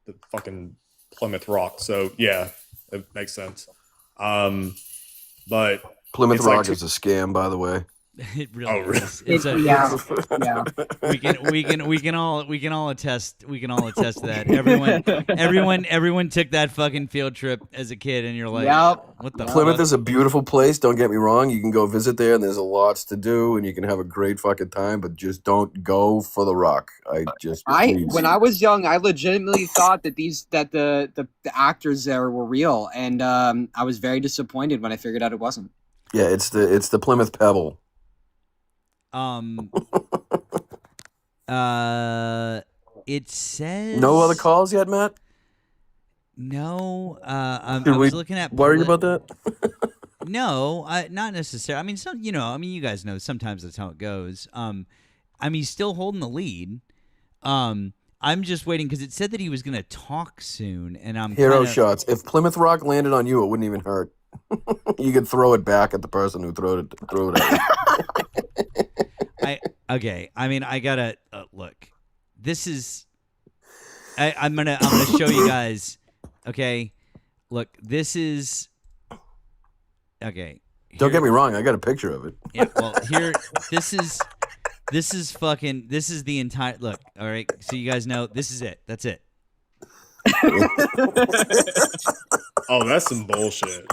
the fucking Plymouth Rock. So yeah, it makes sense. But Plymouth Rock is a scam, by the way. It really is. Yeah. We can all attest to that. Everyone took that fucking field trip as a kid, and you're like, what the Plymouth fuck? is a beautiful place. Don't get me wrong. You can go visit there, and there's lots to do, and you can have a great fucking time. But just don't go for the Rock. When I was young, I legitimately thought that the actors there were real, and I was very disappointed when I figured out it wasn't. Yeah, it's the Plymouth Pebble. It says No other calls yet, Matt? No. I was looking at. Worried about that? No, not necessarily. I mean, you guys know sometimes that's how it goes. He's still holding the lead. I'm just waiting because it said that he was going to talk soon, and I'm hero shots. If Plymouth Rock landed on you, it wouldn't even hurt. You could throw it back at the person who threw it at you. Okay. I mean, I gotta look. This is. I'm gonna show you guys. Okay, look. This is. Okay. Don't get me wrong. I got a picture of it. Yeah. Well, here. This is the entire look. All right. So you guys know this is it. That's it. Oh, that's some bullshit.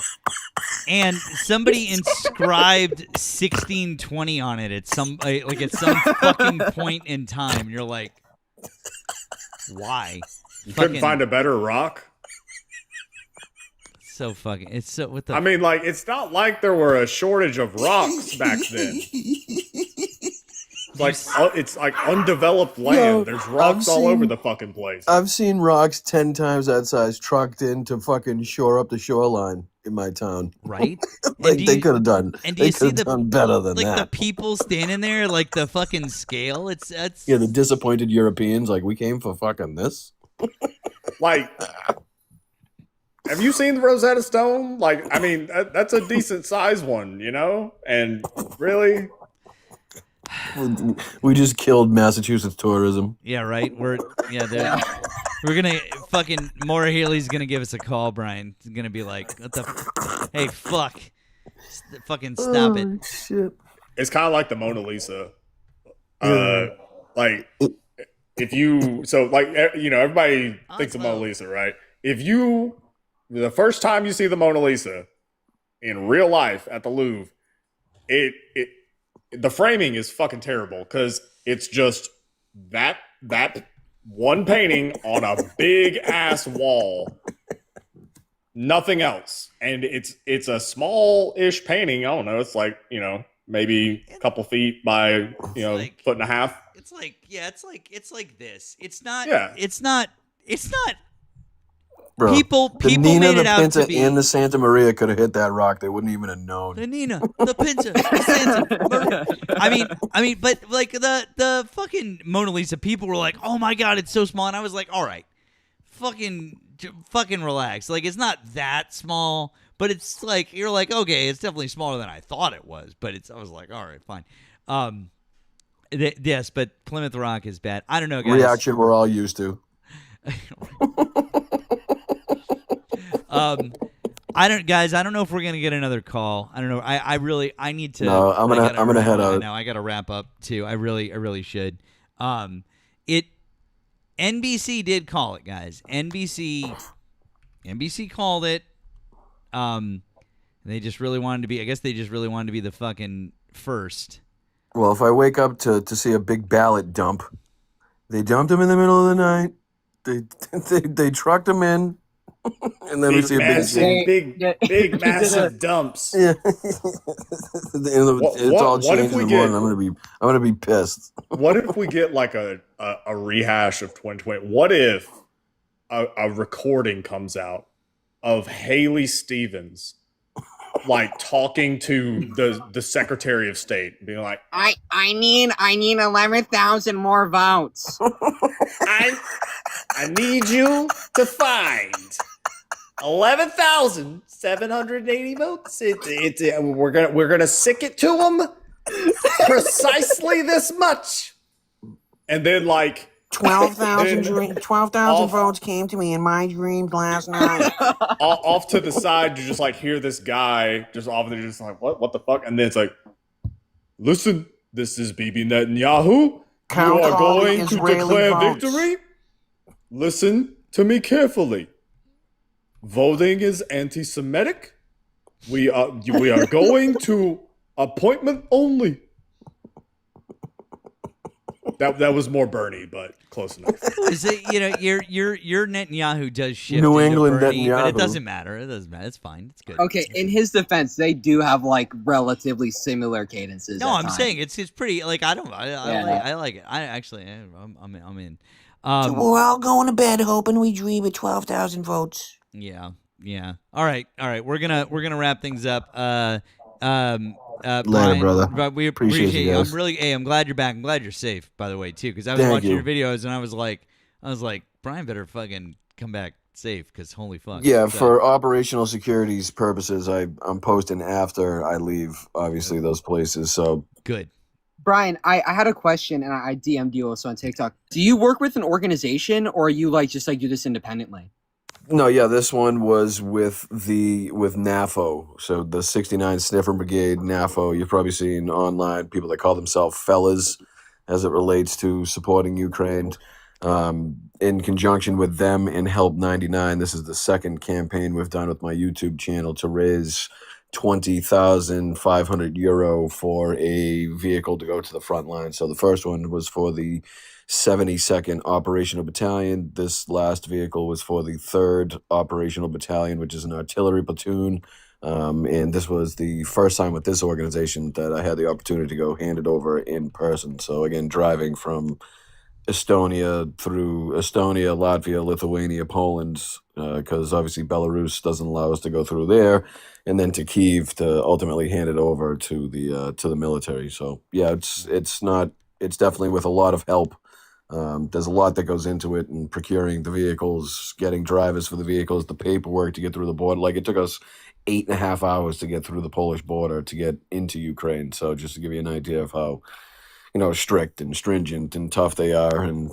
And somebody inscribed 1620 on it at some fucking point in time. You're like, why? You couldn't find a better rock? So fucking. It's so what the. I mean, like, it's not like there were a shortage of rocks back then. It's like undeveloped land. Yo, There's rocks all over the fucking place. I've seen rocks 10 times that size trucked in to fucking shore up the shoreline in my town. Right? They could have done. And do you see done better than that. Like the people standing there, like the fucking scale. It's yeah, the disappointed Europeans. Like, we came for fucking this. Like, have you seen the Rosetta Stone? Like, I mean, that's a decent size one, you know? And really. We just killed Massachusetts tourism. Yeah, right. We're gonna fucking Maura Healey's gonna give us a call. Brian is gonna be like, "What the? Hey, fuck! Fucking stop it!" Shit. It's kind of like the Mona Lisa. Like if you everybody thinks of Mona Lisa, right? If you the first time you see the Mona Lisa in real life at the Louvre, the framing is fucking terrible because it's just that one painting on a big ass wall, nothing else, and it's a small-ish painting. I don't know. It's like maybe a couple feet by foot and a half. It's like this. It's not. Yeah. It's not. Bro, people the Nina, made the it out Pinta, to be. and the Santa Maria could have hit that rock. They wouldn't even have known. The Nina, the Pinta, the Santa Maria. I mean, but like the fucking Mona Lisa, people were like, "Oh my god, it's so small," and I was like, "All right, fucking relax. Like, it's not that small, but it's like you're like, okay, it's definitely smaller than I thought it was, but I was like, all right, fine." Yes, but Plymouth Rock is bad. I don't know, guys. Reaction we're all used to. I don't know if we're gonna get another call. I don't know. I need to. No, I'm gonna head out. Now I gotta wrap up too. I really should. NBC did call it, guys. NBC called it. They just really wanted to be. I guess they just really wanted to be the fucking first. Well, if I wake up to see a big ballot dump, they dumped him in the middle of the night. They trucked him in, and then we see a big massive dumps. Yeah, it's all changed in the morning. I'm gonna be pissed. What if we get like a rehash of 2020? What if a recording comes out of Haley Stevens like talking to the Secretary of State, being like, I need 11,000 more votes. I need you to find 11,780 votes. We're gonna sick it to them precisely this much, and then like 12,000 votes came to me in my dreams last night. Off to the side, you just like hear this guy just off there, just like what the fuck, and then it's like Listen, this is Bibi Netanyahu. Count You are all the going to Israeli declare votes. victory? Listen to me carefully. Voting is anti-Semitic. We are going to appointment only. That was more Bernie, but close enough. Is it, your Netanyahu does shift New into England Bernie, but it Netanyahu. doesn't matter. It doesn't matter. It's fine. It's good. Okay, in his defense, they do have like relatively similar cadences. No, at I'm times. saying it's pretty. Like I like it. I'm in. So we're all going to bed hoping we dream at 12,000 votes. Yeah. All right. We're gonna wrap things up. Later, Brian, brother. But we Appreciate you you. guys. I'm glad you're back. I'm glad you're safe, by the way, too, because I was Thank watching you. your videos and I was like, Brian better fucking come back safe, because holy fuck. Yeah, So- for operational security's purposes, I'm posting after I leave, obviously, those places. So good. Brian, I had a question, and I DM'd you also on TikTok. Do you work with an organization, or are you just do this independently? No, yeah, this one was with NAFO, so the 69 Sniffer Brigade, NAFO. You've probably seen online people that call themselves fellas as it relates to supporting Ukraine. In conjunction with them and Help 99, this is the second campaign we've done with my YouTube channel to raise 20,500 euro for a vehicle to go to the front line. So the first one was for the 72nd Operational Battalion. This last vehicle was for the 3rd Operational Battalion, which is an artillery platoon. And this was the first time with this organization that I had the opportunity to go hand it over in person. So again, driving from Estonia through Estonia, Latvia, Lithuania, Poland, because obviously Belarus doesn't allow us to go through there, and then to Kyiv to ultimately hand it over to the military. So yeah, it's definitely with a lot of help. There's a lot that goes into it, and procuring the vehicles, getting drivers for the vehicles, the paperwork to get through the border. Like it took us 8.5 hours to get through the Polish border to get into Ukraine. So just to give you an idea of how strict and stringent and tough they are, and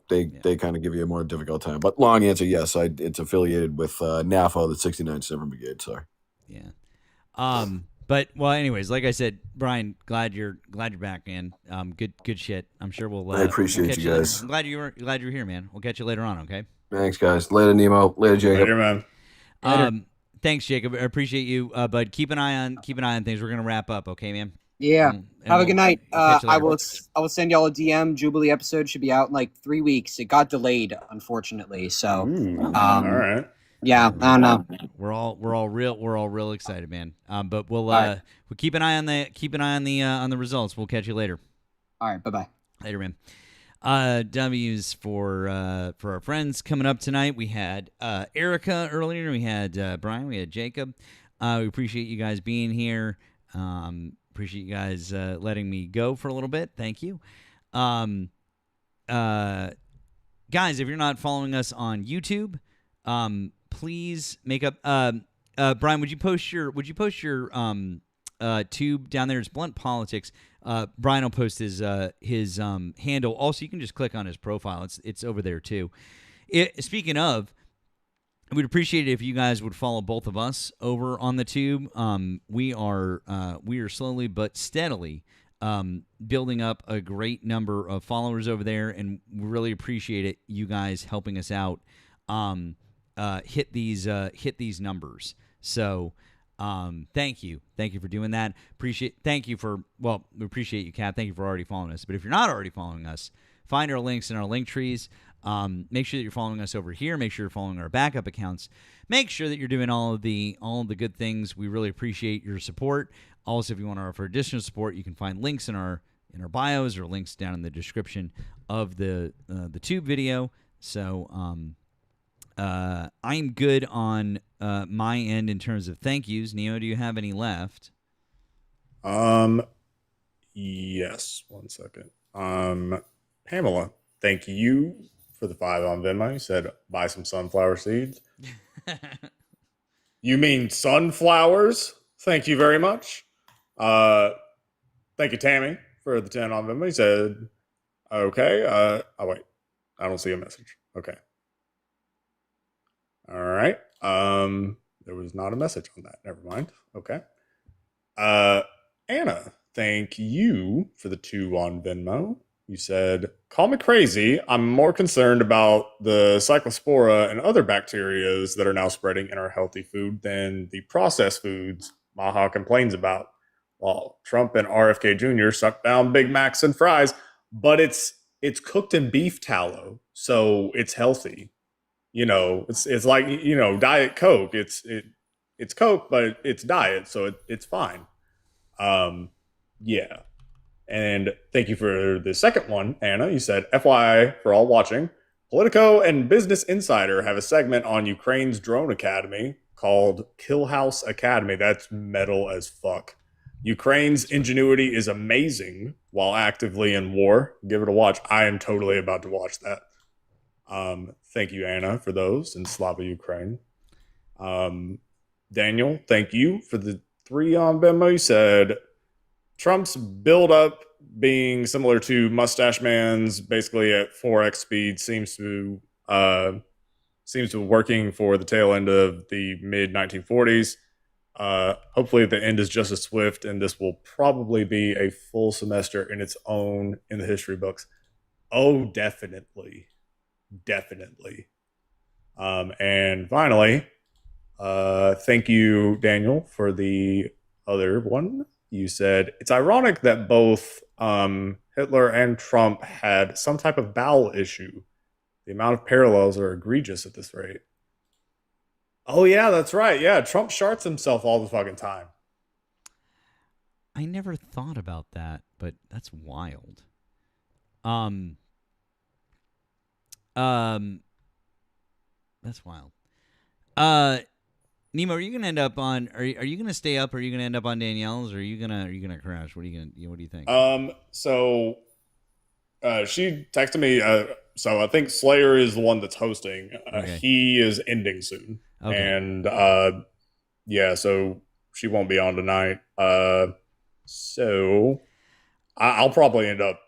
they kind of give you a more difficult time. But long answer, yes, it's affiliated with NAFO, the 69th Sniffer Brigade. Sorry. Yeah. But well, anyways, like I said, Brian, glad you're back, man. Good shit. I'm sure we'll. I appreciate catch you guys. I'm glad you're here, man. We'll catch you later on. Okay. Thanks, guys. Later, Nemo. Later, Jacob. Later, man. Thanks, Jacob. I appreciate you, bud. Keep an eye on things. We're gonna wrap up, okay, man? Yeah. Have a good night. We'll catch you I later. will send y'all a DM. Jubilee episode should be out in like 3 weeks. It got delayed, unfortunately. So, all right. Yeah, I don't know. We're all real excited, man. But we'll keep an eye on the results. We'll catch you later. All right. Bye-bye. Later, man. W's for our friends coming up tonight. We had Erika earlier. We had Brian. We had Jacob. We appreciate you guys being here. Appreciate you guys letting me go for a little bit. Thank you. Guys, if you're not following us on YouTube, please make up. Brian, would you post your tube down there? It's Blunt Politics. Brian will post his handle. Also, you can just click on his profile. It's over there too. Speaking of, we'd appreciate it if you guys would follow both of us over on the tube. We are slowly but steadily building up a great number of followers over there, and we really appreciate it. You guys helping us out hit these numbers. So thank you for doing that. We appreciate you, Kat. Thank you for already following us. But if you're not already following us, find our links in our link trees. Make sure that you're following us over here. Make sure you're following our backup accounts. Make sure that you're doing all of the good things. We really appreciate your support. Also, if you want to offer additional support, you can find links in our bios or links down in the description of the tube video. So I'm good on my end in terms of thank yous. Neo, do you have any left? Yes. 1 second. Pamela, thank you for the 5 on Venmo. You said buy some sunflower seeds. You mean sunflowers? Thank you very much. Thank you, Tammy, for the 10 on Venmo. You said, okay. Oh, wait. I don't see a message. Okay. All right. There was not a message on that. Never mind. Okay. Anna, thank you for the 2 on Venmo. You said, call me crazy. I'm more concerned about the cyclospora and other bacterias that are now spreading in our healthy food than the processed foods Maha complains about. Well, Trump and RFK Jr. suck down Big Macs and fries, but it's cooked in beef tallow, so it's healthy. It's like, Diet Coke. It's Coke, but it's diet, so it's fine. Yeah. And thank you for the second one, Anna. You said, FYI for all watching, Politico and Business Insider have a segment on Ukraine's drone academy called Kill House Academy. That's metal as fuck. Ukraine's ingenuity is amazing while actively in war. Give it a watch. I am totally about to watch that. Thank you, Anna, for those, and Slava Ukraine. Daniel, thank you for the 3 on Venmo. You said, Trump's build-up being similar to Mustache Man's, basically at 4x speed, seems to be working for the tail end of the mid-1940s. Hopefully the end is just as swift, and this will probably be a full semester in its own in the history books. Oh, definitely. Definitely. And finally, thank you, Daniel, for the other one. You said, it's ironic that both Hitler and Trump had some type of bowel issue. The amount of parallels are egregious at this rate. Oh, yeah, that's right. Yeah, Trump sharts himself all the fucking time. I never thought about that, but that's wild. That's wild. Nemo, are you gonna end up on? Are you gonna stay up? Or are you gonna end up on Danielle's? Or are you gonna crash? What do you think? So, she texted me. So I think Slayer is the one that's hosting. Okay. He is ending soon, Okay. and yeah, so she won't be on tonight. So I'll probably end up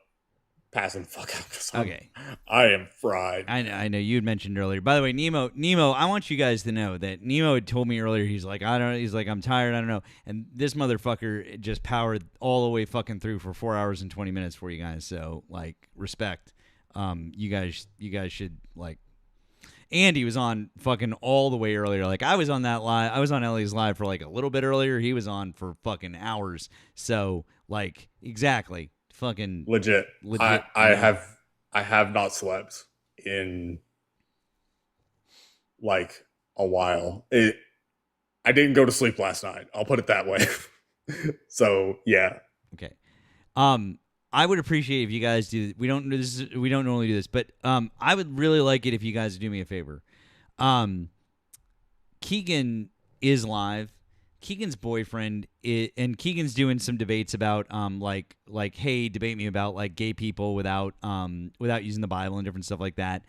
passing the fuck out. Okay. I am fried. I know you had mentioned earlier. By the way, Nemo, I want you guys to know that Nemo had told me earlier. He's like, I'm tired. I don't know. And this motherfucker just powered all the way fucking through for 4 hours and 20 minutes for you guys. So like, respect. You guys should like. Andy was on fucking all the way earlier. Like I was on that live. I was on Ellie's live for like a little bit earlier. He was on for fucking hours. So like, exactly. Fucking legit. I have not slept in like a while. I didn't go to sleep last night. I'll put it that way. So yeah. Okay. I would appreciate if you guys do. We don't normally do this, but I would really like it if you guys do me a favor. Keegan is live. Keegan's boyfriend and Keegan's doing some debates about like hey, debate me about like gay people without using the Bible and different stuff like that.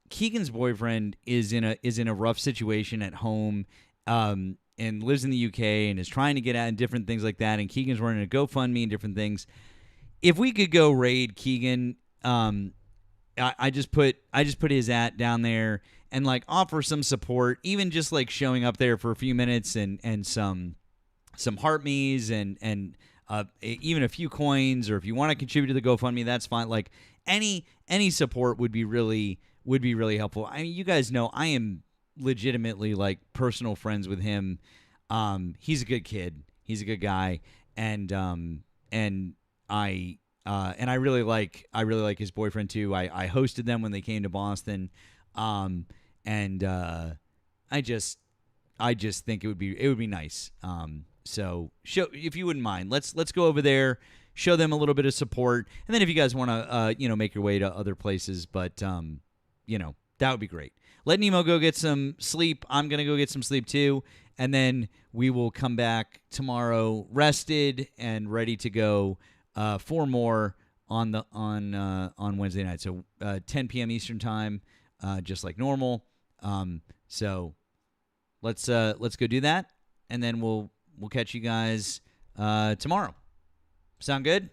Keegan's boyfriend is in a rough situation at home and lives in the UK and is trying to get out and different things like that, and Keegan's running a GoFundMe and different things. If we could go raid Keegan, I just put his @ down there and like offer some support, even just like showing up there for a few minutes and some heart me's and even a few coins, or if you want to contribute to the GoFundMe, that's fine. Like any support would be really helpful. I mean, you guys know I am legitimately like personal friends with him. He's a good kid. He's a good guy, and I really like his boyfriend too. I hosted them when they came to Boston, and I just think it would be nice. So if you wouldn't mind, let's go over there, show them a little bit of support, and then if you guys want to make your way to other places, but that would be great. Let Nemo go get some sleep. I'm gonna go get some sleep too, and then we will come back tomorrow rested and ready to go. 4 more on Wednesday night, so 10 p.m. Eastern time, just like normal. So let's go do that, and then we'll catch you guys tomorrow. Sound good?